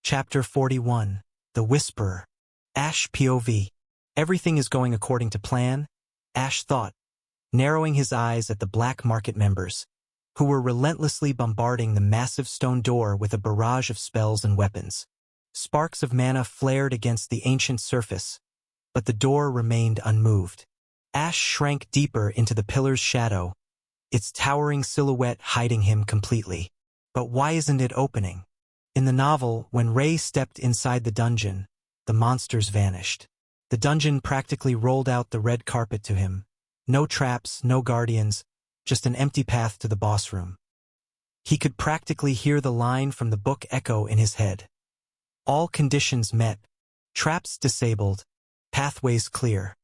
Chapter 41. The Whisperer. Ash POV. Everything is going according to plan, Ash thought, narrowing his eyes at the black market members, who were relentlessly bombarding the massive stone door with a barrage of spells and weapons. Sparks of mana flared against the ancient surface, but the door remained unmoved. Ash shrank deeper into the pillar's shadow, its towering silhouette hiding him completely. But why isn't it opening? In the novel, when Ray stepped inside the dungeon, the monsters vanished. The dungeon practically rolled out the red carpet to him. No traps, no guardians, just an empty path to the boss room. He could practically hear the line from the book echo in his head. All conditions met, traps disabled, pathways clear.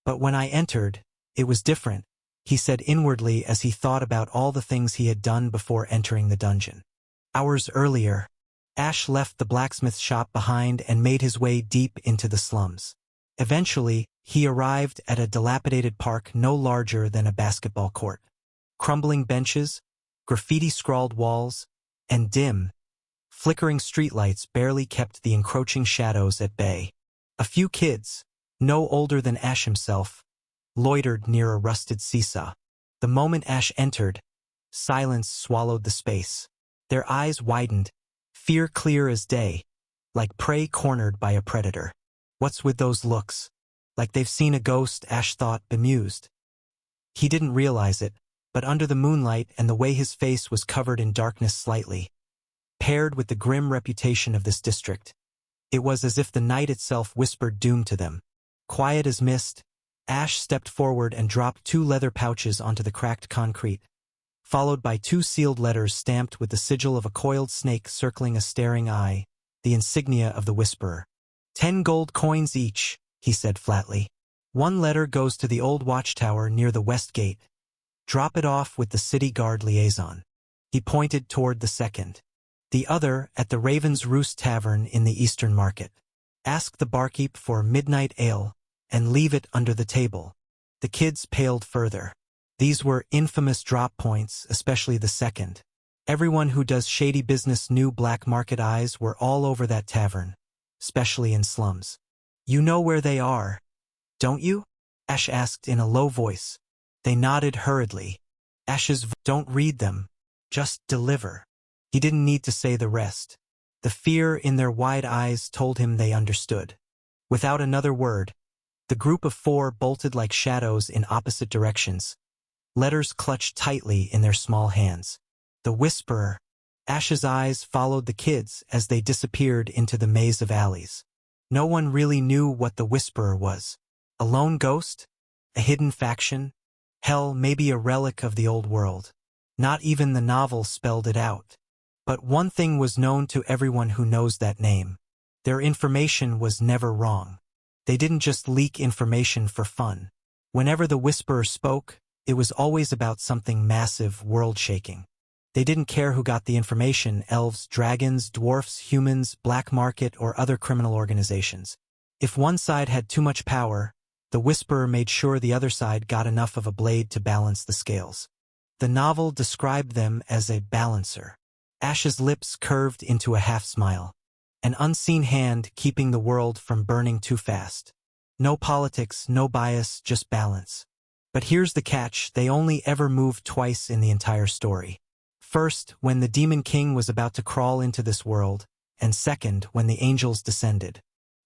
But when I entered, it was different, he said inwardly as he thought about all the things he had done before entering the dungeon. Hours earlier, Ash left the blacksmith shop behind and made his way deep into the slums. Eventually, he arrived at a dilapidated park no larger than a basketball court. Crumbling benches, graffiti-scrawled walls, and dim, flickering streetlights barely kept the encroaching shadows at bay. A few kids, no older than Ash himself, loitered near a rusted seesaw. The moment Ash entered, silence swallowed the space. Their eyes widened, fear clear as day, like prey cornered by a predator. What's with those looks? Like they've seen a ghost, Ash thought, bemused. He didn't realize it, but under the moonlight and the way his face was covered in darkness slightly, paired with the grim reputation of this district, it was as if the night itself whispered doom to them. Quiet as mist, Ash stepped forward and dropped 2 leather pouches onto the cracked concrete, followed by 2 sealed letters stamped with the sigil of a coiled snake circling a staring eye, the insignia of the Whisperer. 10 gold coins each, he said flatly. 1 letter goes to the old watchtower near the west gate. Drop it off with the city guard liaison. He pointed toward the second. The other at the Raven's Roost Tavern in the Eastern Market. Ask the barkeep for midnight ale, and leave it under the table. The kids paled further. These were infamous drop points, especially the second. Everyone who does shady business knew black market eyes were all over that tavern, especially in slums. You know where they are, don't you? Ash asked in a low voice. They nodded hurriedly. Don't read them, just deliver. He didn't need to say the rest. The fear in their wide eyes told him they understood. Without another word, the group of 4 bolted like shadows in opposite directions, letters clutched tightly in their small hands. The Whisperer. Ash's eyes followed the kids as they disappeared into the maze of alleys. No one really knew what the Whisperer was. A lone ghost? A hidden faction? Hell, maybe a relic of the old world. Not even the novel spelled it out. But one thing was known to everyone who knows that name. Their information was never wrong. They didn't just leak information for fun. Whenever the Whisperer spoke, it was always about something massive, world-shaking. They didn't care who got the information: elves, dragons, dwarfs, humans, black market, or other criminal organizations. If one side had too much power, the Whisperer made sure the other side got enough of a blade to balance the scales. The novel described them as a balancer. Ash's lips curved into a half-smile. An unseen hand keeping the world from burning too fast. No politics, no bias, just balance. But here's the catch: they only ever moved twice in the entire story. First, when the Demon King was about to crawl into this world, and second, when the angels descended.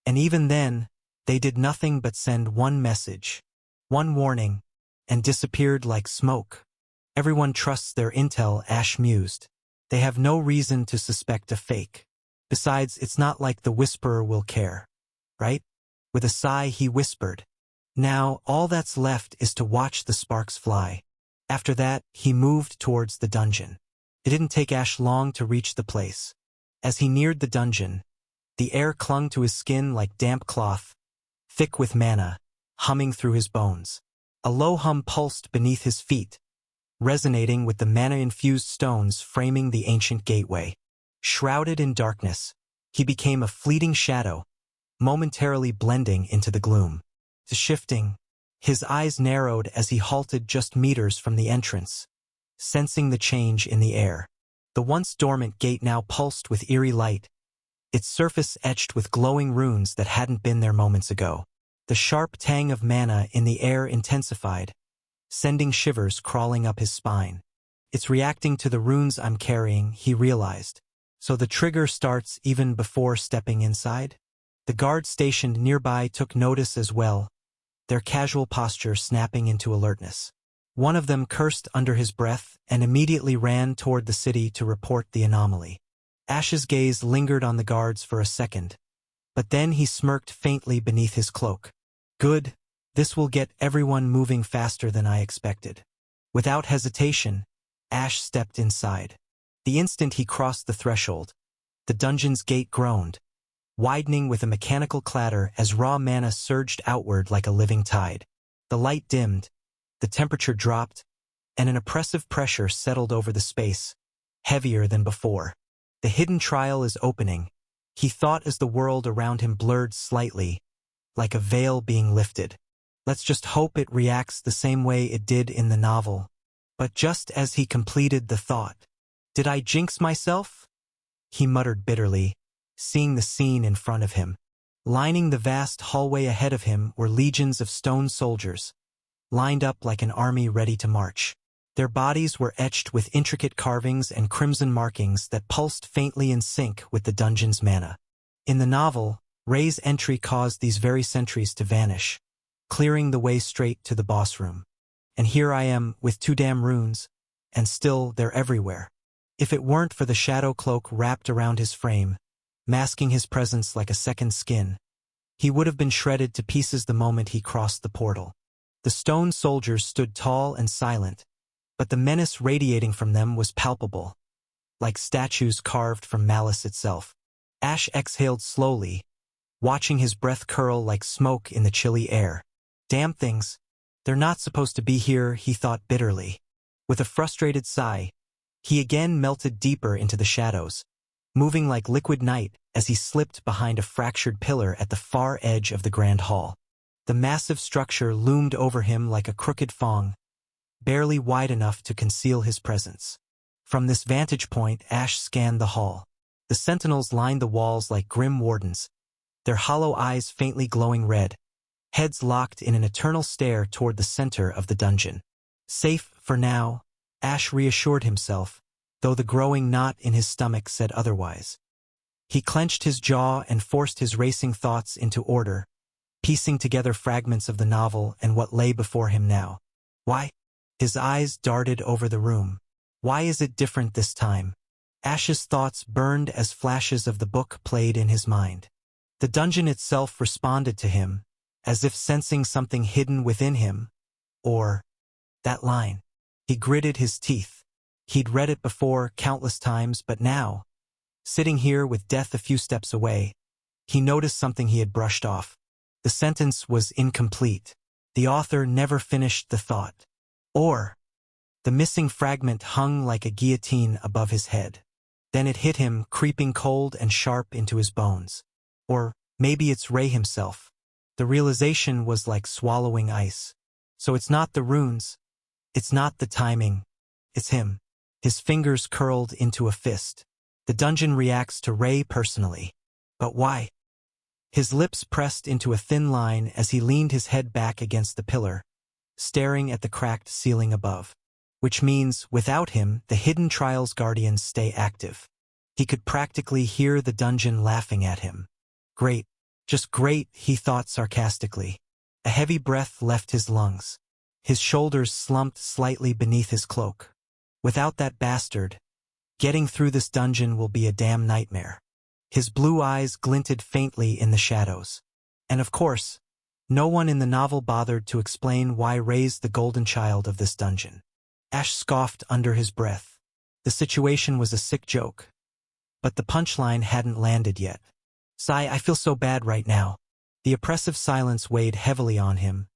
And even then, they did nothing but send one message, one warning, and disappeared like smoke. Everyone trusts their intel, Ash mused. They have no reason to suspect a fake. Besides, it's not like the Whisperer will care, right? With a sigh, he whispered, "Now, all that's left is to watch the sparks fly." After that, he moved towards the dungeon. It didn't take Ash long to reach the place. As he neared the dungeon, the air clung to his skin like damp cloth, thick with mana, humming through his bones. A low hum pulsed beneath his feet, resonating with the mana-infused stones framing the ancient gateway. Shrouded in darkness, he became a fleeting shadow, momentarily blending into the gloom. Shifting, his eyes narrowed as he halted just meters from the entrance, sensing the change in the air. The once dormant gate now pulsed with eerie light, its surface etched with glowing runes that hadn't been there moments ago. The sharp tang of mana in the air intensified, sending shivers crawling up his spine. It's reacting to the runes I'm carrying, he realized. So the trigger starts even before stepping inside? The guard stationed nearby took notice as well, their casual posture snapping into alertness. One of them cursed under his breath and immediately ran toward the city to report the anomaly. Ash's gaze lingered on the guards for a second, but then he smirked faintly beneath his cloak. Good, this will get everyone moving faster than I expected. Without hesitation, Ash stepped inside. The instant he crossed the threshold, the dungeon's gate groaned, widening with a mechanical clatter as raw mana surged outward like a living tide. The light dimmed, the temperature dropped, and an oppressive pressure settled over the space, heavier than before. The hidden trial is opening, he thought as the world around him blurred slightly, like a veil being lifted. Let's just hope it reacts the same way it did in the novel. But just as he completed the thought, "Did I jinx myself?" he muttered bitterly, seeing the scene in front of him. Lining the vast hallway ahead of him were legions of stone soldiers, lined up like an army ready to march. Their bodies were etched with intricate carvings and crimson markings that pulsed faintly in sync with the dungeon's mana. In the novel, Ray's entry caused these very sentries to vanish, clearing the way straight to the boss room. And here I am with 2 damn runes, and still they're everywhere. If it weren't for the shadow cloak wrapped around his frame, masking his presence like a second skin, he would have been shredded to pieces the moment he crossed the portal. The stone soldiers stood tall and silent, but the menace radiating from them was palpable, like statues carved from malice itself. Ash exhaled slowly, watching his breath curl like smoke in the chilly air. Damn things, they're not supposed to be here, he thought bitterly. With a frustrated sigh, he again melted deeper into the shadows, moving like liquid night as he slipped behind a fractured pillar at the far edge of the grand hall. The massive structure loomed over him like a crooked fong, barely wide enough to conceal his presence. From this vantage point, Ash scanned the hall. The sentinels lined the walls like grim wardens, their hollow eyes faintly glowing red, heads locked in an eternal stare toward the center of the dungeon. Safe for now, Ash reassured himself, though the growing knot in his stomach said otherwise. He clenched his jaw and forced his racing thoughts into order, piecing together fragments of the novel and what lay before him now. Why? His eyes darted over the room. Why is it different this time? Ash's thoughts burned as flashes of the book played in his mind. The dungeon itself responded to him, as if sensing something hidden within him. Or that line. He gritted his teeth. He'd read it before countless times, but now, sitting here with death a few steps away, he noticed something he had brushed off. The sentence was incomplete. The author never finished the thought. Or, the missing fragment hung like a guillotine above his head. Then it hit him, creeping cold and sharp into his bones. Or maybe it's Ray himself. The realization was like swallowing ice. So it's not the runes. It's not the timing. It's him. His fingers curled into a fist. The dungeon reacts to Ray personally. But why? His lips pressed into a thin line as he leaned his head back against the pillar, staring at the cracked ceiling above. Which means, without him, the Hidden Trials Guardians stay active. He could practically hear the dungeon laughing at him. Great. Just great, he thought sarcastically. A heavy breath left his lungs. His shoulders slumped slightly beneath his cloak. Without that bastard, getting through this dungeon will be a damn nightmare. His blue eyes glinted faintly in the shadows. And of course, no one in the novel bothered to explain why Ray's the golden child of this dungeon. Ash scoffed under his breath. The situation was a sick joke. But the punchline hadn't landed yet. Sigh, I feel so bad right now. The oppressive silence weighed heavily on him,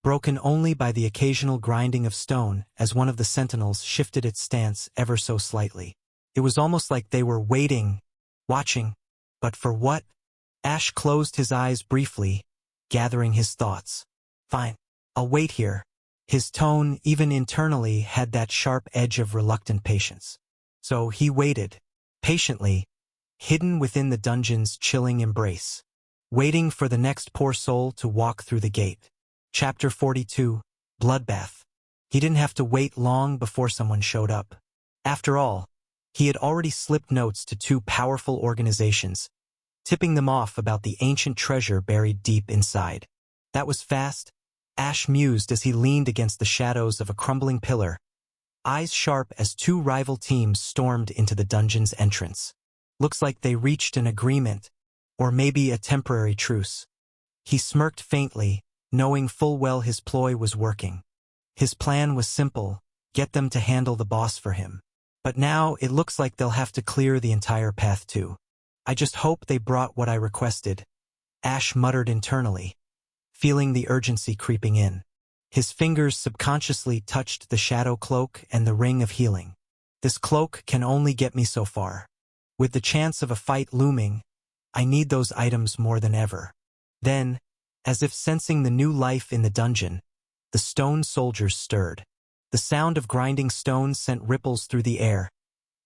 broken only by the occasional grinding of stone as one of the sentinels shifted its stance ever so slightly. It was almost like they were waiting, watching. But for what? Ash closed his eyes briefly, gathering his thoughts. Fine. I'll wait here. His tone, even internally, had that sharp edge of reluctant patience. So he waited, patiently, hidden within the dungeon's chilling embrace, waiting for the next poor soul to walk through the gate. Chapter 42, Bloodbath. He didn't have to wait long before someone showed up. After all, he had already slipped notes to two powerful organizations, tipping them off about the ancient treasure buried deep inside. That was fast, Ash mused as he leaned against the shadows of a crumbling pillar, eyes sharp as two rival teams stormed into the dungeon's entrance. Looks like they reached an agreement, or maybe a temporary truce. He smirked faintly, knowing full well his ploy was working. His plan was simple, get them to handle the boss for him. But now it looks like they'll have to clear the entire path too. I just hope they brought what I requested, Ash muttered internally, feeling the urgency creeping in. His fingers subconsciously touched the shadow cloak and the ring of healing. This cloak can only get me so far. With the chance of a fight looming, I need those items more than ever. Then, as if sensing the new life in the dungeon, the stone soldiers stirred. The sound of grinding stones sent ripples through the air,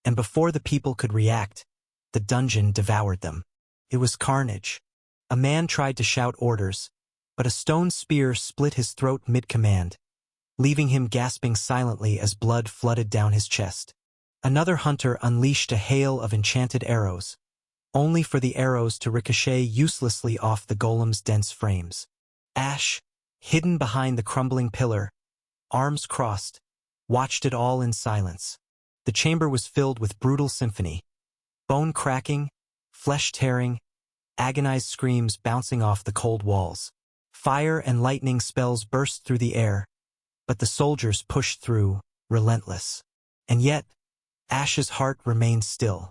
and before the people could react, the dungeon devoured them. It was carnage. A man tried to shout orders, but a stone spear split his throat mid-command, leaving him gasping silently as blood flooded down his chest. Another hunter unleashed a hail of enchanted arrows, only for the arrows to ricochet uselessly off the golem's dense frames. Ash, hidden behind the crumbling pillar, arms crossed, watched it all in silence. The chamber was filled with brutal symphony. Bone cracking, flesh tearing, agonized screams bouncing off the cold walls. Fire and lightning spells burst through the air, but the soldiers pushed through, relentless. And yet, Ash's heart remained still.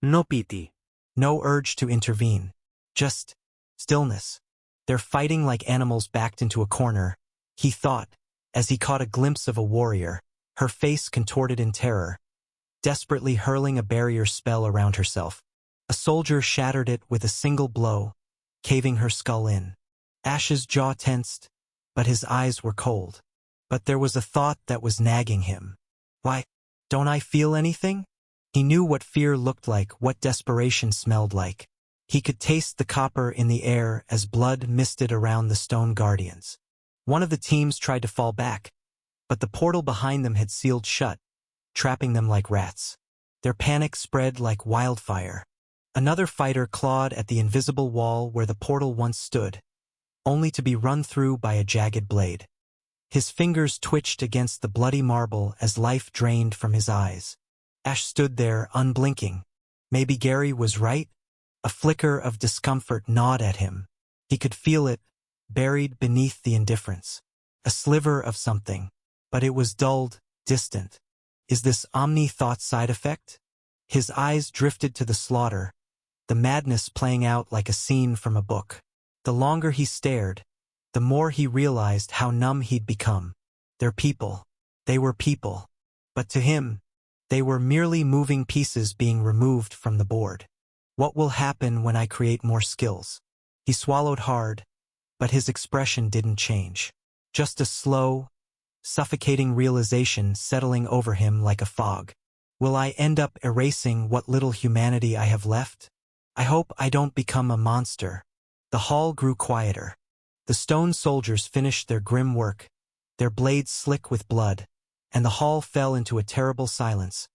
No pity. No urge to intervene. Just stillness. They're fighting like animals backed into a corner, he thought, as he caught a glimpse of a warrior, her face contorted in terror, desperately hurling a barrier spell around herself. A soldier shattered it with a single blow, caving her skull in. Ash's jaw tensed, but his eyes were cold. But there was a thought that was nagging him. Why, don't I feel anything? He knew what fear looked like, what desperation smelled like. He could taste the copper in the air as blood misted around the stone guardians. One of the teams tried to fall back, but the portal behind them had sealed shut, trapping them like rats. Their panic spread like wildfire. Another fighter clawed at the invisible wall where the portal once stood, only to be run through by a jagged blade. His fingers twitched against the bloody marble as life drained from his eyes. Ash stood there, unblinking. Maybe Gary was right? A flicker of discomfort gnawed at him. He could feel it, buried beneath the indifference. A sliver of something, but it was dulled, distant. Is this omni-thought side effect? His eyes drifted to the slaughter, the madness playing out like a scene from a book. The longer he stared, the more he realized how numb he'd become. They're people. They were people. But to him, they were merely moving pieces being removed from the board. What will happen when I create more skills? He swallowed hard, but his expression didn't change. Just a slow, suffocating realization settling over him like a fog. Will I end up erasing what little humanity I have left? I hope I don't become a monster. The hall grew quieter. The stone soldiers finished their grim work, their blades slick with blood, and the hall fell into a terrible silence,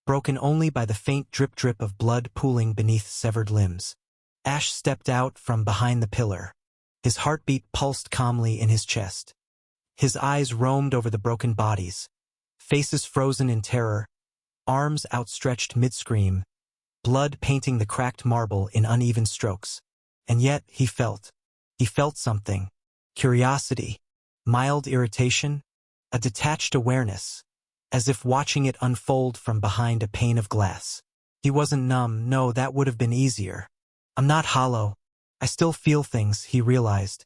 broken only by the faint drip-drip of blood pooling beneath severed limbs. Ash stepped out from behind the pillar. His heartbeat pulsed calmly in his chest. His eyes roamed over the broken bodies, faces frozen in terror, arms outstretched mid-scream, blood painting the cracked marble in uneven strokes. And yet he felt something. Curiosity, mild irritation, a detached awareness, as if watching it unfold from behind a pane of glass. He wasn't numb, no, that would have been easier. I'm not hollow. I still feel things, he realized.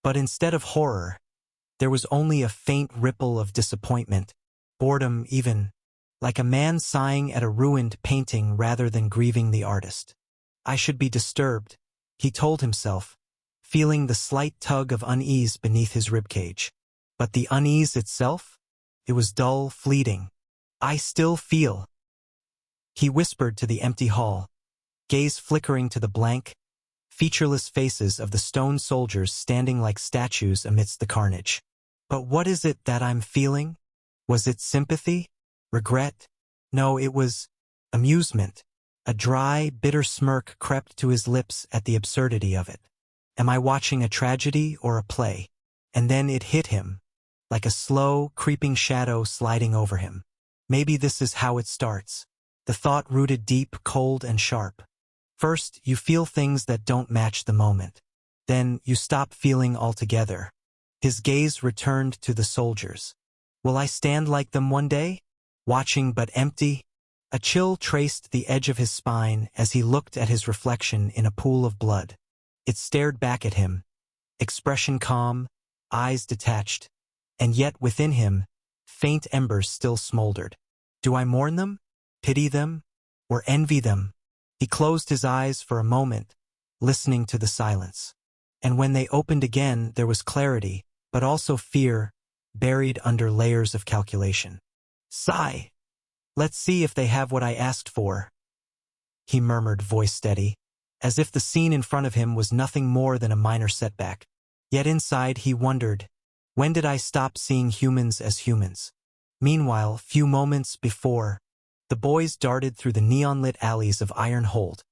But instead of horror, there was only a faint ripple of disappointment, boredom even, like a man sighing at a ruined painting rather than grieving the artist. I should be disturbed, he told himself, feeling the slight tug of unease beneath his ribcage. But the unease itself? It was dull, fleeting. I still feel. He whispered to the empty hall, gaze flickering to the blank, featureless faces of the stone soldiers standing like statues amidst the carnage. But what is it that I'm feeling? Was it sympathy? Regret? No, it was amusement. A dry, bitter smirk crept to his lips at the absurdity of it. Am I watching a tragedy or a play? And then it hit him, like a slow, creeping shadow sliding over him. Maybe this is how it starts. The thought rooted deep, cold, and sharp. First, you feel things that don't match the moment. Then, you stop feeling altogether. His gaze returned to the soldiers. Will I stand like them one day? Watching but empty? A chill traced the edge of his spine as he looked at his reflection in a pool of blood. It stared back at him, expression calm, eyes detached, and yet within him, faint embers still smoldered. Do I mourn them, pity them, or envy them? He closed his eyes for a moment, listening to the silence. And when they opened again, there was clarity, but also fear, buried under layers of calculation. Sigh. Let's see if they have what I asked for, he murmured, voice steady, as if the scene in front of him was nothing more than a minor setback. Yet inside he wondered, when did I stop seeing humans as humans? Meanwhile, few moments before, the boys darted through the neon-lit alleys of Ironhold,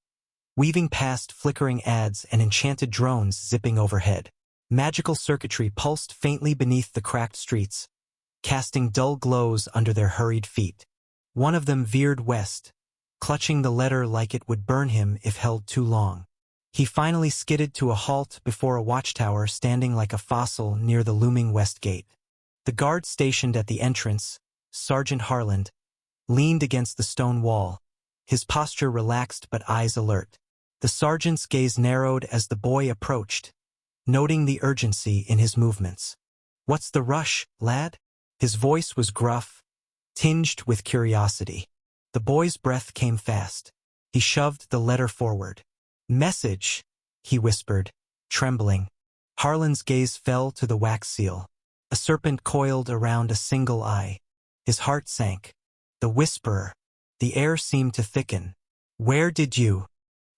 weaving past flickering ads and enchanted drones zipping overhead. Magical circuitry pulsed faintly beneath the cracked streets, casting dull glows under their hurried feet. One of them veered west, clutching the letter like it would burn him if held too long. He finally skidded to a halt before a watchtower standing like a fossil near the looming west gate. The guard stationed at the entrance, Sergeant Harland, leaned against the stone wall, his posture relaxed but eyes alert. The sergeant's gaze narrowed as the boy approached, noting the urgency in his movements. What's the rush, lad? His voice was gruff, tinged with curiosity. The boy's breath came fast. He shoved the letter forward. Message, he whispered, trembling. Harlan's gaze fell to the wax seal. A serpent coiled around a single eye. His heart sank. The whisperer. The air seemed to thicken. Where did you?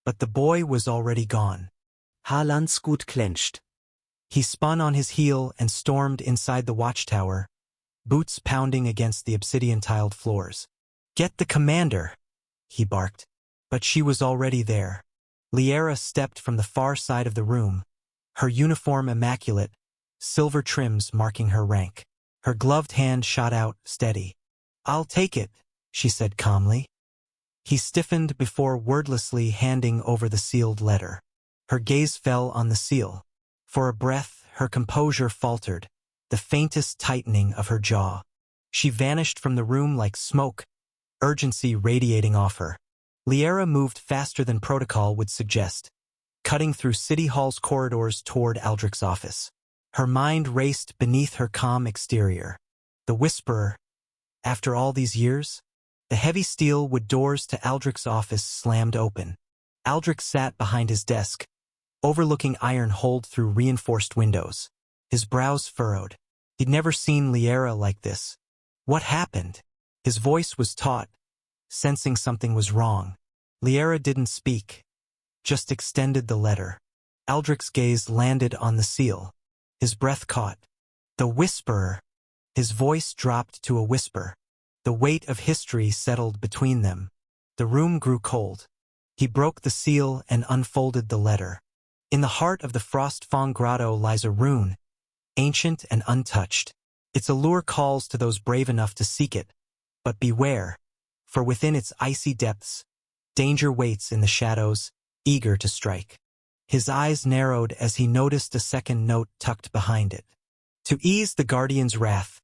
But the boy was already gone. Harlan's gut clenched. He spun on his heel and stormed inside the watchtower, boots pounding against the obsidian-tiled floors. Get the commander, he barked. But she was already there. Liara stepped from the far side of the room, her uniform immaculate, silver trims marking her rank. Her gloved hand shot out, steady. I'll take it, she said calmly. He stiffened before wordlessly handing over the sealed letter. Her gaze fell on the seal. For a breath, her composure faltered, the faintest tightening of her jaw. She vanished from the room like smoke, urgency radiating off her. Liara moved faster than protocol would suggest, cutting through City Hall's corridors toward Aldrich's office. Her mind raced beneath her calm exterior. The whisperer, after all these years? The heavy steel wood doors to Aldrich's office slammed open. Aldrich sat behind his desk, overlooking Ironhold through reinforced windows. His brows furrowed. He'd never seen Liara like this. What happened? His voice was taut, sensing something was wrong. Liara didn't speak, just extended the letter. Aldrich's gaze landed on the seal. His breath caught. The whisperer. His voice dropped to a whisper. The weight of history settled between them. The room grew cold. He broke the seal and unfolded the letter. In the heart of the Frostfang Grotto lies a rune, ancient and untouched. Its allure calls to those brave enough to seek it. But beware, for within its icy depths, danger waits in the shadows, eager to strike. His eyes narrowed as he noticed a second note tucked behind it. To ease the guardian's wrath,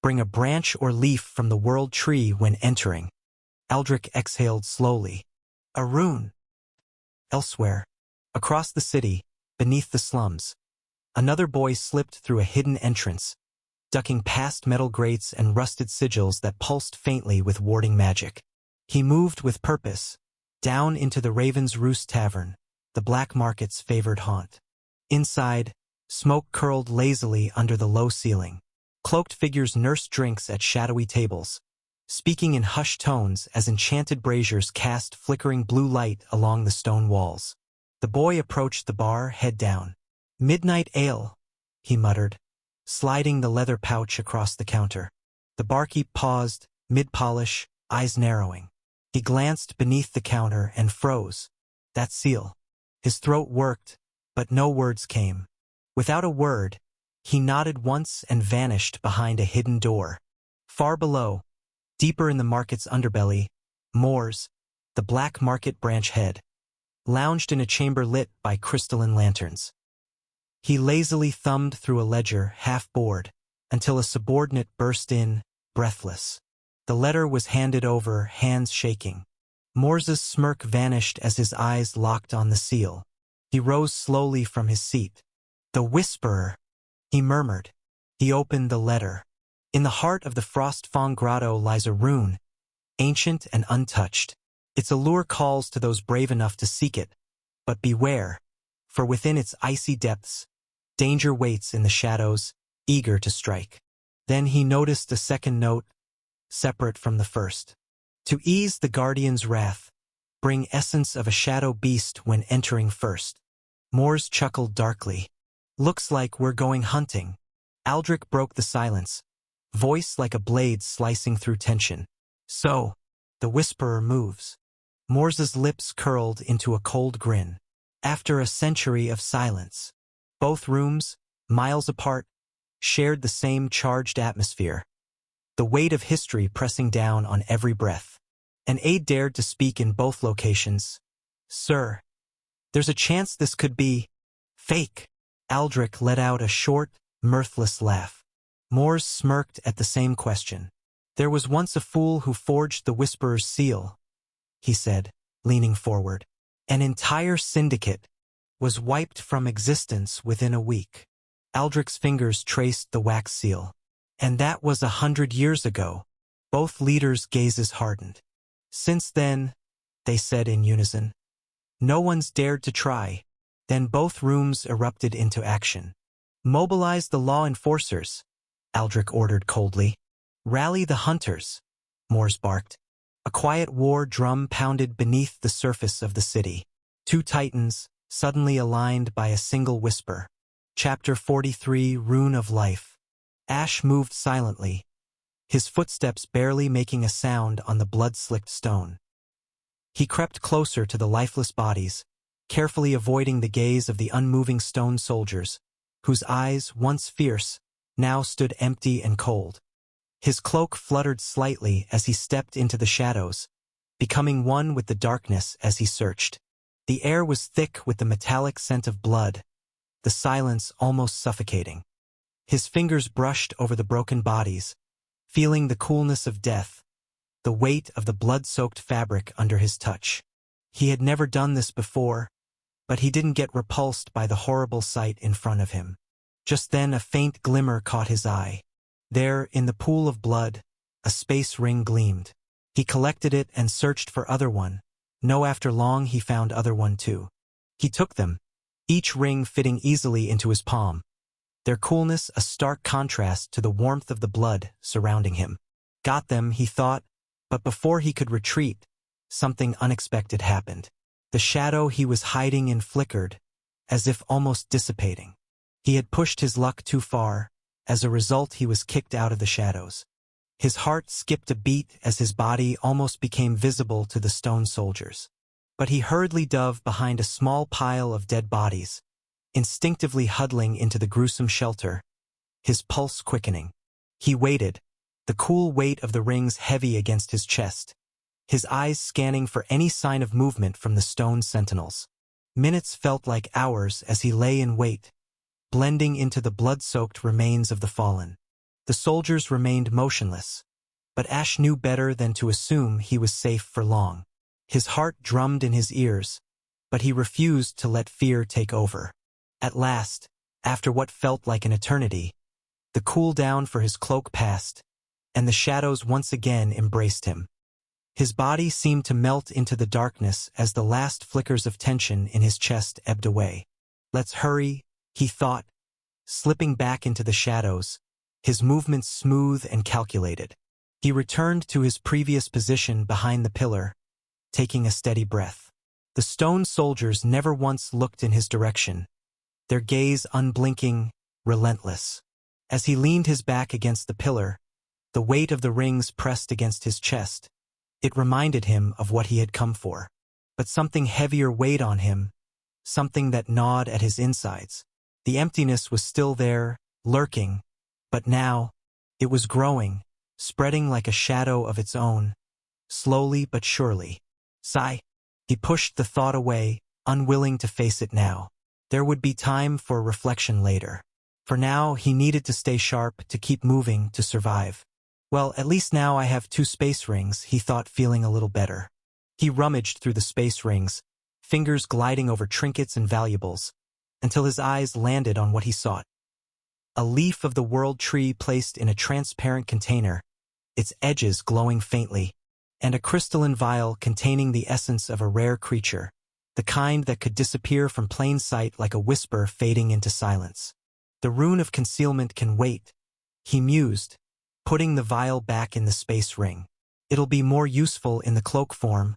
bring a branch or leaf from the world tree when entering. Aldrich exhaled slowly. A rune. Elsewhere, across the city, beneath the slums, another boy slipped through a hidden entrance, ducking past metal grates and rusted sigils that pulsed faintly with warding magic. He moved with purpose, down into the Raven's Roost Tavern, the black market's favored haunt. Inside, smoke curled lazily under the low ceiling. Cloaked figures nursed drinks at shadowy tables, speaking in hushed tones as enchanted braziers cast flickering blue light along the stone walls. The boy approached the bar, head down. "Midnight ale," he muttered, sliding the leather pouch across the counter. The barkeep paused, mid-polish, eyes narrowing. He glanced beneath the counter and froze. That seal. His throat worked, but no words came. Without a word, he nodded once and vanished behind a hidden door. Far below, deeper in the market's underbelly, Moores, the black market branch head, lounged in a chamber lit by crystalline lanterns. He lazily thumbed through a ledger, half bored, until a subordinate burst in, breathless. The letter was handed over, hands shaking. Moores's smirk vanished as his eyes locked on the seal. He rose slowly from his seat. "The Whisperer," he murmured. He opened the letter. In the heart of the Frostfang Grotto lies a rune, ancient and untouched. Its allure calls to those brave enough to seek it. But beware, for within its icy depths, danger waits in the shadows, eager to strike. Then he noticed a second note, separate from the first. "To ease the guardian's wrath, bring essence of a shadow beast when entering first." Moores chuckled darkly. "Looks like we're going hunting." Aldrich broke the silence, voice like a blade slicing through tension. "So, the Whisperer moves." Moores's lips curled into a cold grin. After a century of silence, both rooms, miles apart, shared the same charged atmosphere, the weight of history pressing down on every breath. An aide dared to speak in both locations. "Sir, there's a chance this could be fake." Aldrich let out a short, mirthless laugh. Moores smirked at the same question. "There was once a fool who forged the Whisperer's seal," he said, leaning forward. "An entire syndicate was wiped from existence within a week." Aldrich's fingers traced the wax seal. "And that was 100 years ago." Both leaders' gazes hardened. "Since then," they said in unison, "no one's dared to try." Then both rooms erupted into action. "Mobilize the law enforcers," Aldrich ordered coldly. "Rally the hunters," Moores barked. A quiet war drum pounded beneath the surface of the city. Two titans, suddenly aligned by a single whisper. Chapter 43, Rune of Life. Ash moved silently, his footsteps barely making a sound on the blood-slicked stone. He crept closer to the lifeless bodies, carefully avoiding the gaze of the unmoving stone soldiers, whose eyes, once fierce, now stood empty and cold. His cloak fluttered slightly as he stepped into the shadows, becoming one with the darkness as he searched. The air was thick with the metallic scent of blood, the silence almost suffocating. His fingers brushed over the broken bodies, feeling the coolness of death, the weight of the blood-soaked fabric under his touch. He had never done this before, but he didn't get repulsed by the horrible sight in front of him. Just then a faint glimmer caught his eye. There, in the pool of blood, a space ring gleamed. He collected it and searched for other one. No, after long he found other one too. He took them, each ring fitting easily into his palm, their coolness a stark contrast to the warmth of the blood surrounding him. Got them, he thought, but before he could retreat, something unexpected happened. The shadow he was hiding in flickered, as if almost dissipating. He had pushed his luck too far. As a result, he was kicked out of the shadows. His heart skipped a beat as his body almost became visible to the stone soldiers. But he hurriedly dove behind a small pile of dead bodies, instinctively huddling into the gruesome shelter, his pulse quickening. He waited, the cool weight of the rings heavy against his chest, his eyes scanning for any sign of movement from the stone sentinels. Minutes felt like hours as he lay in wait, blending into the blood-soaked remains of the fallen. The soldiers remained motionless, but Ash knew better than to assume he was safe for long. His heart drummed in his ears, but he refused to let fear take over. At last, after what felt like an eternity, the cool down for his cloak passed, and the shadows once again embraced him. His body seemed to melt into the darkness as the last flickers of tension in his chest ebbed away. "Let's hurry," he thought, slipping back into the shadows, his movements smooth and calculated. He returned to his previous position behind the pillar, taking a steady breath. The stone soldiers never once looked in his direction, their gaze unblinking, relentless. As he leaned his back against the pillar, the weight of the rings pressed against his chest. It reminded him of what he had come for. But something heavier weighed on him, something that gnawed at his insides. The emptiness was still there, lurking, but now, it was growing, spreading like a shadow of its own, slowly but surely. Sigh. He pushed the thought away, unwilling to face it now. There would be time for reflection later. For now, he needed to stay sharp, to keep moving, to survive. Well, at least now I have 2 space rings, he thought, feeling a little better. He rummaged through the space rings, fingers gliding over trinkets and valuables, until his eyes landed on what he sought. A leaf of the world tree placed in a transparent container, its edges glowing faintly, and a crystalline vial containing the essence of a rare creature, the kind that could disappear from plain sight like a whisper fading into silence. The rune of concealment can wait, he mused, putting the vial back in the space ring. It'll be more useful in the cloak form.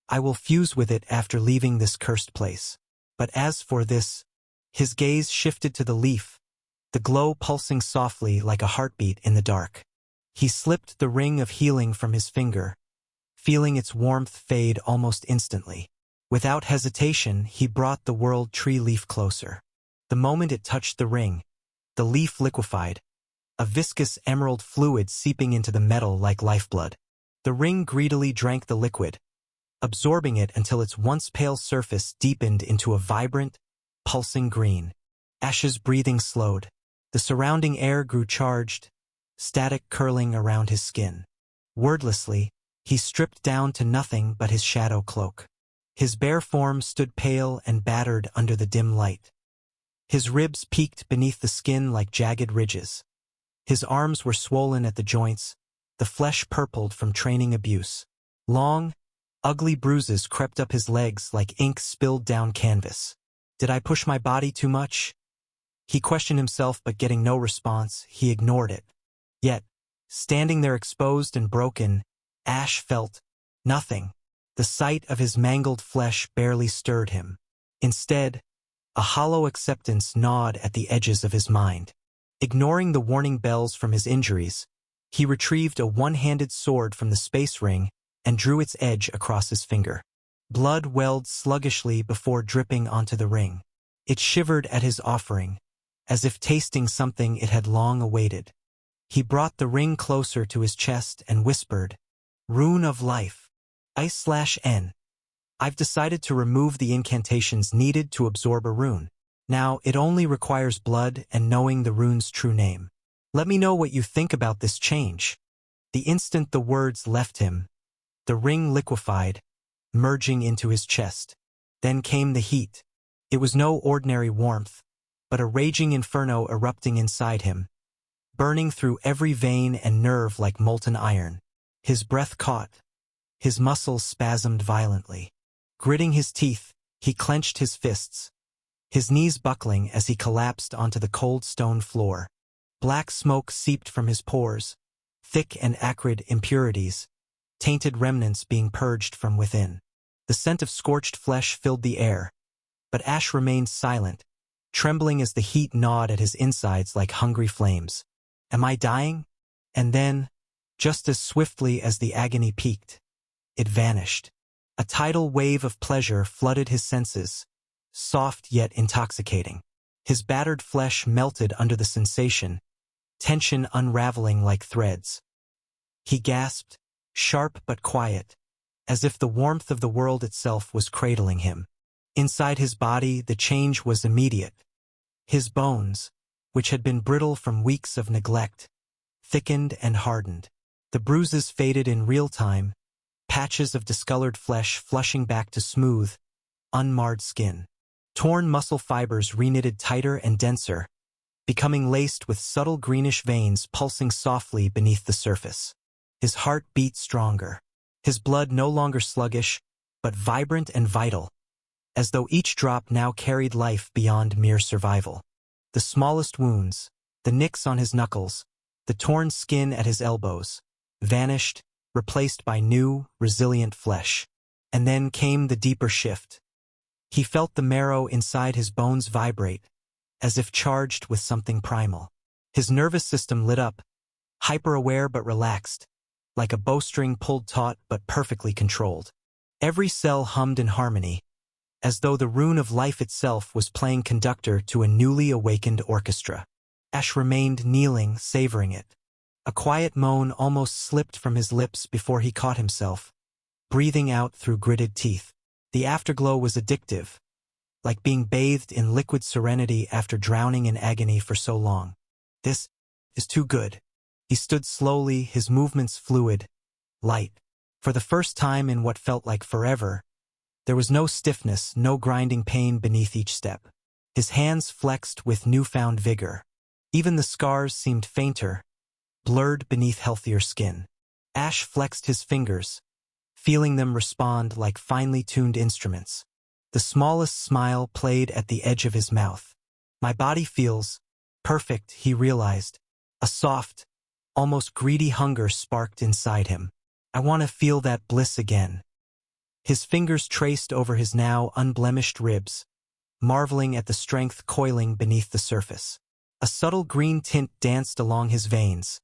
I will fuse with it after leaving this cursed place. But as for this, his gaze shifted to the leaf, the glow pulsing softly like a heartbeat in the dark. He slipped the ring of healing from his finger, feeling its warmth fade almost instantly. Without hesitation, he brought the world tree leaf closer. The moment it touched the ring, the leaf liquefied, a viscous emerald fluid seeping into the metal like lifeblood. The ring greedily drank the liquid, absorbing it until its once pale surface deepened into a vibrant, pulsing green. Ash's breathing slowed. The surrounding air grew charged, static curling around his skin. Wordlessly, he stripped down to nothing but his shadow cloak. His bare form stood pale and battered under the dim light. His ribs peaked beneath the skin like jagged ridges. His arms were swollen at the joints, the flesh purpled from training abuse. Long, ugly bruises crept up his legs like ink spilled down canvas. Did I push my body too much? He questioned himself, but getting no response, he ignored it. Yet, standing there exposed and broken, Ash felt nothing. The sight of his mangled flesh barely stirred him. Instead, a hollow acceptance gnawed at the edges of his mind. Ignoring the warning bells from his injuries, he retrieved a one-handed sword from the space ring and drew its edge across his finger. Blood welled sluggishly before dripping onto the ring. It shivered at his offering, as if tasting something it had long awaited. He brought the ring closer to his chest and whispered, "Rune of Life, Ice/N. I've decided to remove the incantations needed to absorb a rune. Now, it only requires blood and knowing the rune's true name. Let me know what you think about this change." The instant the words left him, the ring liquefied, merging into his chest. Then came the heat. It was no ordinary warmth, but a raging inferno erupting inside him, burning through every vein and nerve like molten iron. His breath caught. His muscles spasmed violently. Gritting his teeth, he clenched his fists, his knees buckling as he collapsed onto the cold stone floor. Black smoke seeped from his pores, thick and acrid impurities, tainted remnants being purged from within. The scent of scorched flesh filled the air, but Ash remained silent, trembling as the heat gnawed at his insides like hungry flames. Am I dying? And then, just as swiftly as the agony peaked, it vanished. A tidal wave of pleasure flooded his senses, soft yet intoxicating. His battered flesh melted under the sensation, tension unraveling like threads. He gasped, sharp but quiet, as if the warmth of the world itself was cradling him. Inside his body, the change was immediate. His bones, which had been brittle from weeks of neglect, thickened and hardened. The bruises faded in real time, patches of discolored flesh flushing back to smooth, unmarred skin. Torn muscle fibers reknitted tighter and denser, becoming laced with subtle greenish veins pulsing softly beneath the surface. His heart beat stronger, his blood no longer sluggish, but vibrant and vital, as though each drop now carried life beyond mere survival. The smallest wounds, the nicks on his knuckles, the torn skin at his elbows, vanished, replaced by new, resilient flesh. And then came the deeper shift. He felt the marrow inside his bones vibrate, as if charged with something primal. His nervous system lit up, hyper-aware but relaxed, like a bowstring pulled taut but perfectly controlled. Every cell hummed in harmony, as though the rune of life itself was playing conductor to a newly awakened orchestra. Ash remained kneeling, savoring it. A quiet moan almost slipped from his lips before he caught himself, breathing out through gritted teeth. The afterglow was addictive, like being bathed in liquid serenity after drowning in agony for so long. This is too good. He stood slowly, his movements fluid, light. For the first time in what felt like forever, there was no stiffness, no grinding pain beneath each step. His hands flexed with newfound vigor. Even the scars seemed fainter, blurred beneath healthier skin. Ash flexed his fingers, feeling them respond like finely tuned instruments. The smallest smile played at the edge of his mouth. My body feels perfect, he realized. A soft, almost greedy hunger sparked inside him. I want to feel that bliss again. His fingers traced over his now unblemished ribs, marveling at the strength coiling beneath the surface. A subtle green tint danced along his veins,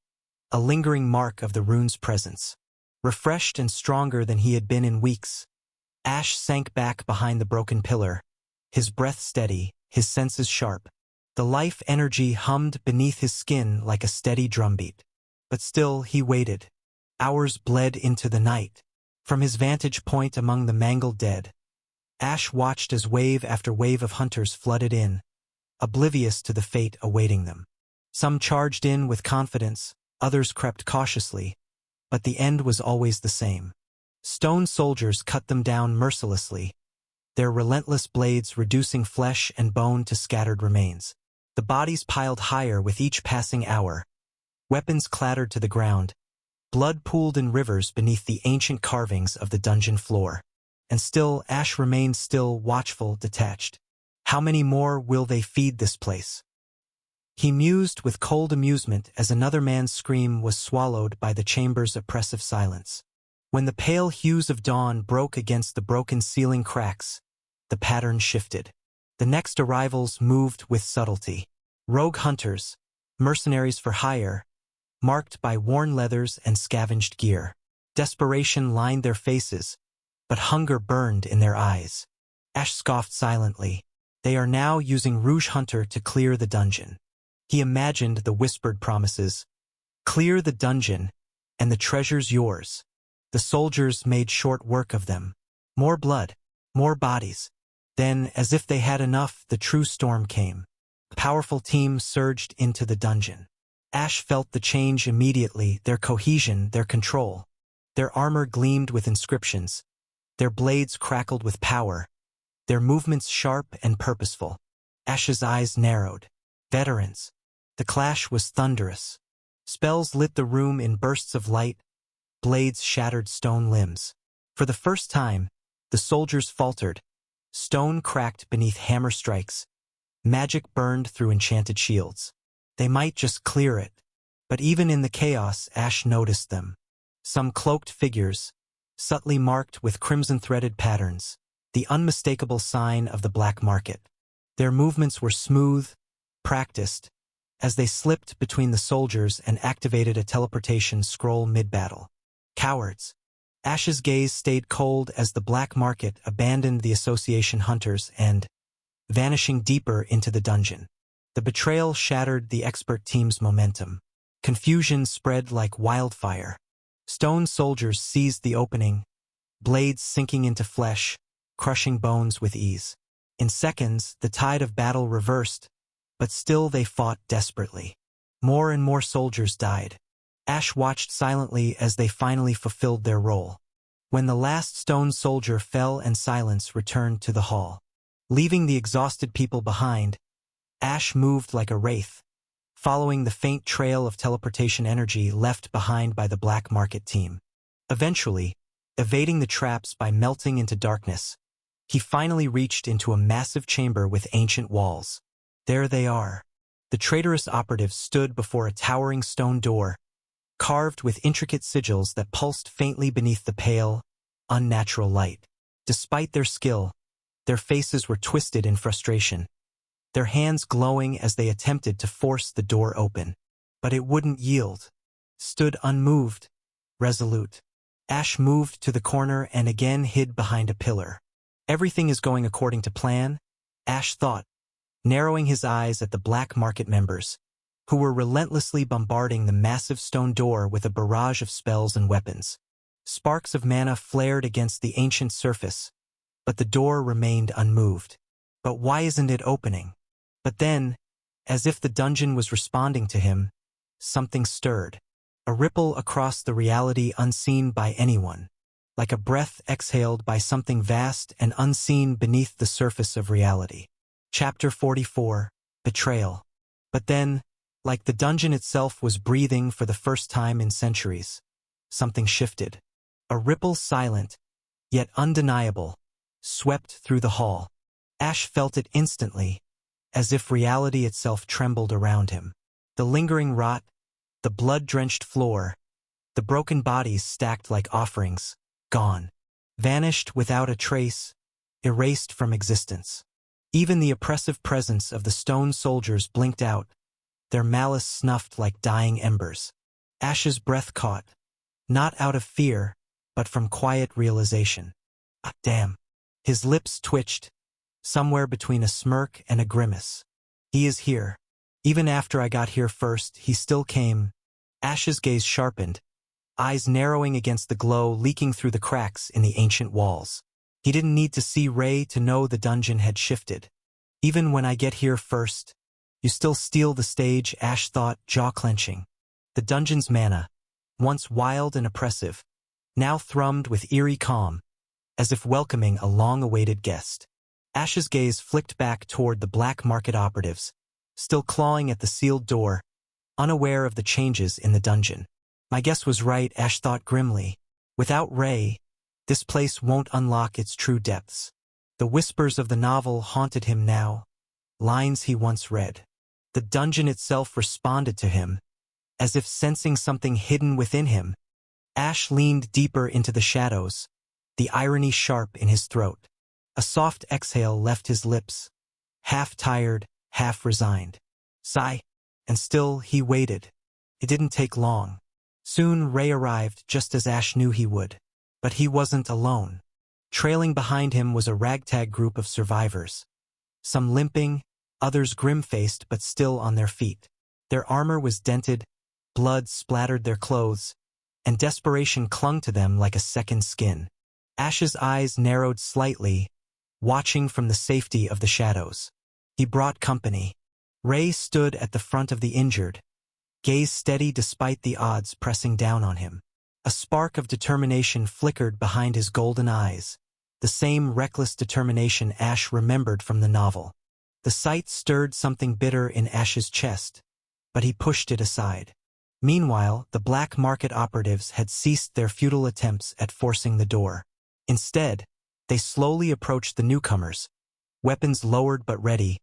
a lingering mark of the rune's presence. Refreshed and stronger than he had been in weeks, Ash sank back behind the broken pillar, his breath steady, his senses sharp. The life energy hummed beneath his skin like a steady drumbeat. But still he waited. Hours bled into the night. From his vantage point among the mangled dead, Ash watched as wave after wave of hunters flooded in, oblivious to the fate awaiting them. Some charged in with confidence, others crept cautiously, but the end was always the same. Stone soldiers cut them down mercilessly, their relentless blades reducing flesh and bone to scattered remains. The bodies piled higher with each passing hour. Weapons clattered to the ground. Blood pooled in rivers beneath the ancient carvings of the dungeon floor. And still, Ash remained still, watchful, detached. How many more will they feed this place? He mused with cold amusement as another man's scream was swallowed by the chamber's oppressive silence. When the pale hues of dawn broke against the broken ceiling cracks, the pattern shifted. The next arrivals moved with subtlety. Rogue hunters, mercenaries for hire, marked by worn leathers and scavenged gear. Desperation lined their faces, but hunger burned in their eyes. Ash scoffed silently. They are now using Rouge Hunter to clear the dungeon. He imagined the whispered promises. Clear the dungeon, and the treasure's yours. The soldiers made short work of them. More blood, more bodies. Then, as if they had enough, the true storm came. A powerful team surged into the dungeon. Ash felt the change immediately, their cohesion, their control. Their armor gleamed with inscriptions. Their blades crackled with power. Their movements sharp and purposeful. Ash's eyes narrowed. Veterans. The clash was thunderous. Spells lit the room in bursts of light. Blades shattered stone limbs. For the first time, the soldiers faltered. Stone cracked beneath hammer strikes. Magic burned through enchanted shields. They might just clear it. But even in the chaos, Ash noticed them. Some cloaked figures, subtly marked with crimson-threaded patterns, the unmistakable sign of the black market. Their movements were smooth, practiced, as they slipped between the soldiers and activated a teleportation scroll mid-battle. Cowards. Ash's gaze stayed cold as the black market abandoned the association hunters and, vanishing deeper into the dungeon. The betrayal shattered the expert team's momentum. Confusion spread like wildfire. Stone soldiers seized the opening, blades sinking into flesh, crushing bones with ease. In seconds, the tide of battle reversed, but still they fought desperately. More and more soldiers died. Ash watched silently as they finally fulfilled their role. When the last stone soldier fell and silence returned to the hall. Leaving the exhausted people behind, Ash moved like a wraith, following the faint trail of teleportation energy left behind by the black market team. Eventually, evading the traps by melting into darkness, he finally reached into a massive chamber with ancient walls. There they are. The traitorous operatives stood before a towering stone door, carved with intricate sigils that pulsed faintly beneath the pale, unnatural light. Despite their skill, their faces were twisted in frustration, their hands glowing as they attempted to force the door open. But it wouldn't yield. Stood unmoved, resolute. Ash moved to the corner and again hid behind a pillar. Everything is going according to plan, Ash thought, narrowing his eyes at the black market members, who were relentlessly bombarding the massive stone door with a barrage of spells and weapons. Sparks of mana flared against the ancient surface, but the door remained unmoved. But why isn't it opening? But then, as if the dungeon was responding to him, something stirred. A ripple across the reality unseen by anyone, like a breath exhaled by something vast and unseen beneath the surface of reality. Chapter 44, Betrayal. But then, like the dungeon itself was breathing for the first time in centuries, something shifted. A ripple silent, yet undeniable, swept through the hall. Ash felt it instantly, as if reality itself trembled around him. The lingering rot, the blood-drenched floor, the broken bodies stacked like offerings, gone. Vanished without a trace, erased from existence. Even the oppressive presence of the stone soldiers blinked out, their malice snuffed like dying embers. Ash's breath caught, not out of fear, but from quiet realization. Ah, damn. His lips twitched, somewhere between a smirk and a grimace. He is here. Even after I got here first, he still came. Ash's gaze sharpened, eyes narrowing against the glow leaking through the cracks in the ancient walls. He didn't need to see Ray to know the dungeon had shifted. Even when I get here first, you still steal the stage, Ash thought, jaw-clenching. The dungeon's mana, once wild and oppressive, now thrummed with eerie calm, as if welcoming a long-awaited guest. Ash's gaze flicked back toward the black market operatives, still clawing at the sealed door, unaware of the changes in the dungeon. My guess was right, Ash thought grimly. Without Ray, this place won't unlock its true depths. The whispers of the novel haunted him now, lines he once read. The dungeon itself responded to him, as if sensing something hidden within him. Ash leaned deeper into the shadows, the irony sharp in his throat. A soft exhale left his lips, half tired, half resigned. Sigh. And still he waited. It didn't take long. Soon Ray arrived just as Ash knew he would. But he wasn't alone. Trailing behind him was a ragtag group of survivors. Some limping, others grim-faced but still on their feet. Their armor was dented, blood splattered their clothes, and desperation clung to them like a second skin. Ash's eyes narrowed slightly, watching from the safety of the shadows. He brought company. Ray stood at the front of the injured, gaze steady despite the odds pressing down on him. A spark of determination flickered behind his golden eyes, the same reckless determination Ash remembered from the novel. The sight stirred something bitter in Ash's chest, but he pushed it aside. Meanwhile, the black market operatives had ceased their futile attempts at forcing the door. Instead, they slowly approached the newcomers, weapons lowered but ready,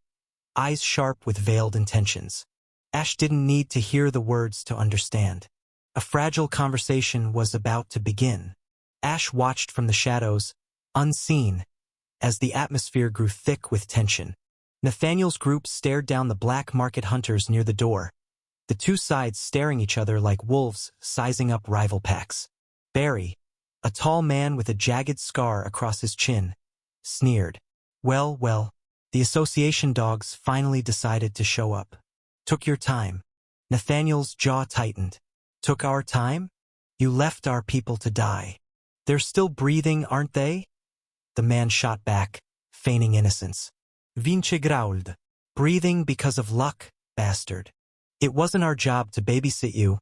eyes sharp with veiled intentions. Ash didn't need to hear the words to understand. A fragile conversation was about to begin. Ash watched from the shadows, unseen, as the atmosphere grew thick with tension. Nathaniel's group stared down the black market hunters near the door, the two sides staring each other like wolves sizing up rival packs. Barry, a tall man with a jagged scar across his chin, sneered. Well, the association dogs finally decided to show up. Took your time. Nathaniel's jaw tightened. Took our time? You left our people to die. They're still breathing, aren't they? The man shot back, feigning innocence. Vince growled. Breathing because of luck, bastard. It wasn't our job to babysit you,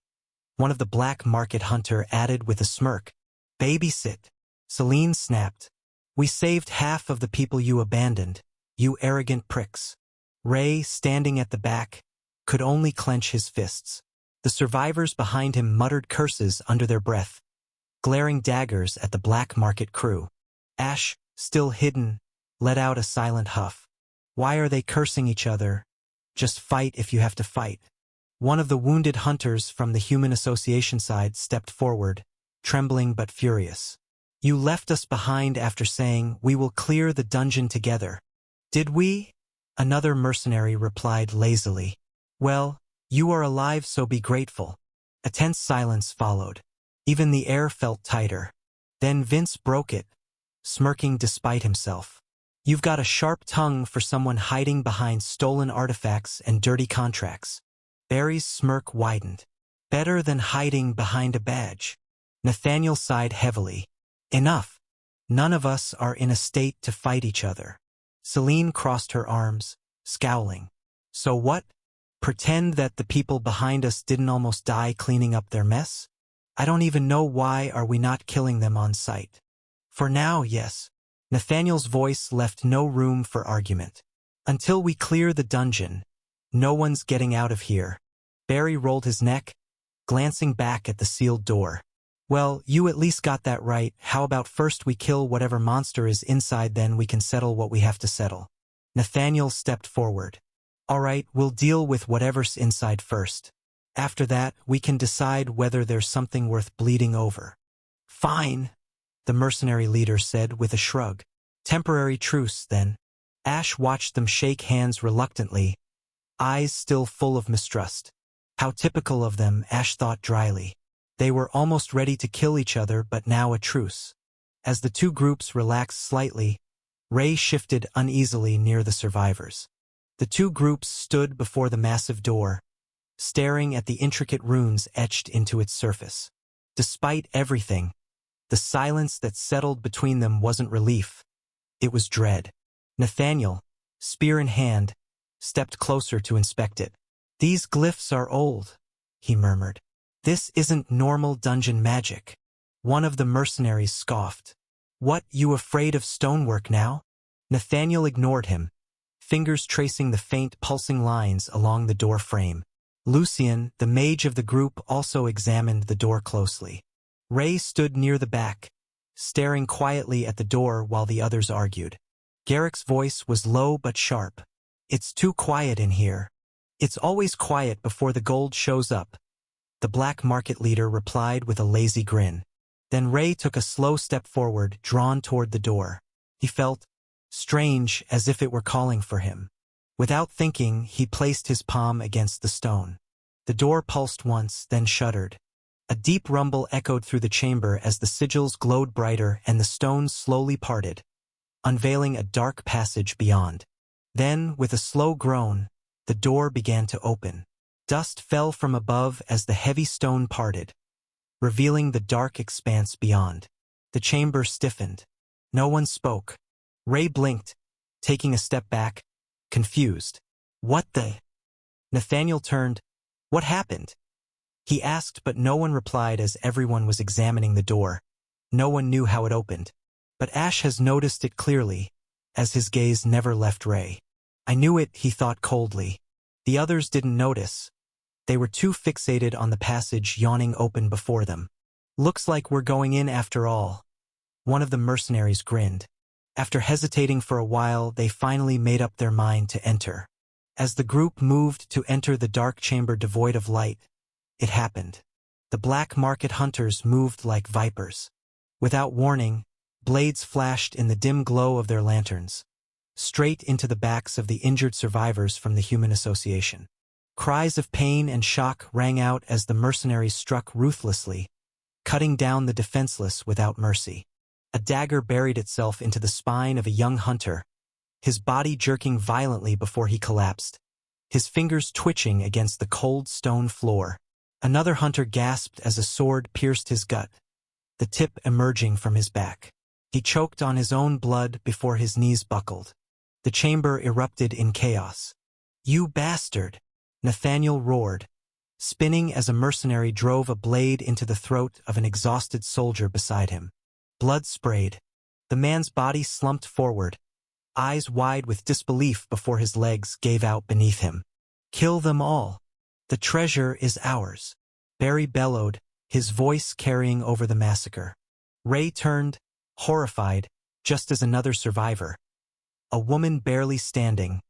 one of the black market hunter added with a smirk. Babysit? Celine snapped. We saved half of the people you abandoned, you arrogant pricks. Ray, standing at the back, could only clench his fists. The survivors behind him muttered curses under their breath, glaring daggers at the black market crew. Ash, still hidden, let out a silent huff. Why are they cursing each other? Just fight if you have to fight. One of the wounded hunters from the Human Association side stepped forward, trembling but furious. You left us behind after saying, "We will clear the dungeon together." Did we? Another mercenary replied lazily. Well, you are alive, so be grateful. A tense silence followed. Even the air felt tighter. Then Vince broke it, smirking despite himself. You've got a sharp tongue for someone hiding behind stolen artifacts and dirty contracts. Barry's smirk widened. Better than hiding behind a badge. Nathaniel sighed heavily. Enough. None of us are in a state to fight each other. Celine crossed her arms, scowling. So what? Pretend that the people behind us didn't almost die cleaning up their mess? I don't even know why are we not killing them on sight. For now, yes. Nathaniel's voice left no room for argument. Until we clear the dungeon, no one's getting out of here. Barry rolled his neck, glancing back at the sealed door. Well, you at least got that right. How about first we kill whatever monster is inside, then we can settle what we have to settle. Nathaniel stepped forward. All right, we'll deal with whatever's inside first. After that, we can decide whether there's something worth bleeding over. Fine, the mercenary leader said with a shrug. Temporary truce, then. Ash watched them shake hands reluctantly, eyes still full of mistrust. How typical of them, Ash thought dryly. They were almost ready to kill each other, but now a truce. As the two groups relaxed slightly, Ray shifted uneasily near the survivors. The two groups stood before the massive door, staring at the intricate runes etched into its surface. Despite everything, the silence that settled between them wasn't relief. It was dread. Nathaniel, spear in hand, stepped closer to inspect it. These glyphs are old, he murmured. This isn't normal dungeon magic. One of the mercenaries scoffed. What, you afraid of stonework now? Nathaniel ignored him, fingers tracing the faint pulsing lines along the door frame. Lucien, the mage of the group, also examined the door closely. Ray stood near the back, staring quietly at the door while the others argued. Garrick's voice was low but sharp. It's too quiet in here. It's always quiet before the gold shows up. The black market leader replied with a lazy grin. Then Ray took a slow step forward, drawn toward the door. He felt strange, as if it were calling for him. Without thinking, he placed his palm against the stone. The door pulsed once, then shuddered. A deep rumble echoed through the chamber as the sigils glowed brighter and the stones slowly parted, unveiling a dark passage beyond. Then, with a slow groan, the door began to open. Dust fell from above as the heavy stone parted, revealing the dark expanse beyond. The chamber stiffened. No one spoke. Ray blinked, taking a step back, confused. What the? Nathaniel turned. What happened? He asked, but no one replied as everyone was examining the door. No one knew how it opened. But Ash has noticed it clearly, as his gaze never left Ray. I knew it, he thought coldly. The others didn't notice. They were too fixated on the passage yawning open before them. Looks like we're going in after all. One of the mercenaries grinned. After hesitating for a while, they finally made up their mind to enter. As the group moved to enter the dark chamber devoid of light, it happened. The black market hunters moved like vipers. Without warning, blades flashed in the dim glow of their lanterns, straight into the backs of the injured survivors from the Human Association. Cries of pain and shock rang out as the mercenaries struck ruthlessly, cutting down the defenseless without mercy. A dagger buried itself into the spine of a young hunter, his body jerking violently before he collapsed, his fingers twitching against the cold stone floor. Another hunter gasped as a sword pierced his gut, the tip emerging from his back. He choked on his own blood before his knees buckled. The chamber erupted in chaos. You bastard! Nathaniel roared, spinning as a mercenary drove a blade into the throat of an exhausted soldier beside him. Blood sprayed. The man's body slumped forward, eyes wide with disbelief before his legs gave out beneath him. Kill them all. The treasure is ours. Barry bellowed, his voice carrying over the massacre. Ray turned, horrified, just as another survivor, a woman barely standing,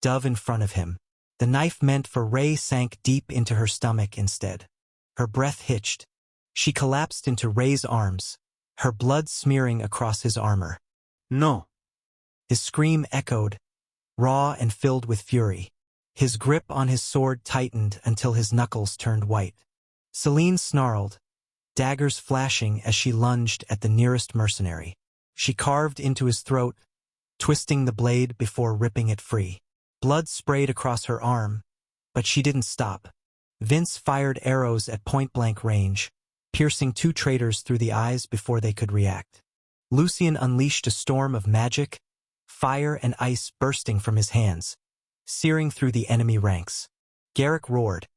dove in front of him. The knife meant for Ray sank deep into her stomach instead. Her breath hitched. She collapsed into Ray's arms, her blood smearing across his armor. No. His scream echoed, raw and filled with fury. His grip on his sword tightened until his knuckles turned white. Celine snarled, daggers flashing as she lunged at the nearest mercenary. She carved into his throat, twisting the blade before ripping it free. Blood sprayed across her arm, but she didn't stop. Vince fired arrows at point-blank range, piercing two traitors through the eyes before they could react. Lucien unleashed a storm of magic, fire and ice bursting from his hands, searing through the enemy ranks. Garrick roared,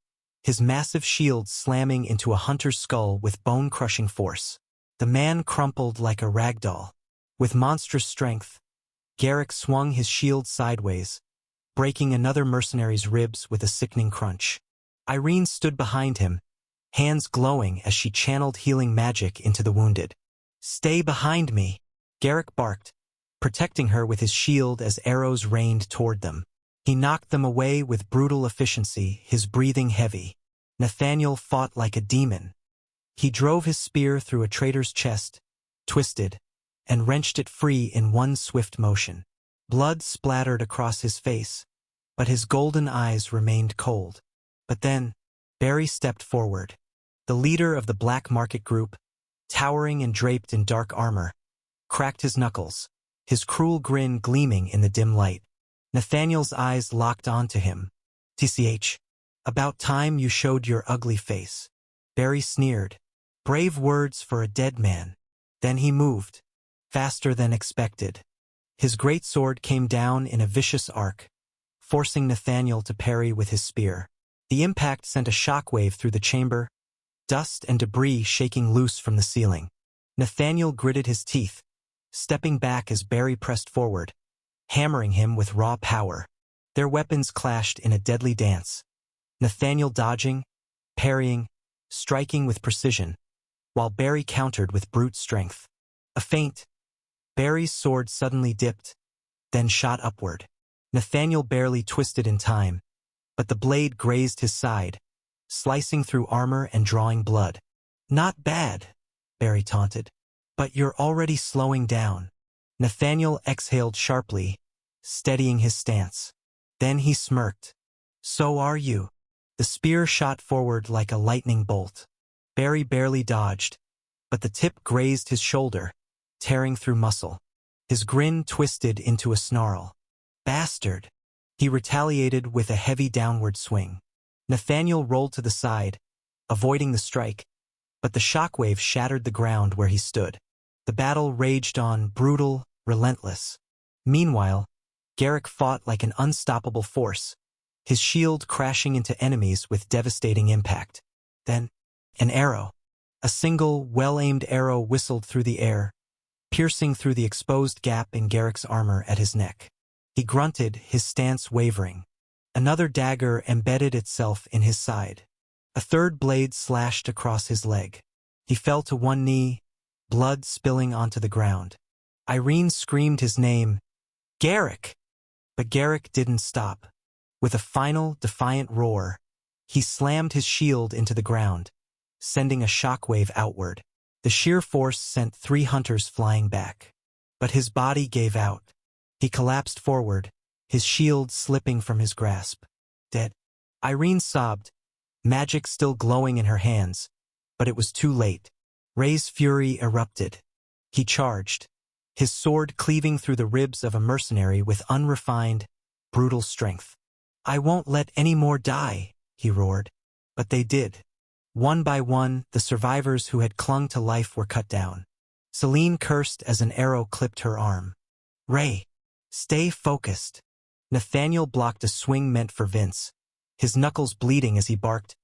his massive shield slamming into a hunter's skull with bone-crushing force. The man crumpled like a rag doll. With monstrous strength, Garrick swung his shield sideways, breaking another mercenary's ribs with a sickening crunch. Irene stood behind him, hands glowing as she channeled healing magic into the wounded. "Stay behind me," Garrick barked, protecting her with his shield as arrows rained toward them. He knocked them away with brutal efficiency, his breathing heavy. Nathaniel fought like a demon. He drove his spear through a traitor's chest, twisted, and wrenched it free in one swift motion. Blood splattered across his face, but his golden eyes remained cold. But then, Barry stepped forward. The leader of the Black Market Group, towering and draped in dark armor, cracked his knuckles, his cruel grin gleaming in the dim light. Nathaniel's eyes locked onto him. "TCH, about time you showed your ugly face." Barry sneered. Brave words for a dead man. Then he moved, faster than expected. His great sword came down in a vicious arc, forcing Nathaniel to parry with his spear. The impact sent a shockwave through the chamber, dust and debris shaking loose from the ceiling. Nathaniel gritted his teeth, stepping back as Barry pressed forward, hammering him with raw power. Their weapons clashed in a deadly dance, Nathaniel dodging, parrying, striking with precision, while Barry countered with brute strength. A feint. Barry's sword suddenly dipped, then shot upward. Nathaniel barely twisted in time, but the blade grazed his side, slicing through armor and drawing blood. "Not bad," Barry taunted. "But you're already slowing down." Nathaniel exhaled sharply, steadying his stance. Then he smirked. "So are you." The spear shot forward like a lightning bolt. Barry barely dodged, but the tip grazed his shoulder, tearing through muscle. His grin twisted into a snarl. "Bastard." He retaliated with a heavy downward swing. Nathaniel rolled to the side, avoiding the strike, but the shockwave shattered the ground where he stood. The battle raged on, brutal, relentless. Meanwhile, Garrick fought like an unstoppable force, his shield crashing into enemies with devastating impact. Then, an arrow. A single, well-aimed arrow whistled through the air, piercing through the exposed gap in Garrick's armor at his neck. He grunted, his stance wavering. Another dagger embedded itself in his side. A third blade slashed across his leg. He fell to one knee, blood spilling onto the ground. Irene screamed his name, "Garrick!" But Garrick didn't stop. With a final, defiant roar, he slammed his shield into the ground, sending a shockwave outward. The sheer force sent 3 hunters flying back. But his body gave out. He collapsed forward, his shield slipping from his grasp. Dead. Irene sobbed, magic still glowing in her hands, but it was too late. Ray's fury erupted. He charged, his sword cleaving through the ribs of a mercenary with unrefined, brutal strength. "I won't let any more die," he roared. But they did. One by one, the survivors who had clung to life were cut down. Celine cursed as an arrow clipped her arm. "Ray, stay focused." Nathaniel blocked a swing meant for Vince, his knuckles bleeding as he barked,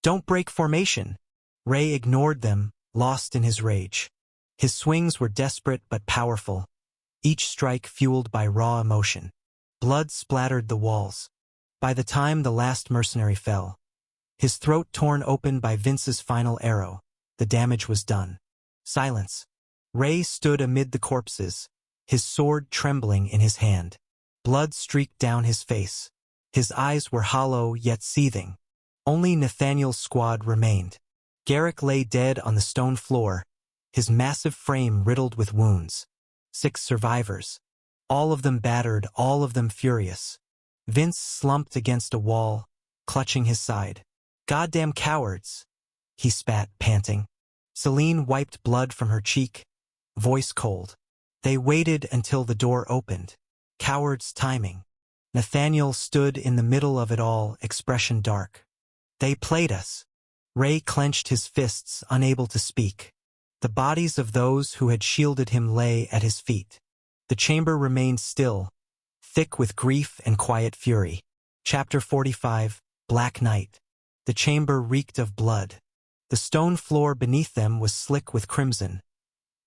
"Don't break formation." Ray ignored them, lost in his rage. His swings were desperate but powerful, each strike fueled by raw emotion. Blood splattered the walls. By the time the last mercenary fell, his throat torn open by Vince's final arrow, the damage was done. Silence. Ray stood amid the corpses, his sword trembling in his hand. Blood streaked down his face. His eyes were hollow yet seething. Only Nathaniel's squad remained. Garrick lay dead on the stone floor, his massive frame riddled with wounds. 6 survivors. All of them battered, all of them furious. Vince slumped against a wall, clutching his side. "Goddamn cowards," he spat, panting. Celine wiped blood from her cheek, voice cold. They waited until the door opened. Cowards timing. Nathaniel stood in the middle of it all, expression dark. "They played us." Ray clenched his fists, unable to speak. The bodies of those who had shielded him lay at his feet. The chamber remained still, thick with grief and quiet fury. Chapter 45, Black Night. The chamber reeked of blood. The stone floor beneath them was slick with crimson,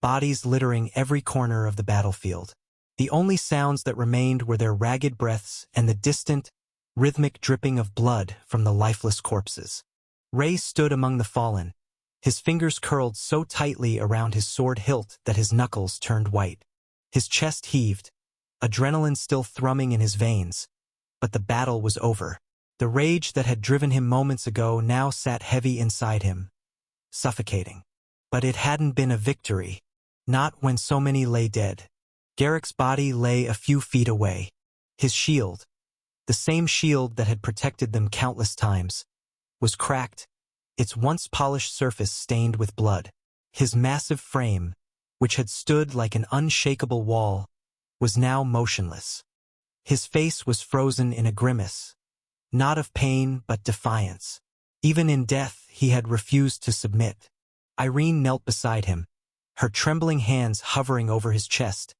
bodies littering every corner of the battlefield. The only sounds that remained were their ragged breaths and the distant, rhythmic dripping of blood from the lifeless corpses. Ray stood among the fallen, his fingers curled so tightly around his sword hilt that his knuckles turned white. His chest heaved, adrenaline still thrumming in his veins, but the battle was over. The rage that had driven him moments ago now sat heavy inside him, suffocating. But it hadn't been a victory, not when so many lay dead. Garrick's body lay a few feet away. His shield, the same shield that had protected them countless times, was cracked, its once polished surface stained with blood. His massive frame, which had stood like an unshakable wall, was now motionless. His face was frozen in a grimace, not of pain but defiance. Even in death he had refused to submit. Irene knelt beside him, her trembling hands hovering over his chest,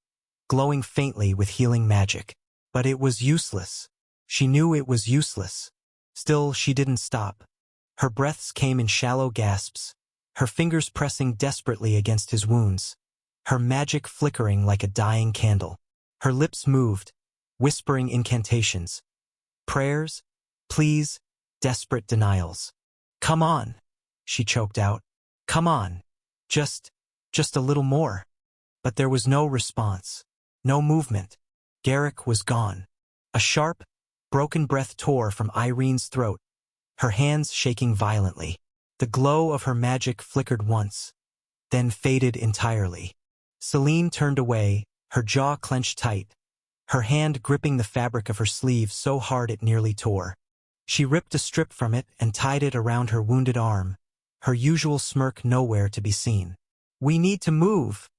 glowing faintly with healing magic. But it was useless. She knew it was useless. Still, she didn't stop. Her breaths came in shallow gasps, her fingers pressing desperately against his wounds, her magic flickering like a dying candle. Her lips moved, whispering incantations, prayers, pleas, desperate denials. "Come on," she choked out. "Come on. Just a little more." But there was no response, no movement. Garrick was gone. A sharp, broken breath tore from Irene's throat, her hands shaking violently. The glow of her magic flickered once, then faded entirely. Celine turned away, her jaw clenched tight, her hand gripping the fabric of her sleeve so hard it nearly tore. She ripped a strip from it and tied it around her wounded arm, her usual smirk nowhere to be seen. "We need to move,"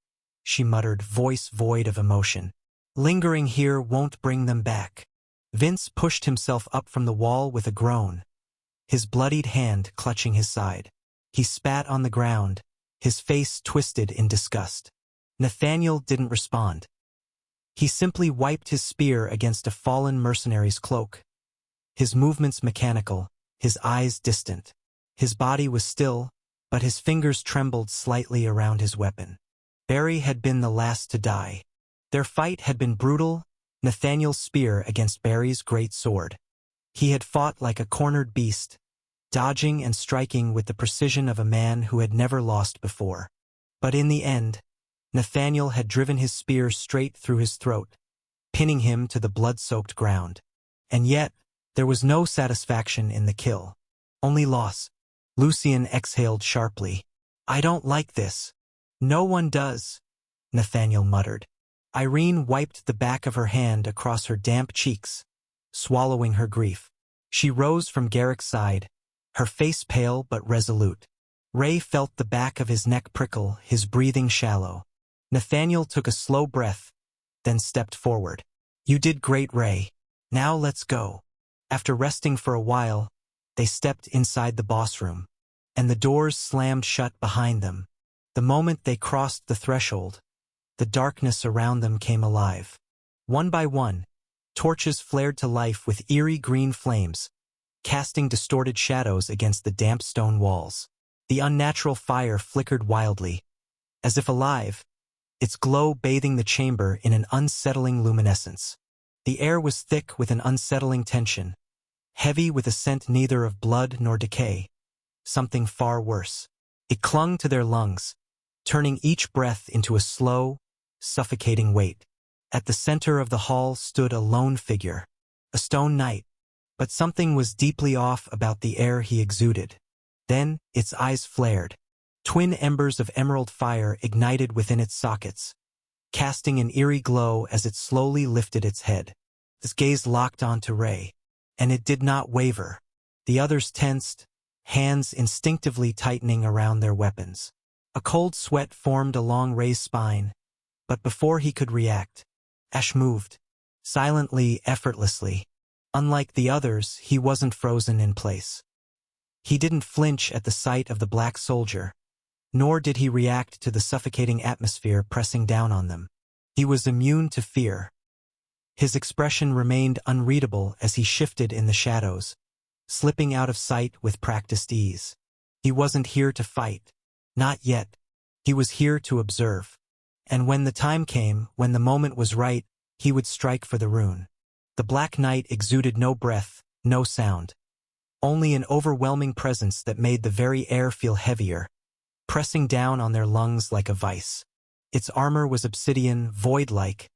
she muttered, voice void of emotion. "Lingering here won't bring them back." Vince pushed himself up from the wall with a groan, his bloodied hand clutching his side. He spat on the ground, his face twisted in disgust. Nathaniel didn't respond. He simply wiped his spear against a fallen mercenary's cloak, his movements mechanical, his eyes distant. His body was still, but his fingers trembled slightly around his weapon. Barry had been the last to die. Their fight had been brutal, Nathaniel's spear against Barry's great sword. He had fought like a cornered beast, dodging and striking with the precision of a man who had never lost before. But in the end, Nathaniel had driven his spear straight through his throat, pinning him to the blood-soaked ground. And yet, there was no satisfaction in the kill, only loss. Lucien exhaled sharply. "I don't like this." "No one does," Nathaniel muttered. Irene wiped the back of her hand across her damp cheeks, swallowing her grief. She rose from Garrick's side, her face pale but resolute. Ray felt the back of his neck prickle, his breathing shallow. Nathaniel took a slow breath, then stepped forward. "You did great, Ray. Now let's go." After resting for a while, they stepped inside the boss room, and the doors slammed shut behind them. The moment they crossed the threshold, the darkness around them came alive. One by one, torches flared to life with eerie green flames, casting distorted shadows against the damp stone walls. The unnatural fire flickered wildly, as if alive, its glow bathing the chamber in an unsettling luminescence. The air was thick with an unsettling tension, heavy with a scent neither of blood nor decay. Something far worse. It clung to their lungs, turning each breath into a slow, suffocating weight. At the center of the hall stood a lone figure, a stone knight, but something was deeply off about the air he exuded. Then, its eyes flared. Twin embers of emerald fire ignited within its sockets, casting an eerie glow as it slowly lifted its head. His gaze locked onto Ray, and it did not waver. The others tensed, hands instinctively tightening around their weapons. A cold sweat formed along Ray's spine, but before he could react, Ash moved, silently, effortlessly. Unlike the others, he wasn't frozen in place. He didn't flinch at the sight of the black soldier, nor did he react to the suffocating atmosphere pressing down on them. He was immune to fear. His expression remained unreadable as he shifted in the shadows, slipping out of sight with practiced ease. He wasn't here to fight. Not yet. He was here to observe. And when the time came, when the moment was right, he would strike for the rune. The Black Knight exuded no breath, no sound. Only an overwhelming presence that made the very air feel heavier, pressing down on their lungs like a vice. Its armor was obsidian, void-like,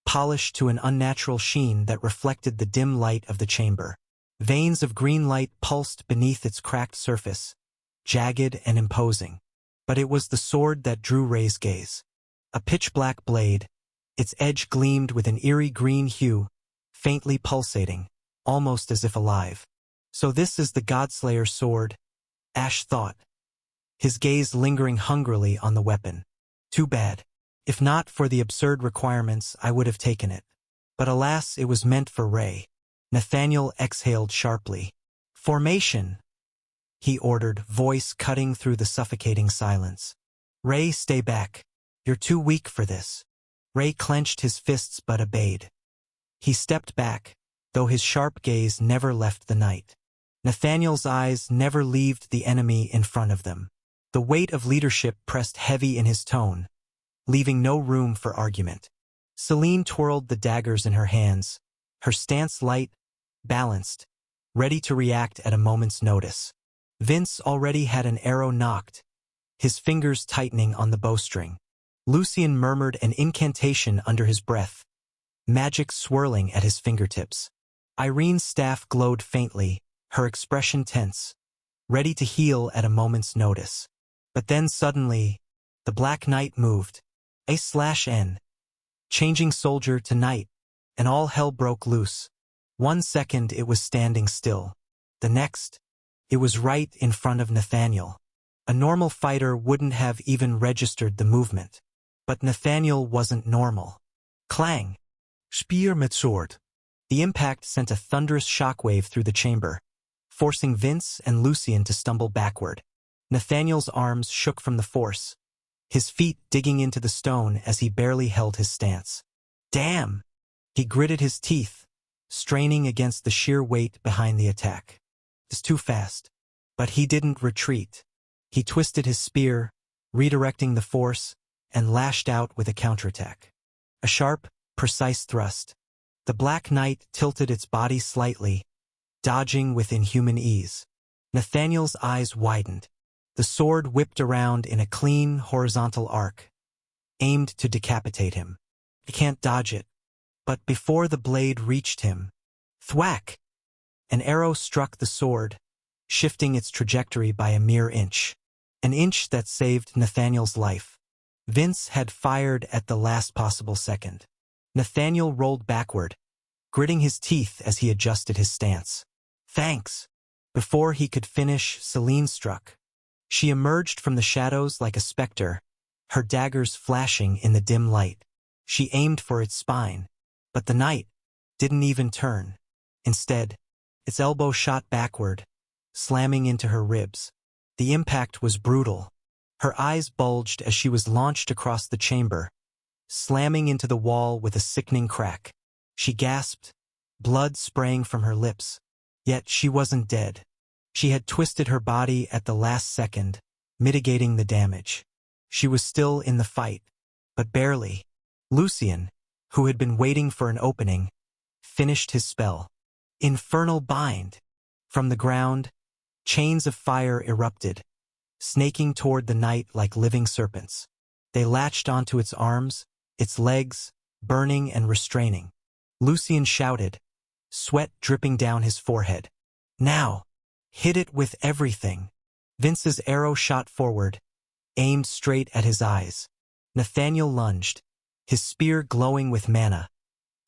polished to an unnatural sheen that reflected the dim light of the chamber. Veins of green light pulsed beneath its cracked surface, jagged and imposing. But it was the sword that drew Ray's gaze. A pitch-black blade, its edge gleamed with an eerie green hue, faintly pulsating, almost as if alive. So this is the Godslayer's sword, Ash thought, his gaze lingering hungrily on the weapon. Too bad. If not for the absurd requirements, I would have taken it. But alas, it was meant for Ray. Nathaniel exhaled sharply. Formation, he ordered, voice cutting through the suffocating silence. Ray, stay back. You're too weak for this. Ray clenched his fists but obeyed. He stepped back, though his sharp gaze never left the night. Nathaniel's eyes never left the enemy in front of them. The weight of leadership pressed heavy in his tone, leaving no room for argument. Celine twirled the daggers in her hands, her stance light, balanced, ready to react at a moment's notice. Vince already had an arrow knocked, his fingers tightening on the bowstring. Lucien murmured an incantation under his breath, magic swirling at his fingertips. Irene's staff glowed faintly, her expression tense, ready to heal at a moment's notice. But then suddenly, the Black Knight moved. A/N. Changing soldier to knight, and all hell broke loose. 1 second it was standing still. The next, it was right in front of Nathaniel. A normal fighter wouldn't have even registered the movement. But Nathaniel wasn't normal. Clang! Spear met sword. The impact sent a thunderous shockwave through the chamber, forcing Vince and Lucien to stumble backward. Nathaniel's arms shook from the force, his feet digging into the stone as he barely held his stance. Damn! He gritted his teeth, straining against the sheer weight behind the attack. It's too fast. But he didn't retreat. He twisted his spear, redirecting the force, and lashed out with a counterattack. A sharp, precise thrust. The Black Knight tilted its body slightly, dodging with inhuman ease. Nathaniel's eyes widened. The sword whipped around in a clean, horizontal arc, aimed to decapitate him. He can't dodge it. But before the blade reached him, thwack! An arrow struck the sword, shifting its trajectory by a mere inch. An inch that saved Nathaniel's life. Vince had fired at the last possible second. Nathaniel rolled backward, gritting his teeth as he adjusted his stance. Thanks! Before he could finish, Celine struck. She emerged from the shadows like a specter, her daggers flashing in the dim light. She aimed for its spine, but the knight didn't even turn. Instead, its elbow shot backward, slamming into her ribs. The impact was brutal. Her eyes bulged as she was launched across the chamber, slamming into the wall with a sickening crack. She gasped, blood spraying from her lips. Yet she wasn't dead. She had twisted her body at the last second, mitigating the damage. She was still in the fight, but barely. Lucien, who had been waiting for an opening, finished his spell. Infernal bind! From the ground, chains of fire erupted, snaking toward the knight like living serpents. They latched onto its arms, its legs, burning and restraining. Lucien shouted, sweat dripping down his forehead. Now! Hit it with everything! Vince's arrow shot forward, aimed straight at his eyes. Nathaniel lunged, his spear glowing with mana,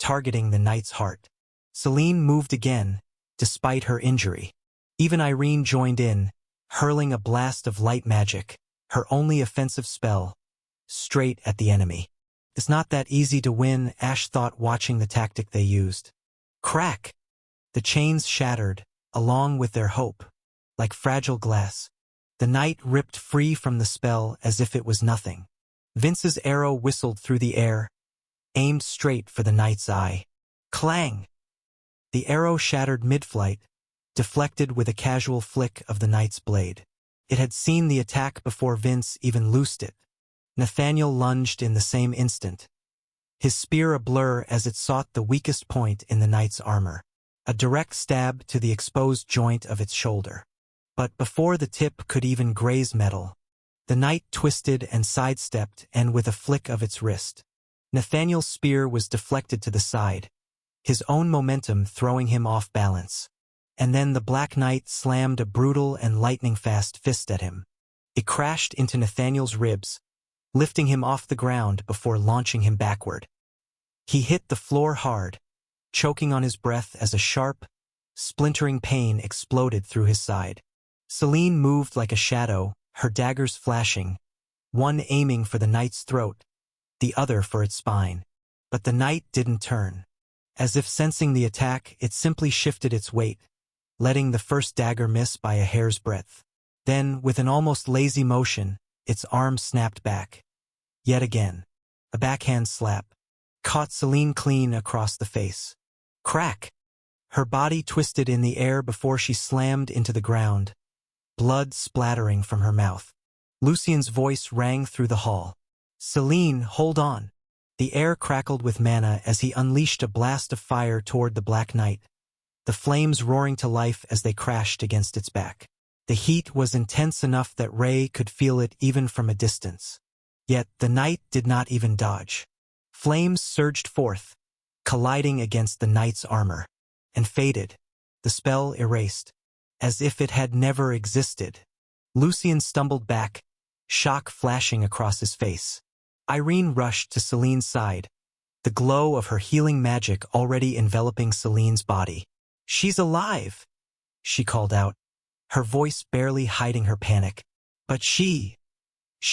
targeting the knight's heart. Selene moved again, despite her injury. Even Irene joined in, hurling a blast of light magic, her only offensive spell, straight at the enemy. It's not that easy to win, Ash thought watching the tactic they used. Crack! The chains shattered, along with their hope. Like fragile glass, the knight ripped free from the spell as if it was nothing. Vince's arrow whistled through the air, aimed straight for the knight's eye. Clang! The arrow shattered mid-flight, deflected with a casual flick of the knight's blade. It had seen the attack before Vince even loosed it. Nathaniel lunged in the same instant, his spear a blur as it sought the weakest point in the knight's armor, a direct stab to the exposed joint of its shoulder. But before the tip could even graze metal, the knight twisted and sidestepped, and with a flick of its wrist, Nathaniel's spear was deflected to the side, his own momentum throwing him off balance. And then the Black Knight slammed a brutal and lightning-fast fist at him. It crashed into Nathaniel's ribs, lifting him off the ground before launching him backward. He hit the floor hard, choking on his breath as a sharp, splintering pain exploded through his side. Selene moved like a shadow, her daggers flashing, one aiming for the knight's throat, the other for its spine. But the knight didn't turn. As if sensing the attack, it simply shifted its weight, letting the first dagger miss by a hair's breadth. Then, with an almost lazy motion, its arm snapped back. Yet again, a backhand slap caught Selene clean across the face. Crack! Her body twisted in the air before she slammed into the ground, blood splattering from her mouth. Lucien's voice rang through the hall. Selene, hold on! The air crackled with mana as he unleashed a blast of fire toward the Black Knight, the flames roaring to life as they crashed against its back. The heat was intense enough that Ray could feel it even from a distance. Yet the knight did not even dodge. Flames surged forth, colliding against the knight's armor, and faded, the spell erased, as if it had never existed. Lucien stumbled back, shock flashing across his face. Irene rushed to Selene's side, the glow of her healing magic already enveloping Selene's body. She's alive, she called out, her voice barely hiding her panic. But she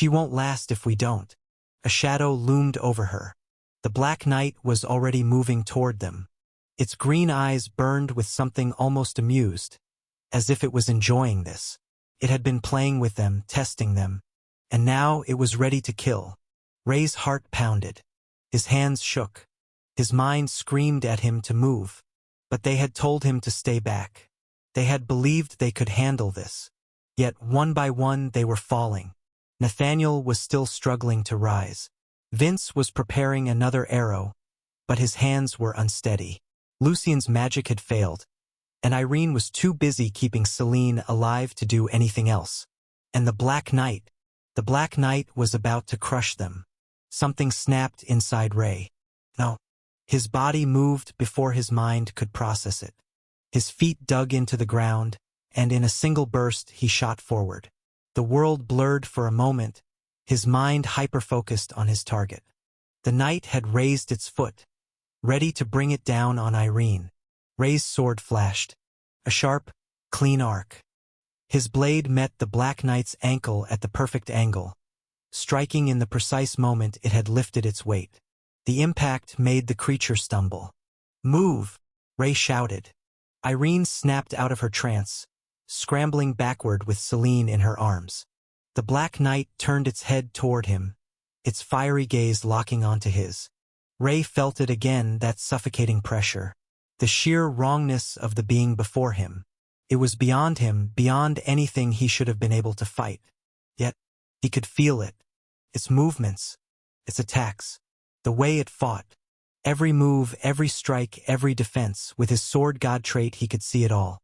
won't last if we don't. A shadow loomed over her. The Black Knight was already moving toward them. Its green eyes burned with something almost amused, as if it was enjoying this. It had been playing with them, testing them, and now it was ready to kill. Ray's heart pounded. His hands shook. His mind screamed at him to move. But they had told him to stay back. They had believed they could handle this. Yet one by one they were falling. Nathaniel was still struggling to rise. Vince was preparing another arrow, but his hands were unsteady. Lucien's magic had failed, and Irene was too busy keeping Selene alive to do anything else. And the Black Knight was about to crush them. Something snapped inside Ray. No. His body moved before his mind could process it. His feet dug into the ground, and in a single burst he shot forward. The world blurred for a moment, his mind hyper-focused on his target. The knight had raised its foot, ready to bring it down on Irene. Ray's sword flashed, a sharp, clean arc. His blade met the Black Knight's ankle at the perfect angle, striking in the precise moment it had lifted its weight. The impact made the creature stumble. Move! Ray shouted. Irene snapped out of her trance, scrambling backward with Selene in her arms. The Black Knight turned its head toward him, its fiery gaze locking onto his. Ray felt it again, that suffocating pressure, the sheer wrongness of the being before him. It was beyond him, beyond anything he should have been able to fight. Yet, he could feel it, its movements, its attacks, the way it fought. Every move, every strike, every defense. With his sword god trait he could see it all.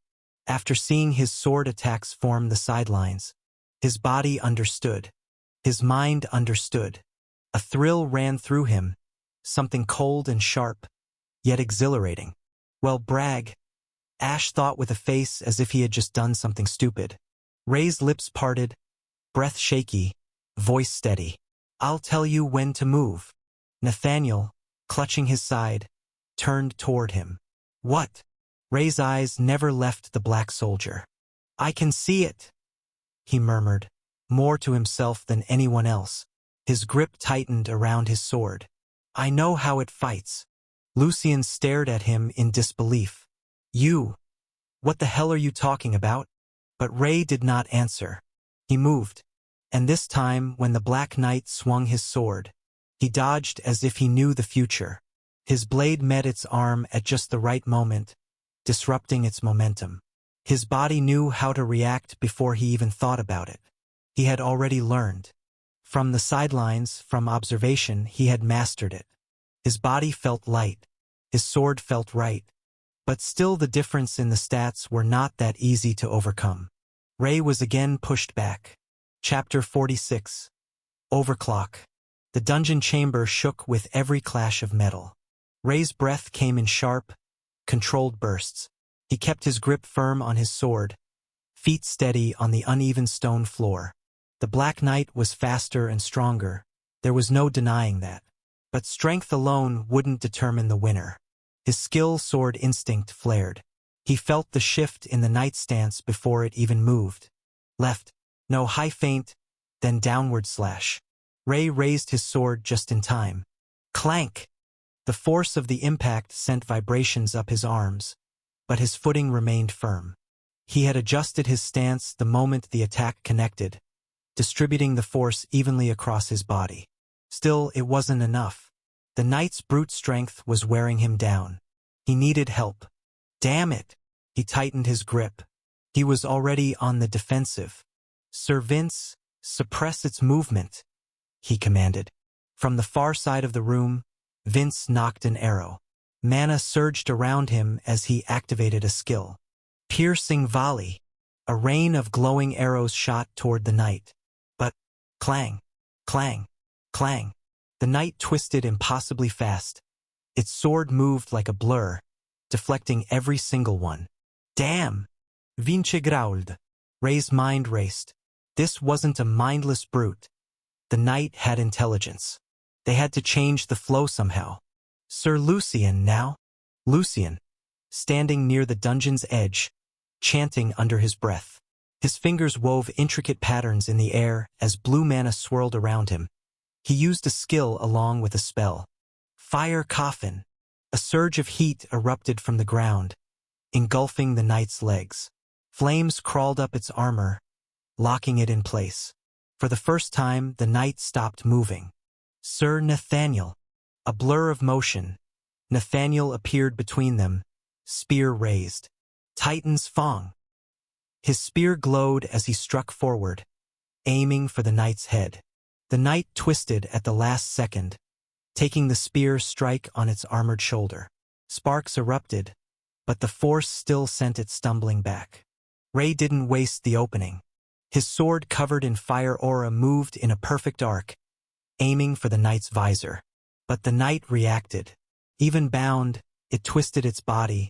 After seeing his sword attacks form the sidelines, his body understood. His mind understood. A thrill ran through him, something cold and sharp, yet exhilarating. Well, brag, Ash thought with a face as if he had just done something stupid. Ray's lips parted, breath shaky, voice steady. I'll tell you when to move. Nathaniel, clutching his side, turned toward him. What? Ray's eyes never left the black soldier. I can see it, he murmured, more to himself than anyone else. His grip tightened around his sword. I know how it fights. Lucian stared at him in disbelief. You? What the hell are you talking about? But Ray did not answer. He moved. And this time, when the Black Knight swung his sword, he dodged as if he knew the future. His blade met its arm at just the right moment, disrupting its momentum. His body knew how to react before he even thought about it. He had already learned. From the sidelines, from observation, he had mastered it. His body felt light. His sword felt right. But still the difference in the stats were not that easy to overcome. Ray was again pushed back. Chapter 46. Overclock. The dungeon chamber shook with every clash of metal. Ray's breath came in sharp, controlled bursts. He kept his grip firm on his sword, feet steady on the uneven stone floor. The Black Knight was faster and stronger. There was no denying that. But strength alone wouldn't determine the winner. His skill sword instinct flared. He felt the shift in the knight's stance before it even moved. Left. No, high feint, then downward slash. Ray raised his sword just in time. Clank! The force of the impact sent vibrations up his arms, but his footing remained firm. He had adjusted his stance the moment the attack connected, distributing the force evenly across his body. Still, it wasn't enough. The knight's brute strength was wearing him down. He needed help. Damn it! He tightened his grip. He was already on the defensive. Sir Vince, suppress its movement, he commanded. From the far side of the room, Vince knocked an arrow. Mana surged around him as he activated a skill. Piercing volley. A rain of glowing arrows shot toward the knight. But, clang, clang, clang. The knight twisted impossibly fast. Its sword moved like a blur, deflecting every single one. Damn! Vince growled. Ray's mind raced. This wasn't a mindless brute. The knight had intelligence. They had to change the flow somehow. Sir Lucian now? Lucian, standing near the dungeon's edge, chanting under his breath. His fingers wove intricate patterns in the air as blue mana swirled around him. He used a skill along with a spell. Fire Coffin. A surge of heat erupted from the ground, engulfing the knight's legs. Flames crawled up its armor, locking it in place. For the first time, the knight stopped moving. Sir Nathaniel. A blur of motion. Nathaniel appeared between them, spear raised. Titan's Fong. His spear glowed as he struck forward, aiming for the knight's head. The knight twisted at the last second, taking the spear strike on its armored shoulder. Sparks erupted, but the force still sent it stumbling back. Ray didn't waste the opening. His sword covered in fire aura moved in a perfect arc, aiming for the knight's visor. But the knight reacted. Even bound, it twisted its body,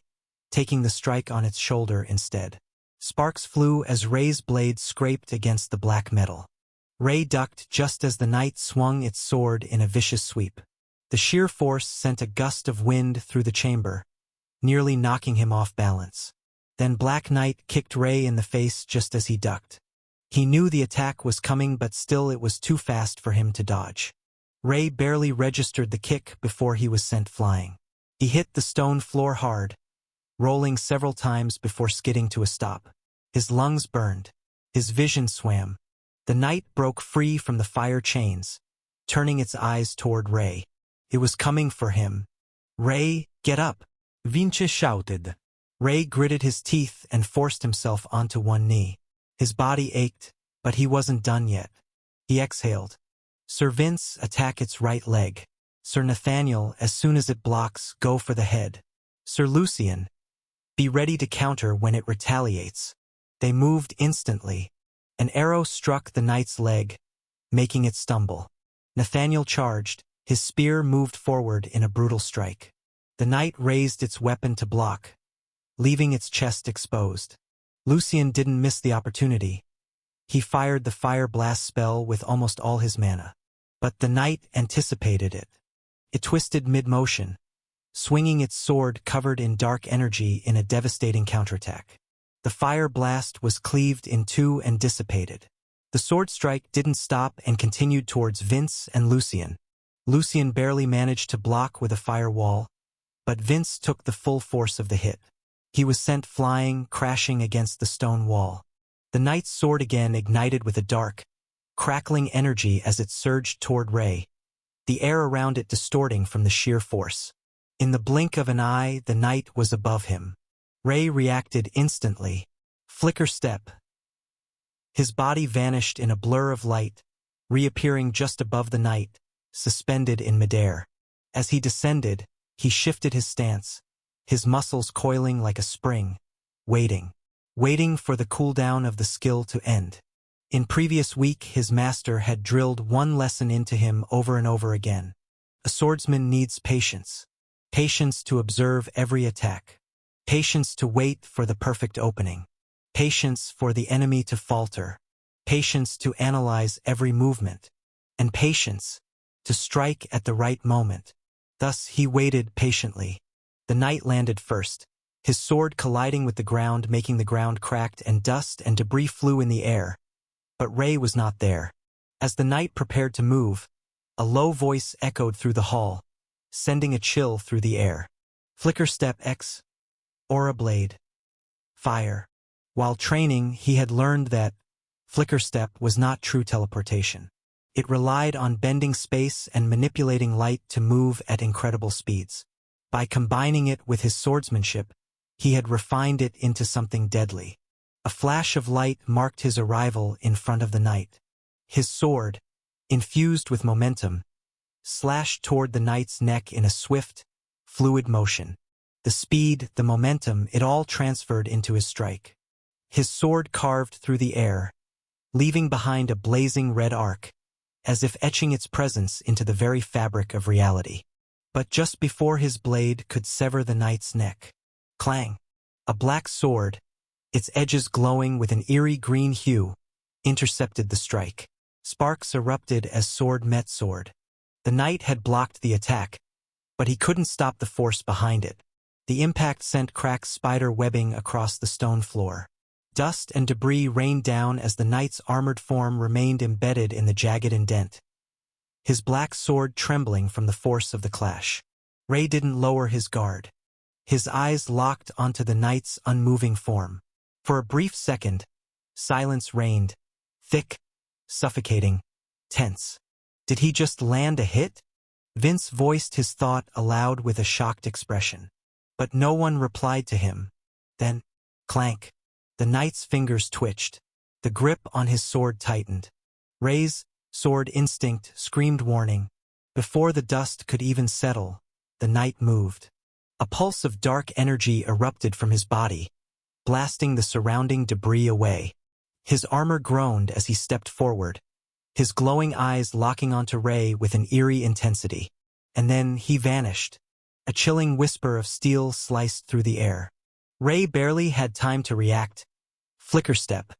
taking the strike on its shoulder instead. Sparks flew as Ray's blade scraped against the black metal. Ray ducked just as the knight swung its sword in a vicious sweep. The sheer force sent a gust of wind through the chamber, nearly knocking him off balance. Then Black Knight kicked Ray in the face just as he ducked. He knew the attack was coming, but still it was too fast for him to dodge. Ray barely registered the kick before he was sent flying. He hit the stone floor hard, rolling several times before skidding to a stop. His lungs burned. His vision swam. The knight broke free from the fire chains, turning its eyes toward Ray. It was coming for him. Ray, get up! Vince shouted. Ray gritted his teeth and forced himself onto one knee. His body ached, but he wasn't done yet. He exhaled. Sir Vince, attack its right leg. Sir Nathaniel, as soon as it blocks, go for the head. Sir Lucian, be ready to counter when it retaliates. They moved instantly. An arrow struck the knight's leg, making it stumble. Nathaniel charged. His spear moved forward in a brutal strike. The knight raised its weapon to block, leaving its chest exposed. Lucien didn't miss the opportunity. He fired the fire blast spell with almost all his mana. But the knight anticipated it. It twisted mid-motion, swinging its sword covered in dark energy in a devastating counterattack. The fire blast was cleaved in two and dissipated. The sword strike didn't stop and continued towards Vince and Lucien. Lucien barely managed to block with a firewall, but Vince took the full force of the hit. He was sent flying, crashing against the stone wall. The knight's sword again ignited with a dark, crackling energy as it surged toward Ray, the air around it distorting from the sheer force. In the blink of an eye, the knight was above him. Ray reacted instantly. Flicker step. His body vanished in a blur of light, reappearing just above the knight, suspended in midair. As he descended, he shifted his stance, his muscles coiling like a spring, waiting for the cooldown of the skill to end. In previous week, his master had drilled one lesson into him over and over again. A swordsman needs patience. Patience to observe every attack. Patience to wait for the perfect opening. Patience for the enemy to falter. Patience to analyze every movement. And patience to strike at the right moment. Thus he waited patiently. The knight landed first, his sword colliding with the ground, making the ground cracked, and dust and debris flew in the air. But Ray was not there. As the knight prepared to move, a low voice echoed through the hall, sending a chill through the air. Flicker step X. Aura blade. Fire. While training, he had learned that flicker step was not true teleportation. It relied on bending space and manipulating light to move at incredible speeds. By combining it with his swordsmanship, he had refined it into something deadly. A flash of light marked his arrival in front of the knight. His sword, infused with momentum, slashed toward the knight's neck in a swift, fluid motion. The speed, the momentum, it all transferred into his strike. His sword carved through the air, leaving behind a blazing red arc, as if etching its presence into the very fabric of reality. But just before his blade could sever the knight's neck, clang! A black sword, its edges glowing with an eerie green hue, intercepted the strike. Sparks erupted as sword met sword. The knight had blocked the attack, but he couldn't stop the force behind it. The impact sent cracked spider webbing across the stone floor. Dust and debris rained down as the knight's armored form remained embedded in the jagged indent, his black sword trembling from the force of the clash. Ray didn't lower his guard. His eyes locked onto the knight's unmoving form. For a brief second, silence reigned, thick, suffocating, tense. Did he just land a hit? Vince voiced his thought aloud with a shocked expression. But no one replied to him. Then, clank. The knight's fingers twitched. The grip on his sword tightened. Ray's sword instinct screamed warning. Before the dust could even settle, the knight moved. A pulse of dark energy erupted from his body, blasting the surrounding debris away. His armor groaned as he stepped forward, his glowing eyes locking onto Ray with an eerie intensity. And then he vanished. A chilling whisper of steel sliced through the air. Ray barely had time to react. Flicker step.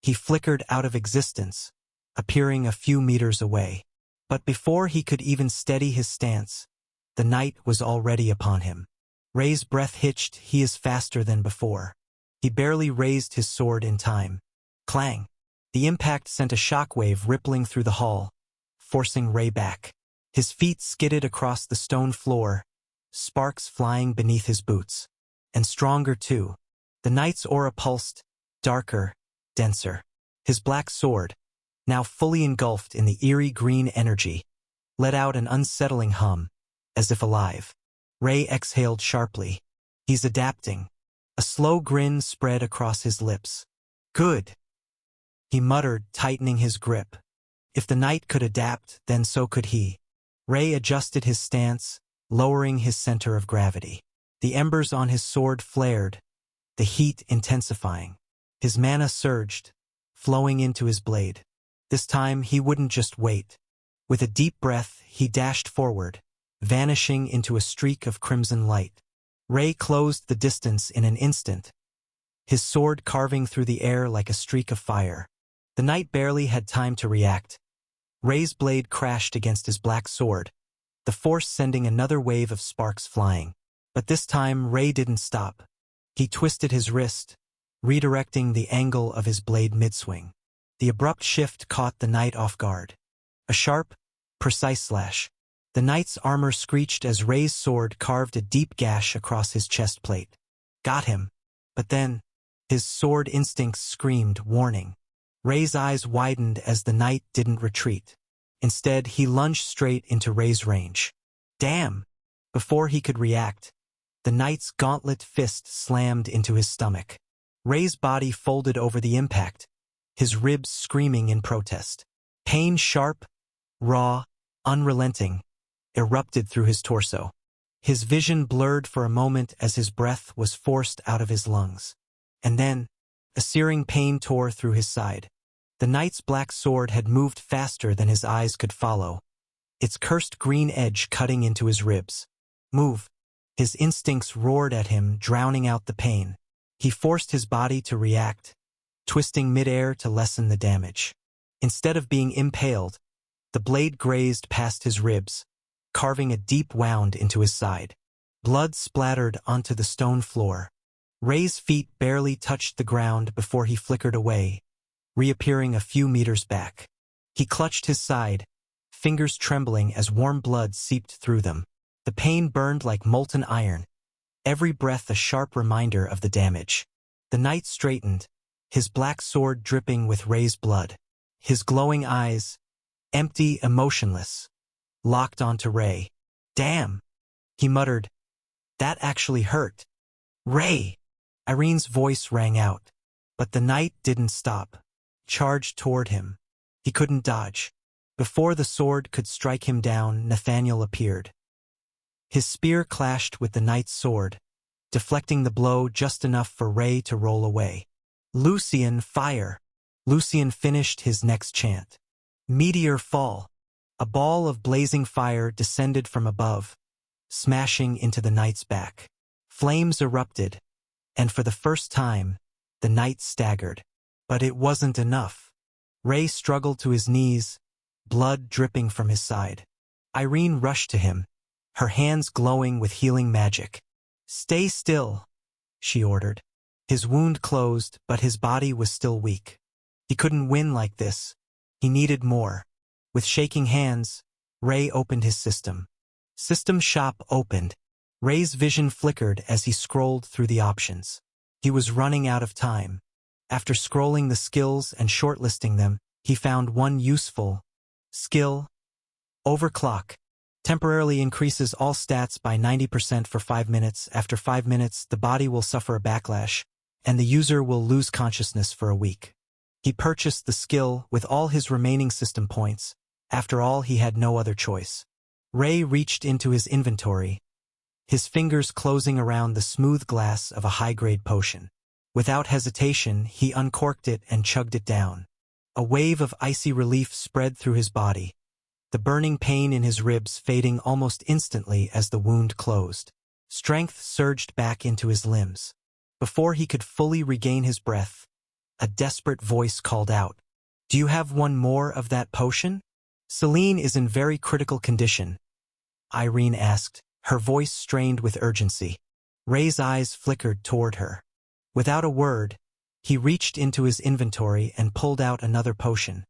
He flickered out of existence, appearing a few meters away. But before he could even steady his stance, the knight was already upon him. Ray's breath hitched. He is faster than before. He barely raised his sword in time. Clang! The impact sent a shockwave rippling through the hall, forcing Ray back. His feet skidded across the stone floor, sparks flying beneath his boots. And stronger too. The knight's aura pulsed, darker, denser. His black sword, now fully engulfed in the eerie green energy, let out an unsettling hum, as if alive. Ray exhaled sharply. He's adapting. A slow grin spread across his lips. Good, he muttered, tightening his grip. If the knight could adapt, then so could he. Ray adjusted his stance, lowering his center of gravity. The embers on his sword flared, the heat intensifying. His mana surged, flowing into his blade. This time he wouldn't just wait. With a deep breath, he dashed forward, vanishing into a streak of crimson light. Ray closed the distance in an instant, his sword carving through the air like a streak of fire. The knight barely had time to react. Ray's blade crashed against his black sword, the force sending another wave of sparks flying. But this time, Ray didn't stop. He twisted his wrist, redirecting the angle of his blade mid-swing. The abrupt shift caught the knight off guard. A sharp, precise slash. The knight's armor screeched as Ray's sword carved a deep gash across his chest plate. Got him. But then, his sword instincts screamed warning. Ray's eyes widened as the knight didn't retreat. Instead, he lunged straight into Ray's range. Damn! Before he could react, the knight's gauntlet fist slammed into his stomach. Ray's body folded over the impact, his ribs screaming in protest. Pain, sharp, raw, unrelenting, erupted through his torso. His vision blurred for a moment as his breath was forced out of his lungs. And then, a searing pain tore through his side. The knight's black sword had moved faster than his eyes could follow, its cursed green edge cutting into his ribs. Move! His instincts roared at him, drowning out the pain. He forced his body to react, twisting midair to lessen the damage. Instead of being impaled, the blade grazed past his ribs, carving a deep wound into his side. Blood splattered onto the stone floor. Ray's feet barely touched the ground before he flickered away, reappearing a few meters back. He clutched his side, fingers trembling as warm blood seeped through them. The pain burned like molten iron, every breath a sharp reminder of the damage. The knight straightened, his black sword dripping with Ray's blood. His glowing eyes, empty, emotionless, locked onto Ray. Damn! He muttered. That actually hurt. Ray! Irene's voice rang out. But the knight didn't stop. Charged toward him. He couldn't dodge. Before the sword could strike him down, Nathaniel appeared. His spear clashed with the knight's sword, deflecting the blow just enough for Ray to roll away. Lucian, fire! Lucian finished his next chant. Meteor fall. A ball of blazing fire descended from above, smashing into the knight's back. Flames erupted, and for the first time, the knight staggered. But it wasn't enough. Ray struggled to his knees, blood dripping from his side. Irene rushed to him, her hands glowing with healing magic. Stay still, she ordered. His wound closed, but his body was still weak. He couldn't win like this. He needed more. With shaking hands, Ray opened his system. System shop opened. Ray's vision flickered as he scrolled through the options. He was running out of time. After scrolling the skills and shortlisting them, he found one useful skill. Overclock. Temporarily increases all stats by 90% for 5 minutes. After 5 minutes, the body will suffer a backlash, and the user will lose consciousness for a week. He purchased the skill with all his remaining system points. After all, he had no other choice. Ray reached into his inventory, his fingers closing around the smooth glass of a high-grade potion. Without hesitation, he uncorked it and chugged it down. A wave of icy relief spread through his body, the burning pain in his ribs fading almost instantly as the wound closed. Strength surged back into his limbs. Before he could fully regain his breath, a desperate voice called out, "Do you have one more of that potion?" "Celine is in very critical condition," Irene asked, her voice strained with urgency. Ray's eyes flickered toward her. Without a word, he reached into his inventory and pulled out another potion,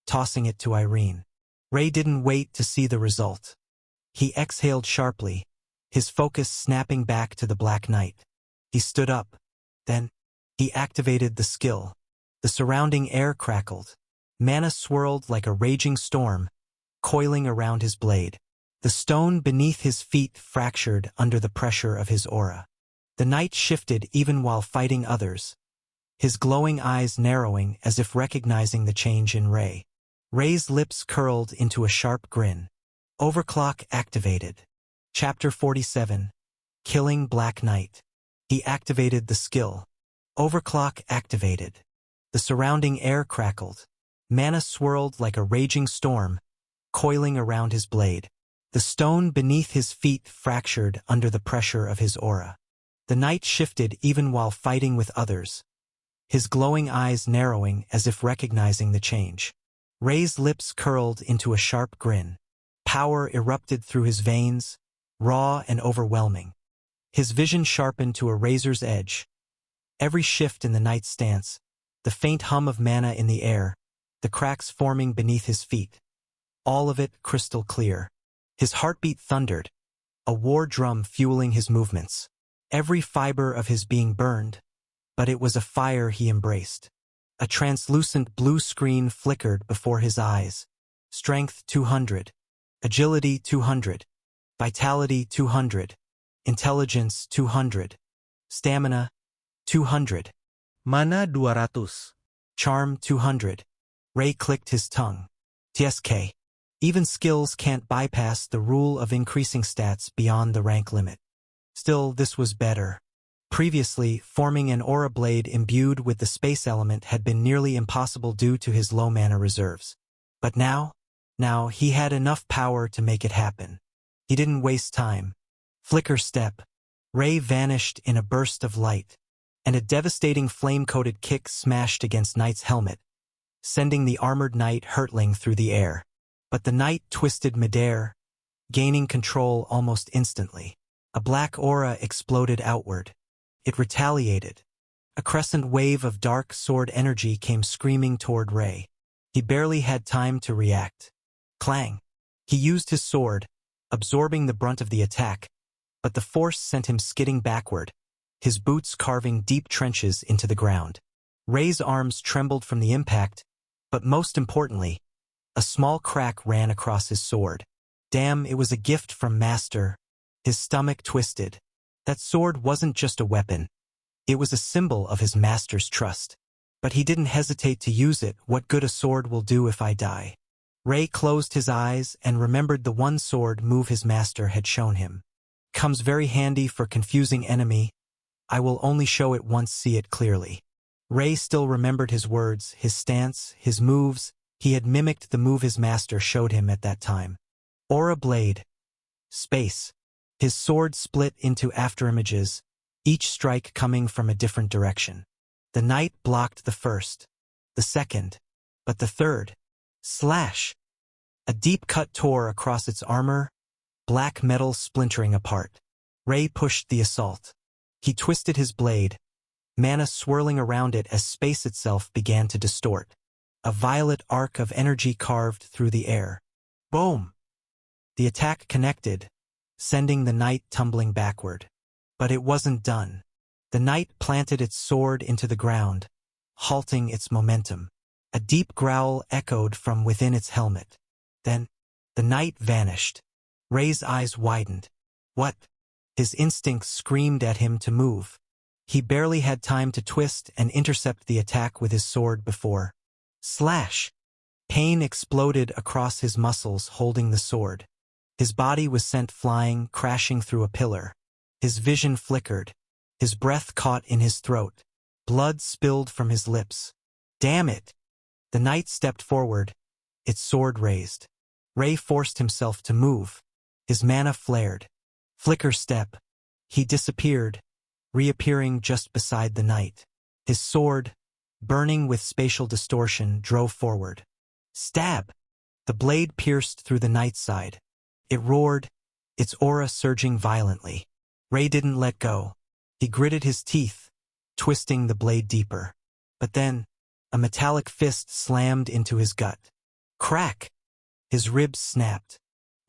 tossing it to Irene. Ray didn't wait to see the result. He exhaled sharply, his focus snapping back to the Black Knight. He stood up. Then, he activated the skill. The surrounding air crackled. Mana swirled like a raging storm, coiling around his blade. The stone beneath his feet fractured under the pressure of his aura. The knight shifted even while fighting others, his glowing eyes narrowing as if recognizing the change in Ray. Ray's lips curled into a sharp grin. Overclock activated. Chapter 47. Killing Black Knight. He activated the skill. Overclock activated. The surrounding air crackled. Mana swirled like a raging storm, coiling around his blade. The stone beneath his feet fractured under the pressure of his aura. The knight shifted even while fighting with others, his glowing eyes narrowing as if recognizing the change. Ray's lips curled into a sharp grin. Power erupted through his veins, raw and overwhelming. His vision sharpened to a razor's edge. Every shift in the knight's stance, the faint hum of mana in the air, the cracks forming beneath his feet, all of it crystal clear. His heartbeat thundered, a war drum fueling his movements. Every fiber of his being burned, but it was a fire he embraced. A translucent blue screen flickered before his eyes. Strength 200, agility 200, vitality 200, intelligence 200, stamina 200, Mana 200. charm 200. Ray clicked his tongue. TSK. Even skills can't bypass the rule of increasing stats beyond the rank limit. Still, this was better. Previously, forming an aura blade imbued with the space element had been nearly impossible due to his low mana reserves. But now he had enough power to make it happen. He didn't waste time. Flicker step. Ray vanished in a burst of light, and a devastating flame-coated kick smashed against Knight's helmet, sending the armored knight hurtling through the air. But the knight twisted midair, gaining control almost instantly. A black aura exploded outward. It retaliated. A crescent wave of dark sword energy came screaming toward Ray. He barely had time to react. Clang! He used his sword, absorbing the brunt of the attack, but the force sent him skidding backward, his boots carving deep trenches into the ground. Ray's arms trembled from the impact, but most importantly, a small crack ran across his sword. Damn, it was a gift from Master. His stomach twisted. That sword wasn't just a weapon. It was a symbol of his master's trust. But he didn't hesitate to use it. What good a sword will do if I die? Ray closed his eyes and remembered the one sword move his master had shown him. Comes very handy for confusing enemy. I will only show it once, see it clearly. Ray still remembered his words, his stance, his moves. He had mimicked the move his master showed him at that time. Aura blade. Space. His sword split into afterimages, each strike coming from a different direction. The knight blocked the first, the second, but the third. Slash! A deep cut tore across its armor, black metal splintering apart. Ray pushed the assault. He twisted his blade, mana swirling around it as space itself began to distort. A violet arc of energy carved through the air. Boom! The attack connected, sending the knight tumbling backward. But it wasn't done. The knight planted its sword into the ground, halting its momentum. A deep growl echoed from within its helmet. Then, the knight vanished. Ray's eyes widened. What? His instincts screamed at him to move. He barely had time to twist and intercept the attack with his sword before. Slash! Pain exploded across his muscles holding the sword. His body was sent flying, crashing through a pillar. His vision flickered. His breath caught in his throat. Blood spilled from his lips. Damn it! The knight stepped forward, its sword raised. Ray forced himself to move. His mana flared. Flicker step. He disappeared, reappearing just beside the knight. His sword, burning with spatial distortion, drove forward. Stab! The blade pierced through the knight's side. It roared, its aura surging violently. Ray didn't let go. He gritted his teeth, twisting the blade deeper. But then, a metallic fist slammed into his gut. Crack! His ribs snapped.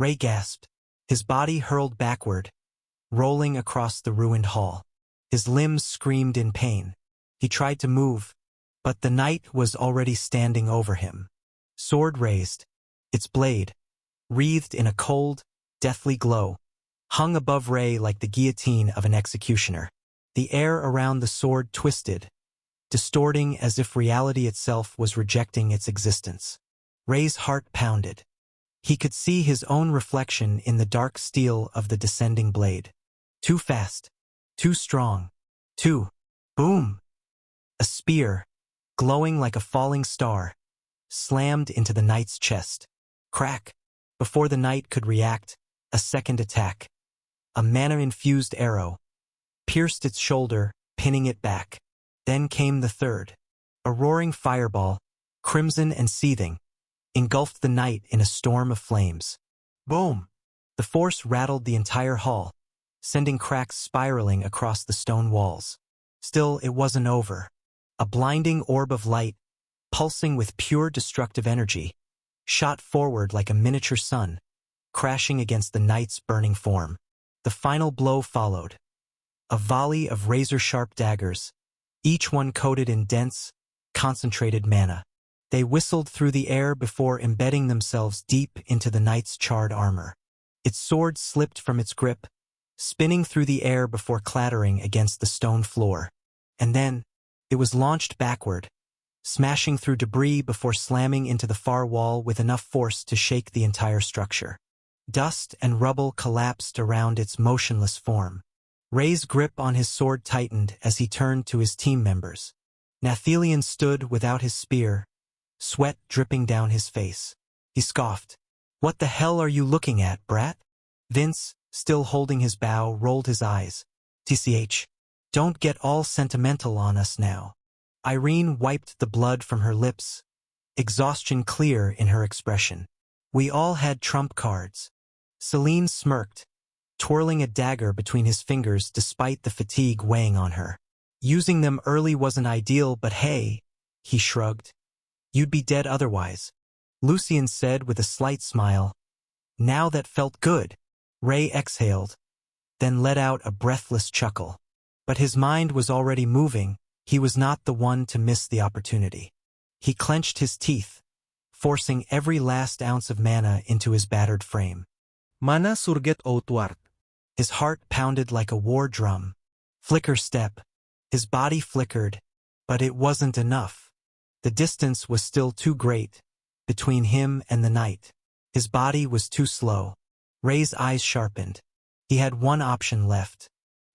Ray gasped. His body hurled backward, rolling across the ruined hall. His limbs screamed in pain. He tried to move, but the knight was already standing over him. Sword raised, its blade, wreathed in a cold, deathly glow, hung above Ray like the guillotine of an executioner. The air around the sword twisted, distorting as if reality itself was rejecting its existence. Ray's heart pounded. He could see his own reflection in the dark steel of the descending blade. Too fast, too strong, too... Boom! A spear, glowing like a falling star, slammed into the knight's chest. Crack! Before the knight could react, A second attack. A mana-infused arrow pierced its shoulder, pinning it back. Then came the third. A roaring fireball, crimson and seething, engulfed the knight in a storm of flames. Boom! The force rattled the entire hall, sending cracks spiraling across the stone walls. Still, it wasn't over. A blinding orb of light, pulsing with pure destructive energy, shot forward like a miniature sun, crashing against the knight's burning form. The final blow followed. A volley of razor-sharp daggers, each one coated in dense, concentrated mana. They whistled through the air before embedding themselves deep into the knight's charred armor. Its sword slipped from its grip, spinning through the air before clattering against the stone floor. And then, it was launched backward, smashing through debris before slamming into the far wall with enough force to shake the entire structure. Dust and rubble collapsed around its motionless form. Ray's grip on his sword tightened as he turned to his team members. Nathelion stood without his spear, sweat dripping down his face. He scoffed. "What the hell are you looking at, brat?" Vince, still holding his bow, rolled his eyes. "TCH, don't get all sentimental on us now." Irene wiped the blood from her lips, exhaustion clear in her expression. "We all had trump cards." Celine smirked, twirling a dagger between his fingers despite the fatigue weighing on her. "Using them early wasn't ideal, but hey," he shrugged. "You'd be dead otherwise," Lucian said with a slight smile. "Now that felt good." Ray exhaled, then let out a breathless chuckle. But his mind was already moving. He was not the one to miss the opportunity. He clenched his teeth, forcing every last ounce of mana into his battered frame. Mana surget outward. His heart pounded like a war drum. Flicker step. His body flickered, but it wasn't enough. The distance was still too great between him and the knight. His body was too slow. Ray's eyes sharpened. He had one option left.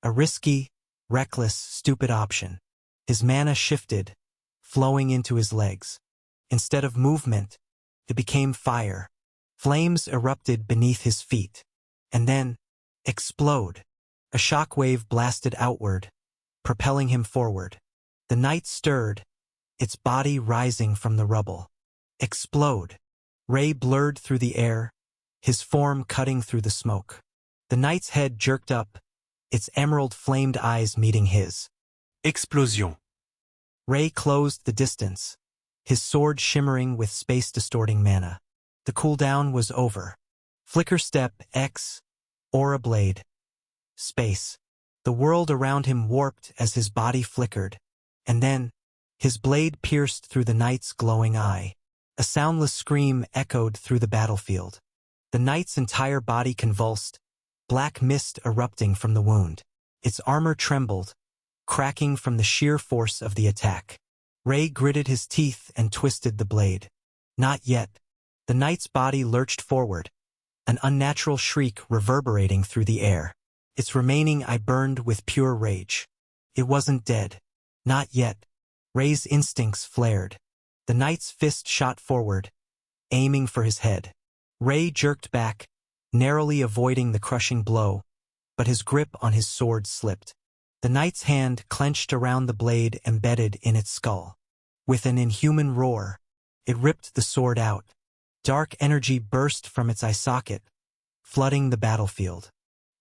A risky, reckless, stupid option. His mana shifted, flowing into his legs. Instead of movement, it became fire. Flames erupted beneath his feet. And then, explode. A shockwave blasted outward, propelling him forward. The knight stirred, its body rising from the rubble. Explode. Ray blurred through the air, his form cutting through the smoke. The knight's head jerked up, its emerald-flamed eyes meeting his. Explosion. Ray closed the distance, his sword shimmering with space-distorting mana. The cooldown was over. Flicker step X, aura blade. Space. The world around him warped as his body flickered, and then, his blade pierced through the knight's glowing eye. A soundless scream echoed through the battlefield. The knight's entire body convulsed, black mist erupting from the wound. Its armor trembled, cracking from the sheer force of the attack. Ray gritted his teeth and twisted the blade. Not yet. The knight's body lurched forward, an unnatural shriek reverberating through the air. Its remaining eye burned with pure rage. It wasn't dead. Not yet. Ray's instincts flared. The knight's fist shot forward, aiming for his head. Ray jerked back, narrowly avoiding the crushing blow, but his grip on his sword slipped. The knight's hand clenched around the blade embedded in its skull. With an inhuman roar, it ripped the sword out. Dark energy burst from its eye socket, flooding the battlefield.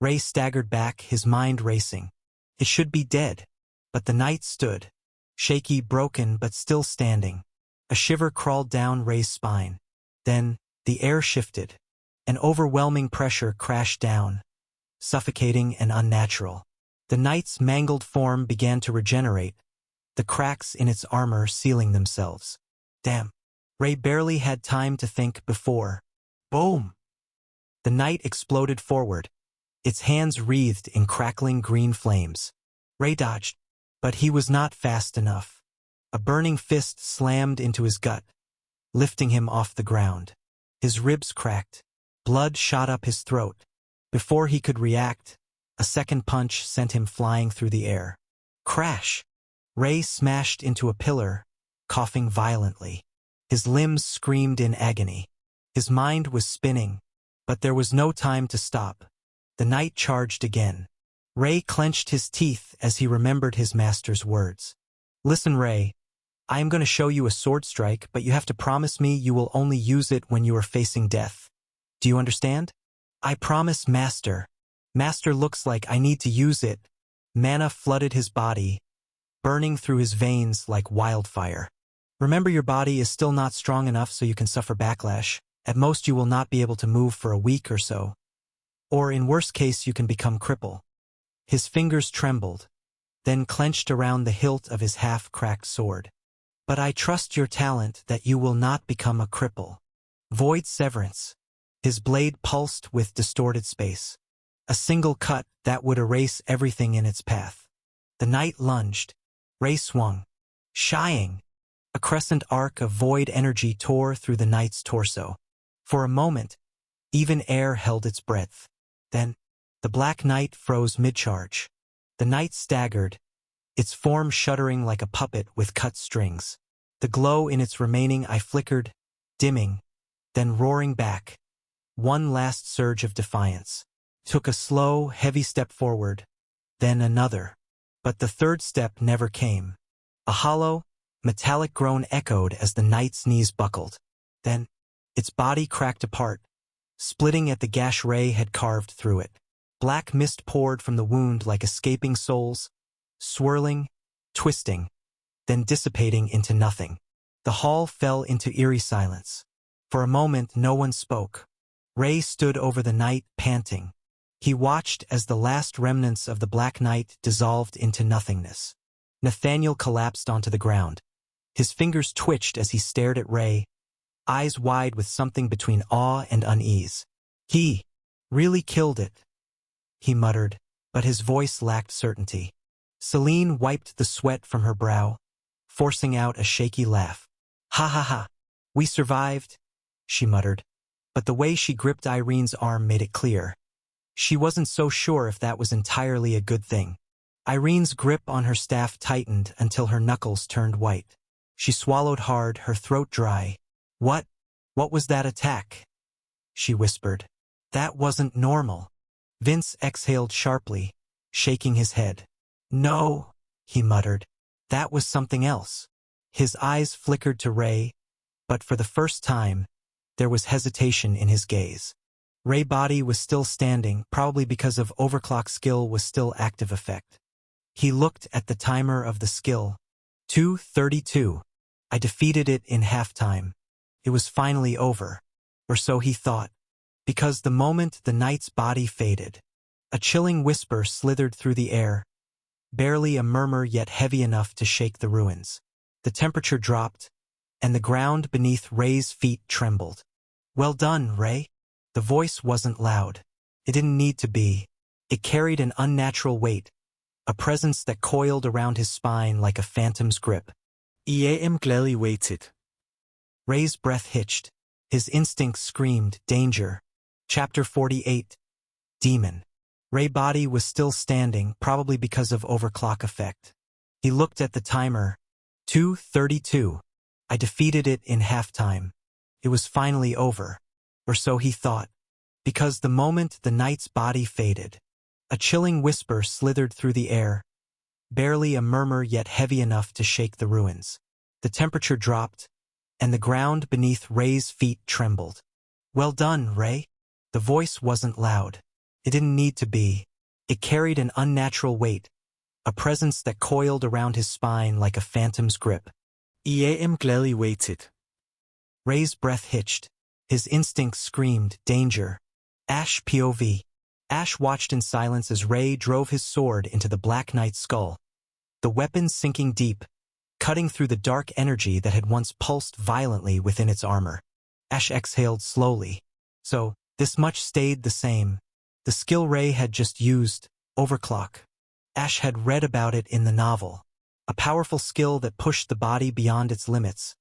Ray staggered back, his mind racing. It should be dead, but the knight stood, shaky, broken, but still standing. A shiver crawled down Ray's spine. Then, the air shifted. An overwhelming pressure crashed down, suffocating and unnatural. The knight's mangled form began to regenerate, the cracks in its armor sealing themselves. Damn. Ray barely had time to think before. Boom! The knight exploded forward, its hands wreathed in crackling green flames. Ray dodged, but he was not fast enough. A burning fist slammed into his gut, lifting him off the ground. His ribs cracked. Blood shot up his throat. Before he could react, a second punch sent him flying through the air. Crash! Ray smashed into a pillar, coughing violently. His limbs screamed in agony. His mind was spinning, But there was no time to stop. The knight charged again. Ray clenched his teeth as he remembered his master's words. Listen, Ray. I am going to show you a sword strike, but you have to promise me you will only use it when you are facing death. Do you understand? I promise, Master. Master, looks like I need to use it. Mana flooded his body, burning through his veins like wildfire. Remember, your body is still not strong enough so you can suffer backlash. At most you will not be able to move for a week or so. Or in worst case you can become cripple. His fingers trembled, then clenched around the hilt of his half-cracked sword. But I trust your talent that you will not become a cripple. Void severance. His blade pulsed with distorted space. A single cut that would erase everything in its path. The knight lunged. Ray swung, shying. A crescent arc of void energy tore through the knight's torso. For a moment, even air held its breath. Then, the Black Knight froze mid-charge. The knight staggered, its form shuddering like a puppet with cut strings. The glow in its remaining eye flickered, dimming, then roaring back. One last surge of defiance. Took a slow, heavy step forward, then another. But the third step never came. A hollow, metallic groan echoed as the knight's knees buckled. Then, its body cracked apart, splitting at the gash Ray had carved through it. Black mist poured from the wound like escaping souls, swirling, twisting, then dissipating into nothing. The hall fell into eerie silence. For a moment no one spoke. Ray stood over the knight, panting. He watched as the last remnants of the Black Knight dissolved into nothingness. Nathaniel collapsed onto the ground. His fingers twitched as he stared at Ray, eyes wide with something between awe and unease. He really killed it, he muttered, but his voice lacked certainty. Celine wiped the sweat from her brow, forcing out a shaky laugh. Ha ha ha, we survived, she muttered, but the way she gripped Irene's arm made it clear. She wasn't so sure if that was entirely a good thing. Irene's grip on her staff tightened until her knuckles turned white. She swallowed hard, her throat dry. What was that attack? She whispered. That wasn't normal. Vince exhaled sharply, shaking his head. No, he muttered. That was something else. His eyes flickered to Ray, but for the first time, there was hesitation in his gaze. Ray's body was still standing, probably because of overclock skill was still active effect. He looked at the timer of the skill. 2:32. I defeated it in halftime. It was finally over. Or so he thought. Because the moment the knight's body faded, a chilling whisper slithered through the air, barely a murmur yet heavy enough to shake the ruins. The temperature dropped, and the ground beneath Ray's feet trembled. Well done, Ray. The voice wasn't loud. It didn't need to be. It carried an unnatural weight, a presence that coiled around his spine like a phantom's grip. EAM clearly waited. Ray's breath hitched. His instinct screamed, danger. Chapter 48. Demon. Ray's body was still standing, probably because of overclock effect. He looked at the timer. 2:32. I defeated it in halftime. It was finally over. Or so he thought. Because the moment the knight's body faded, a chilling whisper slithered through the air, barely a murmur yet heavy enough to shake the ruins. The temperature dropped, and the ground beneath Ray's feet trembled. Well done, Ray. The voice wasn't loud. It didn't need to be. It carried an unnatural weight, a presence that coiled around his spine like a phantom's grip. EAM clearly waited. Ray's breath hitched. His instinct screamed, danger. Ash POV. Ash watched in silence as Ray drove his sword into the Black Knight's skull. The weapon sinking deep, cutting through the dark energy that had once pulsed violently within its armor. Ash exhaled slowly. So, this much stayed the same. The skill Ray had just used, overclock. Ash had read about it in the novel. A powerful skill that pushed the body beyond its limits,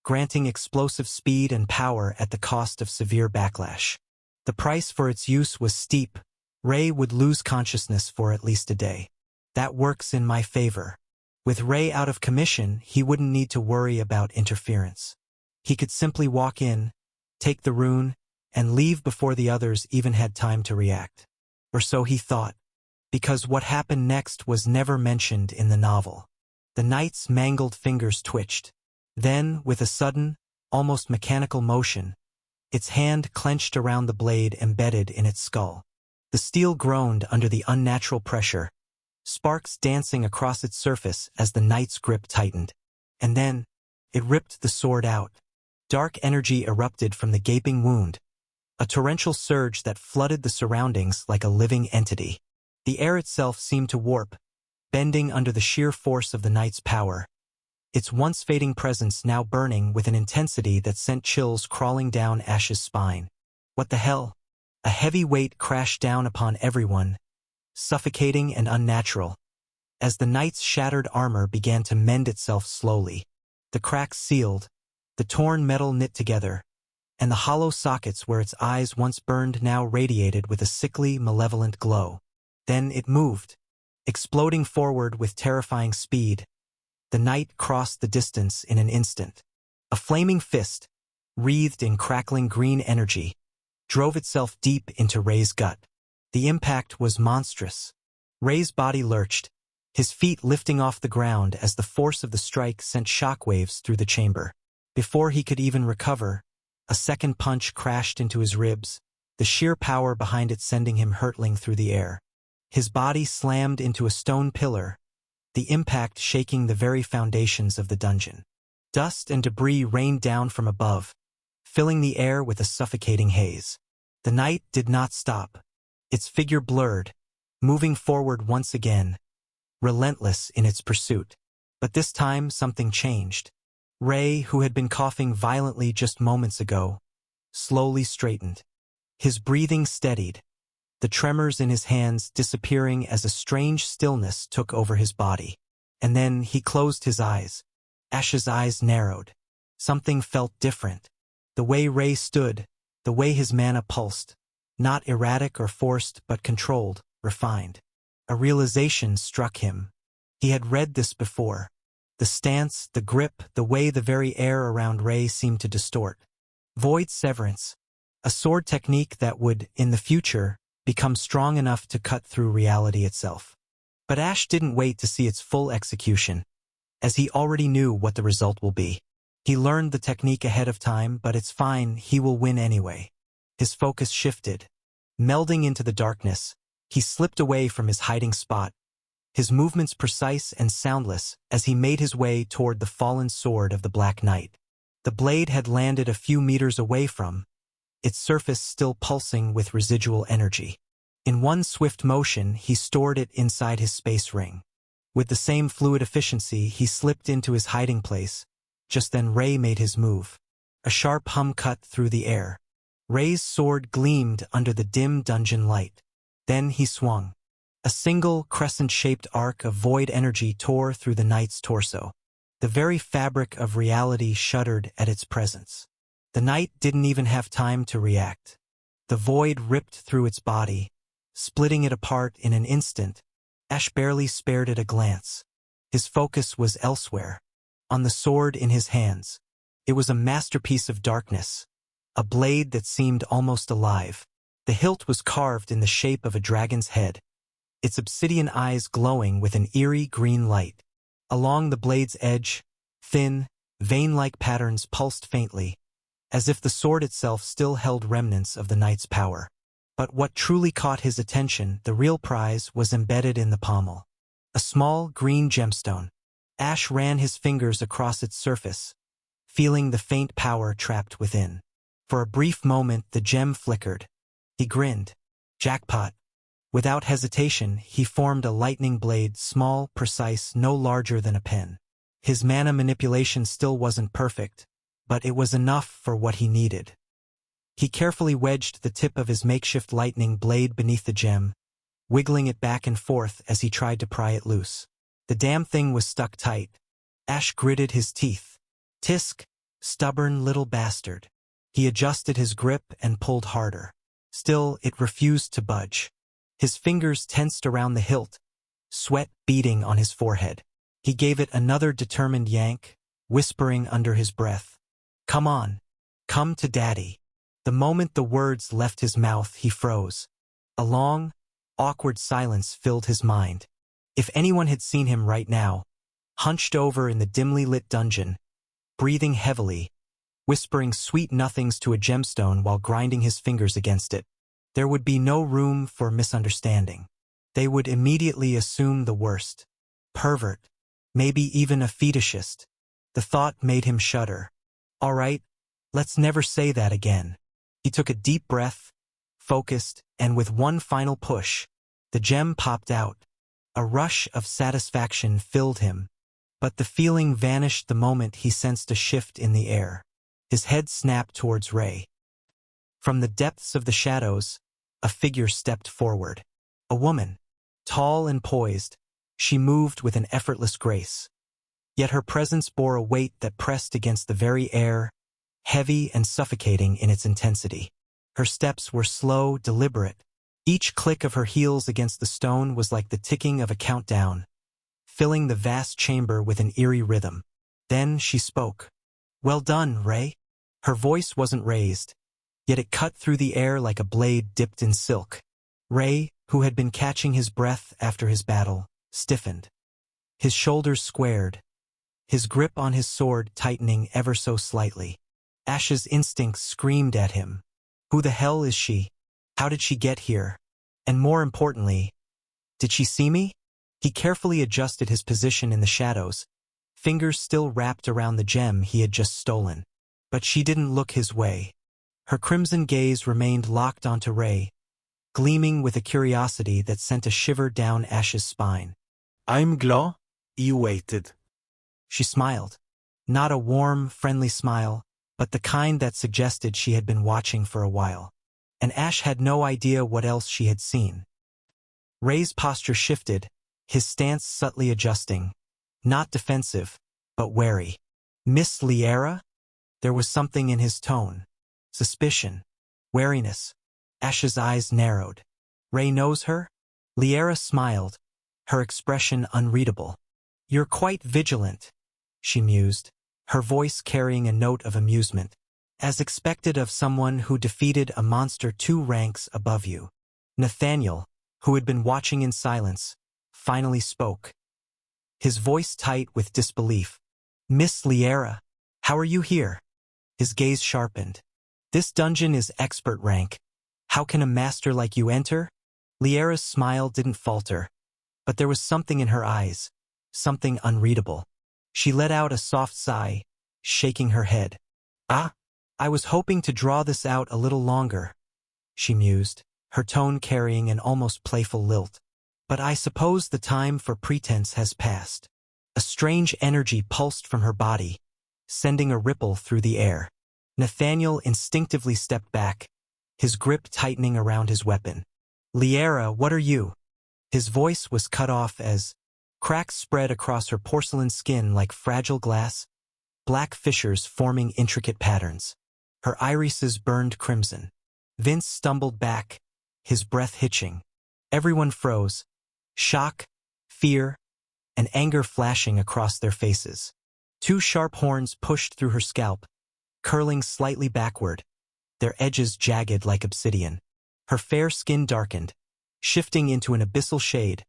granting explosive speed and power at the cost of severe backlash. The price for its use was steep. Ray would lose consciousness for at least a day. That works in my favor. With Ray out of commission, he wouldn't need to worry about interference. He could simply walk in, take the rune, and leave before the others even had time to react. Or so he thought, because what happened next was never mentioned in the novel. The knight's mangled fingers twitched. Then, with a sudden, almost mechanical motion, its hand clenched around the blade embedded in its skull. The steel groaned under the unnatural pressure, sparks dancing across its surface as the knight's grip tightened. And then, it ripped the sword out. Dark energy erupted from the gaping wound, a torrential surge that flooded the surroundings like a living entity. The air itself seemed to warp, bending under the sheer force of the knight's power, its once fading presence now burning with an intensity that sent chills crawling down Ash's spine. What the hell? A heavy weight crashed down upon everyone, suffocating and unnatural. As the knight's shattered armor began to mend itself slowly, the cracks sealed, the torn metal knit together, and the hollow sockets where its eyes once burned now radiated with a sickly, malevolent glow. Then it moved, exploding forward with terrifying speed. The knight crossed the distance in an instant. A flaming fist, wreathed in crackling green energy, drove itself deep into Ray's gut. The impact was monstrous. Ray's body lurched, his feet lifting off the ground as the force of the strike sent shockwaves through the chamber. Before he could even recover, a second punch crashed into his ribs, the sheer power behind it sending him hurtling through the air. His body slammed into a stone pillar, the impact shaking the very foundations of the dungeon. Dust and debris rained down from above, filling the air with a suffocating haze. The knight did not stop. Its figure blurred, moving forward once again, relentless in its pursuit. But this time something changed. Ray, who had been coughing violently just moments ago, slowly straightened. His breathing steadied, the tremors in his hands disappearing as a strange stillness took over his body. And then he closed his eyes. Ash's eyes narrowed. Something felt different. The way Ray stood, the way his mana pulsed. Not erratic or forced, but controlled, refined. A realization struck him. He had read this before. The stance, the grip, the way the very air around Ray seemed to distort. Void Severance. A sword technique that would, in the future, become strong enough to cut through reality itself. But Ash didn't wait to see its full execution, as he already knew what the result will be. He learned the technique ahead of time, but it's fine, he will win anyway. His focus shifted. Melding into the darkness, he slipped away from his hiding spot, his movements precise and soundless as he made his way toward the fallen sword of the Black Knight. The blade had landed a few meters away from, its surface still pulsing with residual energy. In one swift motion, he stored it inside his space ring. With the same fluid efficiency, he slipped into his hiding place. Just then Ray made his move. A sharp hum cut through the air. Ray's sword gleamed under the dim dungeon light. Then he swung. A single, crescent-shaped arc of void energy tore through the knight's torso. The very fabric of reality shuddered at its presence. The knight didn't even have time to react. The void ripped through its body, splitting it apart in an instant. Ash barely spared it a glance. His focus was elsewhere, on the sword in his hands. It was a masterpiece of darkness, a blade that seemed almost alive. The hilt was carved in the shape of a dragon's head, its obsidian eyes glowing with an eerie green light. Along the blade's edge, thin, vein-like patterns pulsed faintly, as if the sword itself still held remnants of the knight's power. But what truly caught his attention, the real prize, was embedded in the pommel. A small, green gemstone. Ash ran his fingers across its surface, feeling the faint power trapped within. For a brief moment, the gem flickered. He grinned. Jackpot. Without hesitation, he formed a lightning blade, small, precise, no larger than a pen. His mana manipulation still wasn't perfect, but it was enough for what he needed. He carefully wedged the tip of his makeshift lightning blade beneath the gem, wiggling it back and forth as he tried to pry it loose. The damn thing was stuck tight. Ash gritted his teeth. Tisk, stubborn little bastard. He adjusted his grip and pulled harder. Still, it refused to budge. His fingers tensed around the hilt, sweat beading on his forehead. He gave it another determined yank, whispering under his breath, "Come on, come to Daddy." The moment the words left his mouth, he froze. A long, awkward silence filled his mind. If anyone had seen him right now, hunched over in the dimly lit dungeon, breathing heavily, whispering sweet nothings to a gemstone while grinding his fingers against it, there would be no room for misunderstanding. They would immediately assume the worst. Pervert, maybe even a fetishist. The thought made him shudder. All right, let's never say that again. He took a deep breath, focused, and with one final push, the gem popped out. A rush of satisfaction filled him, but the feeling vanished the moment he sensed a shift in the air. His head snapped towards Ray. From the depths of the shadows, a figure stepped forward. A woman, tall and poised, she moved with an effortless grace. Yet her presence bore a weight that pressed against the very air, heavy and suffocating in its intensity. Her steps were slow, deliberate. Each click of her heels against the stone was like the ticking of a countdown, filling the vast chamber with an eerie rhythm. Then she spoke. "Well done, Ray." Her voice wasn't raised, yet it cut through the air like a blade dipped in silk. Ray, who had been catching his breath after his battle, stiffened. His shoulders squared, his grip on his sword tightening ever so slightly. Ash's instincts screamed at him. Who the hell is she? How did she get here? And more importantly, did she see me? He carefully adjusted his position in the shadows, fingers still wrapped around the gem he had just stolen. But she didn't look his way. Her crimson gaze remained locked onto Ray, gleaming with a curiosity that sent a shiver down Ash's spine. I'm glad you waited. She smiled. Not a warm, friendly smile, but the kind that suggested she had been watching for a while. And Ash had no idea what else she had seen. Ray's posture shifted, his stance subtly adjusting. Not defensive, but wary. Miss Liara? There was something in his tone. Suspicion. Wariness. Ash's eyes narrowed. Ray knows her? Liara smiled, her expression unreadable. You're quite vigilant, she mused, her voice carrying a note of amusement. As expected of someone who defeated a monster 2 ranks above you. Nathaniel, who had been watching in silence, finally spoke. His voice tight with disbelief. Miss Liara, how are you here? His gaze sharpened. This dungeon is expert rank. How can a master like you enter? Liara's smile didn't falter, but there was something in her eyes, something unreadable. She let out a soft sigh, shaking her head. I was hoping to draw this out a little longer, she mused, her tone carrying an almost playful lilt. But I suppose the time for pretense has passed. A strange energy pulsed from her body, sending a ripple through the air. Nathaniel instinctively stepped back, his grip tightening around his weapon. Liara, what are you? His voice was cut off as cracks spread across her porcelain skin like fragile glass, black fissures forming intricate patterns. Her irises burned crimson. Vince stumbled back, his breath hitching. Everyone froze, shock, fear, and anger flashing across their faces. 2 sharp horns pushed through her scalp, curling slightly backward, their edges jagged like obsidian. Her fair skin darkened, shifting into an abyssal shade,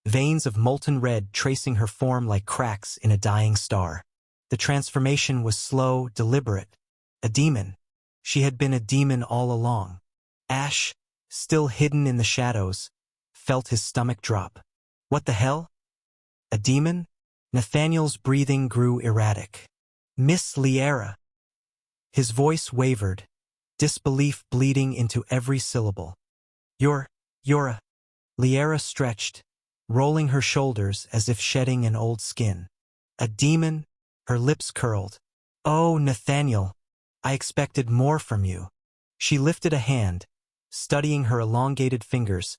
veins of molten red tracing her form like cracks in a dying star. The transformation was slow, deliberate. A demon. She had been a demon all along. Ash, still hidden in the shadows, felt his stomach drop. What the hell? A demon? Nathaniel's breathing grew erratic. Miss Liara. His voice wavered, disbelief bleeding into every syllable. You're a... Liara stretched, rolling her shoulders as if shedding an old skin. A demon? Her lips curled. Oh, Nathaniel, I expected more from you. She lifted a hand, studying her elongated fingers,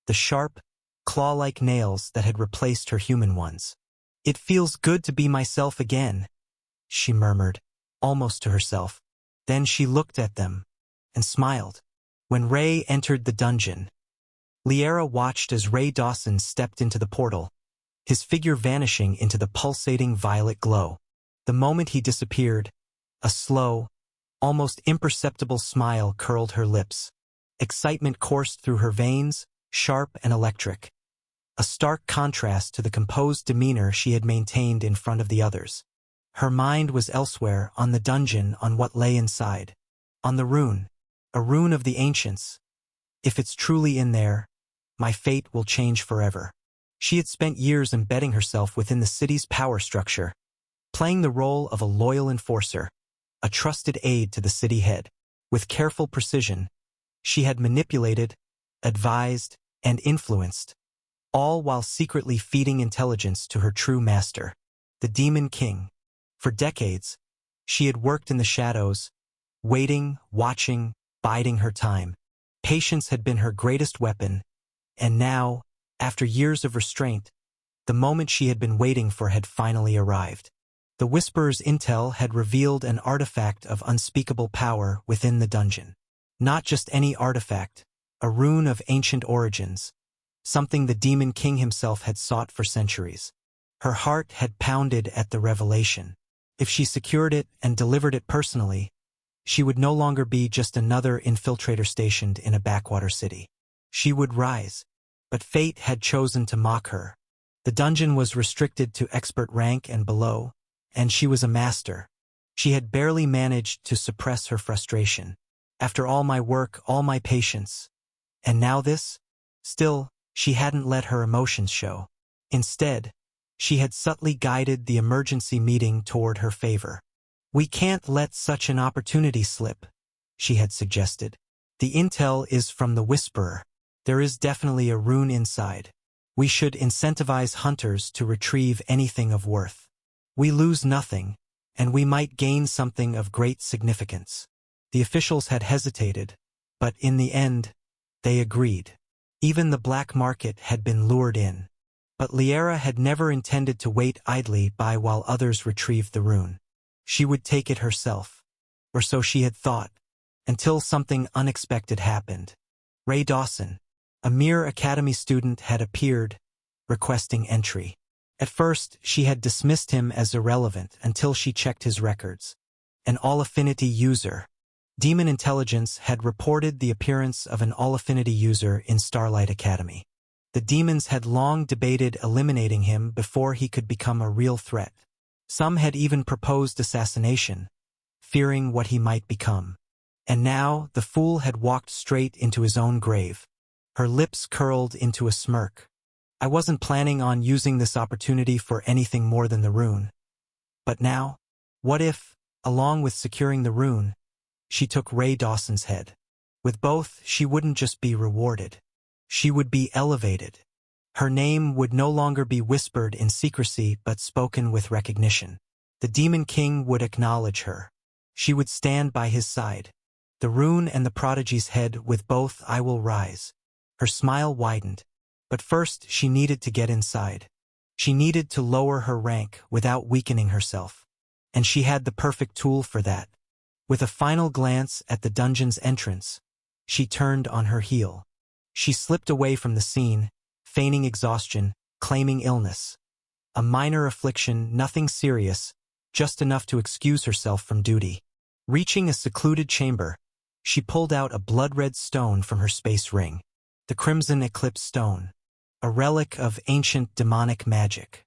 the sharp, claw-like nails that had replaced her human ones. It feels good to be myself again, she murmured, almost to herself. Then she looked at them and smiled. When Ray entered the dungeon, Liara watched as Ray Dawson stepped into the portal, his figure vanishing into the pulsating violet glow. The moment he disappeared, a slow, Almost imperceptible smile curled her lips. Excitement coursed through her veins, sharp and electric. A stark contrast to the composed demeanor she had maintained in front of the others. Her mind was elsewhere, on the dungeon, on what lay inside. On the rune. A rune of the ancients. If it's truly in there, my fate will change forever. She had spent years embedding herself within the city's power structure, playing the role of a loyal enforcer, a trusted aide to the city head. With careful precision, she had manipulated, advised, and influenced, all while secretly feeding intelligence to her true master, the Demon King. For decades, she had worked in the shadows, waiting, watching, biding her time. Patience had been her greatest weapon, and now, after years of restraint, the moment she had been waiting for had finally arrived. The Whisperer's intel had revealed an artifact of unspeakable power within the dungeon. Not just any artifact, a rune of ancient origins, something the Demon King himself had sought for centuries. Her heart had pounded at the revelation. If she secured it and delivered it personally, she would no longer be just another infiltrator stationed in a backwater city. She would rise. But fate had chosen to mock her. The dungeon was restricted to expert rank and below, and she was a master. She had barely managed to suppress her frustration. After all my work, all my patience. And now this? Still, she hadn't let her emotions show. Instead, she had subtly guided the emergency meeting toward her favor. "We can't let such an opportunity slip," she had suggested. "The intel is from the Whisperer. There is definitely a rune inside. We should incentivize hunters to retrieve anything of worth. We lose nothing, and we might gain something of great significance." The officials had hesitated, but in the end, they agreed. Even the black market had been lured in. But Liara had never intended to wait idly by while others retrieved the rune. She would take it herself. Or so she had thought, until something unexpected happened. Ray Dawson, a mere academy student, had appeared, requesting entry. At first, she had dismissed him as irrelevant until she checked his records. An All-Affinity user. Demon Intelligence had reported the appearance of an All-Affinity user in Starlight Academy. The demons had long debated eliminating him before he could become a real threat. Some had even proposed assassination, fearing what he might become. And now, the fool had walked straight into his own grave. Her lips curled into a smirk. "I wasn't planning on using this opportunity for anything more than the rune. But now, what if, along with securing the rune, she took Ray Dawson's head? With both, she wouldn't just be rewarded. She would be elevated. Her name would no longer be whispered in secrecy but spoken with recognition. The Demon King would acknowledge her. She would stand by his side. The rune and the prodigy's head, with both I will rise." Her smile widened. But first she needed to get inside. She needed to lower her rank without weakening herself. And she had the perfect tool for that. With a final glance at the dungeon's entrance, she turned on her heel. She slipped away from the scene, feigning exhaustion, claiming illness. A minor affliction, nothing serious, just enough to excuse herself from duty. Reaching a secluded chamber, she pulled out a blood-red stone from her space ring. The Crimson Eclipse Stone. A relic of ancient demonic magic.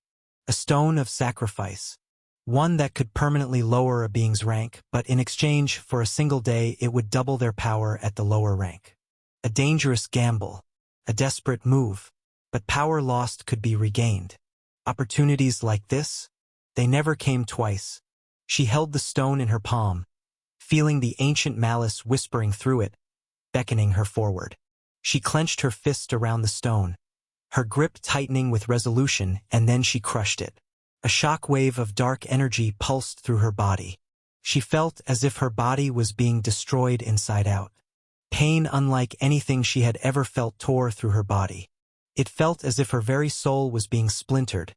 A stone of sacrifice. One that could permanently lower a being's rank, but in exchange for a single day it would double their power at the lower rank. A dangerous gamble. A desperate move. But power lost could be regained. Opportunities like this? They never came twice. She held the stone in her palm, feeling the ancient malice whispering through it, beckoning her forward. She clenched her fist around the stone, her grip tightening with resolution, and then she crushed it. A shock wave of dark energy pulsed through her body. She felt as if her body was being destroyed inside out. Pain unlike anything she had ever felt tore through her body. It felt as if her very soul was being splintered,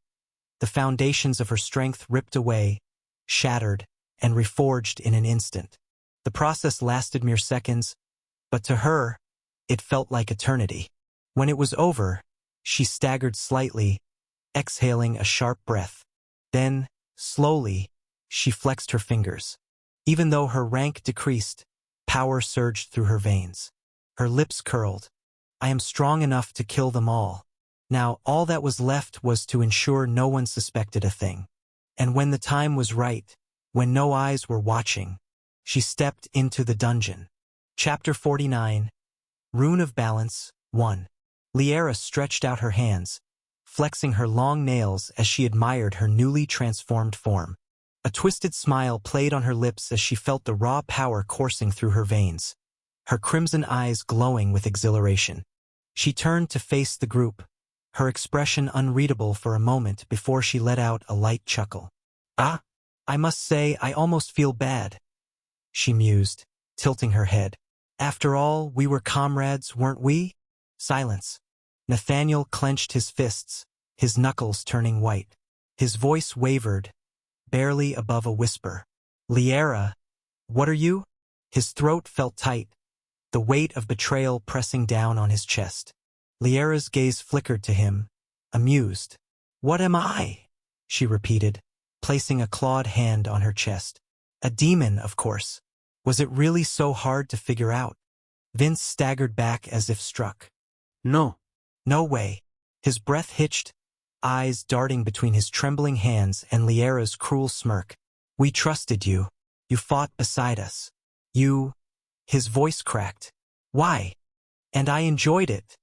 the foundations of her strength ripped away, shattered, and reforged in an instant. The process lasted mere seconds, but to her, it felt like eternity. When it was over, she staggered slightly, exhaling a sharp breath. Then, slowly, she flexed her fingers. Even though her rank decreased, power surged through her veins. Her lips curled. I am strong enough to kill them all. Now, all that was left was to ensure no one suspected a thing. And when the time was right, when no eyes were watching, she stepped into the dungeon. Chapter 49, Rune of Balance, 1. Liara stretched out her hands, flexing her long nails as she admired her newly transformed form. A twisted smile played on her lips as she felt the raw power coursing through her veins, her crimson eyes glowing with exhilaration. She turned to face the group, her expression unreadable for a moment before she let out a light chuckle. "Ah, I must say I almost feel bad," she mused, tilting her head. "After all, we were comrades, weren't we?" Silence. Nathaniel clenched his fists, his knuckles turning white. His voice wavered, barely above a whisper. "Liara, what are you?" His throat felt tight, the weight of betrayal pressing down on his chest. Liara's gaze flickered to him, amused. "What am I?" she repeated, placing a clawed hand on her chest. "A demon, of course. Was it really so hard to figure out?" Vince staggered back as if struck. No. "No way." His breath hitched, eyes darting between his trembling hands and Liara's cruel smirk. "We trusted you. You fought beside us. You—" His voice cracked. "Why? And I enjoyed it,"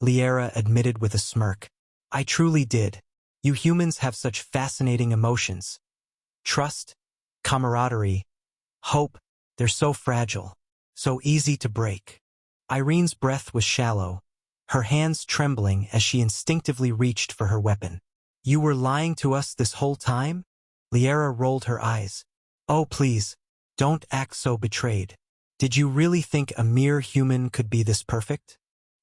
Liara admitted with a smirk. "I truly did. You humans have such fascinating emotions. Trust, camaraderie, hope, they're so fragile, so easy to break." Irene's breath was shallow, her hands trembling as she instinctively reached for her weapon. "You were lying to us this whole time?" Liara rolled her eyes. "Oh, please, don't act so betrayed. Did you really think a mere human could be this perfect?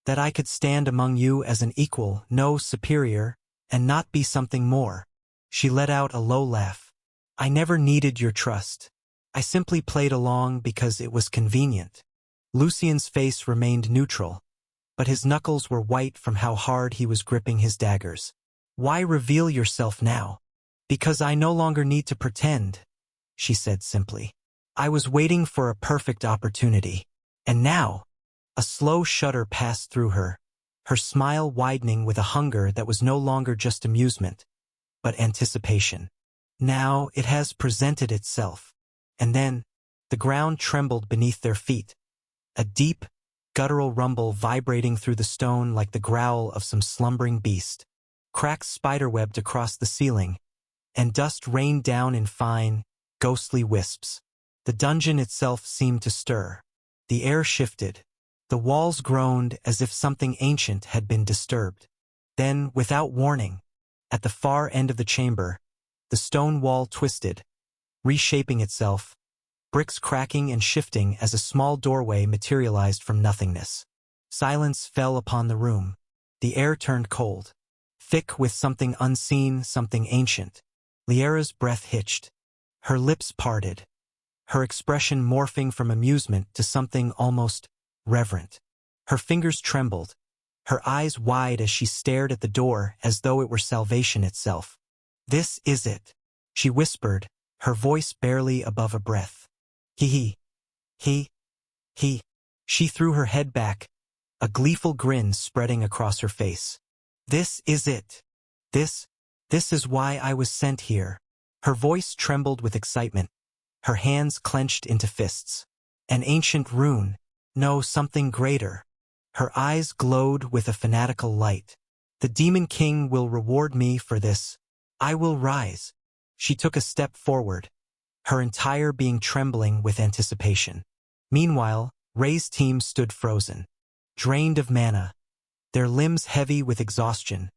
That I could stand among you as an equal, no superior, and not be something more?" She let out a low laugh. "I never needed your trust. I simply played along because it was convenient." Lucien's face remained neutral, but his knuckles were white from how hard he was gripping his daggers. "Why reveal yourself now?" "Because I no longer need to pretend," she said simply. "I was waiting for a perfect opportunity. And now—" A slow shudder passed through her, her smile widening with a hunger that was no longer just amusement, but anticipation. "Now it has presented itself." And then, the ground trembled beneath their feet, a deep, guttural rumble vibrating through the stone like the growl of some slumbering beast. Cracks spiderwebbed across the ceiling, and dust rained down in fine, ghostly wisps. The dungeon itself seemed to stir. The air shifted. The walls groaned as if something ancient had been disturbed. Then, without warning, at the far end of the chamber, the stone wall twisted, reshaping itself, bricks cracking and shifting as a small doorway materialized from nothingness. Silence fell upon the room. The air turned cold, thick with something unseen, something ancient. Liara's breath hitched. Her lips parted, her expression morphing from amusement to something almost reverent. Her fingers trembled, her eyes wide as she stared at the door as though it were salvation itself. "This is it," she whispered, her voice barely above a breath. He. She threw her head back, a gleeful grin spreading across her face. "This is it. This is why I was sent here." Her voice trembled with excitement, her hands clenched into fists. "An ancient rune. No, something greater." Her eyes glowed with a fanatical light. "The Demon King will reward me for this. I will rise." She took a step forward, her entire being trembling with anticipation. Meanwhile, Ray's team stood frozen, drained of mana, their limbs heavy with exhaustion.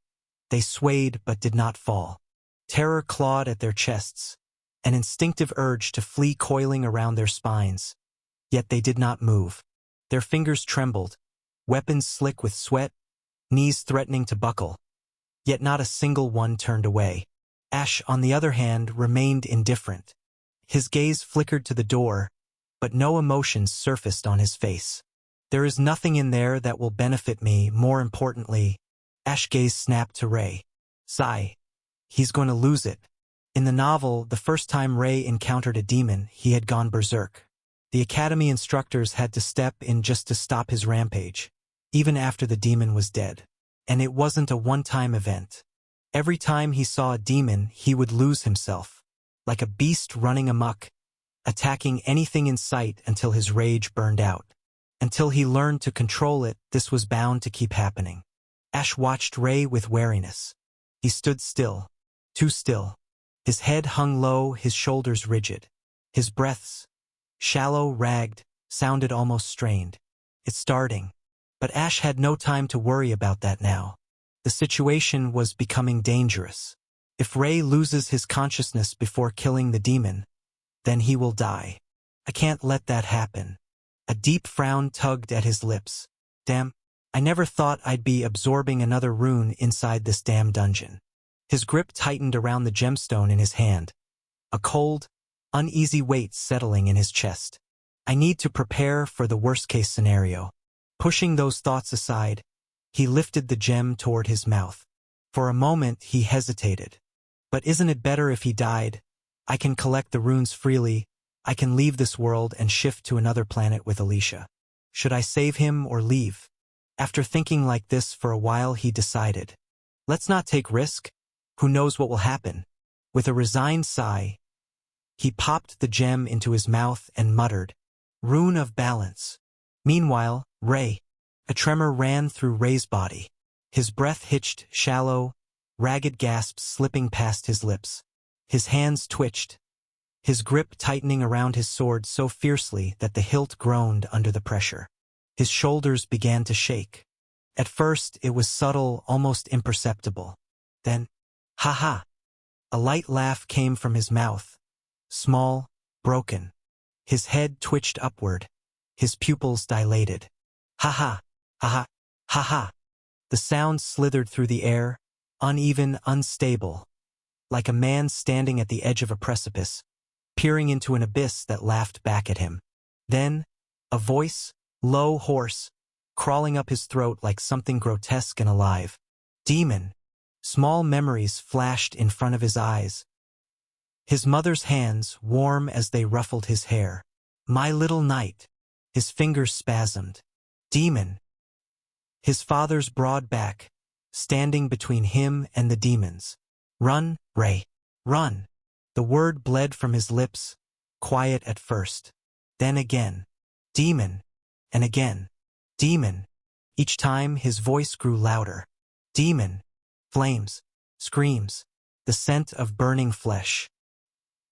They swayed but did not fall. Terror clawed at their chests, an instinctive urge to flee coiling around their spines. Yet they did not move. Their fingers trembled, weapons slick with sweat, knees threatening to buckle. Yet not a single one turned away. Ash, on the other hand, remained indifferent. His gaze flickered to the door, but no emotions surfaced on his face. "There is nothing in there that will benefit me, more importantly." Ash's gaze snapped to Ray. "Sigh. He's going to lose it." In the novel, the first time Ray encountered a demon, he had gone berserk. The academy instructors had to step in just to stop his rampage, even after the demon was dead. And it wasn't a one-time event. Every time he saw a demon, he would lose himself, like a beast running amok, attacking anything in sight until his rage burned out. Until he learned to control it, this was bound to keep happening. Ash watched Ray with wariness. He stood still, too still. His head hung low, his shoulders rigid. His breaths, shallow, ragged, sounded almost strained. It's starting. But Ash had no time to worry about that now. The situation was becoming dangerous. If Ray loses his consciousness before killing the demon, then he will die. I can't let that happen. A deep frown tugged at his lips. Damn, I never thought I'd be absorbing another rune inside this damn dungeon. His grip tightened around the gemstone in his hand. A cold, uneasy weight settling in his chest. I need to prepare for the worst-case scenario. Pushing those thoughts aside, he lifted the gem toward his mouth. For a moment, he hesitated. But isn't it better if he died? I can collect the runes freely. I can leave this world and shift to another planet with Alicia. Should I save him or leave? After thinking like this for a while, he decided. Let's not take risk. Who knows what will happen? With a resigned sigh, he popped the gem into his mouth and muttered, "Rune of balance." Meanwhile, Ray. A tremor ran through Ray's body. His breath hitched, shallow, ragged gasps slipping past his lips. His hands twitched, his grip tightening around his sword so fiercely that the hilt groaned under the pressure. His shoulders began to shake. At first, it was subtle, almost imperceptible. Then, ha-ha! A light laugh came from his mouth. Small, broken. His head twitched upward. His pupils dilated. Ha-ha! Ha-ha! Ha-ha! The sound slithered through the air, uneven, unstable, like a man standing at the edge of a precipice, peering into an abyss that laughed back at him. Then, a voice, low, hoarse, crawling up his throat like something grotesque and alive. Demon! Small memories flashed in front of his eyes. His mother's hands, warm as they ruffled his hair. My little knight. His fingers spasmed. Demon. His father's broad back, standing between him and the demons. Run, Ray. Run. The word bled from his lips, quiet at first. Then again. Demon. And again. Demon. Each time his voice grew louder. Demon. Flames. Screams. The scent of burning flesh.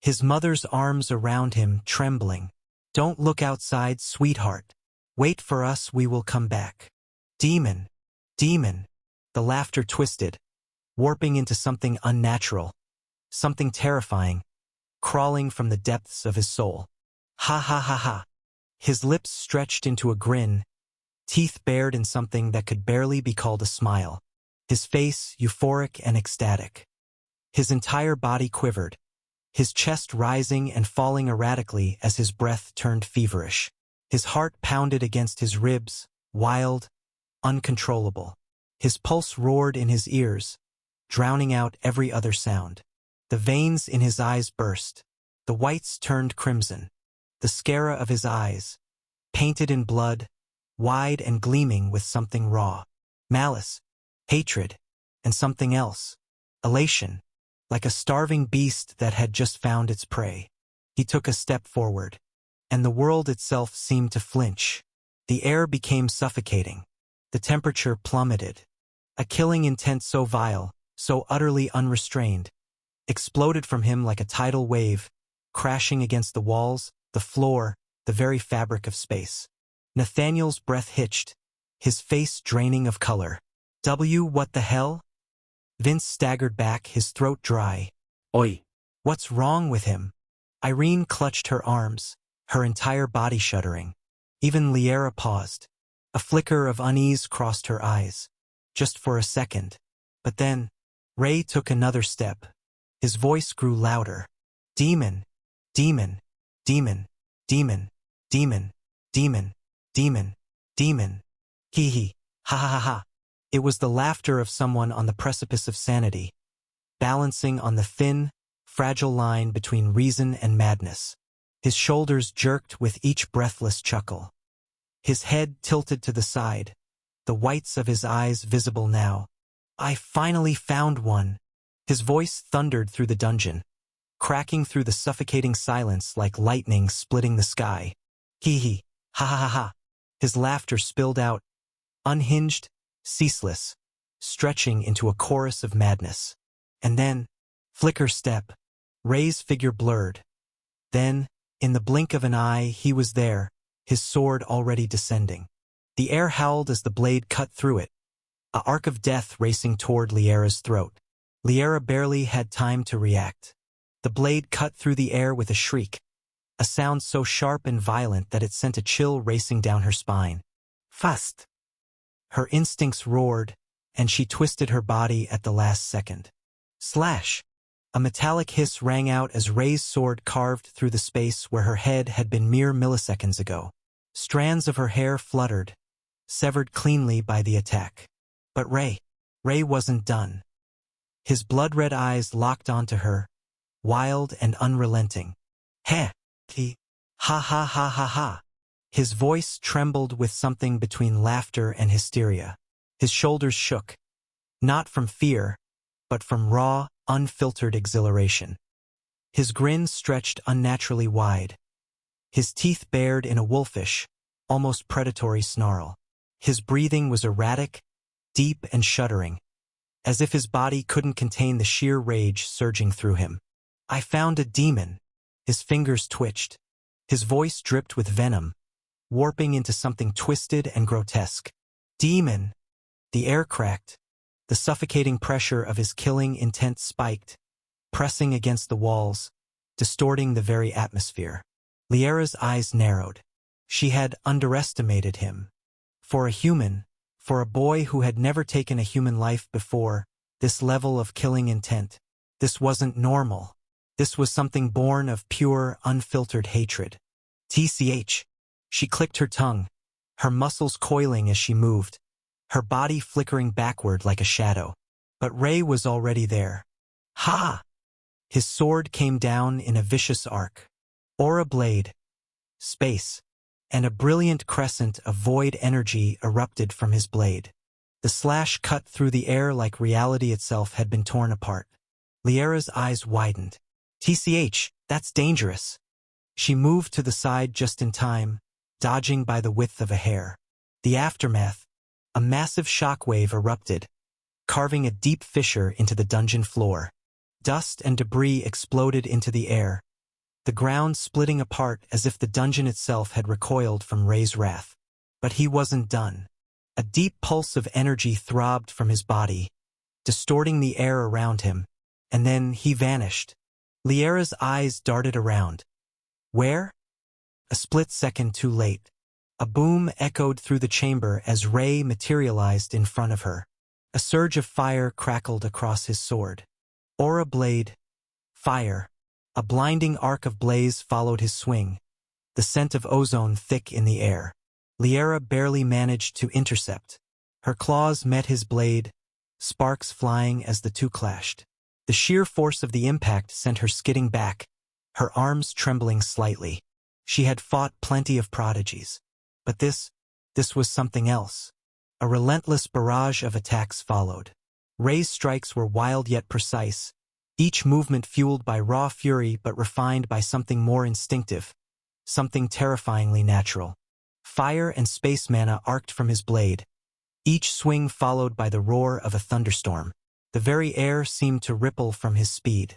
His mother's arms around him, trembling. Don't look outside, sweetheart. Wait for us, we will come back. Demon. Demon. The laughter twisted, warping into something unnatural, something terrifying, crawling from the depths of his soul. Ha ha ha ha. His lips stretched into a grin, teeth bared in something that could barely be called a smile. His face euphoric and ecstatic. His entire body quivered, his chest rising and falling erratically as his breath turned feverish. His heart pounded against his ribs, wild, uncontrollable. His pulse roared in his ears, drowning out every other sound. The veins in his eyes burst. The whites turned crimson. The sclera of his eyes, painted in blood, wide and gleaming with something raw. Malice, hatred, and something else. Elation, like a starving beast that had just found its prey. He took a step forward, and the world itself seemed to flinch. The air became suffocating. The temperature plummeted. A killing intent so vile, so utterly unrestrained, exploded from him like a tidal wave, crashing against the walls, the floor, the very fabric of space. Nathaniel's breath hitched, his face draining of color. What the hell? Vince staggered back, his throat dry. Oi. What's wrong with him? Irene clutched her arms, her entire body shuddering. Even Liara paused. A flicker of unease crossed her eyes. Just for a second. But then, Ray took another step. His voice grew louder. Demon. Demon. Demon. Demon. Demon. Demon. Demon. Demon. Hee hee. Ha ha ha ha. It was the laughter of someone on the precipice of sanity, balancing on the thin, fragile line between reason and madness. His shoulders jerked with each breathless chuckle. His head tilted to the side, the whites of his eyes visible now. "I finally found one." His voice thundered through the dungeon, cracking through the suffocating silence like lightning splitting the sky. "Hee hee, ha ha ha ha." His laughter spilled out, unhinged, ceaseless, stretching into a chorus of madness. And then, flicker step, Ray's figure blurred. Then, in the blink of an eye, he was there, his sword already descending. The air howled as the blade cut through it, a arc of death racing toward Liera's throat. Liera barely had time to react. The blade cut through the air with a shriek, a sound so sharp and violent that it sent a chill racing down her spine. Fast! Her instincts roared, and she twisted her body at the last second. Slash! A metallic hiss rang out as Ray's sword carved through the space where her head had been mere milliseconds ago. Strands of her hair fluttered, severed cleanly by the attack. But Ray wasn't done. His blood-red eyes locked onto her, wild and unrelenting. "Heh! Ha ha ha ha ha." His voice trembled with something between laughter and hysteria. His shoulders shook, not from fear, but from raw, unfiltered exhilaration. His grin stretched unnaturally wide. His teeth bared in a wolfish, almost predatory snarl. His breathing was erratic, deep and shuddering, as if his body couldn't contain the sheer rage surging through him. "I found a demon." His fingers twitched. His voice dripped with venom, warping into something twisted and grotesque. "Demon!" The air cracked. The suffocating pressure of his killing intent spiked, pressing against the walls, distorting the very atmosphere. Liera's eyes narrowed. She had underestimated him. For a human, for a boy who had never taken a human life before, this level of killing intent, this wasn't normal. This was something born of pure, unfiltered hatred. "TCH." She clicked her tongue, her muscles coiling as she moved, her body flickering backward like a shadow. But Ray was already there. Ha! His sword came down in a vicious arc. Aura blade, space, and a brilliant crescent of void energy erupted from his blade. The slash cut through the air like reality itself had been torn apart. Liera's eyes widened. "TCH, that's dangerous." She moved to the side just in time, dodging by the width of a hair. The aftermath, a massive shockwave erupted, carving a deep fissure into the dungeon floor. Dust and debris exploded into the air, the ground splitting apart as if the dungeon itself had recoiled from Ray's wrath. But he wasn't done. A deep pulse of energy throbbed from his body, distorting the air around him, and then he vanished. Liera's eyes darted around. Where? A split second too late. A boom echoed through the chamber as Ray materialized in front of her. A surge of fire crackled across his sword. Aura blade, fire. A blinding arc of blaze followed his swing, the scent of ozone thick in the air. Liera barely managed to intercept. Her claws met his blade, sparks flying as the two clashed. The sheer force of the impact sent her skidding back, her arms trembling slightly. She had fought plenty of prodigies. But this was something else. A relentless barrage of attacks followed. Ray's strikes were wild yet precise, each movement fueled by raw fury but refined by something more instinctive, something terrifyingly natural. Fire and space mana arced from his blade, each swing followed by the roar of a thunderstorm. The very air seemed to ripple from his speed.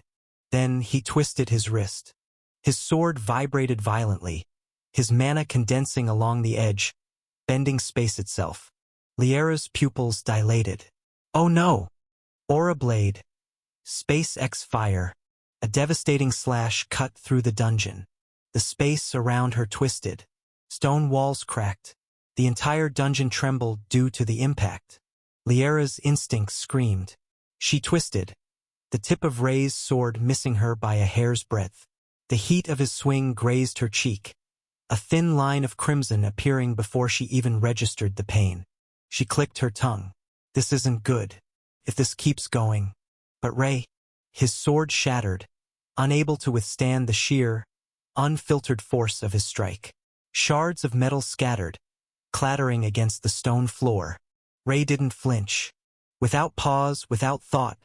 Then he twisted his wrist. His sword vibrated violently, his mana condensing along the edge, bending space itself. Liera's pupils dilated. Oh no! Aura blade. Space X fire. A devastating slash cut through the dungeon. The space around her twisted. Stone walls cracked. The entire dungeon trembled due to the impact. Liera's instincts screamed. She twisted, the tip of Ray's sword missing her by a hair's breadth. The heat of his swing grazed her cheek, a thin line of crimson appearing before she even registered the pain. She clicked her tongue. This isn't good, if this keeps going. But Ray, his sword shattered, unable to withstand the sheer, unfiltered force of his strike. Shards of metal scattered, clattering against the stone floor. Ray didn't flinch. Without pause, without thought,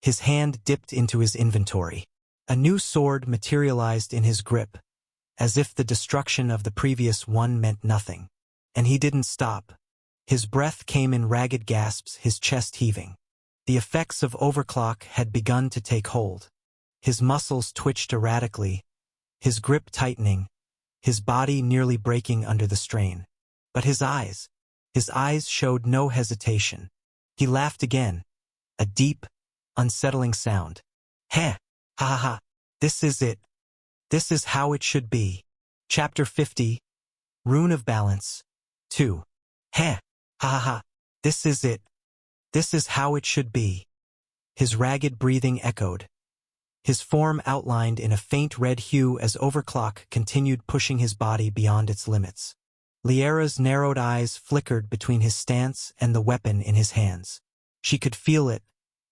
his hand dipped into his inventory. A new sword materialized in his grip, as if the destruction of the previous one meant nothing. And he didn't stop. His breath came in ragged gasps, his chest heaving. The effects of overclock had begun to take hold. His muscles twitched erratically, his grip tightening, his body nearly breaking under the strain. But his eyes showed no hesitation. He laughed again, a deep, unsettling sound. Heh, ha ha ha, this is it. This is how it should be. Chapter 50, Rune of Balance, 2. Heh, ha ha ha, this is it. This is how it should be. His ragged breathing echoed, his form outlined in a faint red hue as overclock continued pushing his body beyond its limits. Liara's narrowed eyes flickered between his stance and the weapon in his hands. She could feel it,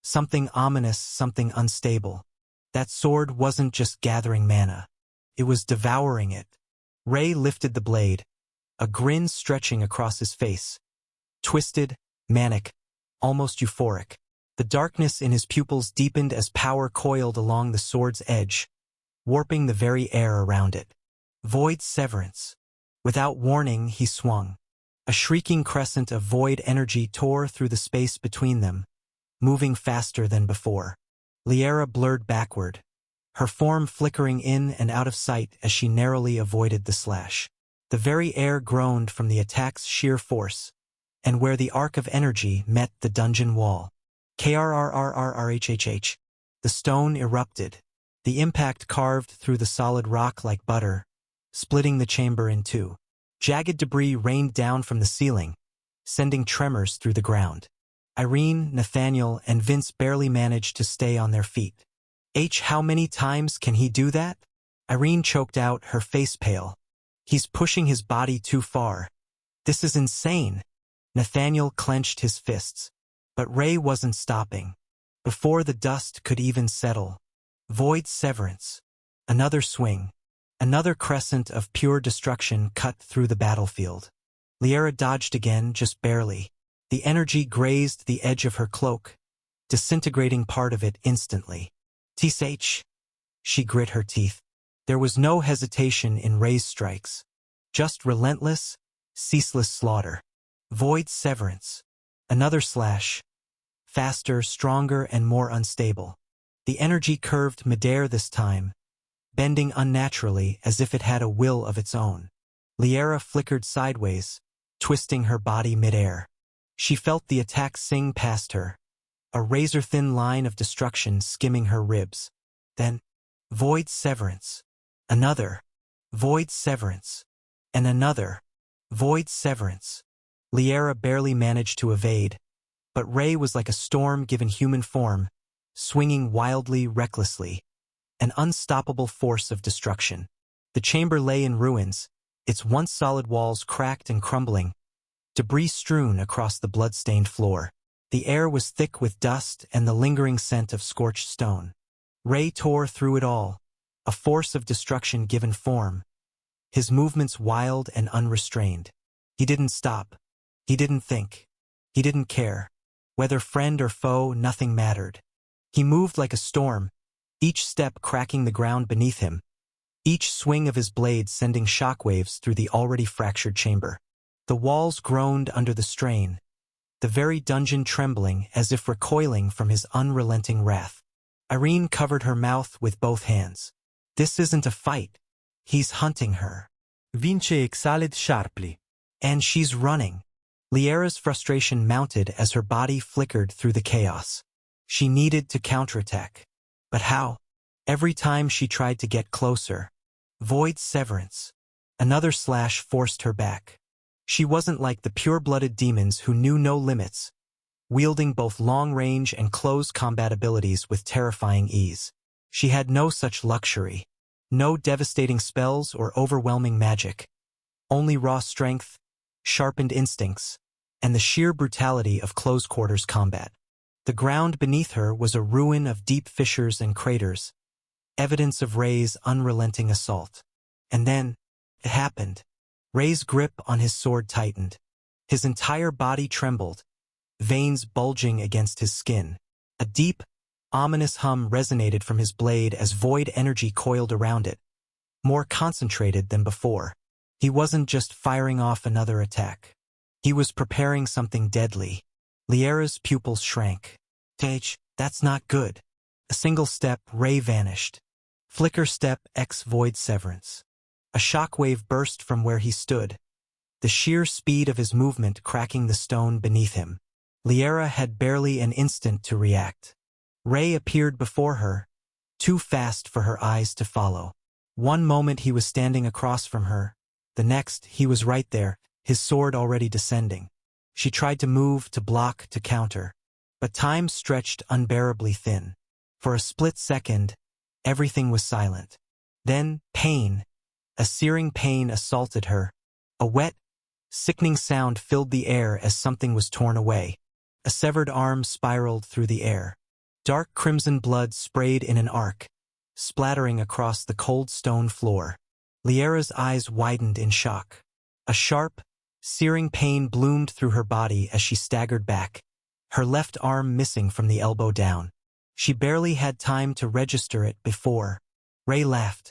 something ominous, something unstable. That sword wasn't just gathering mana. It was devouring it. Ray lifted the blade, a grin stretching across his face. Twisted, manic, almost euphoric. The darkness in his pupils deepened as power coiled along the sword's edge, warping the very air around it. Void severance. Without warning, he swung. A shrieking crescent of void energy tore through the space between them, moving faster than before. Liara blurred backward, her form flickering in and out of sight as she narrowly avoided the slash. The very air groaned from the attack's sheer force, and where the arc of energy met the dungeon wall. Krrrrrhhh. The stone erupted. The impact carved through the solid rock like butter, splitting the chamber in two. Jagged debris rained down from the ceiling, sending tremors through the ground. Irene, Nathaniel, and Vince barely managed to stay on their feet. How many times can he do that? Irene choked out, her face pale. He's pushing his body too far. This is insane. Nathaniel clenched his fists. But Ray wasn't stopping. Before the dust could even settle. Void severance. Another swing. Another crescent of pure destruction cut through the battlefield. Liara dodged again, just barely. The energy grazed the edge of her cloak, disintegrating part of it instantly. Tsh. She grit her teeth. There was no hesitation in Ray's strikes. Just relentless, ceaseless slaughter. Void severance. Another slash. Faster, stronger, and more unstable. The energy curved midair this time, bending unnaturally as if it had a will of its own. Liara flickered sideways, twisting her body midair. She felt the attack sing past her, a razor-thin line of destruction skimming her ribs. Then, void severance. Another, void severance. And another, void severance. Liara barely managed to evade, but Ray was like a storm given human form, swinging wildly, recklessly, an unstoppable force of destruction. The chamber lay in ruins, its once solid walls cracked and crumbling, debris strewn across the blood-stained floor. The air was thick with dust and the lingering scent of scorched stone. Ray tore through it all, a force of destruction given form, his movements wild and unrestrained. He didn't stop. He didn't think. He didn't care. Whether friend or foe, nothing mattered. He moved like a storm, each step cracking the ground beneath him, each swing of his blade sending shockwaves through the already fractured chamber. The walls groaned under the strain, the very dungeon trembling as if recoiling from his unrelenting wrath. Irene covered her mouth with both hands. This isn't a fight. He's hunting her. Vince exhaled sharply. And she's running. Liara's frustration mounted as her body flickered through the chaos. She needed to counterattack. But how? Every time she tried to get closer. Void severance. Another slash forced her back. She wasn't like the pure-blooded demons who knew no limits, wielding both long-range and close combat abilities with terrifying ease. She had no such luxury. No devastating spells or overwhelming magic. Only raw strength, sharpened instincts, and the sheer brutality of close-quarters combat. The ground beneath her was a ruin of deep fissures and craters, evidence of Ray's unrelenting assault. And then, it happened. Ray's grip on his sword tightened. His entire body trembled, veins bulging against his skin. A deep, ominous hum resonated from his blade as void energy coiled around it, more concentrated than before. He wasn't just firing off another attack. He was preparing something deadly. Liera's pupils shrank. Tage, that's not good. A single step, Ray vanished. Flicker step, void severance. A shockwave burst from where he stood, the sheer speed of his movement cracking the stone beneath him. Liera had barely an instant to react. Ray appeared before her, too fast for her eyes to follow. One moment he was standing across from her, the next he was right there, his sword already descending. She tried to move, to block, to counter. But time stretched unbearably thin. For a split second, everything was silent. Then, pain. A searing pain assaulted her. A wet, sickening sound filled the air as something was torn away. A severed arm spiraled through the air. Dark crimson blood sprayed in an arc, splattering across the cold stone floor. Liera's eyes widened in shock. A sharp, searing pain bloomed through her body as she staggered back, her left arm missing from the elbow down. She barely had time to register it before Ray laughed.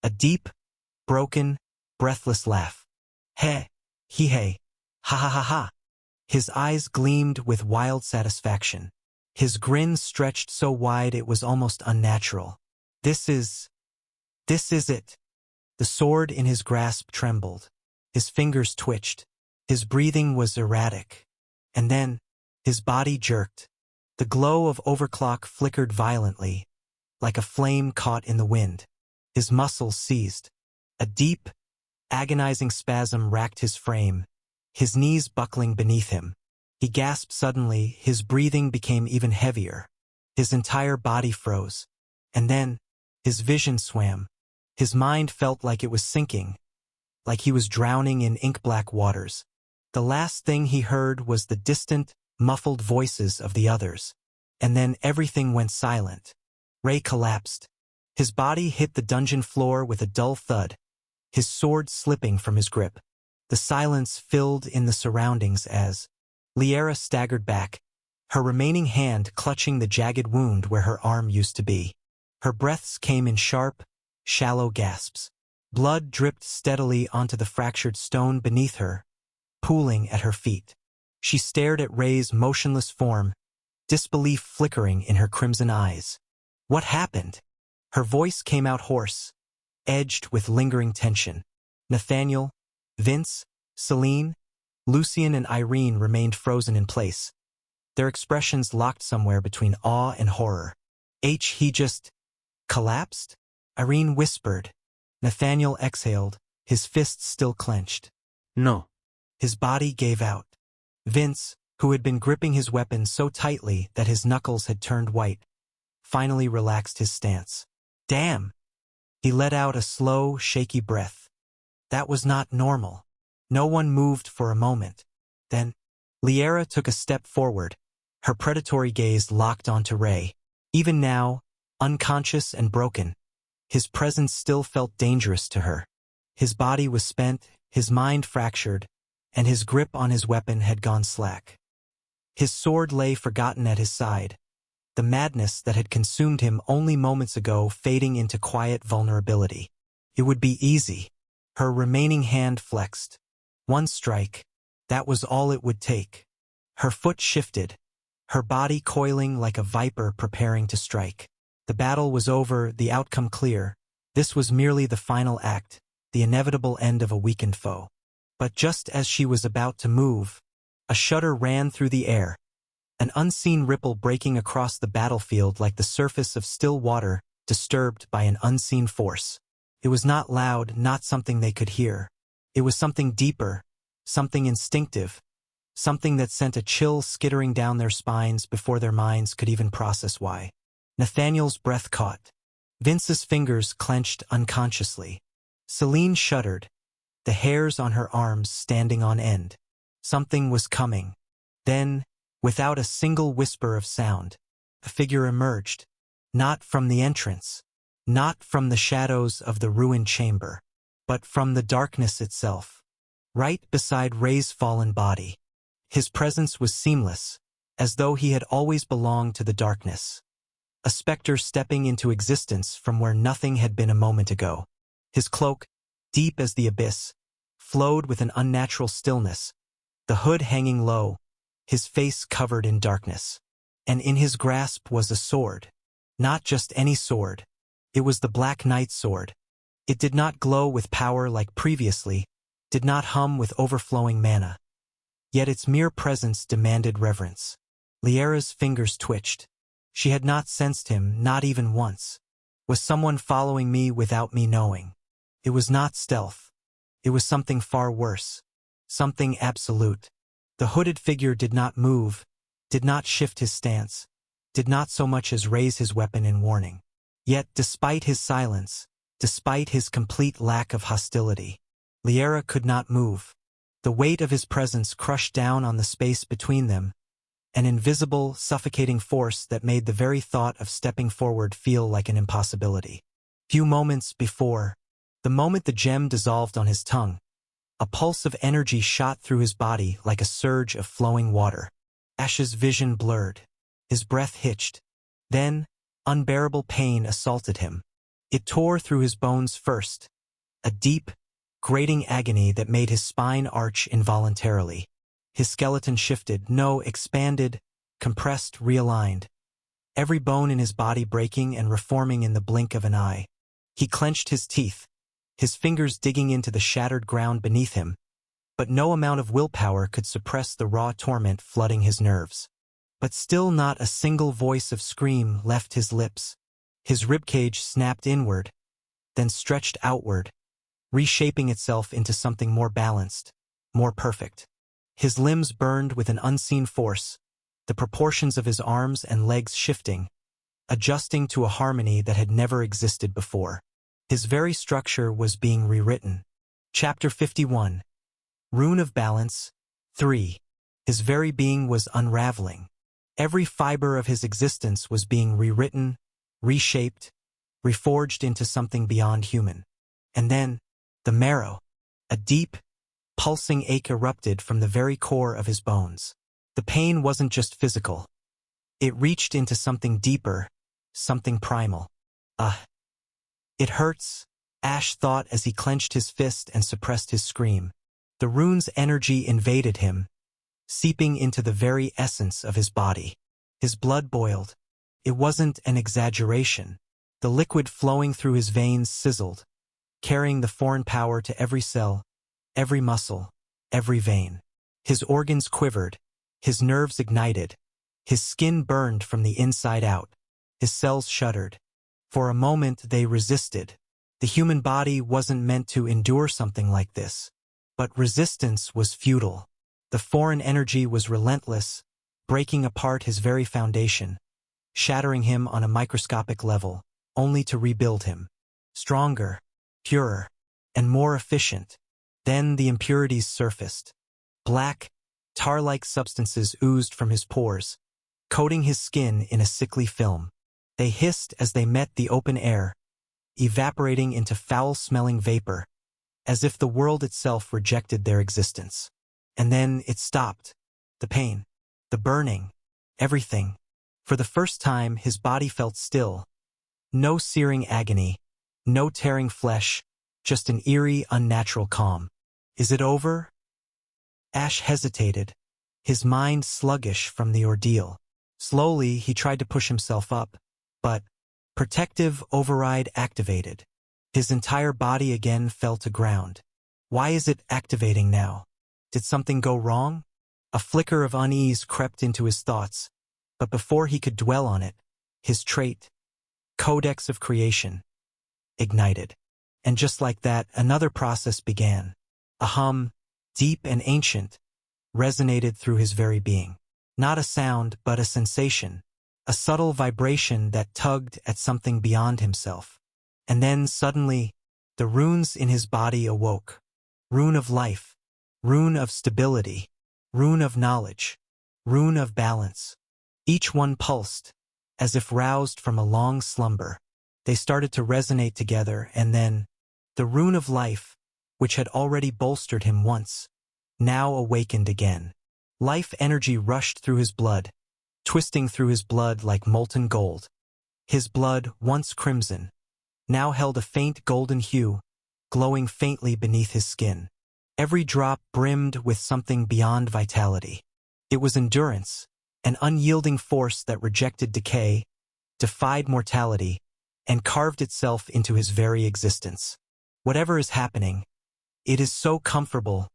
A deep, broken, breathless laugh. He, ha ha ha ha. His eyes gleamed with wild satisfaction. His grin stretched so wide it was almost unnatural. This is it. The sword in his grasp trembled. His fingers twitched. His breathing was erratic. And then, his body jerked. The glow of overclock flickered violently, like a flame caught in the wind. His muscles seized. A deep, agonizing spasm racked his frame, his knees buckling beneath him. He gasped suddenly, his breathing became even heavier. His entire body froze. And then, his vision swam. His mind felt like it was sinking, like he was drowning in ink-black waters. The last thing he heard was the distant, muffled voices of the others. And then everything went silent. Ray collapsed. His body hit the dungeon floor with a dull thud, his sword slipping from his grip. The silence filled in the surroundings as Liera staggered back, her remaining hand clutching the jagged wound where her arm used to be. Her breaths came in sharp, shallow gasps. Blood dripped steadily onto the fractured stone beneath her, pooling at her feet. She stared at Ray's motionless form, disbelief flickering in her crimson eyes. What happened? Her voice came out hoarse, edged with lingering tension. Nathaniel, Vince, Celine, Lucian and Irene remained frozen in place, their expressions locked somewhere between awe and horror. He just collapsed? Irene whispered. Nathaniel exhaled, his fists still clenched. No. His body gave out. Vince, who had been gripping his weapon so tightly that his knuckles had turned white, finally relaxed his stance. Damn! He let out a slow, shaky breath. That was not normal. No one moved for a moment. Then, Liera took a step forward, her predatory gaze locked onto Ray. Even now, unconscious and broken, his presence still felt dangerous to her. His body was spent, his mind fractured, and his grip on his weapon had gone slack. His sword lay forgotten at his side, the madness that had consumed him only moments ago fading into quiet vulnerability. It would be easy. Her remaining hand flexed. One strike, that was all it would take. Her foot shifted, her body coiling like a viper preparing to strike. The battle was over, the outcome clear. This was merely the final act, the inevitable end of a weakened foe. But just as she was about to move, a shudder ran through the air, an unseen ripple breaking across the battlefield like the surface of still water disturbed by an unseen force. It was not loud, not something they could hear. It was something deeper, something instinctive, something that sent a chill skittering down their spines before their minds could even process why. Nathaniel's breath caught. Vince's fingers clenched unconsciously. Celine shuddered, the hairs on her arms standing on end. Something was coming. Then, without a single whisper of sound, a figure emerged, not from the entrance, not from the shadows of the ruined chamber, but from the darkness itself, right beside Ray's fallen body. His presence was seamless, as though he had always belonged to the darkness. A specter stepping into existence from where nothing had been a moment ago. His cloak, deep as the abyss, flowed with an unnatural stillness, the hood hanging low, his face covered in darkness. And in his grasp was a sword. Not just any sword. It was the Black Knight's sword. It did not glow with power like previously, did not hum with overflowing mana. Yet its mere presence demanded reverence. Liara's fingers twitched. She had not sensed him, not even once. Was someone following me without me knowing? It was not stealth. It was something far worse. Something absolute. The hooded figure did not move, did not shift his stance, did not so much as raise his weapon in warning. Yet, despite his silence, despite his complete lack of hostility, Liara could not move. The weight of his presence crushed down on the space between them, an invisible, suffocating force that made the very thought of stepping forward feel like an impossibility. Few moments before, the moment the gem dissolved on his tongue, a pulse of energy shot through his body like a surge of flowing water. Ash's vision blurred. His breath hitched. Then, unbearable pain assaulted him. It tore through his bones first, a deep, grating agony that made his spine arch involuntarily. His skeleton shifted, expanded, compressed, realigned. Every bone in his body breaking and reforming in the blink of an eye. He clenched his teeth, his fingers digging into the shattered ground beneath him, but no amount of willpower could suppress the raw torment flooding his nerves. But still not a single voice of scream left his lips. His ribcage snapped inward, then stretched outward, reshaping itself into something more balanced, more perfect. His limbs burned with an unseen force, the proportions of his arms and legs shifting, adjusting to a harmony that had never existed before. His very structure was being rewritten. Chapter 51. Rune of Balance. 3. His very being was unraveling. Every fiber of his existence was being rewritten, reshaped, reforged into something beyond human. And then, the marrow. A deep, pulsing ache erupted from the very core of his bones. The pain wasn't just physical. It reached into something deeper, something primal. It hurts, Ash thought as he clenched his fist and suppressed his scream. The rune's energy invaded him, seeping into the very essence of his body. His blood boiled. It wasn't an exaggeration. The liquid flowing through his veins sizzled, carrying the foreign power to every cell, every muscle, every vein. His organs quivered, his nerves ignited, his skin burned from the inside out, his cells shuddered. For a moment they resisted. The human body wasn't meant to endure something like this. But resistance was futile. The foreign energy was relentless, breaking apart his very foundation, shattering him on a microscopic level, only to rebuild him. Stronger, purer, and more efficient. Then the impurities surfaced. Black, tar-like substances oozed from his pores, coating his skin in a sickly film. They hissed as they met the open air, evaporating into foul-smelling vapor, as if the world itself rejected their existence. And then it stopped. The pain, the burning, everything. For the first time, his body felt still. No searing agony, no tearing flesh, just an eerie, unnatural calm. Is it over? Ash hesitated, his mind sluggish from the ordeal. Slowly, he tried to push himself up, but protective override activated. His entire body again fell to ground. Why is it activating now? Did something go wrong? A flicker of unease crept into his thoughts, but before he could dwell on it, his trait, Codex of Creation, ignited. And just like that, another process began. A hum, deep and ancient, resonated through his very being. Not a sound, but a sensation. A subtle vibration that tugged at something beyond himself. And then, suddenly, the runes in his body awoke. Rune of life, rune of stability, rune of knowledge, rune of balance. Each one pulsed, as if roused from a long slumber. They started to resonate together, and then the rune of life, which had already bolstered him once, now awakened again. Life energy rushed through his blood, twisting through his blood like molten gold. His blood, once crimson, now held a faint golden hue, glowing faintly beneath his skin. Every drop brimmed with something beyond vitality. It was endurance, an unyielding force that rejected decay, defied mortality, and carved itself into his very existence. Whatever is happening, it is so comfortable.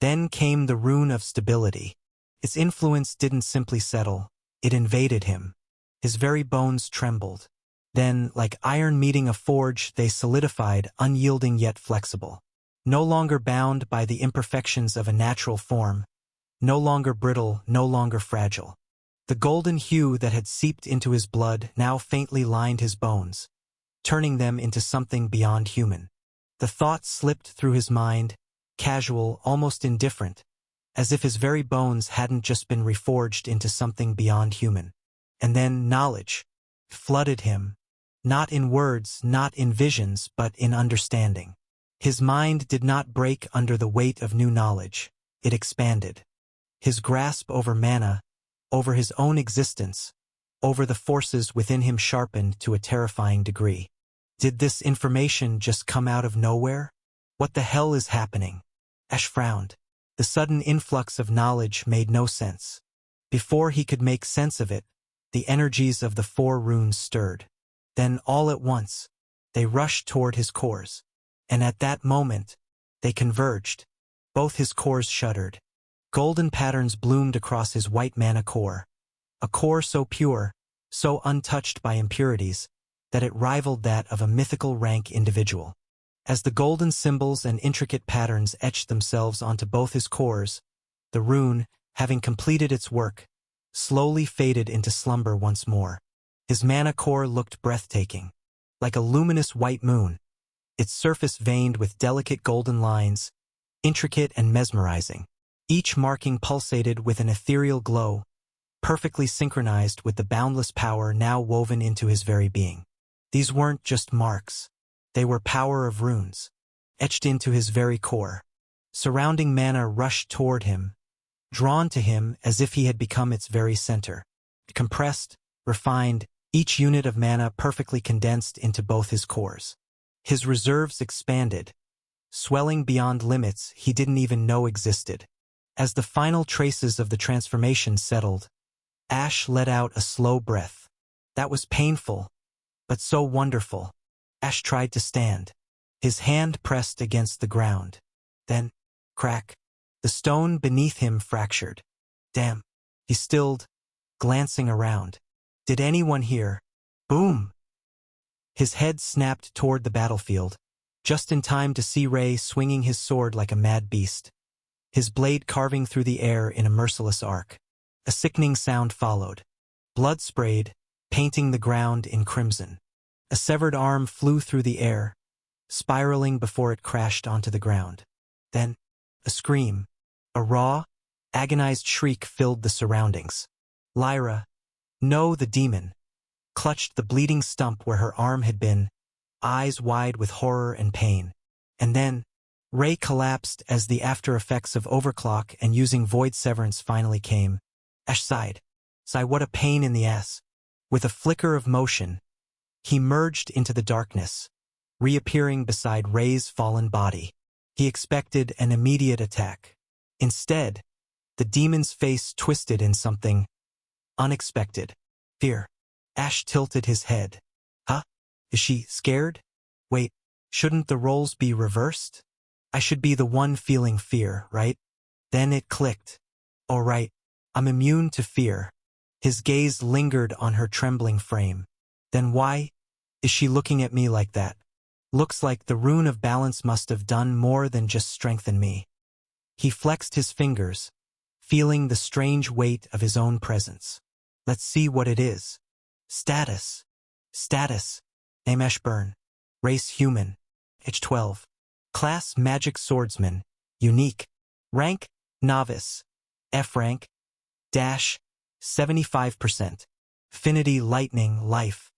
Then came the rune of stability. Its influence didn't simply settle, it invaded him. His very bones trembled. Then, like iron meeting a forge, they solidified, unyielding yet flexible. No longer bound by the imperfections of a natural form, no longer brittle, no longer fragile. The golden hue that had seeped into his blood now faintly lined his bones, turning them into something beyond human. The thought slipped through his mind, casual, almost indifferent, as if his very bones hadn't just been reforged into something beyond human. And then knowledge flooded him, not in words, not in visions, but in understanding. His mind did not break under the weight of new knowledge, it expanded. His grasp over mana, over his own existence, over the forces within him sharpened to a terrifying degree. Did this information just come out of nowhere? What the hell is happening? Ash frowned. The sudden influx of knowledge made no sense. Before he could make sense of it, the energies of the four runes stirred. Then, all at once, they rushed toward his cores. And at that moment, they converged. Both his cores shuddered. Golden patterns bloomed across his white mana core. A core so pure, so untouched by impurities, that it rivaled that of a mythical rank individual. As the golden symbols and intricate patterns etched themselves onto both his cores, the rune, having completed its work, slowly faded into slumber once more. His mana core looked breathtaking, like a luminous white moon, its surface veined with delicate golden lines, intricate and mesmerizing. Each marking pulsated with an ethereal glow, perfectly synchronized with the boundless power now woven into his very being. These weren't just marks. They were power of runes, etched into his very core. Surrounding mana rushed toward him, drawn to him as if he had become its very center. Compressed, refined, each unit of mana perfectly condensed into both his cores. His reserves expanded, swelling beyond limits he didn't even know existed. As the final traces of the transformation settled, Ash let out a slow breath. That was painful, but so wonderful. Ash tried to stand. His hand pressed against the ground. Then, crack, the stone beneath him fractured. Damn, he stilled, glancing around. Did anyone hear? Boom! His head snapped toward the battlefield, just in time to see Ray swinging his sword like a mad beast, his blade carving through the air in a merciless arc. A sickening sound followed. Blood sprayed, painting the ground in crimson. A severed arm flew through the air, spiraling before it crashed onto the ground. Then, a scream, a raw, agonized shriek filled the surroundings. Lyra, no, the demon, clutched the bleeding stump where her arm had been, eyes wide with horror and pain. And then, Ray collapsed as the after effects of overclock and using void severance finally came. Ash sighed. Sigh, what a pain in the ass. With a flicker of motion, he merged into the darkness, reappearing beside Ray's fallen body. He expected an immediate attack. Instead, the demon's face twisted in something unexpected. Fear. Ash tilted his head. Huh? Is she scared? Wait, shouldn't the roles be reversed? I should be the one feeling fear, right? Then it clicked. Oh right, I'm immune to fear. His gaze lingered on her trembling frame. Then why is she looking at me like that? Looks like the rune of balance must have done more than just strengthen me. He flexed his fingers, feeling the strange weight of his own presence. Let's see what it is. Status. Status. Name Ashburn. Race human. Age 12. Class magic swordsman. Unique. Rank novice. F rank. Dash 75%. Affinity lightning life.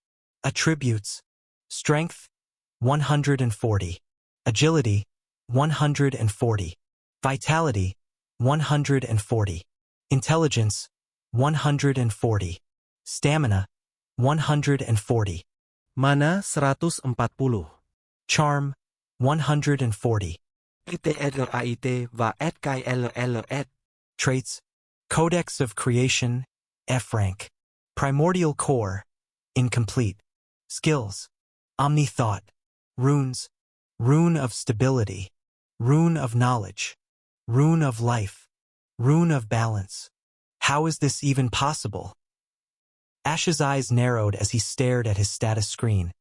Attributes. Strength, 140. Agility, 140. Vitality, 140. Intelligence, 140. Stamina, 140. Mana 140. Charm, 140. ITLAIT và SKLLS. Traits, Codex of Creation, F rank. Primordial Core, incomplete. Skills, Omni-Thought. Runes, Rune of Stability. Rune of Knowledge. Rune of Life. Rune of Balance. How is this even possible? Ash's eyes narrowed as he stared at his status screen,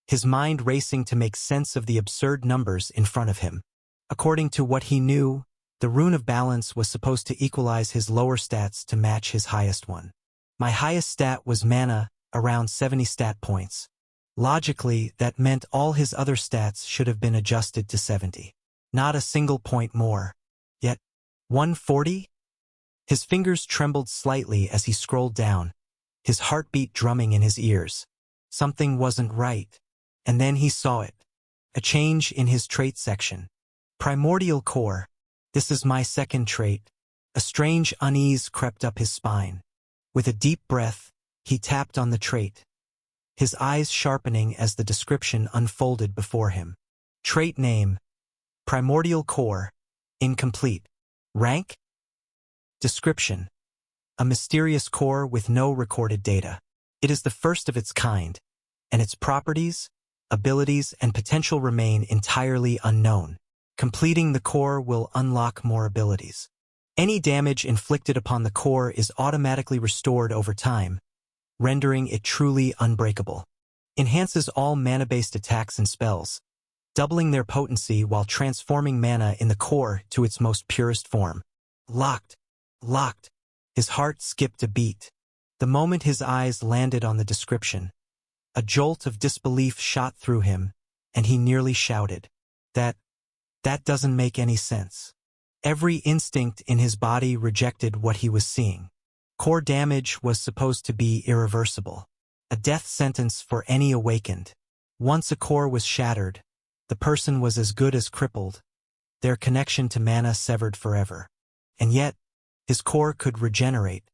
his mind racing to make sense of the absurd numbers in front of him. According to what he knew, the Rune of Balance was supposed to equalize his lower stats to match his highest one. My highest stat was mana, around 70 stat points. Logically, that meant all his other stats should have been adjusted to 70. Not a single point more. Yet, 140? His fingers trembled slightly as he scrolled down, his heartbeat drumming in his ears. Something wasn't right. And then he saw it. A change in his trait section. Primordial Core. This is my second trait. A strange unease crept up his spine. With a deep breath, he tapped on the trait, his eyes sharpening as the description unfolded before him. Trait name, Primordial Core, incomplete. Rank? Description, a mysterious core with no recorded data. It is the first of its kind, and its properties, abilities, and potential remain entirely unknown. Completing the core will unlock more abilities. Any damage inflicted upon the core is automatically restored over time, rendering it truly unbreakable. Enhances all mana-based attacks and spells, doubling their potency while transforming mana in the core to its most purest form. Locked. Locked. His heart skipped a beat. The moment his eyes landed on the description, a jolt of disbelief shot through him, and he nearly shouted. That doesn't make any sense. Every instinct in his body rejected what he was seeing. Core damage was supposed to be irreversible, a death sentence for any awakened. Once a core was shattered, the person was as good as crippled, their connection to mana severed forever. And yet, his core could regenerate.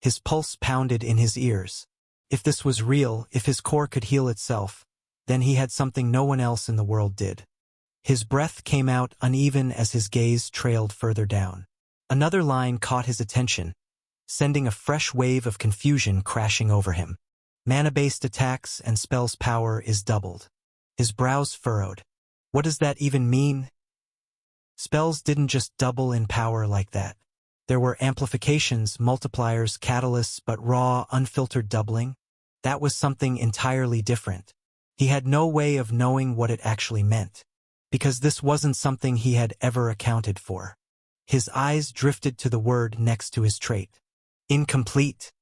His pulse pounded in his ears. If this was real, if his core could heal itself, then he had something no one else in the world did. His breath came out uneven as his gaze trailed further down. Another line caught his attention, sending a fresh wave of confusion crashing over him. Mana-based attacks and spells power is doubled. His brows furrowed. What does that even mean? Spells didn't just double in power like that. There were amplifications, multipliers, catalysts, but raw, unfiltered doubling? That was something entirely different. He had no way of knowing what it actually meant, because this wasn't something he had ever accounted for. His eyes drifted to the word next to his trait. Incomplete.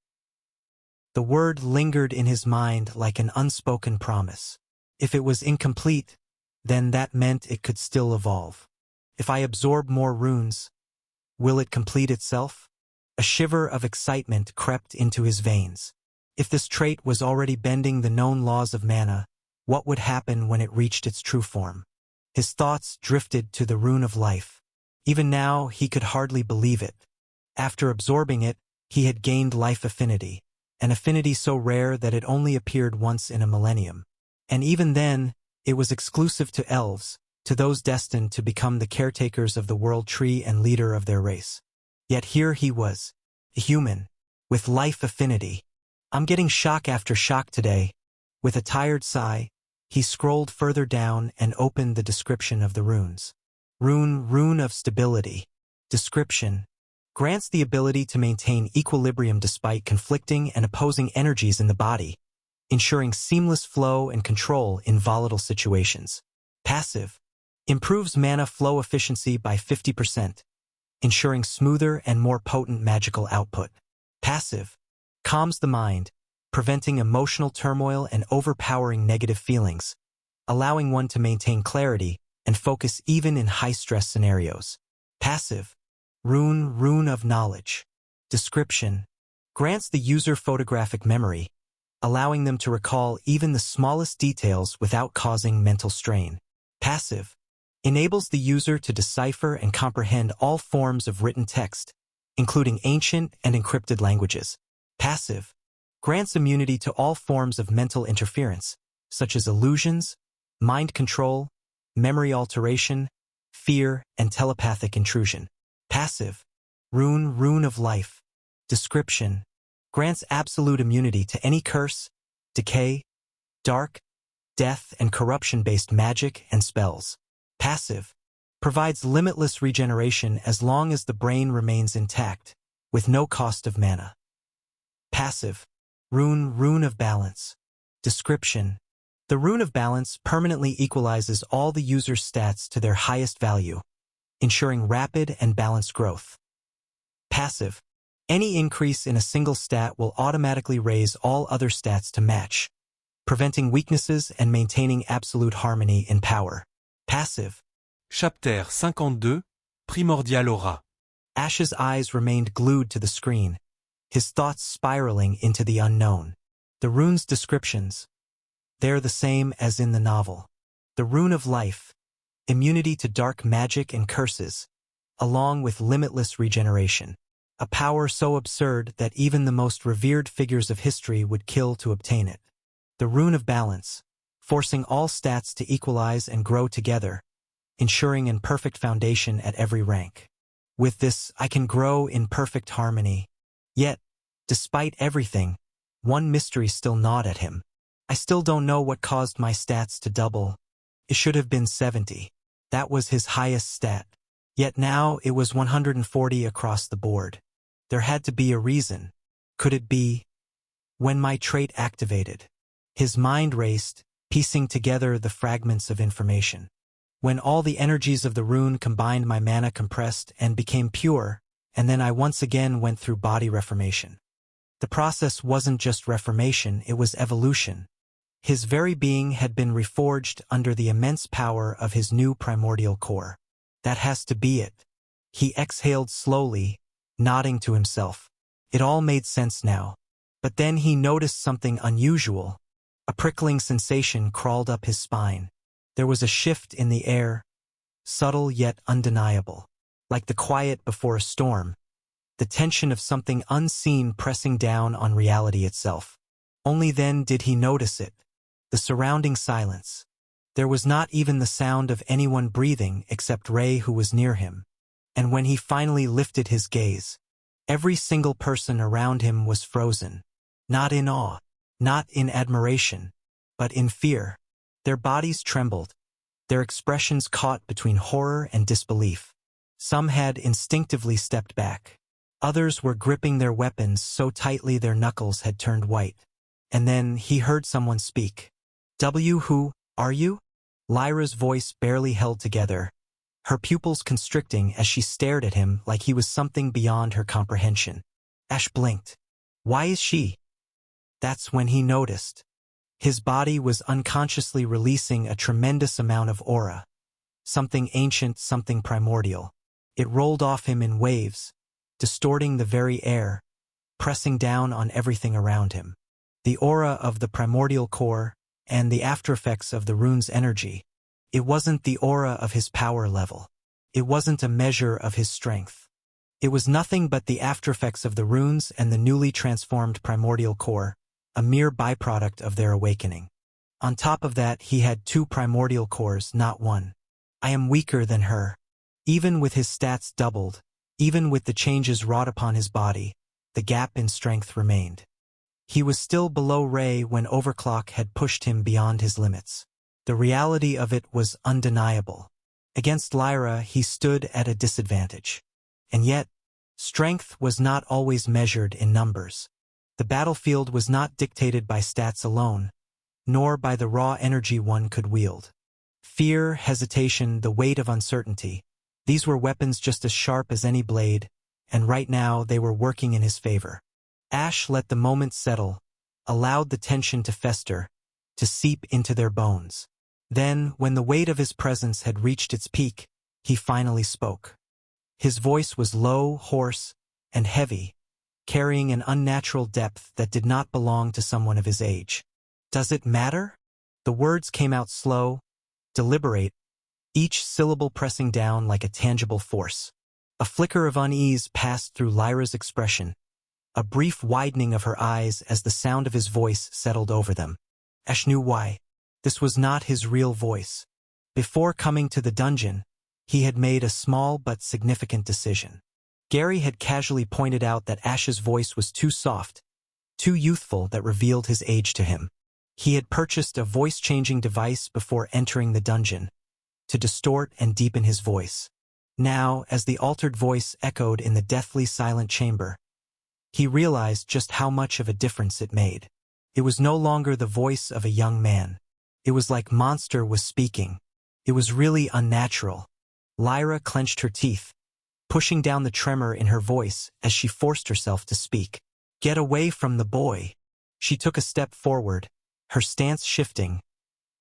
The word lingered in his mind like an unspoken promise. If it was incomplete, then that meant it could still evolve. If I absorb more runes, will it complete itself? A shiver of excitement crept into his veins. If this trait was already bending the known laws of mana, what would happen when it reached its true form? His thoughts drifted to the Rune of Life. Even now, he could hardly believe it. After absorbing it, he had gained life affinity, an affinity so rare that it only appeared once in a millennium. And even then, it was exclusive to elves, to those destined to become the caretakers of the world tree and leader of their race. Yet here he was, a human, with life affinity. I'm getting shock after shock today. With a tired sigh, he scrolled further down and opened the description of the runes. Rune of Stability. Description. Grants the ability to maintain equilibrium despite conflicting and opposing energies in the body, ensuring seamless flow and control in volatile situations. Passive. Improves mana flow efficiency by 50%, ensuring smoother and more potent magical output. Passive. Calms the mind, preventing emotional turmoil and overpowering negative feelings, allowing one to maintain clarity and focus even in high-stress scenarios. Passive. Rune of Knowledge. Description. Grants the user photographic memory, allowing them to recall even the smallest details without causing mental strain. Passive enables the user to decipher and comprehend all forms of written text, including ancient and encrypted languages. Passive grants immunity to all forms of mental interference, such as illusions, mind control, memory alteration, fear, and telepathic intrusion. Passive rune of life description grants absolute immunity to any curse, decay, dark, death, and corruption-based magic and spells. Passive provides limitless regeneration as long as the brain remains intact, with no cost of mana. Passive rune of balance description. The rune of balance permanently equalizes all the user's stats to their highest value, ensuring rapid and balanced growth. Passive. Any increase in a single stat will automatically raise all other stats to match, preventing weaknesses and maintaining absolute harmony in power. Passive. Chapter 52, Primordial Aura. Ash's eyes remained glued to the screen, his thoughts spiraling into the unknown. The rune's descriptions. They're the same as in the novel. The rune of life, immunity to dark magic and curses, along with limitless regeneration. A power so absurd that even the most revered figures of history would kill to obtain it. The rune of balance, forcing all stats to equalize and grow together, ensuring an perfect foundation at every rank. With this, I can grow in perfect harmony. Yet, despite everything, one mystery still gnawed at him. I still don't know what caused my stats to double. It should have been 70. That was his highest stat. Yet now it was 140 across the board. There had to be a reason. Could it be? When my trait activated, his mind raced, piecing together the fragments of information. When all the energies of the rune combined, my mana compressed and became pure, and then I once again went through body reformation. The process wasn't just reformation, it was evolution. His very being had been reforged under the immense power of his new primordial core. That has to be it. He exhaled slowly, nodding to himself. It all made sense now. But then he noticed something unusual. A prickling sensation crawled up his spine. There was a shift in the air, subtle yet undeniable. Like the quiet before a storm, the tension of something unseen pressing down on reality itself. Only then did he notice it. The surrounding silence. There was not even the sound of anyone breathing except Ray, who was near him. And when he finally lifted his gaze, every single person around him was frozen. Not in awe, not in admiration, but in fear. Their bodies trembled, their expressions caught between horror and disbelief. Some had instinctively stepped back. Others were gripping their weapons so tightly their knuckles had turned white. And then he heard someone speak. Who are you? Lyra's voice barely held together, her pupils constricting as she stared at him like he was something beyond her comprehension. Ash blinked. Why is she? That's when he noticed. His body was unconsciously releasing a tremendous amount of aura. Something ancient, something primordial. It rolled off him in waves, distorting the very air, pressing down on everything around him. The aura of the primordial core and the aftereffects of the rune's energy. It wasn't the aura of his power level. It wasn't a measure of his strength. It was nothing but the aftereffects of the runes and the newly transformed primordial core, a mere byproduct of their awakening. On top of that, he had 2 primordial cores, not 1. I am weaker than her. Even with his stats doubled, even with the changes wrought upon his body, the gap in strength remained. He was still below Ray when overclock had pushed him beyond his limits. The reality of it was undeniable. Against Lyra, he stood at a disadvantage. And yet, strength was not always measured in numbers. The battlefield was not dictated by stats alone, nor by the raw energy one could wield. Fear, hesitation, the weight of uncertainty, these were weapons just as sharp as any blade, and right now they were working in his favor. Ash let the moment settle, allowed the tension to fester, to seep into their bones. Then, when the weight of his presence had reached its peak, he finally spoke. His voice was low, hoarse, and heavy, carrying an unnatural depth that did not belong to someone of his age. Does it matter? The words came out slow, deliberate, each syllable pressing down like a tangible force. A flicker of unease passed through Lyra's expression, a brief widening of her eyes as the sound of his voice settled over them. Ash knew why. This was not his real voice. Before coming to the dungeon, he had made a small but significant decision. Gary had casually pointed out that Ash's voice was too soft, too youthful that revealed his age to him. He had purchased a voice-changing device before entering the dungeon, to distort and deepen his voice. Now, as the altered voice echoed in the deathly silent chamber, he realized just how much of a difference it made. It was no longer the voice of a young man. It was like Monster was speaking. It was really unnatural. Lyra clenched her teeth, pushing down the tremor in her voice as she forced herself to speak. Get away from the boy. She took a step forward, her stance shifting,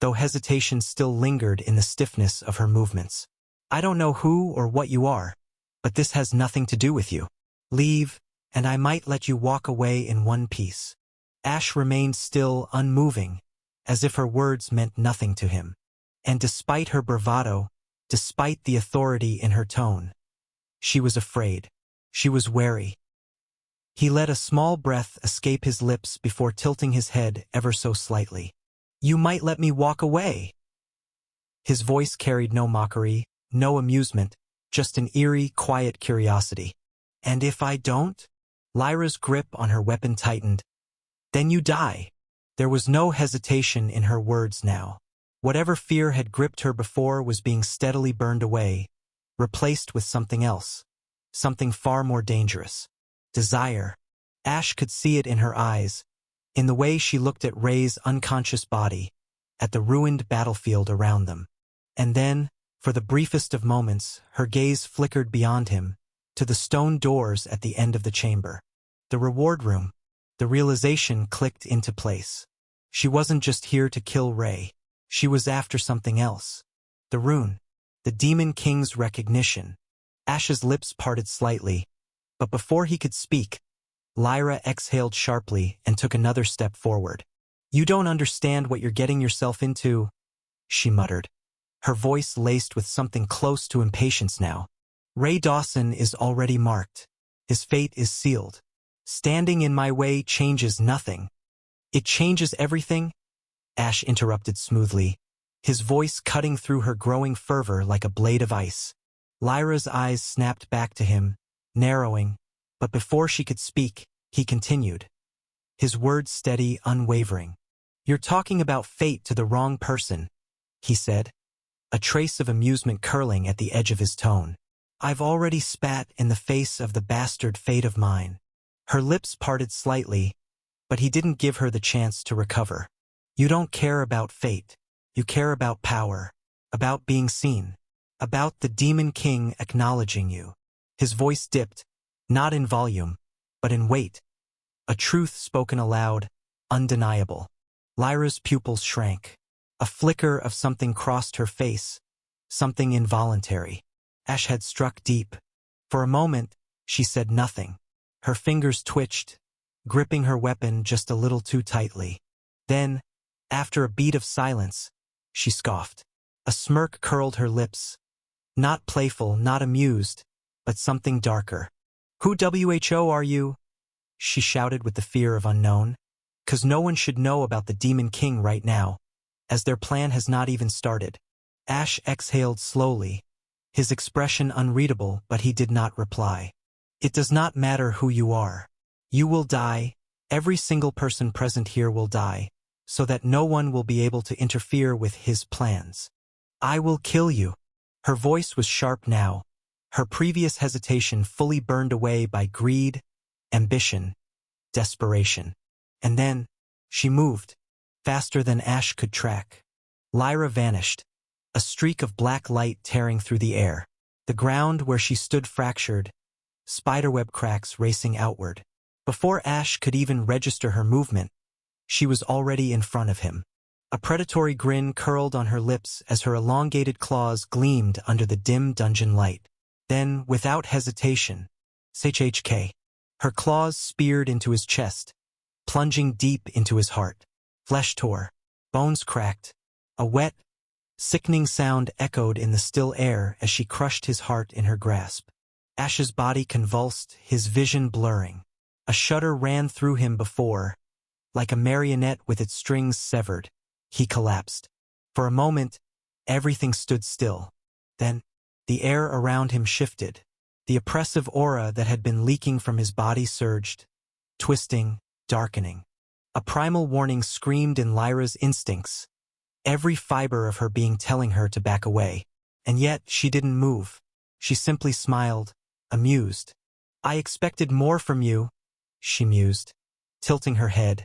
though hesitation still lingered in the stiffness of her movements. I don't know who or what you are, but this has nothing to do with you. Leave, and I might let you walk away in one piece. Ash remained still, unmoving, as if her words meant nothing to him. And despite her bravado, despite the authority in her tone, she was afraid. She was wary. He let a small breath escape his lips before tilting his head ever so slightly. You might let me walk away. His voice carried no mockery, no amusement, just an eerie, quiet curiosity. And if I don't? Lyra's grip on her weapon tightened. Then you die. There was no hesitation in her words now. Whatever fear had gripped her before was being steadily burned away, replaced with something else, something far more dangerous. Desire. Ash could see it in her eyes, in the way she looked at Ray's unconscious body, at the ruined battlefield around them. And then, for the briefest of moments, her gaze flickered beyond him, to the stone doors at the end of the chamber. The reward room. The realization clicked into place. She wasn't just here to kill Ray. She was after something else. The rune. The Demon King's recognition. Ash's lips parted slightly, but before he could speak, Lyra exhaled sharply and took another step forward. You don't understand what you're getting yourself into, she muttered, her voice laced with something close to impatience now. Ray Dawson is already marked. His fate is sealed. Standing in my way changes nothing. It changes everything, Ash interrupted smoothly, his voice cutting through her growing fervor like a blade of ice. Lyra's eyes snapped back to him, narrowing, but before she could speak, he continued, his words steady, unwavering. You're talking about fate to the wrong person, he said, a trace of amusement curling at the edge of his tone. I've already spat in the face of the bastard fate of mine. Her lips parted slightly, but he didn't give her the chance to recover. You don't care about fate. You care about power, about being seen, about the Demon King acknowledging you. His voice dipped, not in volume, but in weight. A truth spoken aloud, undeniable. Lyra's pupils shrank. A flicker of something crossed her face, something involuntary. Ash had struck deep. For a moment, she said nothing. Her fingers twitched, gripping her weapon just a little too tightly. Then, after a beat of silence, she scoffed. A smirk curled her lips. Not playful, not amused, but something darker. Who WHO are you? She shouted with the fear of unknown. 'Cause no one should know about the Demon King right now, as their plan has not even started. Ash exhaled slowly, his expression unreadable, but he did not reply. It does not matter who you are. You will die, every single person present here will die, so that no one will be able to interfere with his plans. I will kill you. Her voice was sharp now, her previous hesitation fully burned away by greed, ambition, desperation. And then, she moved, faster than Ash could track. Lyra vanished, a streak of black light tearing through the air. The ground where she stood fractured, spiderweb cracks racing outward. Before Ash could even register her movement, she was already in front of him. A predatory grin curled on her lips as her elongated claws gleamed under the dim dungeon light. Then, without hesitation, SHK. Her claws speared into his chest, plunging deep into his heart. Flesh tore, bones cracked. A wet, sickening sound echoed in the still air as she crushed his heart in her grasp. Ash's body convulsed, his vision blurring. A shudder ran through him before, like a marionette with its strings severed. He collapsed. For a moment, everything stood still. Then, the air around him shifted. The oppressive aura that had been leaking from his body surged, twisting, darkening. A primal warning screamed in Lyra's instincts, every fiber of her being telling her to back away. And yet, she didn't move. She simply smiled, amused. "I expected more from you," she mused, tilting her head,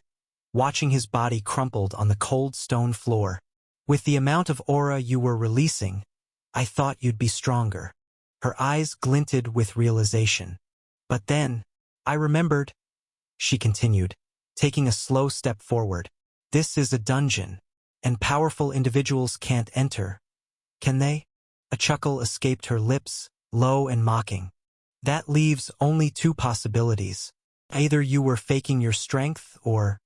watching his body crumpled on the cold stone floor. "With the amount of aura you were releasing, I thought you'd be stronger." Her eyes glinted with realization. "But then, I remembered," she continued, taking a slow step forward. "This is a dungeon, and powerful individuals can't enter. Can they?" A chuckle escaped her lips, low and mocking. "That leaves only two possibilities. Either you were faking your strength, or—"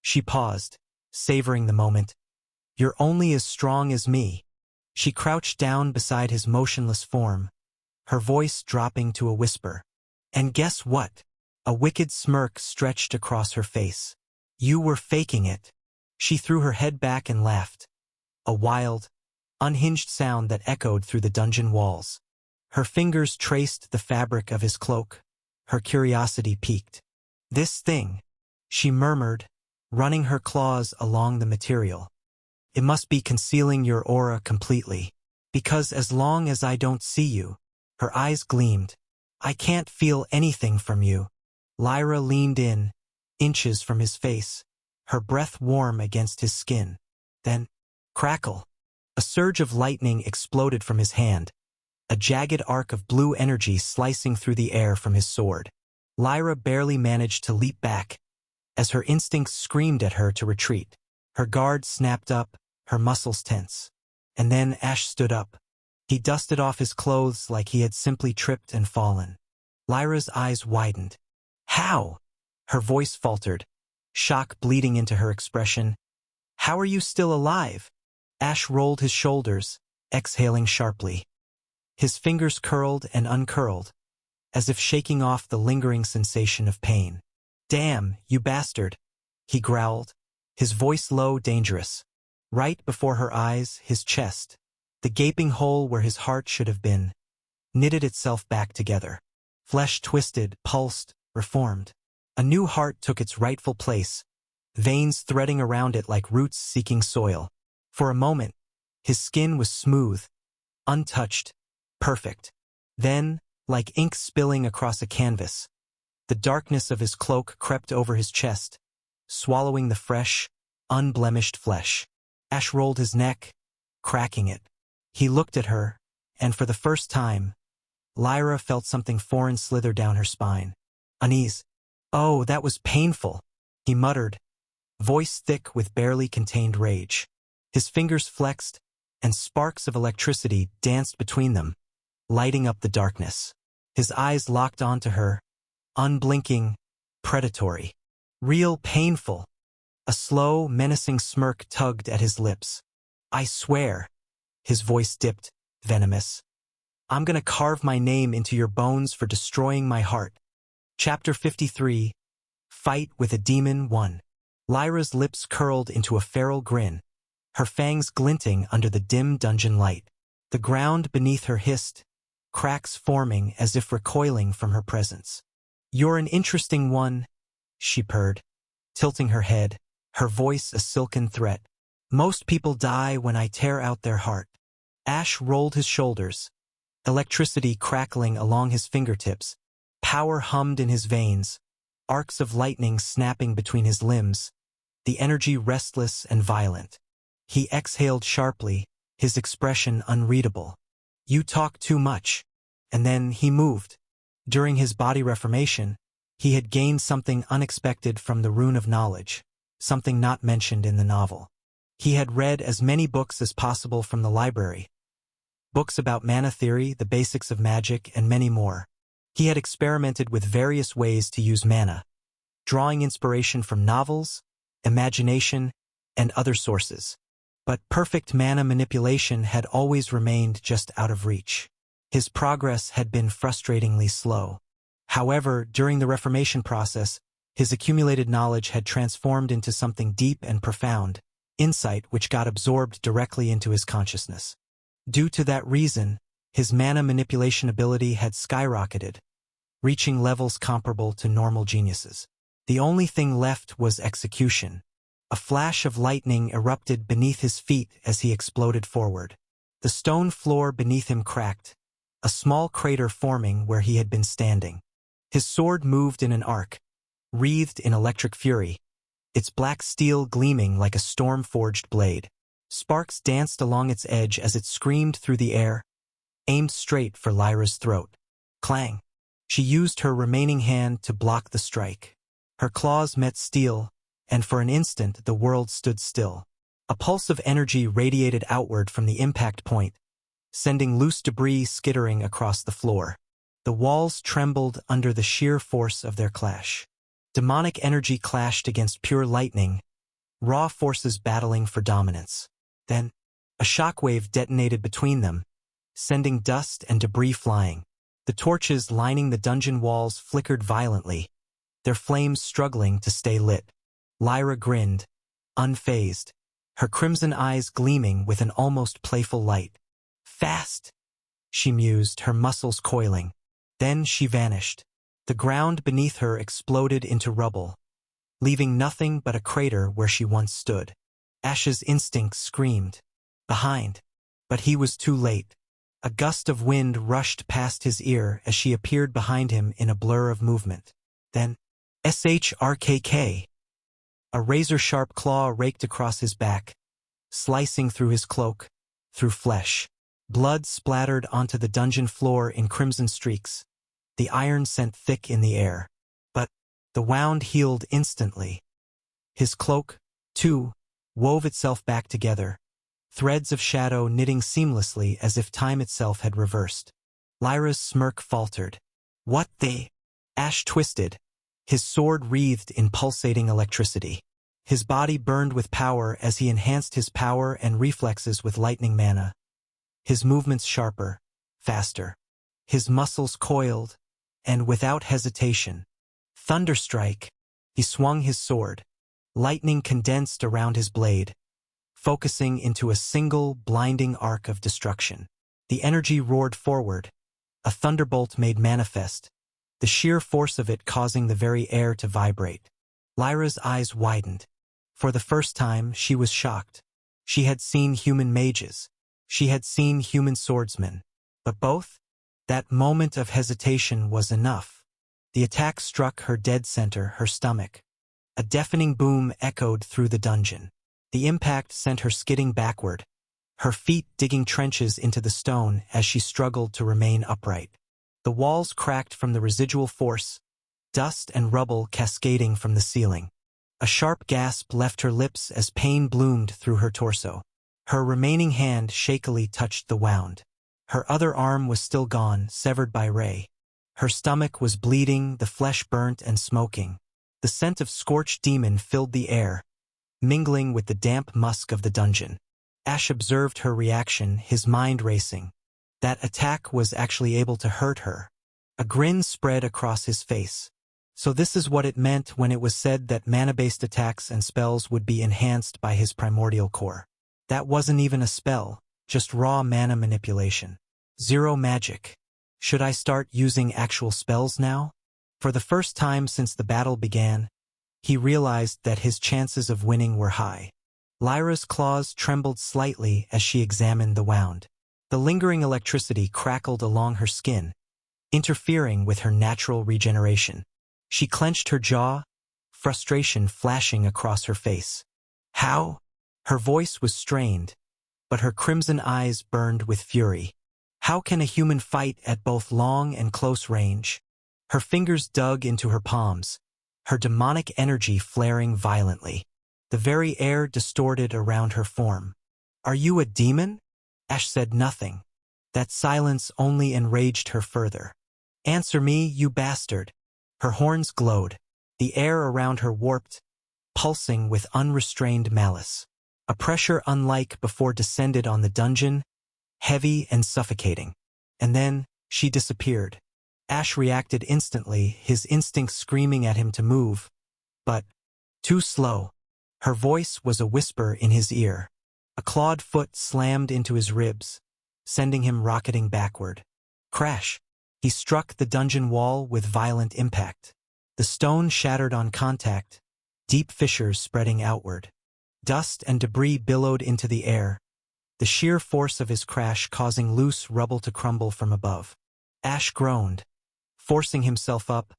She paused, savoring the moment. "You're only as strong as me." She crouched down beside his motionless form, her voice dropping to a whisper. "And guess what?" A wicked smirk stretched across her face. "You were faking it." She threw her head back and laughed, a wild, unhinged sound that echoed through the dungeon walls. Her fingers traced the fabric of his cloak. Her curiosity piqued. "This thing," she murmured, running her claws along the material. "It must be concealing your aura completely. Because as long as I don't see you," her eyes gleamed, "I can't feel anything from you." Lyra leaned in, inches from his face, her breath warm against his skin. Then, crackle! A surge of lightning exploded from his hand, a jagged arc of blue energy slicing through the air from his sword. Lyra barely managed to leap back, as her instincts screamed at her to retreat. Her guard snapped up, her muscles tense. And then Ash stood up. He dusted off his clothes like he had simply tripped and fallen. Lyra's eyes widened. "How?" Her voice faltered, shock bleeding into her expression. "How are you still alive?" Ash rolled his shoulders, exhaling sharply. His fingers curled and uncurled, as if shaking off the lingering sensation of pain. "Damn, you bastard," he growled, his voice low, dangerous. Right before her eyes, his chest, the gaping hole where his heart should have been, knitted itself back together. Flesh twisted, pulsed, reformed. A new heart took its rightful place, veins threading around it like roots seeking soil. For a moment, his skin was smooth, untouched, perfect. Then, like ink spilling across a canvas, the darkness of his cloak crept over his chest, swallowing the fresh, unblemished flesh. Ash rolled his neck, cracking it. He looked at her, and for the first time, Lyra felt something foreign slither down her spine. Unease. "Oh, that was painful," he muttered, voice thick with barely contained rage. His fingers flexed, and sparks of electricity danced between them, lighting up the darkness. His eyes locked onto her, unblinking, predatory. "Real painful." A slow, menacing smirk tugged at his lips. "I swear," his voice dipped, venomous, "I'm gonna carve my name into your bones for destroying my heart." Chapter 53, Fight with a Demon 1. Lyra's lips curled into a feral grin, her fangs glinting under the dim dungeon light. The ground beneath her hissed, cracks forming as if recoiling from her presence. "You're an interesting one," she purred, tilting her head, her voice a silken threat. "Most people die when I tear out their heart." Ash rolled his shoulders, electricity crackling along his fingertips. Power hummed in his veins, arcs of lightning snapping between his limbs, the energy restless and violent. He exhaled sharply, his expression unreadable. "You talk too much." And then he moved. During his body reformation, he had gained something unexpected from the Rune of Knowledge, something not mentioned in the novel. He had read as many books as possible from the library. Books about mana theory, the basics of magic, and many more. He had experimented with various ways to use mana, drawing inspiration from novels, imagination, and other sources. But perfect mana manipulation had always remained just out of reach. His progress had been frustratingly slow. However, during the Reformation process, his accumulated knowledge had transformed into something deep and profound, insight which got absorbed directly into his consciousness. Due to that reason, his mana manipulation ability had skyrocketed, reaching levels comparable to normal geniuses. The only thing left was execution. A flash of lightning erupted beneath his feet as he exploded forward. The stone floor beneath him cracked, a small crater forming where he had been standing. His sword moved in an arc, wreathed in electric fury, its black steel gleaming like a storm-forged blade. Sparks danced along its edge as it screamed through the air, aimed straight for Lyra's throat. Clang! She used her remaining hand to block the strike. Her claws met steel, and for an instant the world stood still. A pulse of energy radiated outward from the impact point, sending loose debris skittering across the floor. The walls trembled under the sheer force of their clash. Demonic energy clashed against pure lightning, raw forces battling for dominance. Then, a shockwave detonated between them, sending dust and debris flying. The torches lining the dungeon walls flickered violently, their flames struggling to stay lit. Lyra grinned, unfazed, her crimson eyes gleaming with an almost playful light. Fast, she mused, her muscles coiling. Then she vanished. The ground beneath her exploded into rubble, leaving nothing but a crater where she once stood. Ash's instinct screamed, behind, but he was too late. A gust of wind rushed past his ear as she appeared behind him in a blur of movement. Then, SHRKK. A razor-sharp claw raked across his back, slicing through his cloak, through flesh. Blood splattered onto the dungeon floor in crimson streaks, the iron scent thick in the air. But the wound healed instantly. His cloak, too, wove itself back together, threads of shadow knitting seamlessly as if time itself had reversed. Lyra's smirk faltered. What the? Ash twisted, his sword wreathed in pulsating electricity. His body burned with power as he enhanced his power and reflexes with lightning mana. His movements sharper, faster. His muscles coiled, and without hesitation. Thunderstrike! He swung his sword. Lightning condensed around his blade, focusing into a single, blinding arc of destruction. The energy roared forward, a thunderbolt made manifest, the sheer force of it causing the very air to vibrate. Lyra's eyes widened. For the first time, she was shocked. She had seen human mages. She had seen human swordsmen. But both? That moment of hesitation was enough. The attack struck her dead center, her stomach. A deafening boom echoed through the dungeon. The impact sent her skidding backward, her feet digging trenches into the stone as she struggled to remain upright. The walls cracked from the residual force, dust and rubble cascading from the ceiling. A sharp gasp left her lips as pain bloomed through her torso. Her remaining hand shakily touched the wound. Her other arm was still gone, severed by Ray. Her stomach was bleeding, the flesh burnt and smoking. The scent of scorched demon filled the air, mingling with the damp musk of the dungeon. Ash observed her reaction, his mind racing. That attack was actually able to hurt her. A grin spread across his face. So this is what it meant when it was said that mana-based attacks and spells would be enhanced by his primordial core. That wasn't even a spell, just raw mana manipulation. Zero magic. Should I start using actual spells now? For the first time since the battle began, he realized that his chances of winning were high. Lyra's claws trembled slightly as she examined the wound. The lingering electricity crackled along her skin, interfering with her natural regeneration. She clenched her jaw, frustration flashing across her face. How? Her voice was strained, but her crimson eyes burned with fury. How can a human fight at both long and close range? Her fingers dug into her palms, her demonic energy flaring violently. The very air distorted around her form. Are you a demon? Ash said nothing. That silence only enraged her further. Answer me, you bastard. Her horns glowed. The air around her warped, pulsing with unrestrained malice. A pressure unlike before descended on the dungeon, heavy and suffocating. And then, she disappeared. Ash reacted instantly, his instincts screaming at him to move. But, too slow. Her voice was a whisper in his ear. A clawed foot slammed into his ribs, sending him rocketing backward. Crash! He struck the dungeon wall with violent impact. The stone shattered on contact, deep fissures spreading outward. Dust and debris billowed into the air, the sheer force of his crash causing loose rubble to crumble from above. Ash groaned, forcing himself up,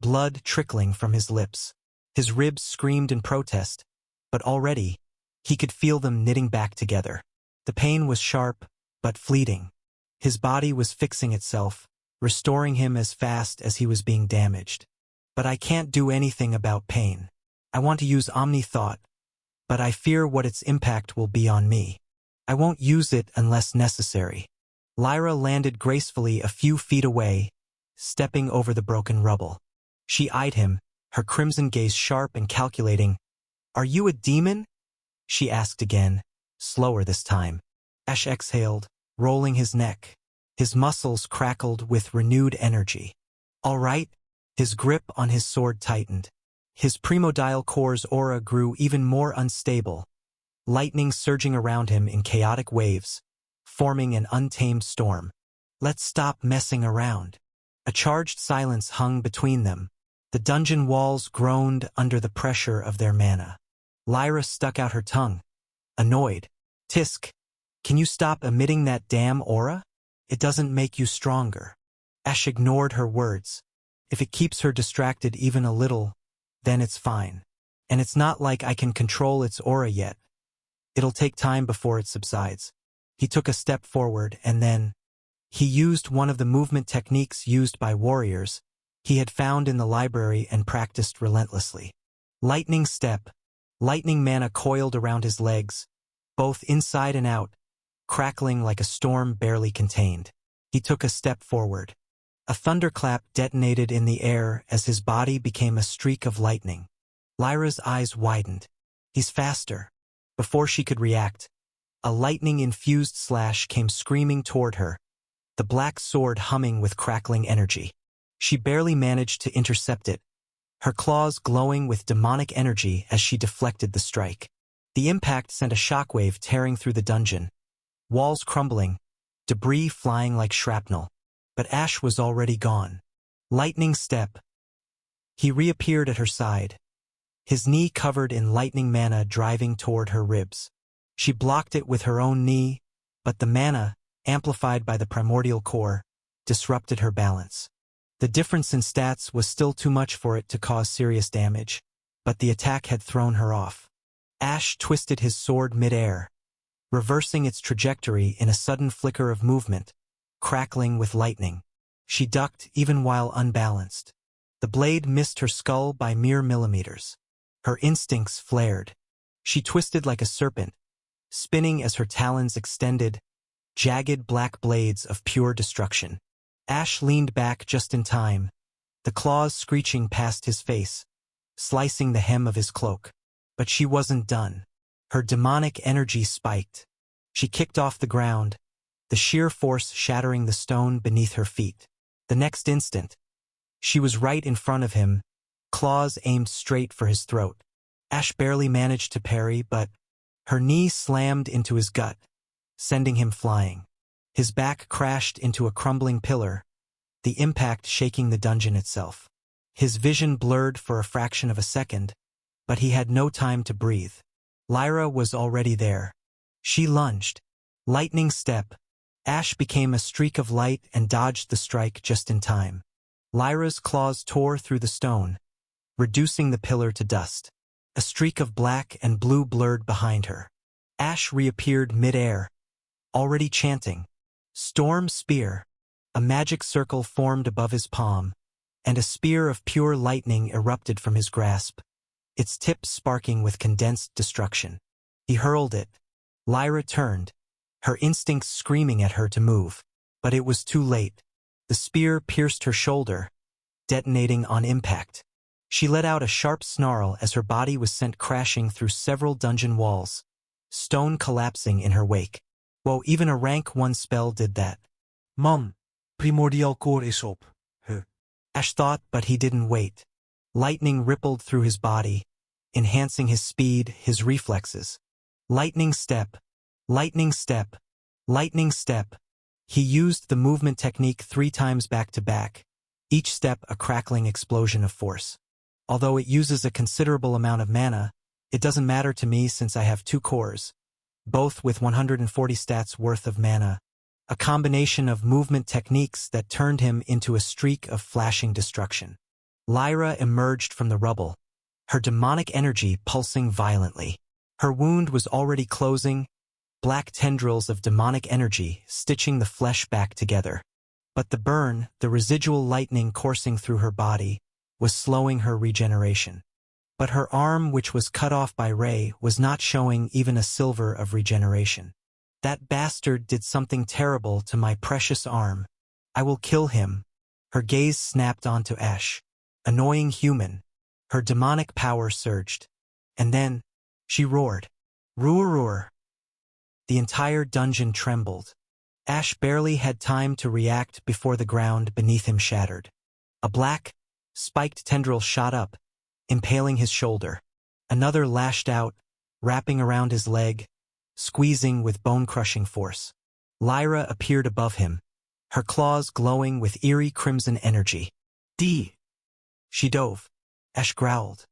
blood trickling from his lips. His ribs screamed in protest, but already, he could feel them knitting back together. The pain was sharp, but fleeting. His body was fixing itself, restoring him as fast as he was being damaged. But I can't do anything about pain. I want to use Omni Thought, but I fear what its impact will be on me. I won't use it unless necessary. Lyra landed gracefully a few feet away, stepping over the broken rubble. She eyed him, her crimson gaze sharp and calculating. Are you a demon? She asked again, slower this time. Ash exhaled, rolling his neck. His muscles crackled with renewed energy. All right. His grip on his sword tightened. His primordial core's aura grew even more unstable, lightning surging around him in chaotic waves, forming an untamed storm. Let's stop messing around. A charged silence hung between them. The dungeon walls groaned under the pressure of their mana. Lyra stuck out her tongue, annoyed. Tisk, can you stop emitting that damn aura? It doesn't make you stronger. Ash ignored her words. If it keeps her distracted even a little, then it's fine. And it's not like I can control its aura yet. It'll take time before it subsides. He took a step forward and then, he used one of the movement techniques used by warriors he had found in the library and practiced relentlessly. Lightning step. Lightning mana coiled around his legs, both inside and out, crackling like a storm barely contained. He took a step forward. A thunderclap detonated in the air as his body became a streak of lightning. Lyra's eyes widened. He's faster. Before she could react, a lightning-infused slash came screaming toward her, the black sword humming with crackling energy. She barely managed to intercept it, her claws glowing with demonic energy as she deflected the strike. The impact sent a shockwave tearing through the dungeon, walls crumbling, debris flying like shrapnel. But Ash was already gone. Lightning step. He reappeared at her side, his knee covered in lightning mana driving toward her ribs. She blocked it with her own knee, but the mana, amplified by the primordial core, disrupted her balance. The difference in stats was still too much for it to cause serious damage, but the attack had thrown her off. Ash twisted his sword mid-air, reversing its trajectory in a sudden flicker of movement, crackling with lightning. She ducked even while unbalanced. The blade missed her skull by mere millimeters. Her instincts flared. She twisted like a serpent, spinning as her talons extended, jagged black blades of pure destruction. Ash leaned back just in time, the claws screeching past his face, slicing the hem of his cloak. But she wasn't done. Her demonic energy spiked. She kicked off the ground, the sheer force shattering the stone beneath her feet. The next instant, she was right in front of him, claws aimed straight for his throat. Ash barely managed to parry, but her knee slammed into his gut, sending him flying. His back crashed into a crumbling pillar, the impact shaking the dungeon itself. His vision blurred for a fraction of a second, but he had no time to breathe. Lyra was already there. She lunged. Lightning step. Ash became a streak of light and dodged the strike just in time. Lyra's claws tore through the stone, reducing the pillar to dust. A streak of black and blue blurred behind her. Ash reappeared mid-air, already chanting, "Storm Spear." A magic circle formed above his palm, and a spear of pure lightning erupted from his grasp, its tip sparking with condensed destruction. He hurled it. Lyra turned, her instincts screaming at her to move. But it was too late. The spear pierced her shoulder, detonating on impact. She let out a sharp snarl as her body was sent crashing through several dungeon walls, stone collapsing in her wake. Whoa, even a rank 1 spell did that. Man, primordial core is op. Ash thought, but he didn't wait. Lightning rippled through his body, enhancing his speed, his reflexes. Lightning step, lightning step, lightning step. He used the movement technique 3 times back to back, each step a crackling explosion of force. Although it uses a considerable amount of mana, it doesn't matter to me since I have 2 cores, both with 140 stats worth of mana, a combination of movement techniques that turned him into a streak of flashing destruction. Lyra emerged from the rubble, her demonic energy pulsing violently. Her wound was already closing, black tendrils of demonic energy stitching the flesh back together. But the burn, the residual lightning coursing through her body, was slowing her regeneration. But her arm, which was cut off by Ray, was not showing even a silver of regeneration. That bastard did something terrible to my precious arm. I will kill him. Her gaze snapped onto Ash. Annoying human. Her demonic power surged. And then, she roared. Roar, roar. The entire dungeon trembled. Ash barely had time to react before the ground beneath him shattered. A black, spiked tendril shot up, impaling his shoulder. Another lashed out, wrapping around his leg, squeezing with bone-crushing force. Lyra appeared above him, her claws glowing with eerie crimson energy. D. She dove. Ash growled.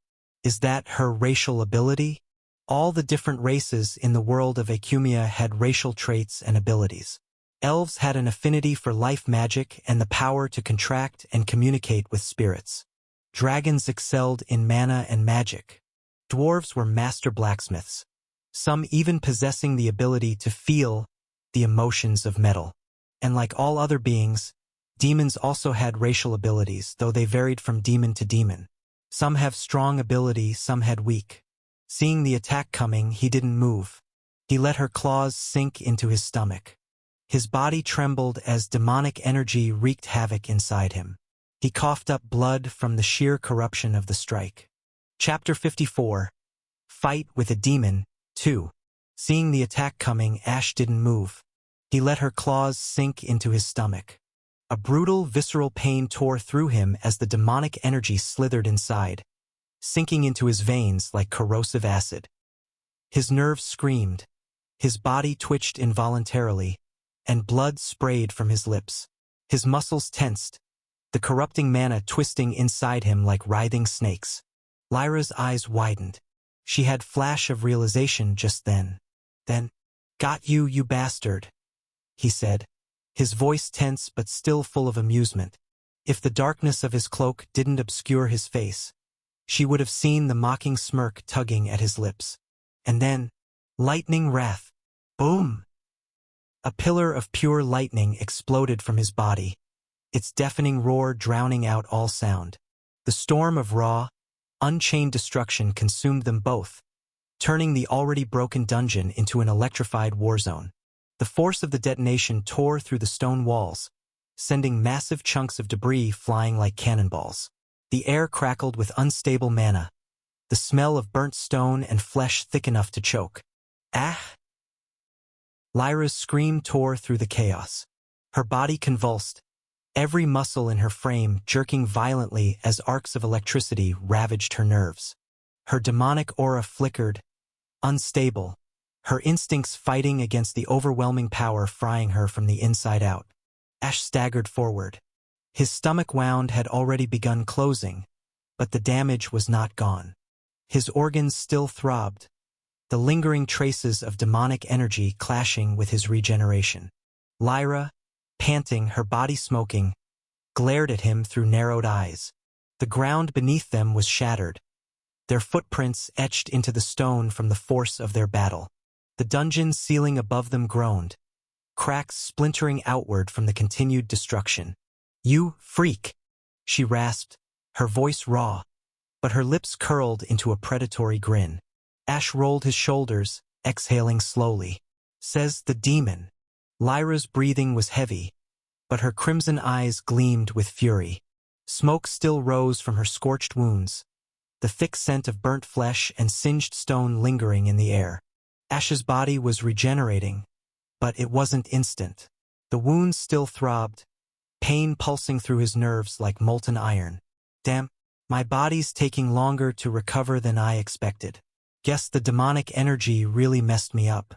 Is that her racial ability? All the different races in the world of Acumia had racial traits and abilities. Elves had an affinity for life magic and the power to contract and communicate with spirits. Dragons excelled in mana and magic. Dwarves were master blacksmiths, some even possessing the ability to feel the emotions of metal. And like all other beings, demons also had racial abilities, though they varied from demon to demon. Some have strong ability, some had weak. Seeing the attack coming, he didn't move. He let her claws sink into his stomach. His body trembled as demonic energy wreaked havoc inside him. He coughed up blood from the sheer corruption of the strike. Chapter 54. Fight with a Demon, 2. Seeing the attack coming, Ash didn't move. He let her claws sink into his stomach. A brutal, visceral pain tore through him as the demonic energy slithered inside, sinking into his veins like corrosive acid. His nerves screamed. His body twitched involuntarily, and blood sprayed from his lips. His muscles tensed, the corrupting mana twisting inside him like writhing snakes. Lyra's eyes widened. She had flash of realization just then. Then, "Got you, you bastard," he said, his voice tense but still full of amusement. If the darkness of his cloak didn't obscure his face, she would have seen the mocking smirk tugging at his lips. And then, lightning wrath. Boom! A pillar of pure lightning exploded from his body, its deafening roar drowning out all sound. The storm of raw, unchained destruction consumed them both, turning the already broken dungeon into an electrified war zone. The force of the detonation tore through the stone walls, sending massive chunks of debris flying like cannonballs. The air crackled with unstable mana, the smell of burnt stone and flesh thick enough to choke. Ah! Lyra's scream tore through the chaos. Her body convulsed, every muscle in her frame jerking violently as arcs of electricity ravaged her nerves. Her demonic aura flickered, unstable, her instincts fighting against the overwhelming power frying her from the inside out. Ash staggered forward. His stomach wound had already begun closing, but the damage was not gone. His organs still throbbed, the lingering traces of demonic energy clashing with his regeneration. Lyra, panting, her body smoking, glared at him through narrowed eyes. The ground beneath them was shattered, their footprints etched into the stone from the force of their battle. The dungeon ceiling above them groaned, cracks splintering outward from the continued destruction. "You freak!" she rasped, her voice raw, but her lips curled into a predatory grin. Ash rolled his shoulders, exhaling slowly. "Says the demon." Lyra's breathing was heavy, but her crimson eyes gleamed with fury. Smoke still rose from her scorched wounds, the thick scent of burnt flesh and singed stone lingering in the air. Ash's body was regenerating, but it wasn't instant. The wounds still throbbed, pain pulsing through his nerves like molten iron. Damn, my body's taking longer to recover than I expected. Guess the demonic energy really messed me up.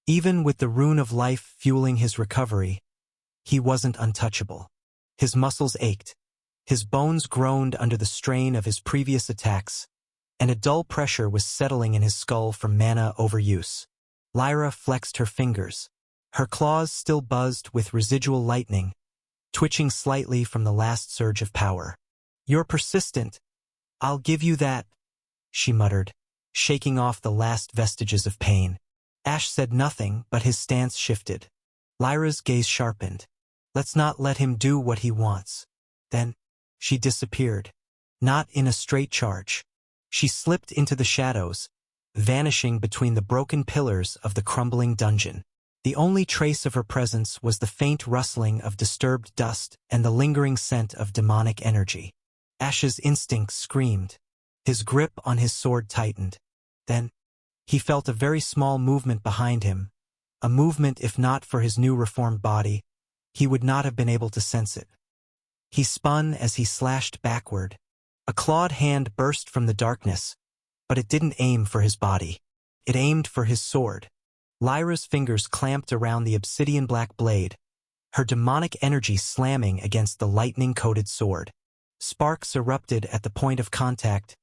Even with the rune of life fueling his recovery, he wasn't untouchable. His muscles ached, his bones groaned under the strain of his previous attacks, and a dull pressure was settling in his skull from mana overuse. Lyra flexed her fingers. Her claws still buzzed with residual lightning, twitching slightly from the last surge of power. "You're persistent. I'll give you that," she muttered, shaking off the last vestiges of pain. Ash said nothing, but his stance shifted. Lyra's gaze sharpened. "Let's not let him do what he wants." Then, she disappeared. Not in a straight charge. She slipped into the shadows, vanishing between the broken pillars of the crumbling dungeon. The only trace of her presence was the faint rustling of disturbed dust and the lingering scent of demonic energy. Ash's instinct screamed. His grip on his sword tightened. Then, he felt a very small movement behind him, a movement if not for his new reformed body, he would not have been able to sense it. He spun as he slashed backward. A clawed hand burst from the darkness, but it didn't aim for his body. It aimed for his sword. Lyra's fingers clamped around the obsidian-black blade, her demonic energy slamming against the lightning-coated sword. Sparks erupted at the point of contact,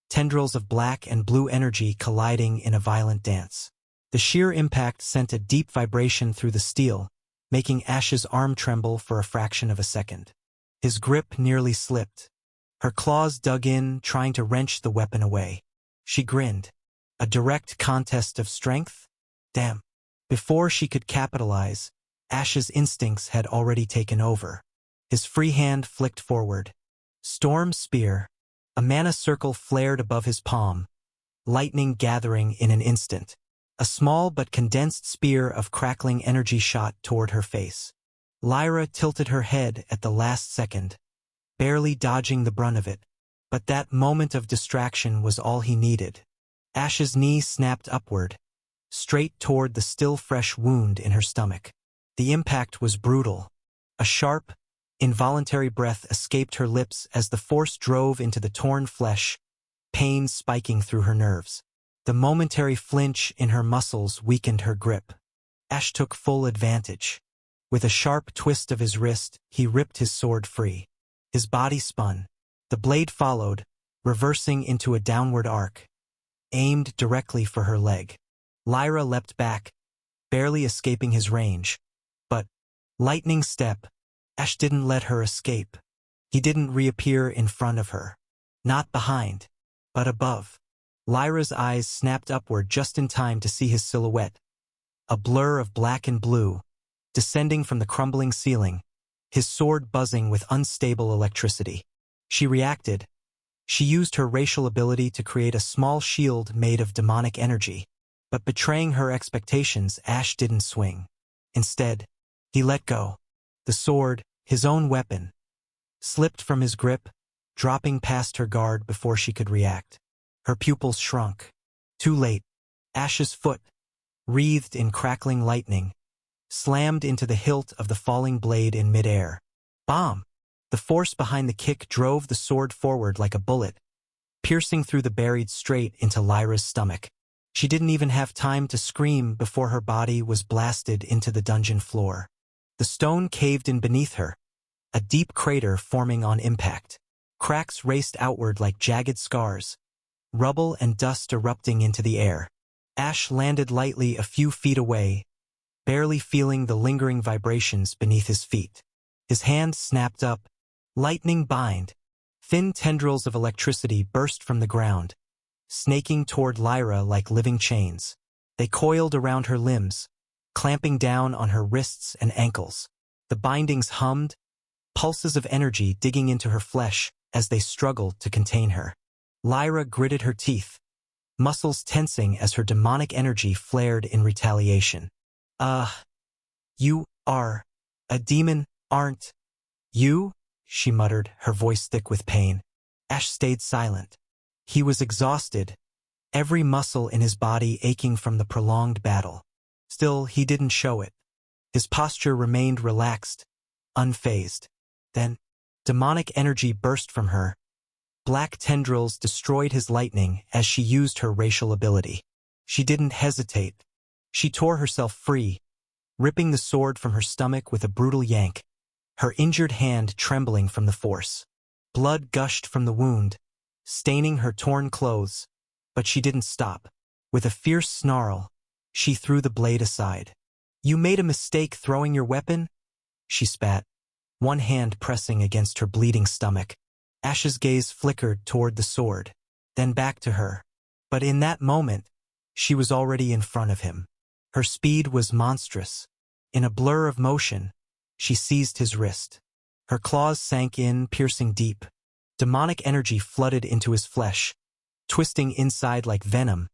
tendrils of black and blue energy colliding in a violent dance. The sheer impact sent a deep vibration through the steel, making Ash's arm tremble for a fraction of a second. His grip nearly slipped. Her claws dug in, trying to wrench the weapon away. She grinned. A direct contest of strength? Damn. Before she could capitalize, Ash's instincts had already taken over. His free hand flicked forward. Storm Spear. A mana circle flared above his palm, lightning gathering in an instant. A small but condensed spear of crackling energy shot toward her face. Lyra tilted her head at the last second, barely dodging the brunt of it, but that moment of distraction was all he needed. Ash's knee snapped upward, straight toward the still fresh wound in her stomach. The impact was brutal. A sharp, involuntary breath escaped her lips as the force drove into the torn flesh, pain spiking through her nerves. The momentary flinch in her muscles weakened her grip. Ash took full advantage. With a sharp twist of his wrist, he ripped his sword free. His body spun. The blade followed, reversing into a downward arc, aimed directly for her leg. Lyra leapt back, barely escaping his range. But, lightning step, Ash didn't let her escape. He didn't reappear in front of her. Not behind, but above. Lyra's eyes snapped upward just in time to see his silhouette. A blur of black and blue, descending from the crumbling ceiling, his sword buzzing with unstable electricity. She reacted. She used her racial ability to create a small shield made of demonic energy. But betraying her expectations, Ash didn't swing. Instead, he let go. The sword, his own weapon, slipped from his grip, dropping past her guard before she could react. Her pupils shrunk. Too late. Ash's foot, wreathed in crackling lightning, slammed into the hilt of the falling blade in midair. Bomb! The force behind the kick drove the sword forward like a bullet, piercing through the buried straight into Lyra's stomach. She didn't even have time to scream before her body was blasted into the dungeon floor. The stone caved in beneath her, a deep crater forming on impact. Cracks raced outward like jagged scars, rubble and dust erupting into the air. Ash landed lightly a few feet away, barely feeling the lingering vibrations beneath his feet. His hand snapped up, lightning bind. Thin tendrils of electricity burst from the ground, snaking toward Lyra like living chains. They coiled around her limbs, clamping down on her wrists and ankles. The bindings hummed, pulses of energy digging into her flesh as they struggled to contain her. Lyra gritted her teeth, muscles tensing as her demonic energy flared in retaliation. You are a demon," Aren't you? She muttered, her voice thick with pain. Ash stayed silent. He was exhausted, every muscle in his body aching from the prolonged battle. Still, he didn't show it. His posture remained relaxed, unfazed. Then, demonic energy burst from her. Black tendrils destroyed his lightning as she used her racial ability. She didn't hesitate. She tore herself free, ripping the sword from her stomach with a brutal yank, her injured hand trembling from the force. Blood gushed from the wound, staining her torn clothes, but she didn't stop. With a fierce snarl, she threw the blade aside. You made a mistake throwing your weapon? She spat, one hand pressing against her bleeding stomach. Ash's gaze flickered toward the sword, then back to her. But in that moment, she was already in front of him. Her speed was monstrous. In a blur of motion, she seized his wrist. Her claws sank in, piercing deep. Demonic energy flooded into his flesh, twisting inside like venom,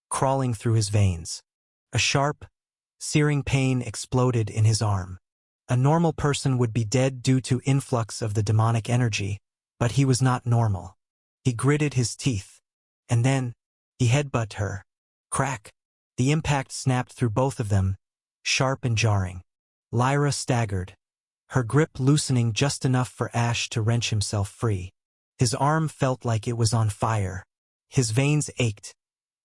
crawling through his veins. A sharp, searing pain exploded in his arm. A normal person would be dead due to influx of the demonic energy, but he was not normal. He gritted his teeth, and then he headbutted her. Crack! The impact snapped through both of them, sharp and jarring. Lyra staggered, her grip loosening just enough for Ash to wrench himself free. His arm felt like it was on fire. His veins ached,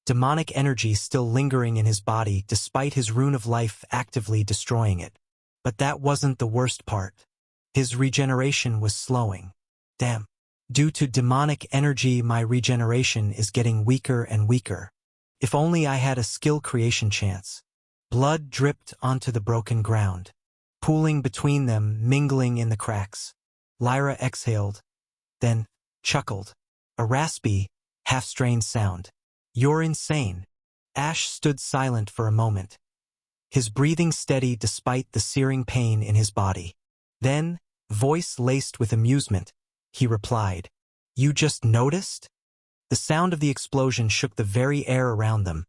demonic energy still lingering in his body despite his rune of life actively destroying it. But that wasn't the worst part. His regeneration was slowing. Damn. Due to demonic energy, my regeneration is getting weaker and weaker. If only I had a skill creation chance. Blood dripped onto the broken ground, pooling between them, mingling in the cracks. Lyra exhaled, then chuckled, a raspy, half-strained sound. You're insane. Ash stood silent for a moment, his breathing steady despite the searing pain in his body. Then, voice laced with amusement, he replied, You just noticed? The sound of the explosion shook the very air around them,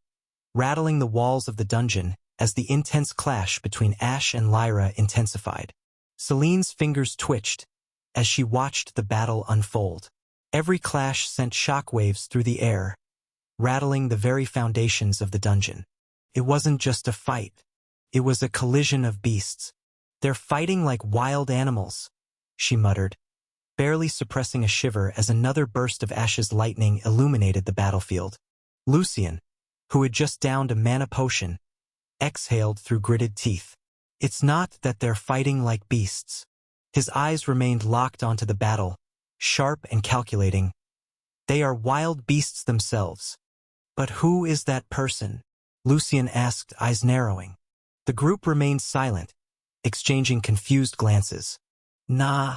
rattling the walls of the dungeon as the intense clash between Ash and Lyra intensified. Celine's fingers twitched as she watched the battle unfold. Every clash sent shockwaves through the air, rattling the very foundations of the dungeon. It wasn't just a fight. It was a collision of beasts. They're fighting like wild animals, she muttered, barely suppressing a shiver as another burst of Ash's lightning illuminated the battlefield. Lucian, who had just downed a mana potion, exhaled through gritted teeth. It's not that they're fighting like beasts. His eyes remained locked onto the battle, sharp and calculating. They are wild beasts themselves. But who is that person? Lucian asked, eyes narrowing. The group remained silent, exchanging confused glances. Nah,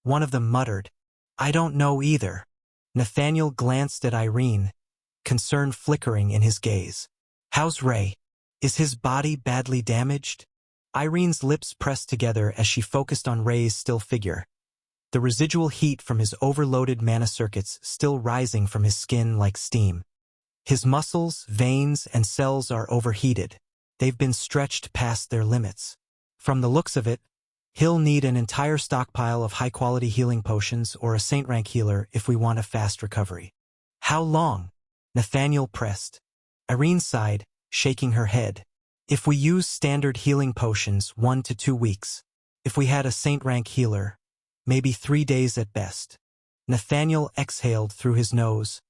one of them muttered. I don't know either. Nathaniel glanced at Irene, concern flickering in his gaze. How's Ray? Is his body badly damaged? Irene's lips pressed together as she focused on Ray's still figure, the residual heat from his overloaded mana circuits still rising from his skin like steam. His muscles, veins, and cells are overheated. They've been stretched past their limits. From the looks of it, he'll need an entire stockpile of high-quality healing potions or a saint rank healer if we want a fast recovery. How long? Nathaniel pressed. Irene sighed, shaking her head. If we use standard healing potions, 1 to 2 weeks. If we had a saint rank healer, maybe 3 days at best. Nathaniel exhaled through his nose,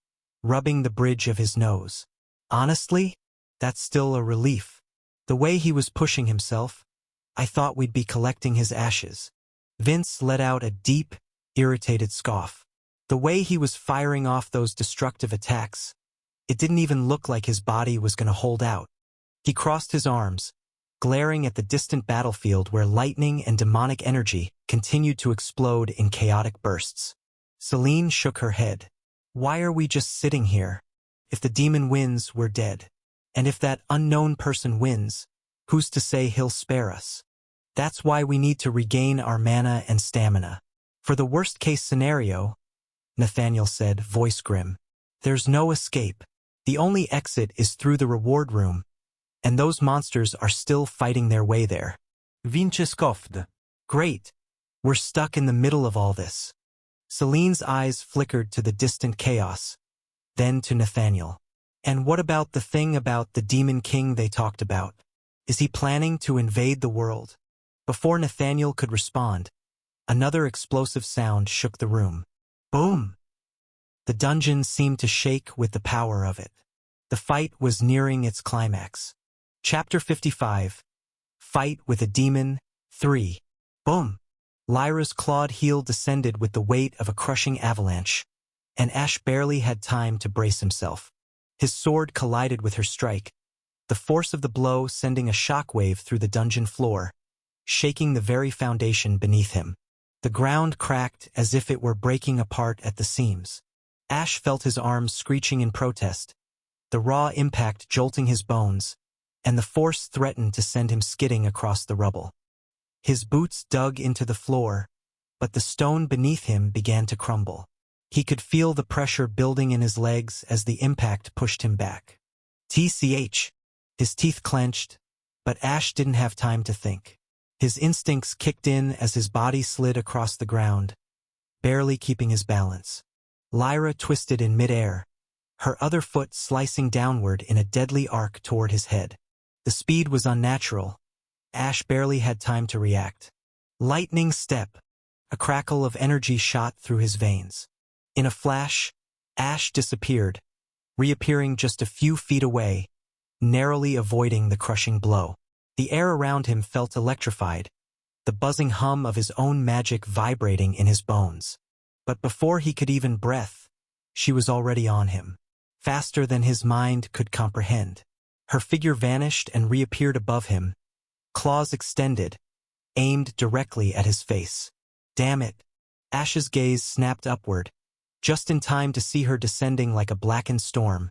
rubbing the bridge of his nose. Honestly, that's still a relief. The way he was pushing himself, I thought we'd be collecting his ashes. Vince let out a deep, irritated scoff. The way he was firing off those destructive attacks, it didn't even look like his body was going to hold out. He crossed his arms, glaring at the distant battlefield where lightning and demonic energy continued to explode in chaotic bursts. Celine shook her head. Why are we just sitting here? If the demon wins, we're dead. And if that unknown person wins, who's to say he'll spare us? That's why we need to regain our mana and stamina. For the worst-case scenario, Nathaniel said, voice grim, there's no escape. The only exit is through the reward room, and those monsters are still fighting their way there. Vince scoffed. Great. We're stuck in the middle of all this. Celine's eyes flickered to the distant chaos, then to Nathaniel. And what about the thing about the Demon King they talked about? Is he planning to invade the world? Before Nathaniel could respond, another explosive sound shook the room. Boom! The dungeon seemed to shake with the power of it. The fight was nearing its climax. Chapter 55. Fight with a Demon 3. Boom! Lyra's clawed heel descended with the weight of a crushing avalanche, and Ash barely had time to brace himself. His sword collided with her strike, the force of the blow sending a shockwave through the dungeon floor, shaking the very foundation beneath him. The ground cracked as if it were breaking apart at the seams. Ash felt his arms screeching in protest, the raw impact jolting his bones, and the force threatened to send him skidding across the rubble. His boots dug into the floor, but the stone beneath him began to crumble. He could feel the pressure building in his legs as the impact pushed him back. TCH. His teeth clenched, but Ash didn't have time to think. His instincts kicked in as his body slid across the ground, barely keeping his balance. Lyra twisted in midair, her other foot slicing downward in a deadly arc toward his head. The speed was unnatural. Ash barely had time to react. Lightning step. A crackle of energy shot through his veins. In a flash, Ash disappeared, reappearing just a few feet away, narrowly avoiding the crushing blow. The air around him felt electrified, the buzzing hum of his own magic vibrating in his bones. But before he could even breath, she was already on him, faster than his mind could comprehend. Her figure vanished and reappeared above him, claws extended, aimed directly at his face. Damn it! Ash's gaze snapped upward, just in time to see her descending like a blackened storm,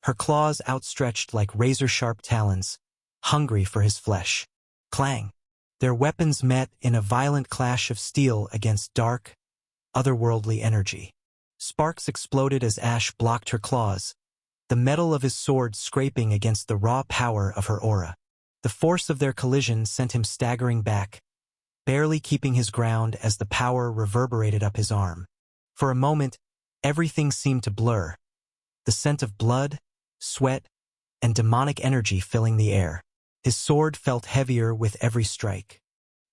her claws outstretched like razor-sharp talons, hungry for his flesh. Clang! Their weapons met in a violent clash of steel against dark, otherworldly energy. Sparks exploded as Ash blocked her claws, the metal of his sword scraping against the raw power of her aura. The force of their collision sent him staggering back, barely keeping his ground as the power reverberated up his arm. For a moment, everything seemed to blur, the scent of blood, sweat, and demonic energy filling the air. His sword felt heavier with every strike.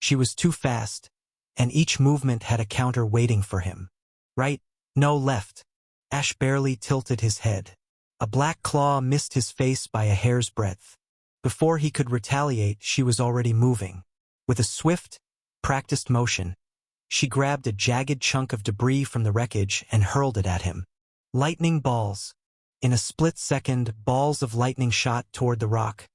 She was too fast, and each movement had a counter waiting for him. Right, no left. Ash barely tilted his head. A black claw missed his face by a hair's breadth. Before he could retaliate, she was already moving. With a swift, practiced motion, she grabbed a jagged chunk of debris from the wreckage and hurled it at him. Lightning balls. In a split second, balls of lightning shot toward the rock,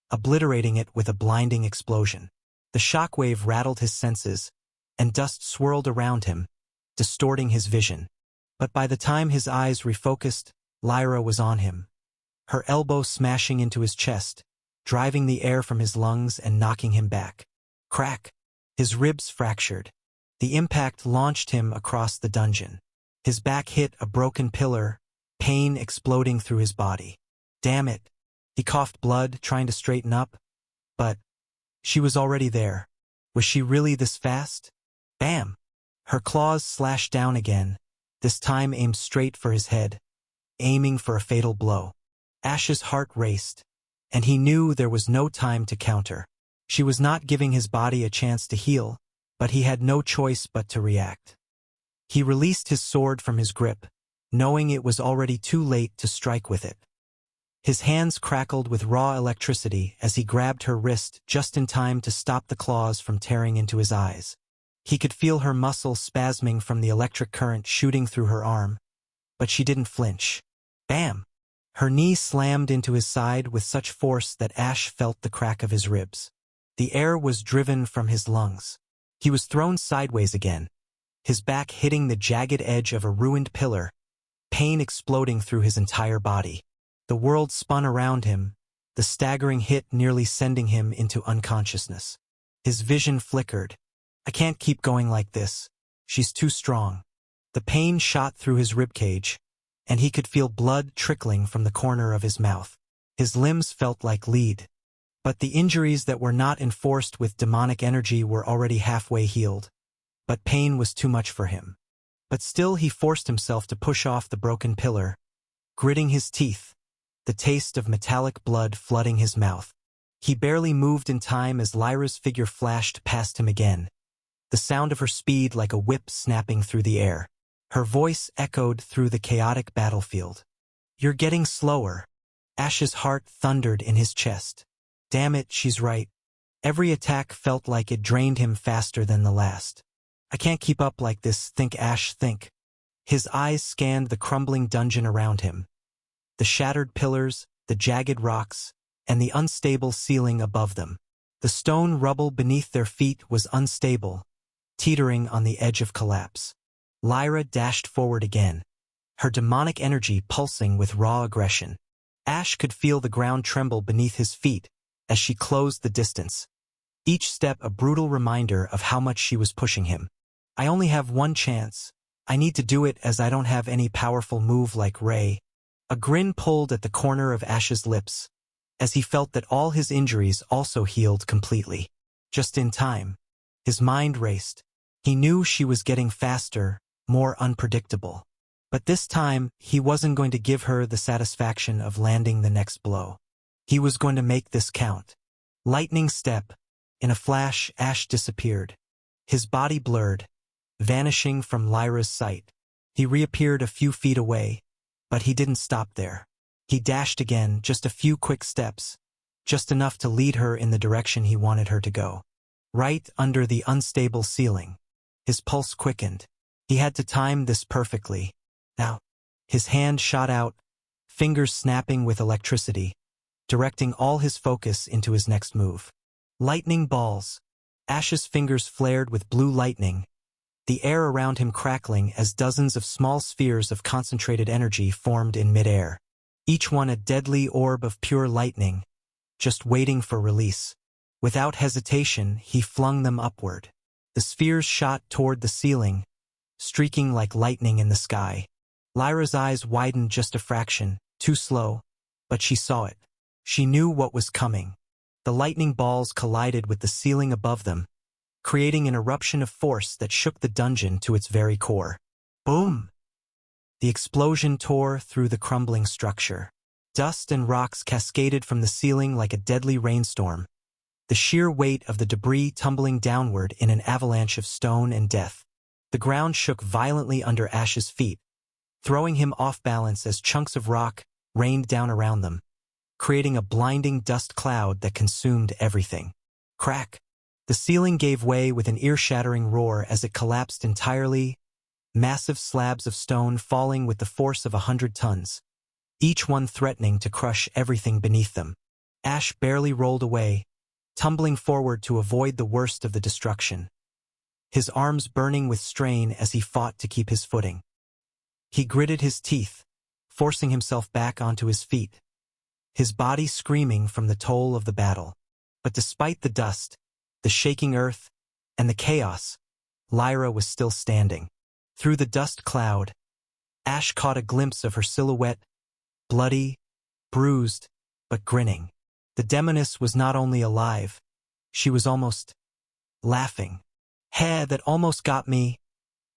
obliterating it with a blinding explosion. The shockwave rattled his senses, and dust swirled around him, distorting his vision. But by the time his eyes refocused, Lyra was on him, her elbow smashing into his chest, driving the air from his lungs and knocking him back. Crack! His ribs fractured. The impact launched him across the dungeon. His back hit a broken pillar, pain exploding through his body. Damn it! He coughed blood, trying to straighten up. But she was already there. Was she really this fast? Bam! Her claws slashed down again, this time aimed straight for his head, aiming for a fatal blow. Ash's heart raced, and he knew there was no time to counter. She was not giving his body a chance to heal, but he had no choice but to react. He released his sword from his grip, knowing it was already too late to strike with it. His hands crackled with raw electricity as he grabbed her wrist just in time to stop the claws from tearing into his eyes. He could feel her muscle spasming from the electric current shooting through her arm, but she didn't flinch. Bam! Her knee slammed into his side with such force that Ash felt the crack of his ribs. The air was driven from his lungs. He was thrown sideways again, his back hitting the jagged edge of a ruined pillar, pain exploding through his entire body. The world spun around him, the staggering hit nearly sending him into unconsciousness. His vision flickered. I can't keep going like this. She's too strong. The pain shot through his ribcage, and he could feel blood trickling from the corner of his mouth. His limbs felt like lead. But the injuries that were not enforced with demonic energy were already halfway healed. but pain was too much for him. But still he forced himself to push off the broken pillar, gritting his teeth, the taste of metallic blood flooding his mouth. He barely moved in time as Lyra's figure flashed past him again, the sound of her speed like a whip snapping through the air. Her voice echoed through the chaotic battlefield. "You're getting slower." Ash's heart thundered in his chest. Damn it, she's right. Every attack felt like it drained him faster than the last. I can't keep up like this, Ash, think. His eyes scanned the crumbling dungeon around him. The shattered pillars, the jagged rocks, and the unstable ceiling above them. The stone rubble beneath their feet was unstable, teetering on the edge of collapse. Lyra dashed forward again, her demonic energy pulsing with raw aggression. Ash could feel the ground tremble beneath his feet as she closed the distance, each step a brutal reminder of how much she was pushing him. "I only have one chance. I need to do it as I don't have any powerful move like Ray." A grin pulled at the corner of Ash's lips, as he felt that all his injuries also healed completely. Just in time. His mind raced. He knew she was getting faster, more unpredictable. But this time, he wasn't going to give her the satisfaction of landing the next blow. He was going to make this count. Lightning step. In a flash, Ash disappeared. His body blurred, vanishing from Lyra's sight. He reappeared a few feet away, but he didn't stop there. He dashed again, just a few quick steps, just enough to lead her in the direction he wanted her to go. Right under the unstable ceiling. His pulse quickened. He had to time this perfectly. Now, his hand shot out, fingers snapping with electricity, directing all his focus into his next move. Lightning balls. Ash's fingers flared with blue lightning, the air around him crackling as dozens of small spheres of concentrated energy formed in midair. Each one a deadly orb of pure lightning, just waiting for release. Without hesitation, he flung them upward. The spheres shot toward the ceiling, streaking like lightning in the sky. Lyra's eyes widened just a fraction, too slow, but she saw it. She knew what was coming. The lightning balls collided with the ceiling above them, creating an eruption of force that shook the dungeon to its very core. Boom! The explosion tore through the crumbling structure. Dust and rocks cascaded from the ceiling like a deadly rainstorm, the sheer weight of the debris tumbling downward in an avalanche of stone and death. The ground shook violently under Ash's feet, throwing him off balance as chunks of rock rained down around them, creating a blinding dust cloud that consumed everything. Crack! The ceiling gave way with an ear-shattering roar as it collapsed entirely, massive slabs of stone falling with the force of 100 tons, each one threatening to crush everything beneath them. Ash barely rolled away, tumbling forward to avoid the worst of the destruction, his arms burning with strain as he fought to keep his footing. He gritted his teeth, forcing himself back onto his feet, his body screaming from the toll of the battle. But despite the dust, the shaking earth, and the chaos, Lyra was still standing. Through the dust cloud, Ash caught a glimpse of her silhouette, bloody, bruised, but grinning. The demoness was not only alive, she was almost laughing. "Heh, that almost got me,"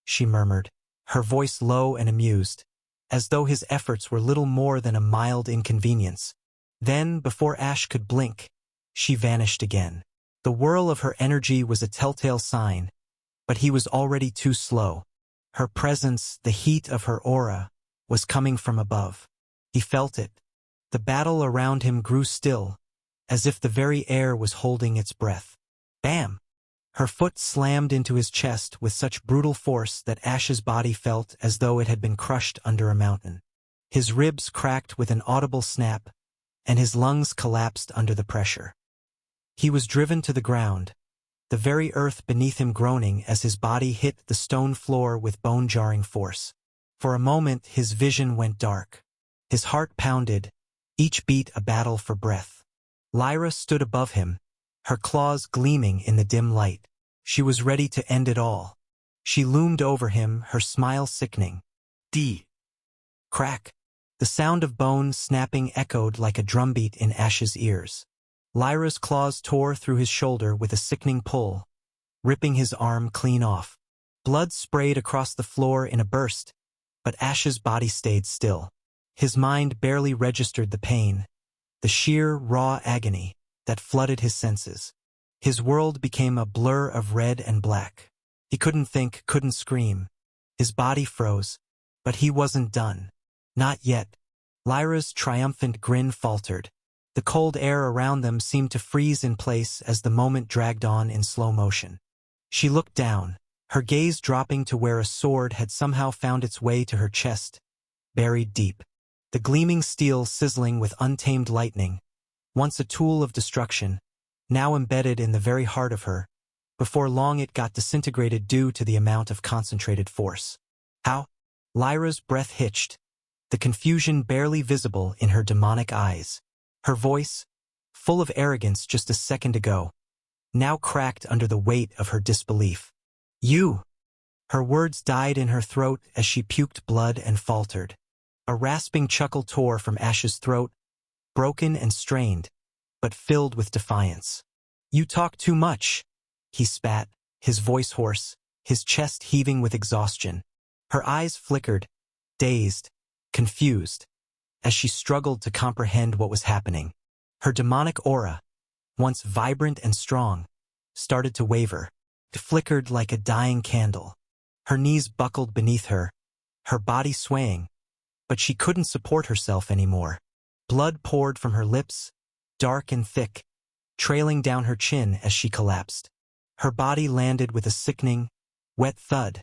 she murmured, her voice low and amused, as though his efforts were little more than a mild inconvenience. Then, before Ash could blink, she vanished again. The whirl of her energy was a telltale sign, but he was already too slow. Her presence, the heat of her aura, was coming from above. He felt it. The battle around him grew still, as if the very air was holding its breath. Bam! Her foot slammed into his chest with such brutal force that Ash's body felt as though it had been crushed under a mountain. His ribs cracked with an audible snap, and his lungs collapsed under the pressure. He was driven to the ground, the very earth beneath him groaning as his body hit the stone floor with bone-jarring force. For a moment his vision went dark. His heart pounded, each beat a battle for breath. Lyra stood above him, her claws gleaming in the dim light. She was ready to end it all. She loomed over him, her smile sickening. D. Crack. The sound of bone snapping echoed like a drumbeat in Ash's ears. Lyra's claws tore through his shoulder with a sickening pull, ripping his arm clean off. Blood sprayed across the floor in a burst, but Ash's body stayed still. His mind barely registered the pain, the sheer, raw agony that flooded his senses. His world became a blur of red and black. He couldn't think, couldn't scream. His body froze, but he wasn't done. Not yet. Lyra's triumphant grin faltered. The cold air around them seemed to freeze in place as the moment dragged on in slow motion. She looked down, her gaze dropping to where a sword had somehow found its way to her chest, buried deep. The gleaming steel sizzling with untamed lightning, once a tool of destruction, now embedded in the very heart of her. Before long it got disintegrated due to the amount of concentrated force. How? Lyra's breath hitched, the confusion barely visible in her demonic eyes. Her voice, full of arrogance just a second ago, now cracked under the weight of her disbelief. You! Her words died in her throat as she puked blood and faltered. A rasping chuckle tore from Ash's throat, broken and strained, but filled with defiance. You talk too much, he spat, his voice hoarse, his chest heaving with exhaustion. Her eyes flickered, dazed, confused, as she struggled to comprehend what was happening. Her demonic aura, once vibrant and strong, started to waver. It flickered like a dying candle. Her knees buckled beneath her, her body swaying, but she couldn't support herself anymore. Blood poured from her lips, dark and thick, trailing down her chin as she collapsed. Her body landed with a sickening, wet thud,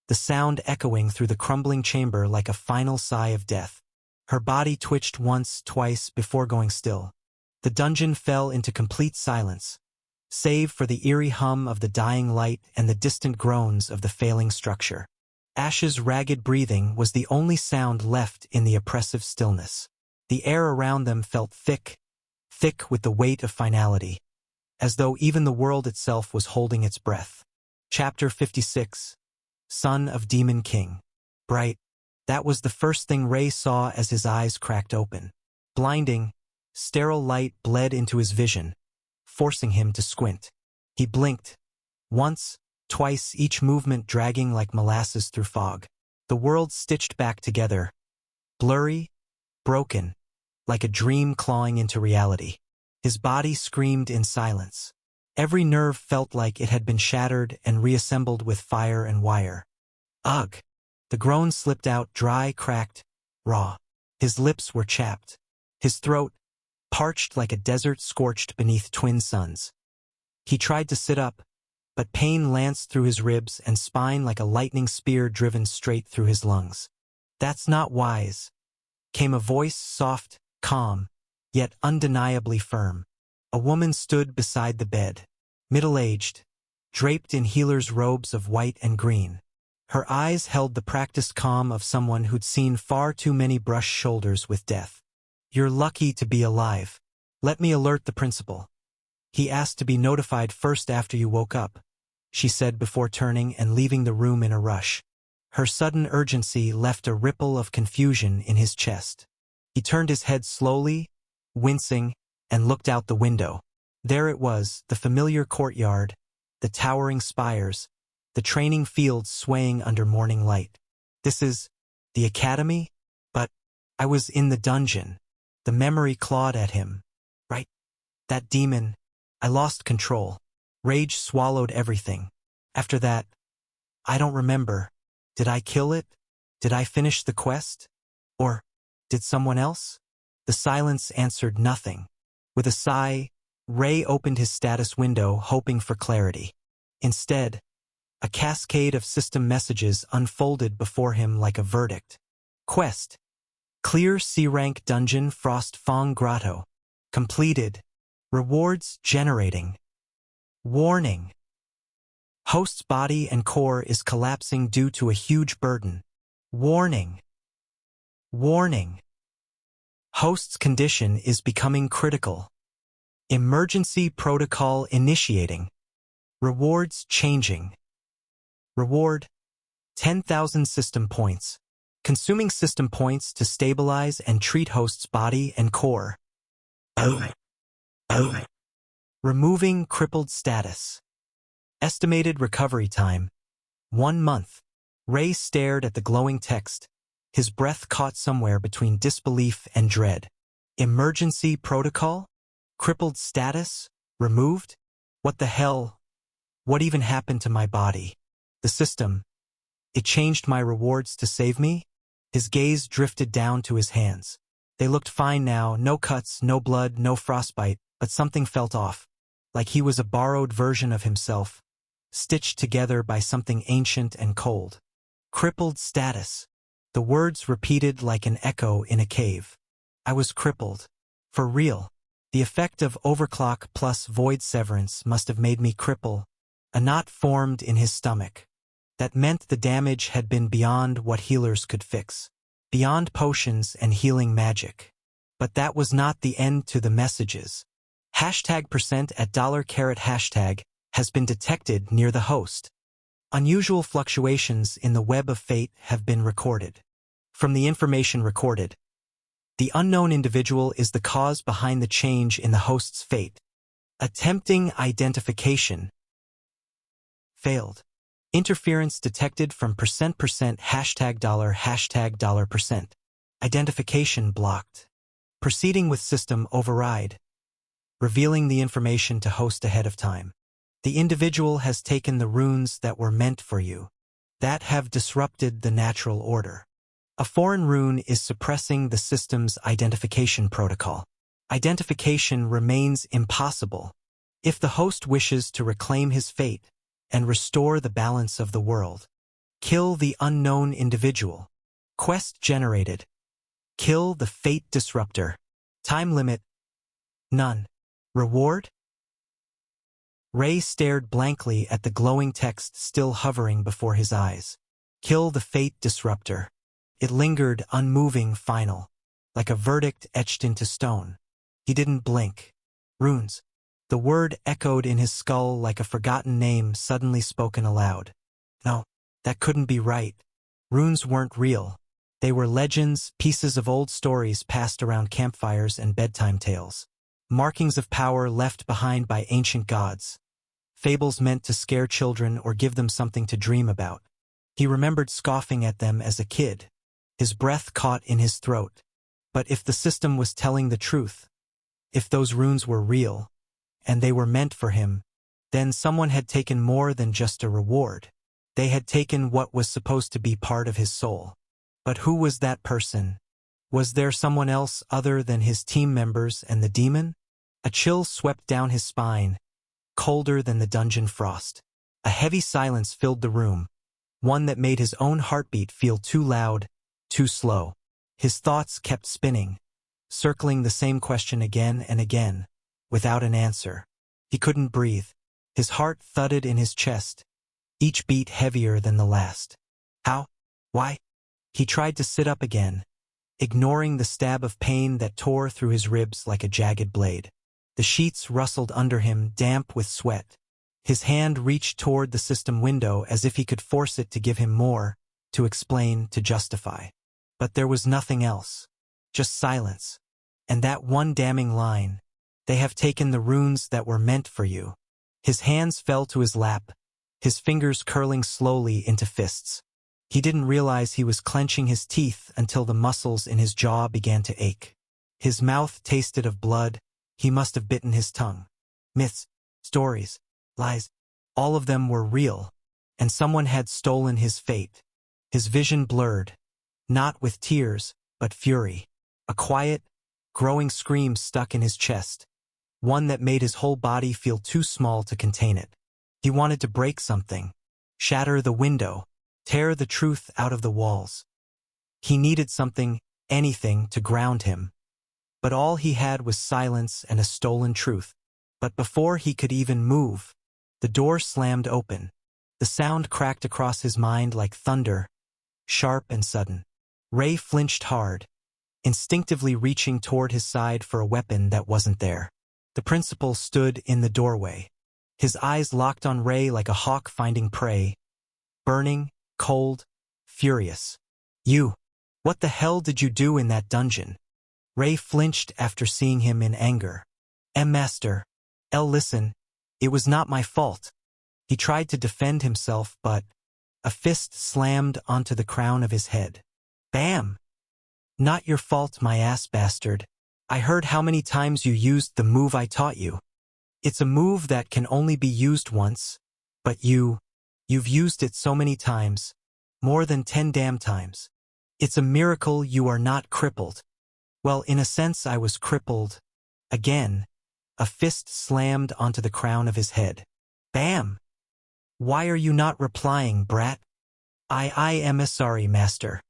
the sound echoing through the crumbling chamber like a final sigh of death. Her body twitched once, twice before going still. The dungeon fell into complete silence, save for the eerie hum of the dying light and the distant groans of the failing structure. Ash's ragged breathing was the only sound left in the oppressive stillness. The air around them felt thick, thick with the weight of finality, as though even the world itself was holding its breath. Chapter 56. Son of Demon King. Bright. That was the first thing Ray saw as his eyes cracked open. Blinding, sterile light bled into his vision, forcing him to squint. He blinked. Once, twice, each movement dragging like molasses through fog. The world stitched back together, blurry, broken, like a dream clawing into reality. His body screamed in silence. Every nerve felt like it had been shattered and reassembled with fire and wire. Ugh! The groan slipped out dry, cracked, raw. His lips were chapped. His throat, parched like a desert scorched beneath twin suns. He tried to sit up, but pain lanced through his ribs and spine like a lightning spear driven straight through his lungs. That's not wise, came a voice soft, calm, yet undeniably firm. A woman stood beside the bed, middle-aged, draped in healer's robes of white and green. Her eyes held the practiced calm of someone who'd seen far too many brush shoulders with death. You're lucky to be alive. Let me alert the principal. He asked to be notified first after you woke up, she said before turning and leaving the room in a rush. Her sudden urgency left a ripple of confusion in his chest. He turned his head slowly, wincing, and looked out the window. There it was, the familiar courtyard, the towering spires, the training fields swaying under morning light. This is the academy? But I was in the dungeon. The memory clawed at him. Right? That demon. I lost control. Rage swallowed everything. After that, I don't remember. Did I kill it? Did I finish the quest? Or did someone else? The silence answered nothing. With a sigh, Ray opened his status window, hoping for clarity. Instead, a cascade of system messages unfolded before him like a verdict. Quest. Clear C-rank dungeon Frost Fong Grotto. Completed. Rewards generating. Warning. Host's body and core is collapsing due to a huge burden. Warning. Warning. Host's condition is becoming critical. Emergency protocol initiating. Rewards changing. Reward: 10,000 system points. Consuming system points to stabilize and treat host's body and core. Removing crippled status. Estimated recovery time: 1 month. Ray stared at the glowing text, his breath caught somewhere between disbelief and dread. Emergency protocol? Crippled status? Removed? What the hell? What even happened to my body? The system. It changed my rewards to save me? His gaze drifted down to his hands. They looked fine now, no cuts, no blood, no frostbite, but something felt off. Like he was a borrowed version of himself, stitched together by something ancient and cold. Crippled status. The words repeated like an echo in a cave. I was crippled. For real. The effect of overclock plus void severance must have made me cripple. A knot formed in his stomach. That meant the damage had been beyond what healers could fix. Beyond potions and healing magic. But that was not the end to the messages. #% at $hashtag has been detected near the host. Unusual fluctuations in the web of fate have been recorded. From the information recorded, the unknown individual is the cause behind the change in the host's fate. Attempting identification. Failed. Interference detected from %% $#%. Identification blocked. Proceeding with system override. Revealing the information to host ahead of time. The individual has taken the runes that were meant for you, that have disrupted the natural order. A foreign rune is suppressing the system's identification protocol. Identification remains impossible. If the host wishes to reclaim his fate and restore the balance of the world, kill the unknown individual. Quest generated. Kill the fate disruptor. Time limit. None. Reward? Ray stared blankly at the glowing text still hovering before his eyes. Kill the fate disruptor. It lingered unmoving, final, like a verdict etched into stone. He didn't blink. Runes. The word echoed in his skull like a forgotten name suddenly spoken aloud. No, that couldn't be right. Runes weren't real. They were legends, pieces of old stories passed around campfires and bedtime tales. Markings of power left behind by ancient gods. Fables meant to scare children or give them something to dream about. He remembered scoffing at them as a kid. His breath caught in his throat. But if the system was telling the truth, if those runes were real, and they were meant for him, then someone had taken more than just a reward. They had taken what was supposed to be part of his soul. But who was that person? Was there someone else other than his team members and the demon? A chill swept down his spine, colder than the dungeon frost. A heavy silence filled the room, one that made his own heartbeat feel too loud, too slow. His thoughts kept spinning, circling the same question again and again, without an answer. He couldn't breathe. His heart thudded in his chest, each beat heavier than the last. How? Why? He tried to sit up again, ignoring the stab of pain that tore through his ribs like a jagged blade. The sheets rustled under him, damp with sweat. His hand reached toward the system window as if he could force it to give him more, to explain, to justify. But there was nothing else. Just silence. And that one damning line. They have taken the runes that were meant for you. His hands fell to his lap, his fingers curling slowly into fists. He didn't realize he was clenching his teeth until the muscles in his jaw began to ache. His mouth tasted of blood. He must have bitten his tongue. Myths, stories, lies, all of them were real, and someone had stolen his fate. His vision blurred, not with tears, but fury. A quiet, growing scream stuck in his chest, one that made his whole body feel too small to contain it. He wanted to break something, shatter the window, tear the truth out of the walls. He needed something, anything, to ground him. But all he had was silence and a stolen truth. But before he could even move, the door slammed open. The sound cracked across his mind like thunder, sharp and sudden. Ray flinched hard, instinctively reaching toward his side for a weapon that wasn't there. The principal stood in the doorway. His eyes locked on Ray like a hawk finding prey. Burning, cold, furious. You! What the hell did you do in that dungeon? Ray flinched after seeing him in anger. Master. Listen, it was not my fault. He tried to defend himself, but A fist slammed onto the crown of his head. Bam! Not your fault, my ass bastard. I heard how many times you used the move I taught you. It's a move that can only be used once, but you've used it so many times. More than 10 damn times. It's a miracle you are not crippled. Well, in a sense I was crippled. Again, a fist slammed onto the crown of his head. Bam! Why are you not replying, brat? I am sorry, master.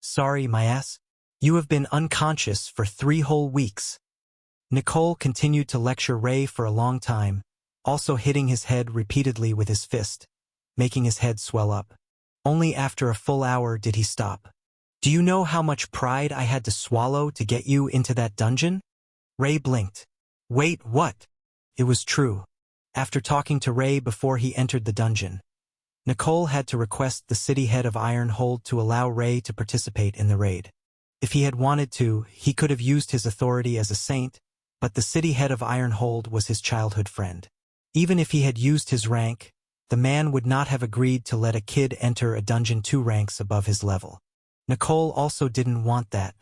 Sorry, my ass. You have been unconscious for 3 whole weeks. Nicole continued to lecture Ray for a long time, also hitting his head repeatedly with his fist, making his head swell up. Only after a full hour did he stop. Do you know how much pride I had to swallow to get you into that dungeon? Ray blinked. Wait, what? It was true. After talking to Ray before he entered the dungeon, Nicole had to request the city head of Ironhold to allow Ray to participate in the raid. If he had wanted to, he could have used his authority as a saint, but the city head of Ironhold was his childhood friend. Even if he had used his rank, the man would not have agreed to let a kid enter a dungeon 2 ranks above his level. Nicole also didn't want that.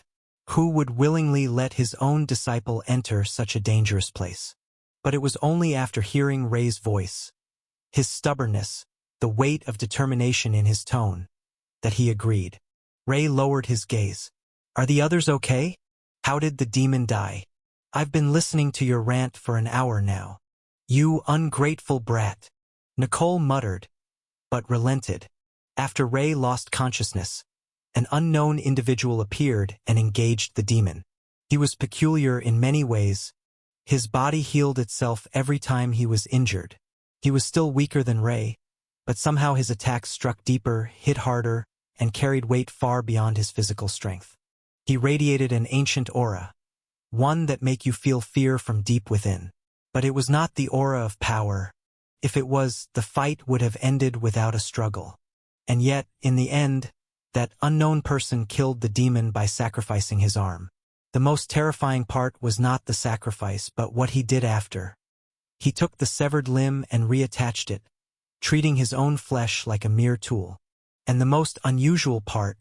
Who would willingly let his own disciple enter such a dangerous place? But it was only after hearing Ray's voice, his stubbornness, the weight of determination in his tone, that he agreed. Ray lowered his gaze. Are the others okay? How did the demon die? I've been listening to your rant for an hour now. You ungrateful brat. Nicole muttered, but relented. After Ray lost consciousness, an unknown individual appeared and engaged the demon. He was peculiar in many ways. His body healed itself every time he was injured. He was still weaker than Ray, but somehow his attacks struck deeper, hit harder, and carried weight far beyond his physical strength. He radiated an ancient aura, one that make you feel fear from deep within. But it was not the aura of power. If it was, the fight would have ended without a struggle. And yet, in the end, that unknown person killed the demon by sacrificing his arm. The most terrifying part was not the sacrifice, but what he did after. He took the severed limb and reattached it, treating his own flesh like a mere tool. And the most unusual part,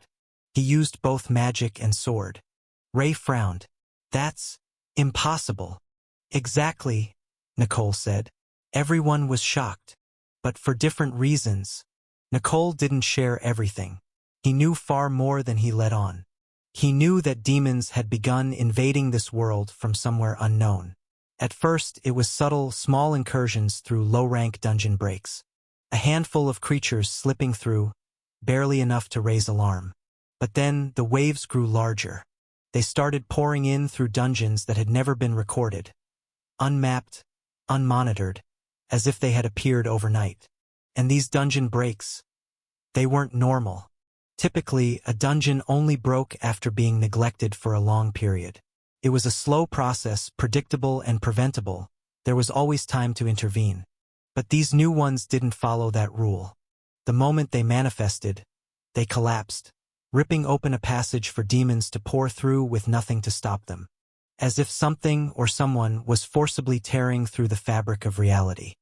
he used both magic and sword. Ray frowned. That's impossible. Exactly, Nicole said. Everyone was shocked. But for different reasons. Nicole didn't share everything. He knew far more than he let on. He knew that demons had begun invading this world from somewhere unknown. At first, it was subtle, small incursions through low-rank dungeon breaks. A handful of creatures slipping through, barely enough to raise alarm. But then, the waves grew larger. They started pouring in through dungeons that had never been recorded. Unmapped, unmonitored, as if they had appeared overnight. And these dungeon breaks, they weren't normal. Typically, a dungeon only broke after being neglected for a long period. It was a slow process, predictable and preventable. There was always time to intervene. But these new ones didn't follow that rule. The moment they manifested, they collapsed, ripping open a passage for demons to pour through with nothing to stop them. As if something or someone was forcibly tearing through the fabric of reality.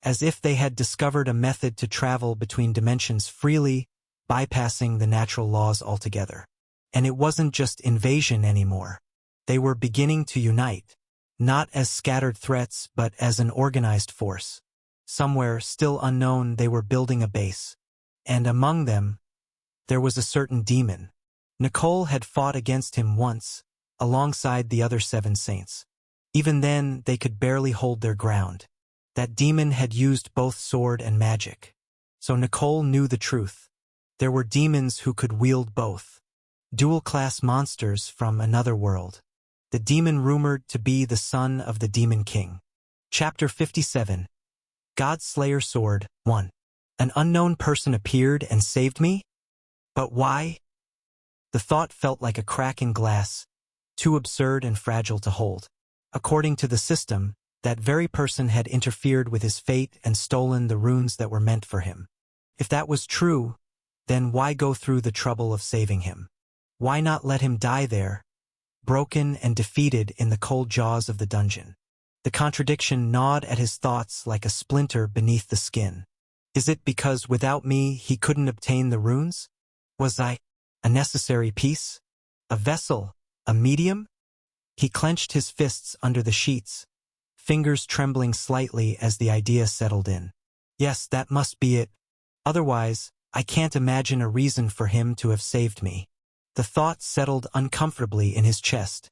As if they had discovered a method to travel between dimensions freely, bypassing the natural laws altogether. And it wasn't just invasion anymore. They were beginning to unite, not as scattered threats but as an organized force. Somewhere, still unknown, they were building a base. And among them, there was a certain demon. Nicole had fought against him once, alongside the other 7 saints. Even then, they could barely hold their ground. That demon had used both sword and magic. So Nicole knew the truth. There were demons who could wield both. Dual-class monsters from another world. The demon rumored to be the son of the Demon King. Chapter 57. God's Slayer Sword 1. An unknown person appeared and saved me? But why? The thought felt like a crack in glass, too absurd and fragile to hold. According to the system, that very person had interfered with his fate and stolen the runes that were meant for him. If that was true, then why go through the trouble of saving him? Why not let him die there, broken and defeated in the cold jaws of the dungeon? The contradiction gnawed at his thoughts like a splinter beneath the skin. Is it because without me he couldn't obtain the runes? Was I a necessary piece? A vessel? A medium? He clenched his fists under the sheets, fingers trembling slightly as the idea settled in. Yes, that must be it. Otherwise, I can't imagine a reason for him to have saved me. The thought settled uncomfortably in his chest,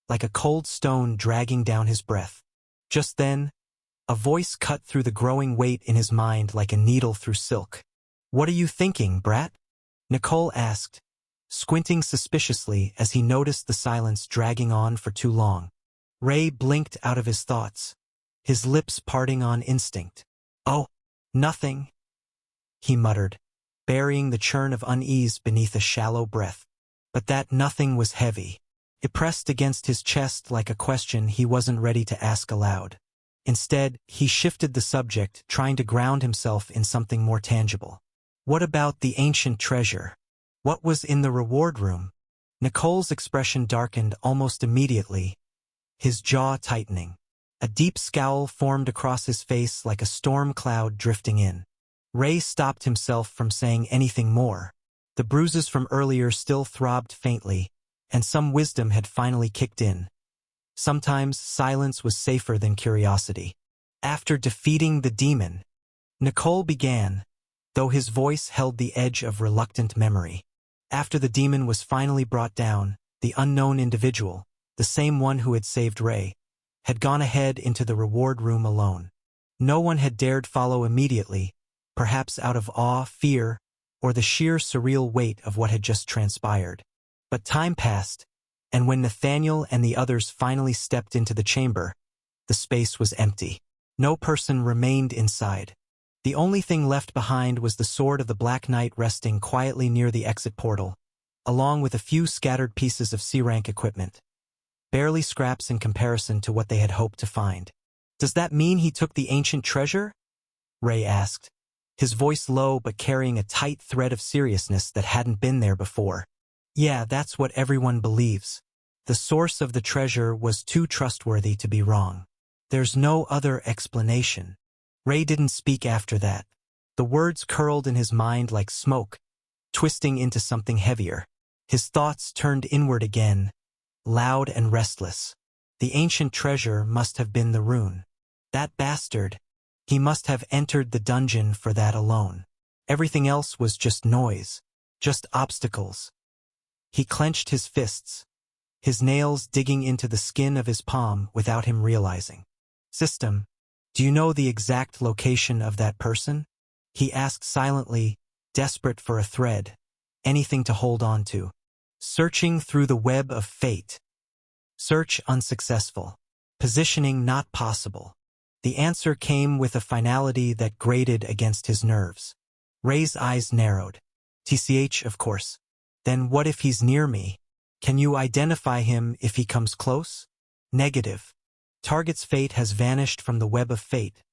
like a cold stone dragging down his breath. Just then, a voice cut through the growing weight in his mind like a needle through silk. "What are you thinking, brat?" Nicole asked, squinting suspiciously as he noticed the silence dragging on for too long. Ray blinked out of his thoughts, his lips parting on instinct. "Oh, nothing," he muttered, burying the churn of unease beneath a shallow breath. But that nothing was heavy. It pressed against his chest like a question he wasn't ready to ask aloud. Instead, he shifted the subject, trying to ground himself in something more tangible. What about the ancient treasure? What was in the reward room? Nicole's expression darkened almost immediately, his jaw tightening. A deep scowl formed across his face like a storm cloud drifting in. Ray stopped himself from saying anything more. The bruises from earlier still throbbed faintly, and some wisdom had finally kicked in. Sometimes silence was safer than curiosity. After defeating the demon, Nicole began, though his voice held the edge of reluctant memory. After the demon was finally brought down, the unknown individual, the same one who had saved Ray, had gone ahead into the reward room alone. No one had dared follow immediately, perhaps out of awe, fear, or the sheer surreal weight of what had just transpired. But time passed, and when Nathaniel and the others finally stepped into the chamber, the space was empty. No person remained inside. The only thing left behind was the sword of the Black Knight resting quietly near the exit portal, along with a few scattered pieces of C-rank equipment. Barely scraps in comparison to what they had hoped to find. "Does that mean he took the ancient treasure?" Ray asked, his voice low but carrying a tight thread of seriousness that hadn't been there before. "Yeah, that's what everyone believes. The source of the treasure was too trustworthy to be wrong. There's no other explanation." Ray didn't speak after that. The words curled in his mind like smoke, twisting into something heavier. His thoughts turned inward again, loud and restless. The ancient treasure must have been the rune. That bastard. He must have entered the dungeon for that alone. Everything else was just noise, just obstacles. He clenched his fists, his nails digging into the skin of his palm without him realizing. "System, do you know the exact location of that person?" he asked silently, desperate for a thread, anything to hold on to. Searching through the web of fate. Search unsuccessful. Positioning not possible. The answer came with a finality that grated against his nerves. Ray's eyes narrowed. "TCH, of course. Then what if he's near me? Can you identify him if he comes close?" "Negative. Target's fate has vanished from the web of fate.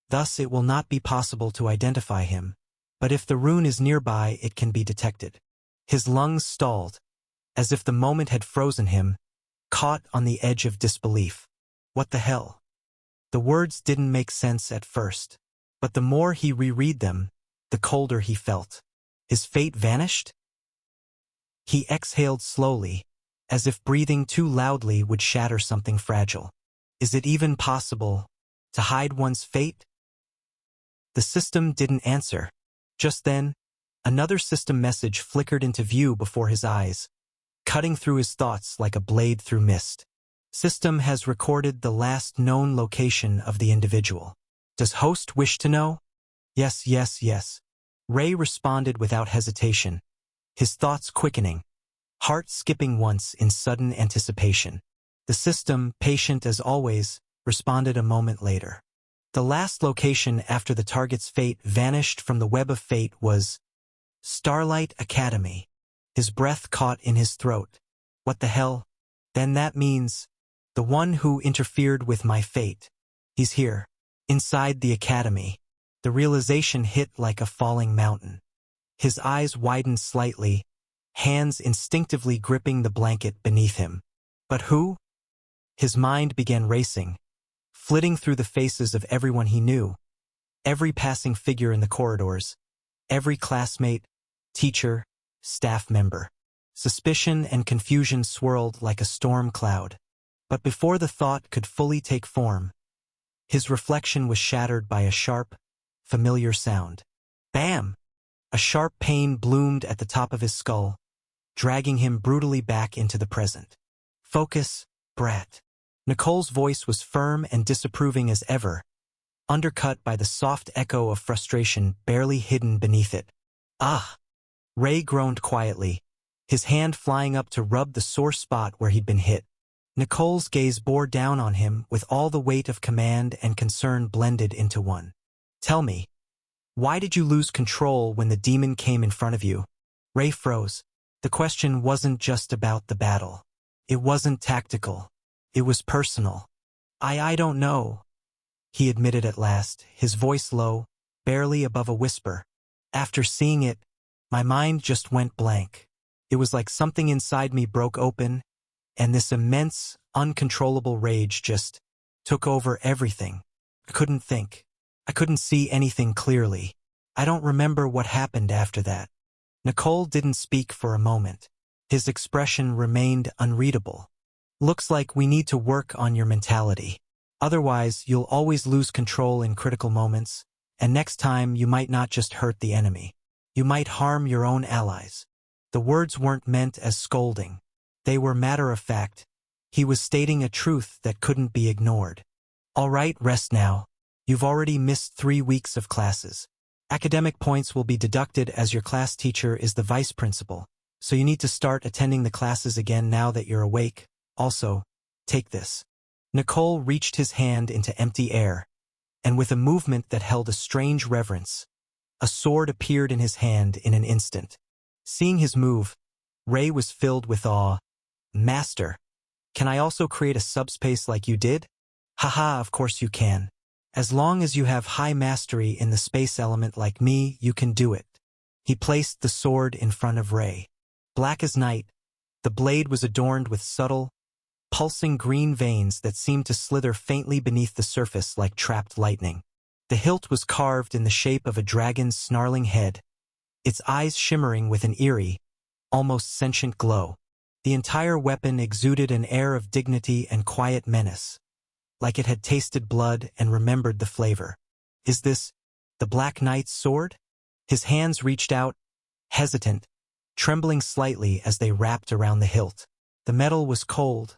Thus it will not be possible to identify him. But if the rune is nearby, it can be detected." His lungs stalled, as if the moment had frozen him, caught on the edge of disbelief. What the hell? The words didn't make sense at first, but the more he reread them, the colder he felt. His fate vanished? He exhaled slowly, as if breathing too loudly would shatter something fragile. Is it even possible to hide one's fate? The system didn't answer. Just then, another system message flickered into view before his eyes, cutting through his thoughts like a blade through mist. System has recorded the last known location of the individual. Does host wish to know? Yes, yes, yes. Ray responded without hesitation, his thoughts quickening, heart skipping once in sudden anticipation. The system, patient as always, responded a moment later. The last location after the target's fate vanished from the web of fate was Starlight Academy. His breath caught in his throat. What the hell? Then that means the one who interfered with my fate. He's here, inside the academy. The realization hit like a falling mountain. His eyes widened slightly, hands instinctively gripping the blanket beneath him. But who? His mind began racing, flitting through the faces of everyone he knew, Every passing figure in the corridors, every classmate, teacher, staff member. Suspicion and confusion swirled like a storm cloud. But before the thought could fully take form, his reflection was shattered by a sharp, familiar sound. Bam! A sharp pain bloomed at the top of his skull, dragging him brutally back into the present. Focus, brat. Nicole's voice was firm and disapproving as ever, undercut by the soft echo of frustration barely hidden beneath it. Ah! Ray groaned quietly, his hand flying up to rub the sore spot where he'd been hit. Nicole's gaze bore down on him with all the weight of command and concern blended into one. Tell me, why did you lose control when the demon came in front of you? Ray froze. The question wasn't just about the battle. It wasn't tactical. It was personal. I don't know, he admitted at last, his voice low, barely above a whisper. After seeing it, my mind just went blank. It was like something inside me broke open, and this immense, uncontrollable rage just took over everything. I couldn't think. I couldn't see anything clearly. I don't remember what happened after that. Nicole didn't speak for a moment. His expression remained unreadable. Looks like we need to work on your mentality. Otherwise, you'll always lose control in critical moments, and next time you might not just hurt the enemy. You might harm your own allies. The words weren't meant as scolding. They were matter of fact. He was stating a truth that couldn't be ignored. All right, rest now. You've already missed 3 weeks of classes. Academic points will be deducted as your class teacher is the vice principal, so you need to start attending the classes again now that you're awake. Also, take this. Nicole reached his hand into empty air, and with a movement that held a strange reverence, a sword appeared in his hand in an instant. Seeing his move, Ray was filled with awe. Master, can I also create a subspace like you did? Haha, of course you can. As long as you have high mastery in the space element like me, you can do it. He placed the sword in front of Ray. Black as night, the blade was adorned with subtle, pulsing green veins that seemed to slither faintly beneath the surface like trapped lightning. The hilt was carved in the shape of a dragon's snarling head, its eyes shimmering with an eerie, almost sentient glow. The entire weapon exuded an air of dignity and quiet menace, like it had tasted blood and remembered the flavor. Is this the Black Knight's sword? His hands reached out, hesitant, trembling slightly as they wrapped around the hilt. The metal was cold,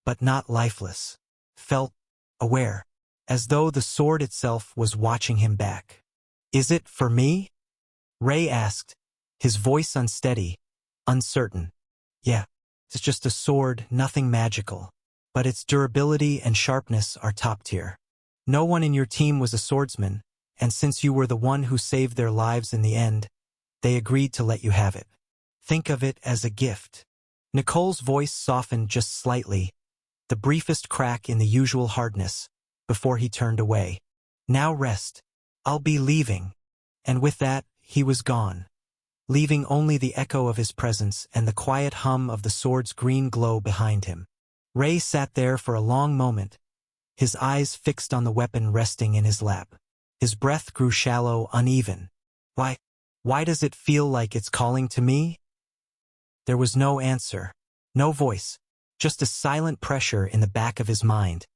but not lifeless, felt aware, as though the sword itself was watching him back. Is it for me? Ray asked, his voice unsteady, uncertain. Yeah, it's just a sword, nothing magical. But its durability and sharpness are top tier. No one in your team was a swordsman, and since you were the one who saved their lives in the end, they agreed to let you have it. Think of it as a gift. Nicole's voice softened just slightly, the briefest crack in the usual hardness, before he turned away. Now rest. I'll be leaving. And with that, he was gone, leaving only the echo of his presence and the quiet hum of the sword's green glow behind him. Ray sat there for a long moment, his eyes fixed on the weapon resting in his lap. His breath grew shallow, uneven. Why does it feel like it's calling to me? There was no answer, no voice, just a silent pressure in the back of his mind,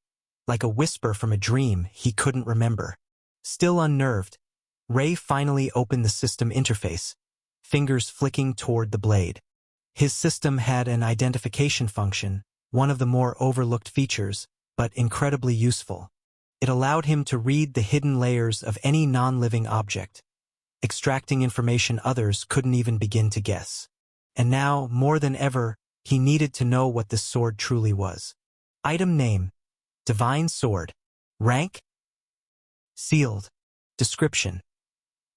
like a whisper from a dream he couldn't remember. Still unnerved, Ray finally opened the system interface, fingers flicking toward the blade. His system had an identification function, one of the more overlooked features, but incredibly useful. It allowed him to read the hidden layers of any non-living object, extracting information others couldn't even begin to guess. And now, more than ever, he needed to know what this sword truly was. Item name: Divine Sword. Rank: Sealed. Description: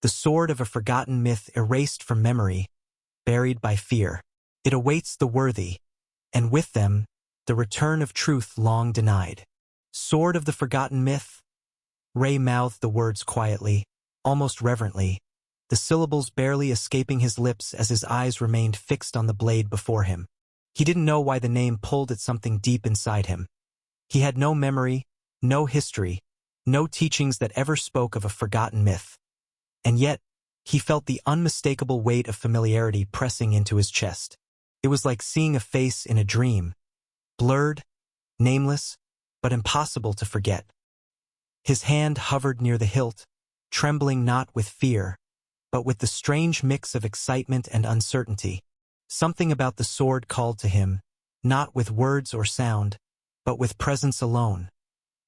the sword of a forgotten myth erased from memory, buried by fear. It awaits the worthy, and with them, the return of truth long denied. Sword of the forgotten myth? Ray mouthed the words quietly, almost reverently, the syllables barely escaping his lips as his eyes remained fixed on the blade before him. He didn't know why the name pulled at something deep inside him. He had no memory, no history, no teachings that ever spoke of a forgotten myth. And yet, he felt the unmistakable weight of familiarity pressing into his chest. It was like seeing a face in a dream, blurred, nameless, but impossible to forget. His hand hovered near the hilt, trembling not with fear, but with the strange mix of excitement and uncertainty. Something about the sword called to him, not with words or sound, but with presence alone,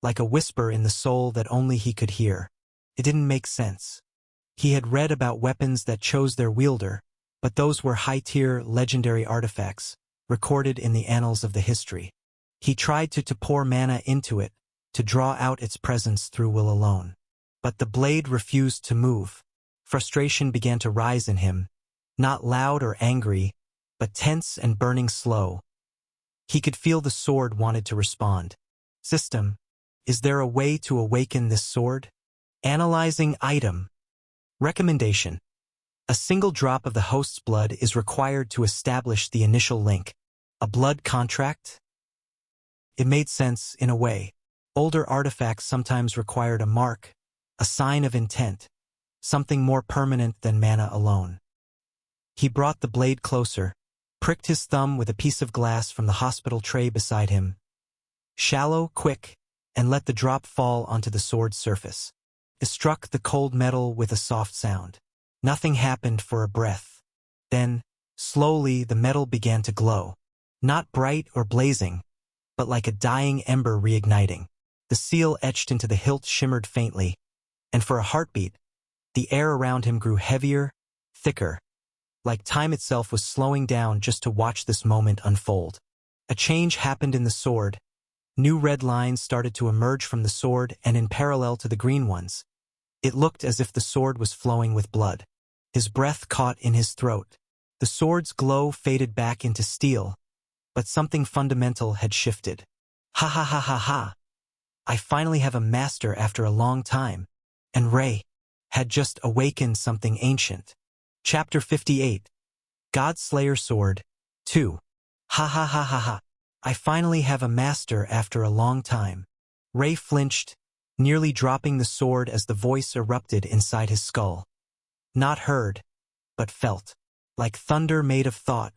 like a whisper in the soul that only he could hear. It didn't make sense. He had read about weapons that chose their wielder, but those were high-tier, legendary artifacts, recorded in the annals of the history. He tried to pour mana into it, to draw out its presence through will alone. But the blade refused to move. Frustration began to rise in him, not loud or angry, but tense and burning slow. He could feel the sword wanted to respond. System, is there a way to awaken this sword? Analyzing item. Recommendation. A single drop of the host's blood is required to establish the initial link. A blood contract? It made sense in a way. Older artifacts sometimes required a mark, a sign of intent, something more permanent than mana alone. He brought the blade closer, pricked his thumb with a piece of glass from the hospital tray beside him. Shallow, quick, and let the drop fall onto the sword's surface. It struck the cold metal with a soft sound. Nothing happened for a breath. Then, slowly, the metal began to glow. Not bright or blazing, but like a dying ember reigniting. The seal etched into the hilt shimmered faintly, and for a heartbeat, the air around him grew heavier, thicker, like time itself was slowing down just to watch this moment unfold. A change happened in the sword. New red lines started to emerge from the sword and in parallel to the green ones. It looked as if the sword was flowing with blood. His breath caught in his throat. The sword's glow faded back into steel, but something fundamental had shifted. Ha ha ha ha ha. I finally have a master after a long time. And Ray had just awakened something ancient. Chapter 58. Godslayer Sword 2. Ha ha ha ha ha. I finally have a master after a long time. Ray flinched, nearly dropping the sword as the voice erupted inside his skull. Not heard, but felt. Like thunder made of thought,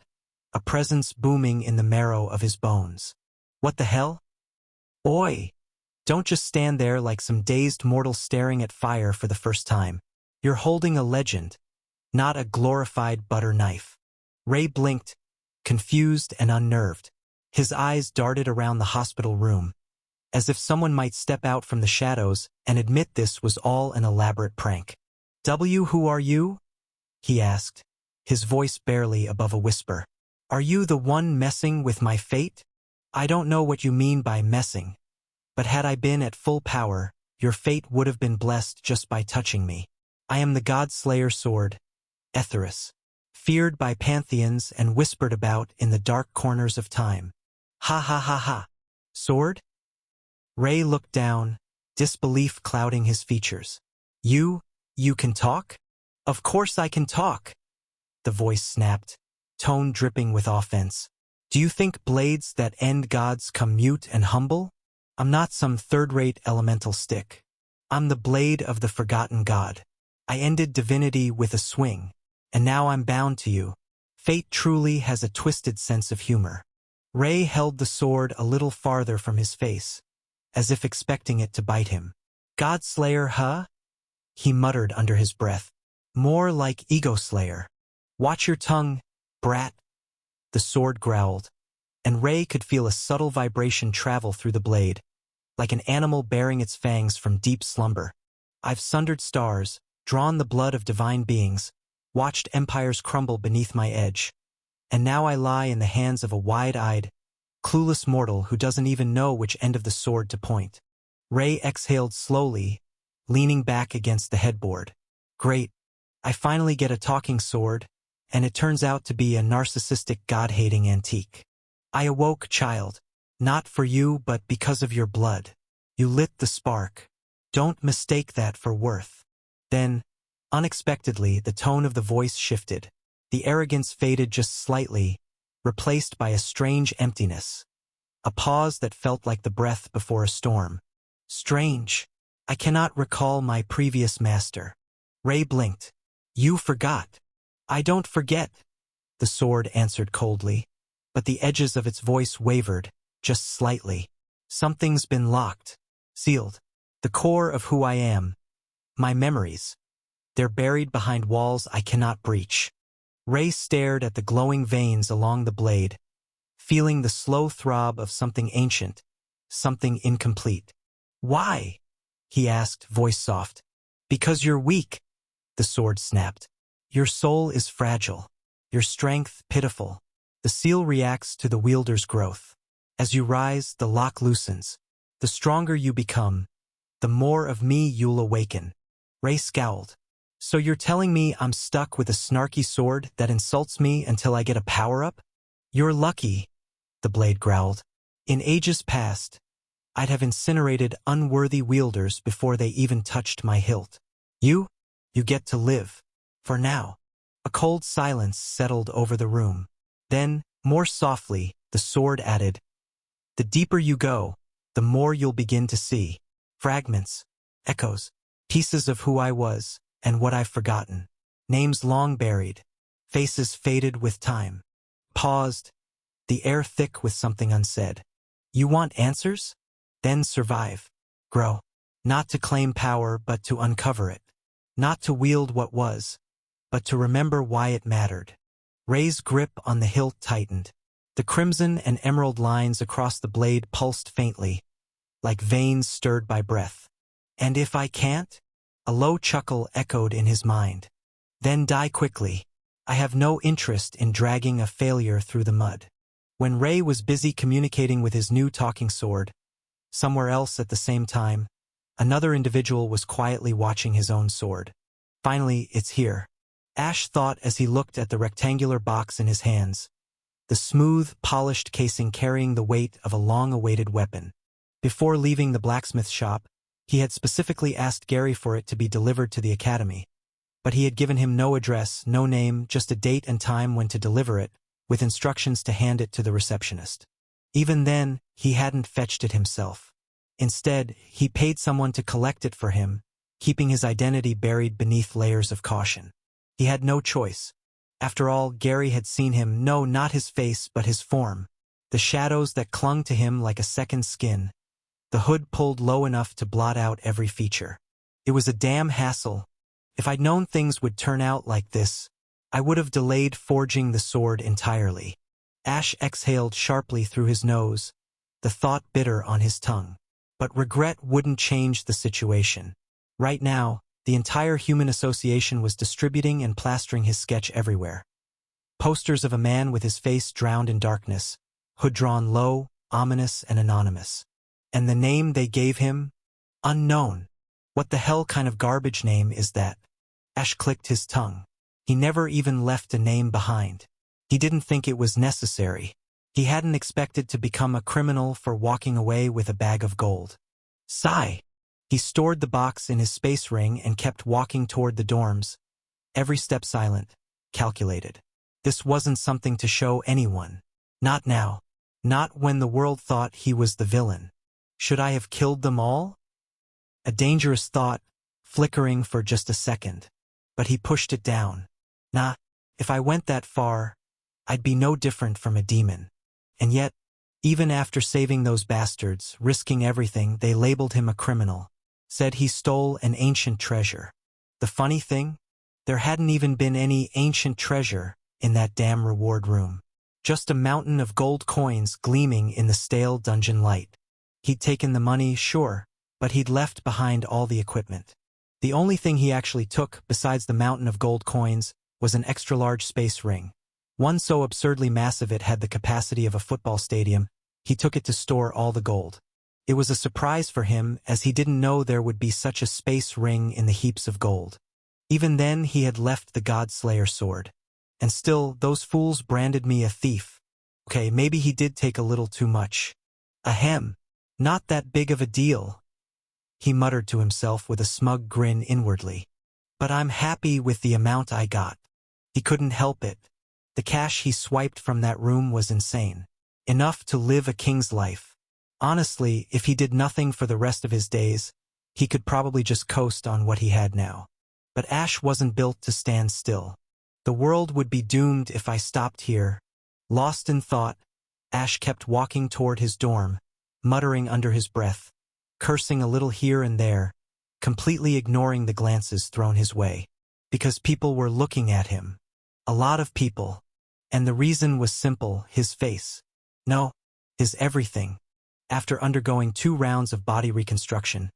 a presence booming in the marrow of his bones. What the hell? Oi! Don't just stand there like some dazed mortal staring at fire for the first time. You're holding a legend, not a glorified butter knife. Ray blinked, confused and unnerved. His eyes darted around the hospital room, as if someone might step out from the shadows and admit this was all an elaborate prank. Who are you? He asked, his voice barely above a whisper. Are you the one messing with my fate? I don't know what you mean by messing, but had I been at full power, your fate would have been blessed just by touching me. I am the Godslayer Sword, Etheris, feared by pantheons and whispered about in the dark corners of time. Ha ha ha ha. Sword? Ray looked down, disbelief clouding his features. You can talk? Of course I can talk. The voice snapped, tone dripping with offense. Do you think blades that end gods come mute and humble? I'm not some third-rate elemental stick. I'm the blade of the forgotten god. I ended divinity with a swing, and now I'm bound to you. Fate truly has a twisted sense of humor. Ray held the sword a little farther from his face, as if expecting it to bite him. Godslayer, huh? He muttered under his breath. More like Ego Slayer. Watch your tongue, brat. The sword growled, and Ray could feel a subtle vibration travel through the blade, like an animal bearing its fangs from deep slumber. I've sundered stars, drawn the blood of divine beings, watched empires crumble beneath my edge, and now I lie in the hands of a wide-eyed, clueless mortal who doesn't even know which end of the sword to point. Ray exhaled slowly, leaning back against the headboard. Great, I finally get a talking sword, and it turns out to be a narcissistic god-hating antique. I awoke, child, not for you but because of your blood. You lit the spark. Don't mistake that for worth. Then, unexpectedly, the tone of the voice shifted. The arrogance faded just slightly, replaced by a strange emptiness. A pause that felt like the breath before a storm. Strange. I cannot recall my previous master. Ray blinked. You forgot. I don't forget, the sword answered coldly, but the edges of its voice wavered, just slightly. Something's been locked, sealed. The core of who I am. My memories. They're buried behind walls I cannot breach. Ray stared at the glowing veins along the blade, feeling the slow throb of something ancient, something incomplete. Why? He asked, voice soft. Because you're weak, the sword snapped. Your soul is fragile, your strength pitiful. The seal reacts to the wielder's growth. As you rise, the lock loosens. The stronger you become, the more of me you'll awaken. Ray scowled. So you're telling me I'm stuck with a snarky sword that insults me until I get a power-up? You're lucky, the blade growled. In ages past, I'd have incinerated unworthy wielders before they even touched my hilt. You get to live. For now. A cold silence settled over the room. Then, more softly, the sword added, the deeper you go, the more you'll begin to see. Fragments, echoes, pieces of who I was, and what I've forgotten. Names long buried, faces faded with time. Paused, the air thick with something unsaid. You want answers? Then survive. Grow. Not to claim power, but to uncover it. Not to wield what was, but to remember why it mattered. Ray's grip on the hilt tightened. The crimson and emerald lines across the blade pulsed faintly, like veins stirred by breath. And if I can't? A low chuckle echoed in his mind. Then die quickly. I have no interest in dragging a failure through the mud. When Ray was busy communicating with his new talking sword, somewhere else at the same time, another individual was quietly watching his own sword. Finally, it's here. Ash thought as he looked at the rectangular box in his hands, the smooth, polished casing carrying the weight of a long-awaited weapon. Before leaving the blacksmith shop, he had specifically asked Gary for it to be delivered to the academy. But he had given him no address, no name, just a date and time when to deliver it, with instructions to hand it to the receptionist. Even then, he hadn't fetched it himself. Instead, he paid someone to collect it for him, keeping his identity buried beneath layers of caution. He had no choice. After all, Gary had seen him, no, not his face, but his form. The shadows that clung to him like a second skin. The hood pulled low enough to blot out every feature. It was a damn hassle. If I'd known things would turn out like this, I would have delayed forging the sword entirely. Ash exhaled sharply through his nose, the thought bitter on his tongue. But regret wouldn't change the situation. Right now, the entire Human Association was distributing and plastering his sketch everywhere. Posters of a man with his face drowned in darkness, hood drawn low, ominous and anonymous. And the name they gave him? Unknown. What the hell kind of garbage name is that? Ash clicked his tongue. He never even left a name behind. He didn't think it was necessary. He hadn't expected to become a criminal for walking away with a bag of gold. Sigh. He stored the box in his space ring and kept walking toward the dorms, every step silent, calculated. This wasn't something to show anyone. Not now. Not when the world thought he was the villain. Should I have killed them all? A dangerous thought, flickering for just a second. But he pushed it down. Nah, if I went that far, I'd be no different from a demon. And yet, even after saving those bastards, risking everything, they labeled him a criminal. Said he stole an ancient treasure. The funny thing? There hadn't even been any ancient treasure in that damn reward room. Just a mountain of gold coins gleaming in the stale dungeon light. He'd taken the money, sure, but he'd left behind all the equipment. The only thing he actually took, besides the mountain of gold coins, was an extra-large space ring. One so absurdly massive it had the capacity of a football stadium. He took it to store all the gold. It was a surprise for him, as he didn't know there would be such a space ring in the heaps of gold. Even then, he had left the Godslayer sword. And still, those fools branded me a thief. Okay, maybe he did take a little too much. Ahem. Not that big of a deal, he muttered to himself with a smug grin inwardly. But I'm happy with the amount I got. He couldn't help it. The cash he swiped from that room was insane. Enough to live a king's life. Honestly, if he did nothing for the rest of his days, He could probably just coast on what he had now. But Ash wasn't built to stand still. The world would be doomed if I stopped here. Lost in thought, Ash kept walking toward his dorm, muttering under his breath, cursing a little here and there, completely ignoring the glances thrown his way. Because people were looking at him. A lot of people. And the reason was simple, his face. No, his everything. After undergoing 2 rounds of body reconstruction,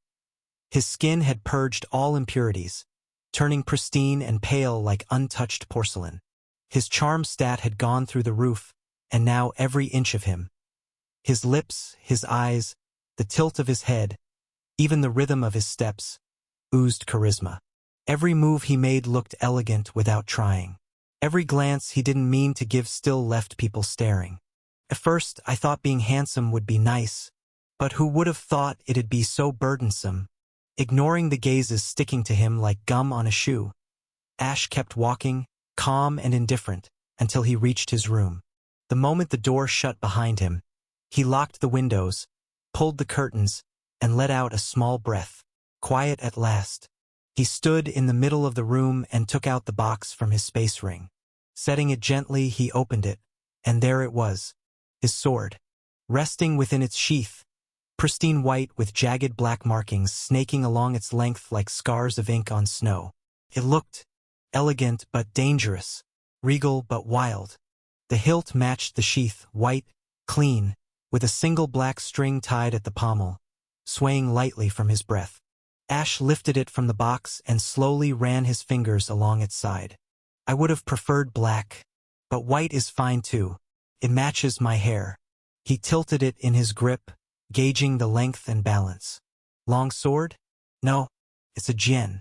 his skin had purged all impurities, turning pristine and pale like untouched porcelain. His charm stat had gone through the roof, and now every inch of him. His lips, his eyes, the tilt of his head, even the rhythm of his steps, oozed charisma. Every move he made looked elegant without trying. Every glance he didn't mean to give still left people staring. At first, I thought being handsome would be nice, but who would have thought it'd be so burdensome? Ignoring the gazes sticking to him like gum on a shoe, Ash kept walking, calm and indifferent, until he reached his room. The moment the door shut behind him, he locked the windows, pulled the curtains, and let out a small breath. Quiet at last. He stood in the middle of the room and took out the box from his space ring. Setting it gently, he opened it, and there it was, his sword, resting within its sheath, pristine white with jagged black markings snaking along its length like scars of ink on snow. It looked elegant but dangerous, regal but wild. The hilt matched the sheath, white, clean, with a single black string tied at the pommel, swaying lightly from his breath. Ash lifted it from the box and slowly ran his fingers along its side. I would have preferred black, but white is fine too. It matches my hair. He tilted it in his grip, gauging the length and balance. Long sword? No, it's a jian.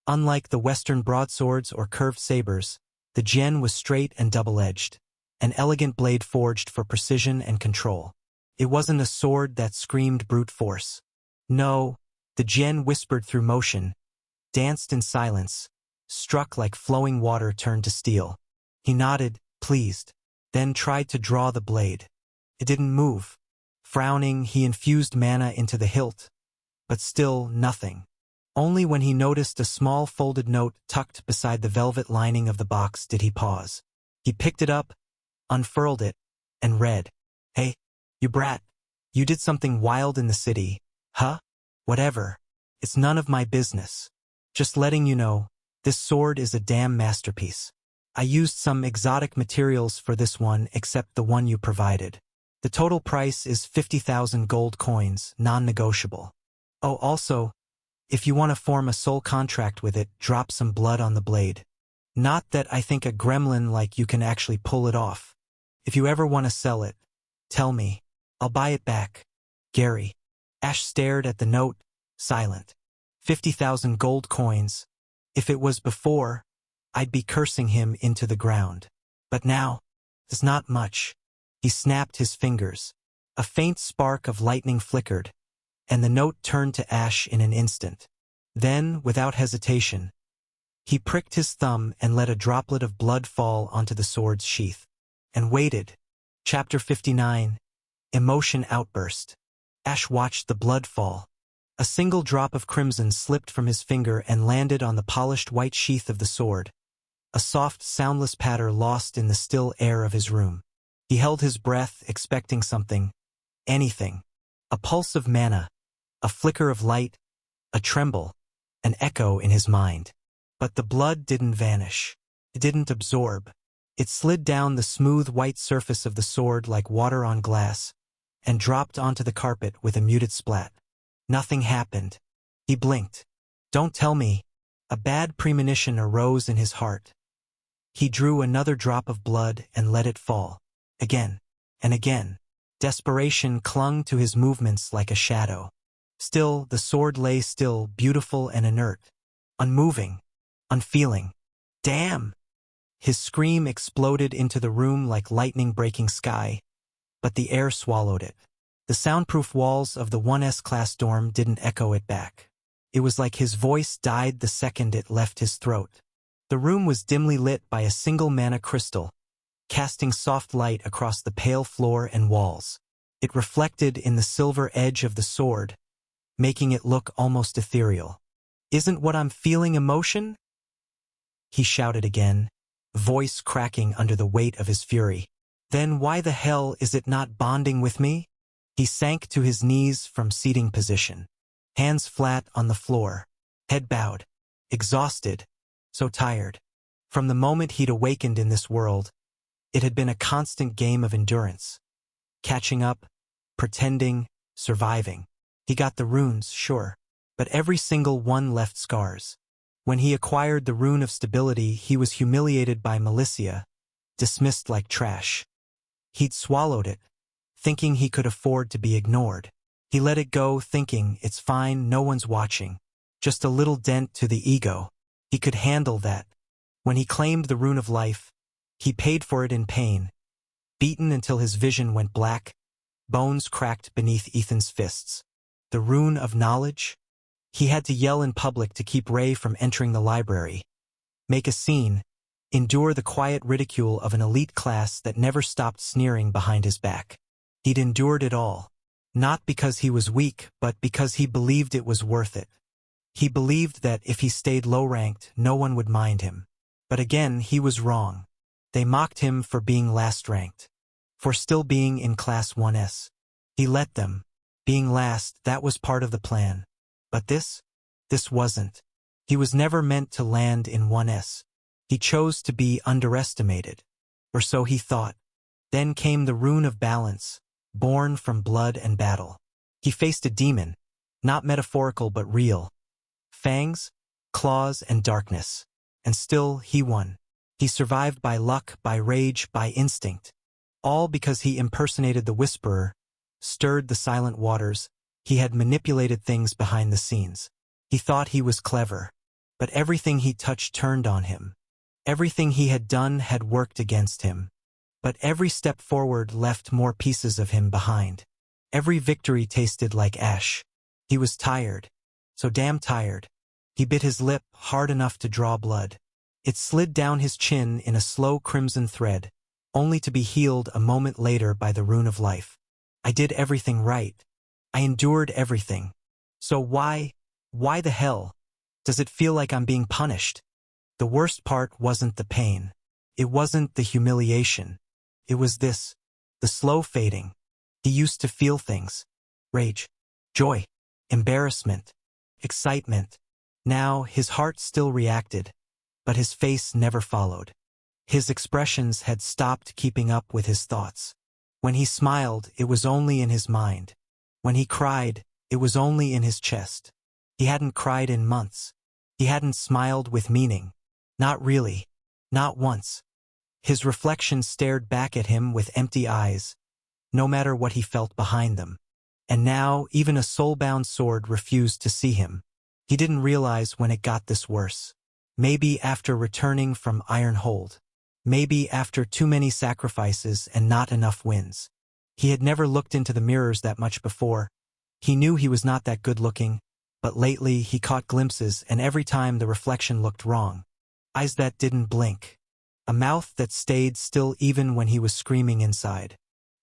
Unlike the Western broadswords or curved sabers, the jian was straight and double-edged, an elegant blade forged for precision and control. It wasn't a sword that screamed brute force. No, the jian whispered through motion, danced in silence, struck like flowing water turned to steel. He nodded, pleased, then tried to draw the blade. It didn't move. Frowning, he infused mana into the hilt, but still nothing. Only when he noticed a small folded note tucked beside the velvet lining of the box did he pause. He picked it up, unfurled it, and read, "Hey, you brat. You did something wild in the city. Huh? Whatever. It's none of my business. Just letting you know, this sword is a damn masterpiece. I used some exotic materials for this one except the one you provided. The total price is 50,000 gold coins, non-negotiable. Oh, also, if you want to form a soul contract with it, drop some blood on the blade. Not that I think a gremlin like you can actually pull it off. If you ever want to sell it, tell me. I'll buy it back. Gary." Ash stared at the note, silent. 50,000 gold coins. If it was before, I'd be cursing him into the ground. But now, it's not much. He snapped his fingers. A faint spark of lightning flickered, and the note turned to ash in an instant. Then, without hesitation, he pricked his thumb and let a droplet of blood fall onto the sword's sheath. And waited. Chapter 59. Emotion Outburst. Ash watched the blood fall. A single drop of crimson slipped from his finger and landed on the polished white sheath of the sword. A soft, soundless patter lost in the still air of his room. He held his breath, expecting something. Anything. A pulse of mana. A flicker of light. A tremble. An echo in his mind. But the blood didn't vanish. It didn't absorb. It slid down the smooth white surface of the sword like water on glass, and dropped onto the carpet with a muted splat. Nothing happened. He blinked. Don't tell me. A bad premonition arose in his heart. He drew another drop of blood and let it fall. Again and again. Desperation clung to his movements like a shadow. Still, the sword lay still, beautiful and inert. Unmoving. Unfeeling. Damn! His scream exploded into the room like lightning breaking sky, but the air swallowed it. The soundproof walls of the 1S class dorm didn't echo it back. It was like his voice died the second it left his throat. The room was dimly lit by a single mana crystal, casting soft light across the pale floor and walls. It reflected in the silver edge of the sword, making it look almost ethereal. Isn't what I'm feeling emotion? He shouted again, voice cracking under the weight of his fury. Then why the hell is it not bonding with me? He sank to his knees from seating position, hands flat on the floor, head bowed, exhausted, so tired. From the moment he'd awakened in this world, it had been a constant game of endurance. Catching up, pretending, surviving. He got the runes, sure, but every single one left scars. When he acquired the rune of stability, he was humiliated by Milicia, dismissed like trash. He'd swallowed it, thinking he could afford to be ignored. He let it go, thinking, it's fine, no one's watching. Just a little dent to the ego. He could handle that. When he claimed the rune of life, he paid for it in pain. Beaten until his vision went black, bones cracked beneath Ethan's fists. The rune of knowledge? He had to yell in public to keep Ray from entering the library. Make a scene, endure the quiet ridicule of an elite class that never stopped sneering behind his back. He'd endured it all. Not because he was weak, but because he believed it was worth it. He believed that if he stayed low-ranked, no one would mind him. But again, he was wrong. They mocked him for being last-ranked, for still being in Class 1S. He let them. Being last, that was part of the plan. But this wasn't. He was never meant to land in 1S. He chose to be underestimated. Or so he thought. Then came the rune of balance, born from blood and battle. He faced a demon, not metaphorical but real. Fangs, claws, and darkness. And still, he won. He survived by luck, by rage, by instinct. All because he impersonated the Whisperer, stirred the silent waters. He had manipulated things behind the scenes. He thought he was clever. But everything he touched turned on him. Everything he had done had worked against him. But every step forward left more pieces of him behind. Every victory tasted like ash. He was tired. So damn tired. He bit his lip hard enough to draw blood. It slid down his chin in a slow crimson thread, only to be healed a moment later by the rune of life. I did everything right. I endured everything. So why the hell does it feel like I'm being punished? The worst part wasn't the pain. It wasn't the humiliation. It was this, the slow fading. He used to feel things. Rage, joy, embarrassment, excitement. Now his heart still reacted, but his face never followed. His expressions had stopped keeping up with his thoughts. When he smiled, it was only in his mind. When he cried, it was only in his chest. He hadn't cried in months. He hadn't smiled with meaning. Not really. Not once. His reflection stared back at him with empty eyes, no matter what he felt behind them. And now, even a soul-bound sword refused to see him. He didn't realize when it got this worse. Maybe after returning from Ironhold. Maybe after too many sacrifices and not enough wins. He had never looked into the mirrors that much before. He knew he was not that good-looking, but lately he caught glimpses, and every time the reflection looked wrong. Eyes that didn't blink. A mouth that stayed still even when he was screaming inside.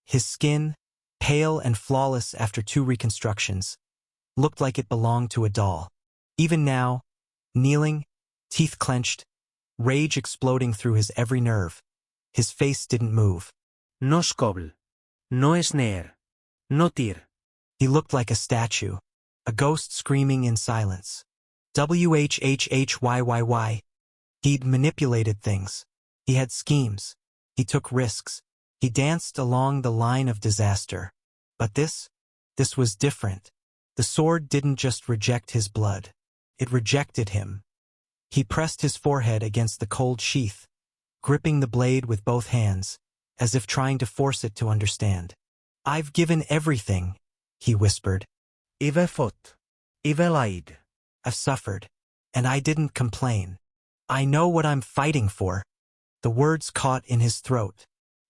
His skin, pale and flawless after 2 reconstructions, looked like it belonged to a doll. Even now, kneeling, teeth clenched, rage exploding through his every nerve, his face didn't move. No skobl. No esner. No tir. He looked like a statue, a ghost screaming in silence. WHHHYYY. He'd manipulated things. He had schemes. He took risks. He danced along the line of disaster. But this was different. The sword didn't just reject his blood. It rejected him. He pressed his forehead against the cold sheath, gripping the blade with both hands, as if trying to force it to understand. I've given everything, he whispered. I've fought. I've lied. I've suffered. And I didn't complain. I know what I'm fighting for. The words caught in his throat.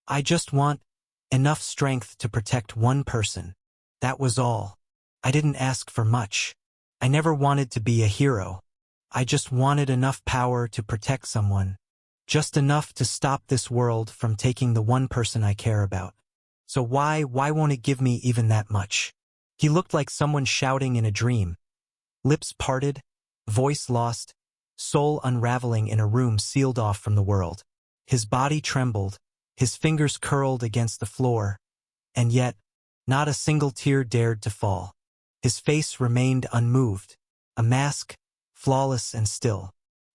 I just want enough strength to protect one person. That was all. I didn't ask for much. I never wanted to be a hero. I just wanted enough power to protect someone. Just enough to stop this world from taking the one person I care about. So why won't it give me even that much? He looked like someone shouting in a dream, lips parted, voice lost, soul unraveling in a room sealed off from the world. His body trembled, his fingers curled against the floor, and yet, not a single tear dared to fall. His face remained unmoved, a mask, flawless and still.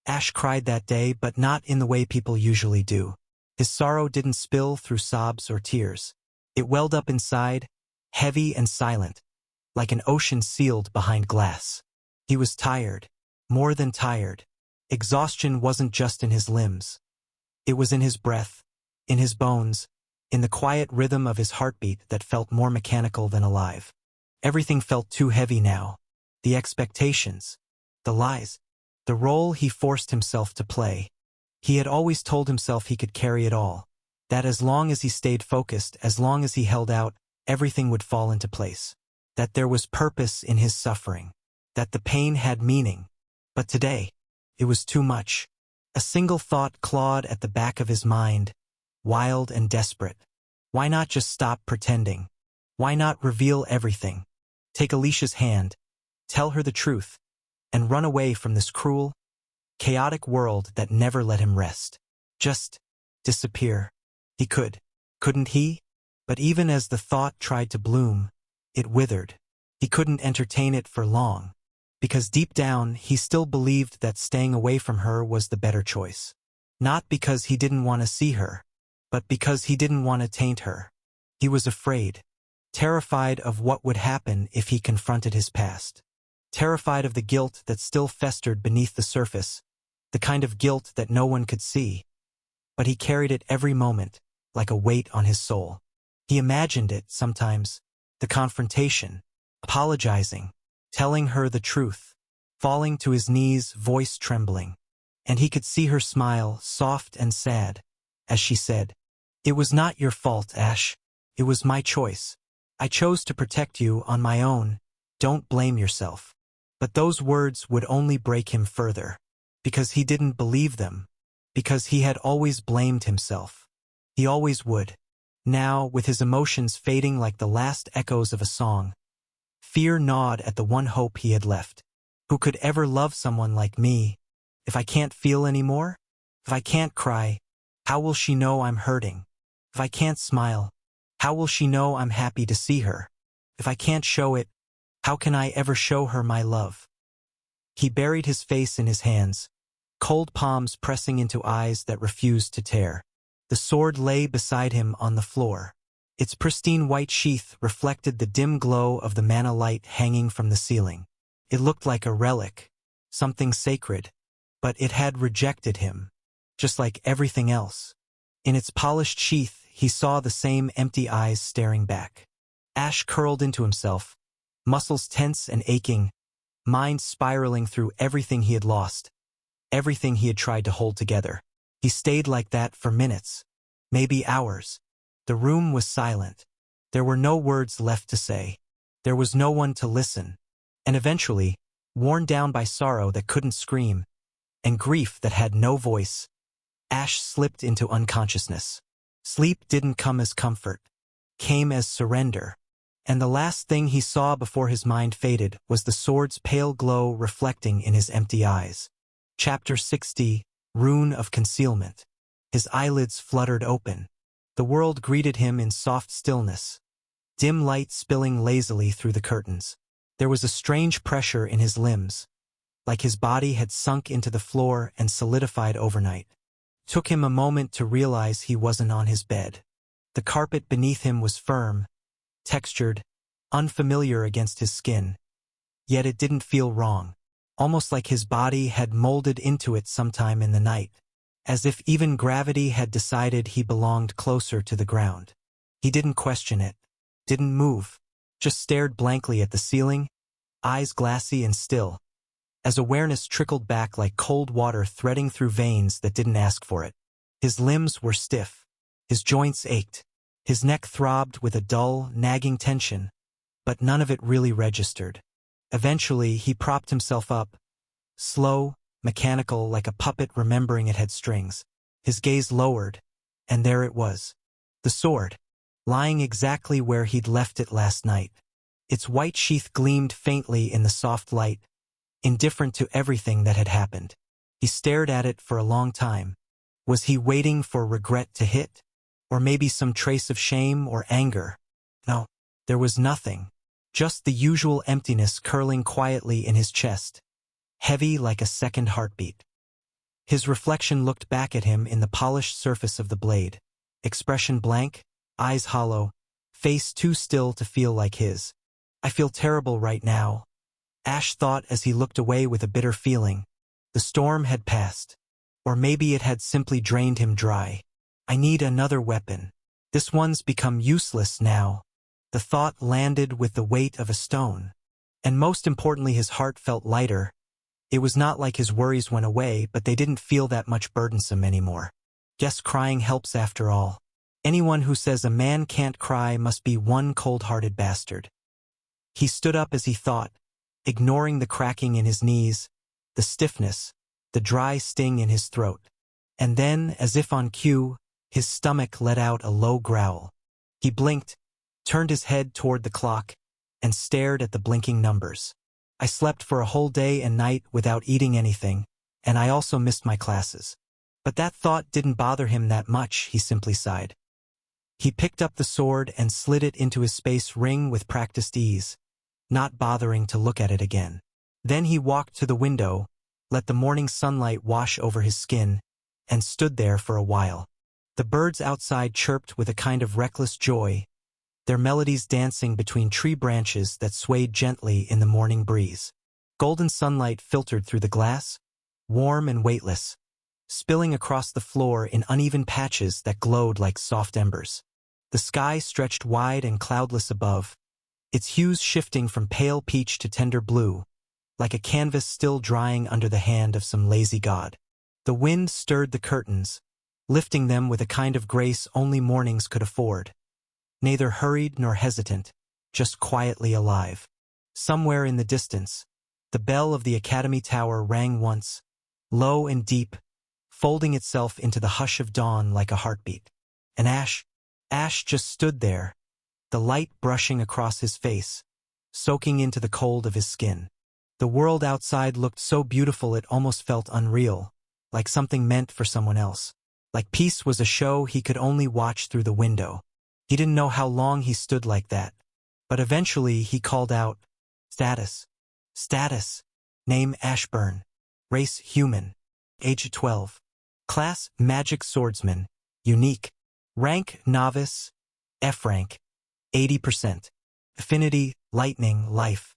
Ash cried that day, but not in the way people usually do. His sorrow didn't spill through sobs or tears. It welled up inside, heavy and silent, like an ocean sealed behind glass. He was tired, more than tired. Exhaustion wasn't just in his limbs. It was in his breath, in his bones, in the quiet rhythm of his heartbeat that felt more mechanical than alive. Everything felt too heavy now. The expectations, the lies, the role he forced himself to play. He had always told himself he could carry it all, that as long as he stayed focused, as long as he held out, everything would fall into place, that there was purpose in his suffering, that the pain had meaning. But today, it was too much. A single thought clawed at the back of his mind, wild and desperate. Why not just stop pretending? Why not reveal everything? Take Alicia's hand, tell her the truth, and run away from this cruel, chaotic world that never let him rest. Just disappear. He could, couldn't he? But even as the thought tried to bloom, it withered. He couldn't entertain it for long, because deep down he still believed that staying away from her was the better choice. Not because he didn't want to see her, but because he didn't want to taint her. He was afraid, terrified of what would happen if he confronted his past. Terrified of the guilt that still festered beneath the surface, the kind of guilt that no one could see. But he carried it every moment, like a weight on his soul. He imagined it sometimes, the confrontation, apologizing, telling her the truth, falling to his knees, voice trembling. And he could see her smile, soft and sad, as she said, "It was not your fault, Ash. It was my choice. I chose to protect you on my own. Don't blame yourself." But those words would only break him further, because he didn't believe them, because he had always blamed himself. He always would. Now, with his emotions fading like the last echoes of a song, fear gnawed at the one hope he had left. Who could ever love someone like me? If I can't feel anymore? If I can't cry, how will she know I'm hurting? If I can't smile, how will she know I'm happy to see her? If I can't show it, how can I ever show her my love? He buried his face in his hands, cold palms pressing into eyes that refused to tear. The sword lay beside him on the floor. Its pristine white sheath reflected the dim glow of the mana light hanging from the ceiling. It looked like a relic, something sacred, but it had rejected him, just like everything else. In its polished sheath, he saw the same empty eyes staring back. Ash curled into himself, muscles tense and aching, mind spiraling through everything he had lost, everything he had tried to hold together. He stayed like that for minutes, maybe hours. The room was silent. There were no words left to say. There was no one to listen. And eventually, worn down by sorrow that couldn't scream, and grief that had no voice, Ash slipped into unconsciousness. Sleep didn't come as comfort, came as surrender. And the last thing he saw before his mind faded was the sword's pale glow reflecting in his empty eyes. Chapter 60, Rune of Concealment. His eyelids fluttered open. The world greeted him in soft stillness, dim light spilling lazily through the curtains. There was a strange pressure in his limbs, like his body had sunk into the floor and solidified overnight. Took him a moment to realize he wasn't on his bed. The carpet beneath him was firm, textured, unfamiliar against his skin. Yet it didn't feel wrong, almost like his body had molded into it sometime in the night, as if even gravity had decided he belonged closer to the ground. He didn't question it, didn't move, just stared blankly at the ceiling, eyes glassy and still, as awareness trickled back like cold water threading through veins that didn't ask for it. His limbs were stiff, his joints ached, his neck throbbed with a dull, nagging tension, but none of it really registered. Eventually, he propped himself up, slow, mechanical, like a puppet remembering it had strings. His gaze lowered, and there it was. The sword, lying exactly where he'd left it last night. Its white sheath gleamed faintly in the soft light, indifferent to everything that had happened. He stared at it for a long time. Was he waiting for regret to hit? Or maybe some trace of shame or anger? No, there was nothing. Just the usual emptiness curling quietly in his chest, heavy like a second heartbeat. His reflection looked back at him in the polished surface of the blade, expression blank, eyes hollow, face too still to feel like his. I feel terrible right now, Ash thought as he looked away with a bitter feeling. The storm had passed. Or maybe it had simply drained him dry. I need another weapon. This one's become useless now. The thought landed with the weight of a stone. And most importantly, his heart felt lighter. It was not like his worries went away, but they didn't feel that much burdensome anymore. Guess crying helps after all. Anyone who says a man can't cry must be one cold-hearted bastard. He stood up as he thought, ignoring the cracking in his knees, the stiffness, the dry sting in his throat. And then, as if on cue, his stomach let out a low growl. He blinked, turned his head toward the clock, and stared at the blinking numbers. I slept for a whole day and night without eating anything, and I also missed my classes. But that thought didn't bother him that much, he simply sighed. He picked up the sword and slid it into his space ring with practiced ease, not bothering to look at it again. Then he walked to the window, let the morning sunlight wash over his skin, and stood there for a while. The birds outside chirped with a kind of reckless joy, their melodies dancing between tree branches that swayed gently in the morning breeze. Golden sunlight filtered through the glass, warm and weightless, spilling across the floor in uneven patches that glowed like soft embers. The sky stretched wide and cloudless above, its hues shifting from pale peach to tender blue, like a canvas still drying under the hand of some lazy god. The wind stirred the curtains, lifting them with a kind of grace only mornings could afford. Neither hurried nor hesitant, just quietly alive. Somewhere in the distance, the bell of the academy tower rang once, low and deep, folding itself into the hush of dawn like a heartbeat. And Ash just stood there, the light brushing across his face, soaking into the cold of his skin. The world outside looked so beautiful it almost felt unreal, like something meant for someone else. Like peace was a show he could only watch through the window. He didn't know how long he stood like that, but eventually he called out, "Status. Status. Name Ashburn. Race human. Age 12. Class magic swordsman. Unique. Rank novice. F rank. 80%. Affinity lightning life.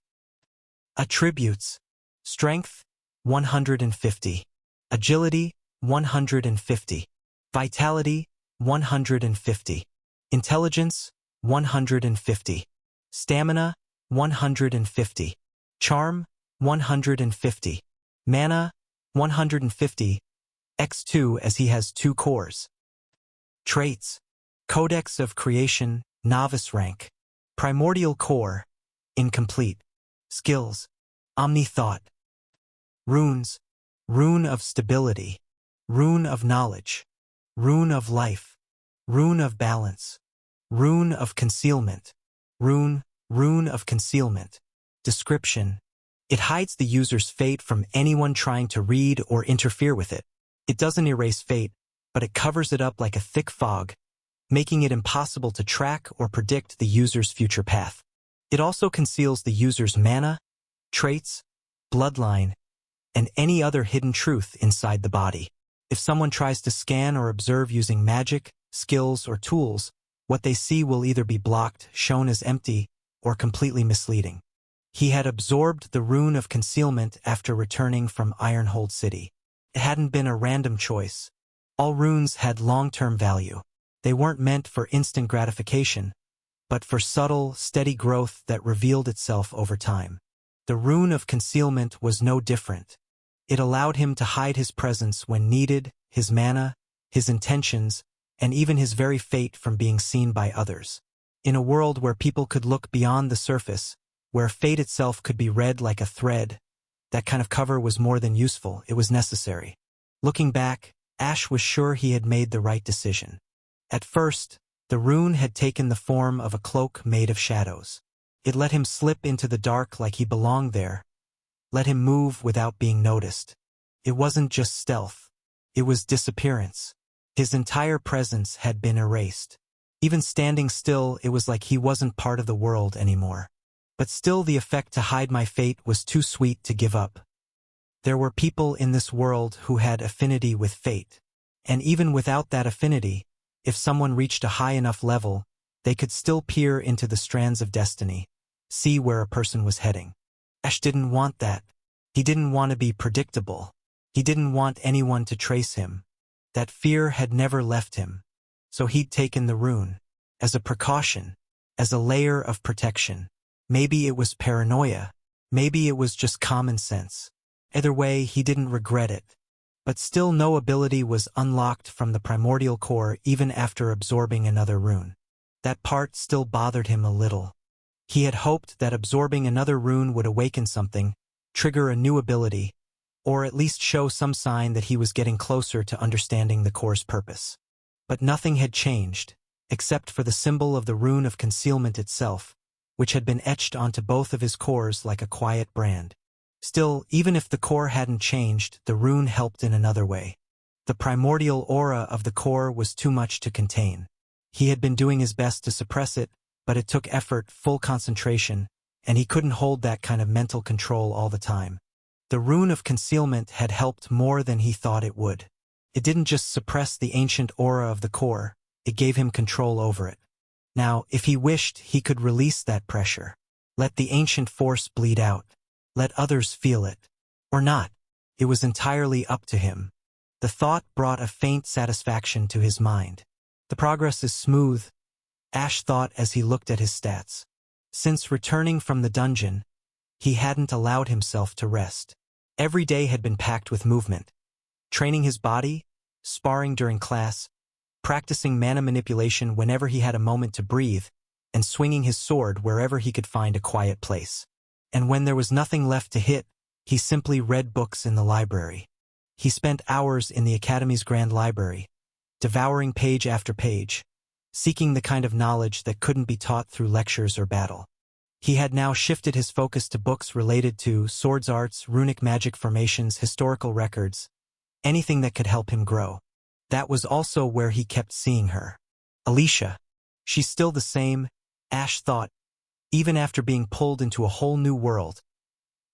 Attributes: strength 150, agility 150, vitality 150, intelligence 150, stamina 150, charm 150, mana 150, x2 as he has 2 cores. Traits: Codex of Creation, novice rank, primordial core, incomplete. Skills: Omni Thought. Runes: Rune of Stability, Rune of Knowledge, Rune of Life, Rune of Balance, Rune of Concealment, Rune of Concealment. Description: It hides the user's fate from anyone trying to read or interfere with it. It doesn't erase fate, but it covers it up like a thick fog, making it impossible to track or predict the user's future path. It also conceals the user's mana, traits, bloodline, and any other hidden truth inside the body. If someone tries to scan or observe using magic, skills, or tools, what they see will either be blocked, shown as empty, or completely misleading. He had absorbed the Rune of Concealment after returning from Ironhold City. It hadn't been a random choice. All runes had long-term value. They weren't meant for instant gratification, but for subtle, steady growth that revealed itself over time. The Rune of Concealment was no different. It allowed him to hide his presence when needed, his mana, his intentions, and even his very fate from being seen by others. In a world where people could look beyond the surface, where fate itself could be read like a thread, that kind of cover was more than useful, it was necessary. Looking back, Ash was sure he had made the right decision. At first, the rune had taken the form of a cloak made of shadows. It let him slip into the dark like he belonged there, let him move without being noticed. It wasn't just stealth. It was disappearance. His entire presence had been erased. Even standing still, it was like he wasn't part of the world anymore. But still the effect to hide my fate was too sweet to give up. There were people in this world who had affinity with fate. And even without that affinity, if someone reached a high enough level, they could still peer into the strands of destiny, see where a person was heading. Ash didn't want that. He didn't want to be predictable. He didn't want anyone to trace him. That fear had never left him. So he'd taken the rune. As a precaution. As a layer of protection. Maybe it was paranoia. Maybe it was just common sense. Either way, he didn't regret it. But still no ability was unlocked from the primordial core even after absorbing another rune. That part still bothered him a little. He had hoped that absorbing another rune would awaken something, trigger a new ability, or at least show some sign that he was getting closer to understanding the core's purpose. But nothing had changed, except for the symbol of the rune of concealment itself, which had been etched onto both of his cores like a quiet brand. Still, even if the core hadn't changed, the rune helped in another way. The primordial aura of the core was too much to contain. He had been doing his best to suppress it, but it took effort, full concentration, and he couldn't hold that kind of mental control all the time. The rune of concealment had helped more than he thought it would. It didn't just suppress the ancient aura of the core, it gave him control over it. Now, if he wished, he could release that pressure. Let the ancient force bleed out. Let others feel it. Or not. It was entirely up to him. The thought brought a faint satisfaction to his mind. The progress is smooth, Ash thought as he looked at his stats. Since returning from the dungeon, he hadn't allowed himself to rest. Every day had been packed with movement. Training his body, sparring during class, practicing mana manipulation whenever he had a moment to breathe, and swinging his sword wherever he could find a quiet place. And when there was nothing left to hit, he simply read books in the library. He spent hours in the Academy's Grand Library, devouring page after page, seeking the kind of knowledge that couldn't be taught through lectures or battle. He had now shifted his focus to books related to swords arts, runic magic formations, historical records, anything that could help him grow. That was also where he kept seeing her. Alicia. She's still the same, Ash thought, even after being pulled into a whole new world.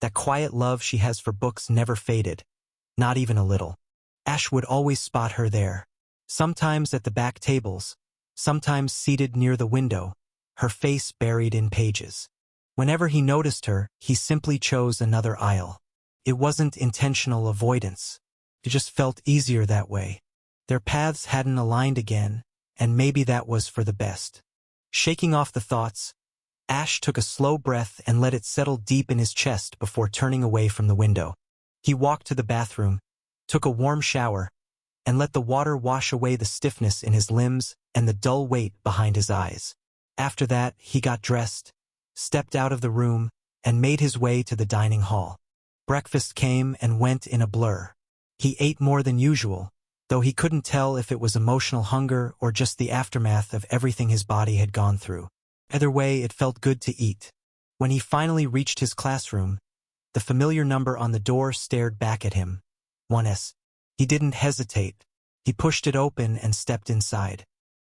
That quiet love she has for books never faded, not even a little. Ash would always spot her there, sometimes at the back tables, sometimes seated near the window, her face buried in pages. Whenever he noticed her, he simply chose another aisle. It wasn't intentional avoidance. It just felt easier that way. Their paths hadn't aligned again, and maybe that was for the best. Shaking off the thoughts, Ash took a slow breath and let it settle deep in his chest before turning away from the window. He walked to the bathroom, took a warm shower, and let the water wash away the stiffness in his limbs and the dull weight behind his eyes. After that, he got dressed, stepped out of the room, and made his way to the dining hall. Breakfast came and went in a blur. He ate more than usual, though he couldn't tell if it was emotional hunger or just the aftermath of everything his body had gone through. Either way, it felt good to eat. When he finally reached his classroom, the familiar number on the door stared back at him. 1S. He didn't hesitate. He pushed it open and stepped inside.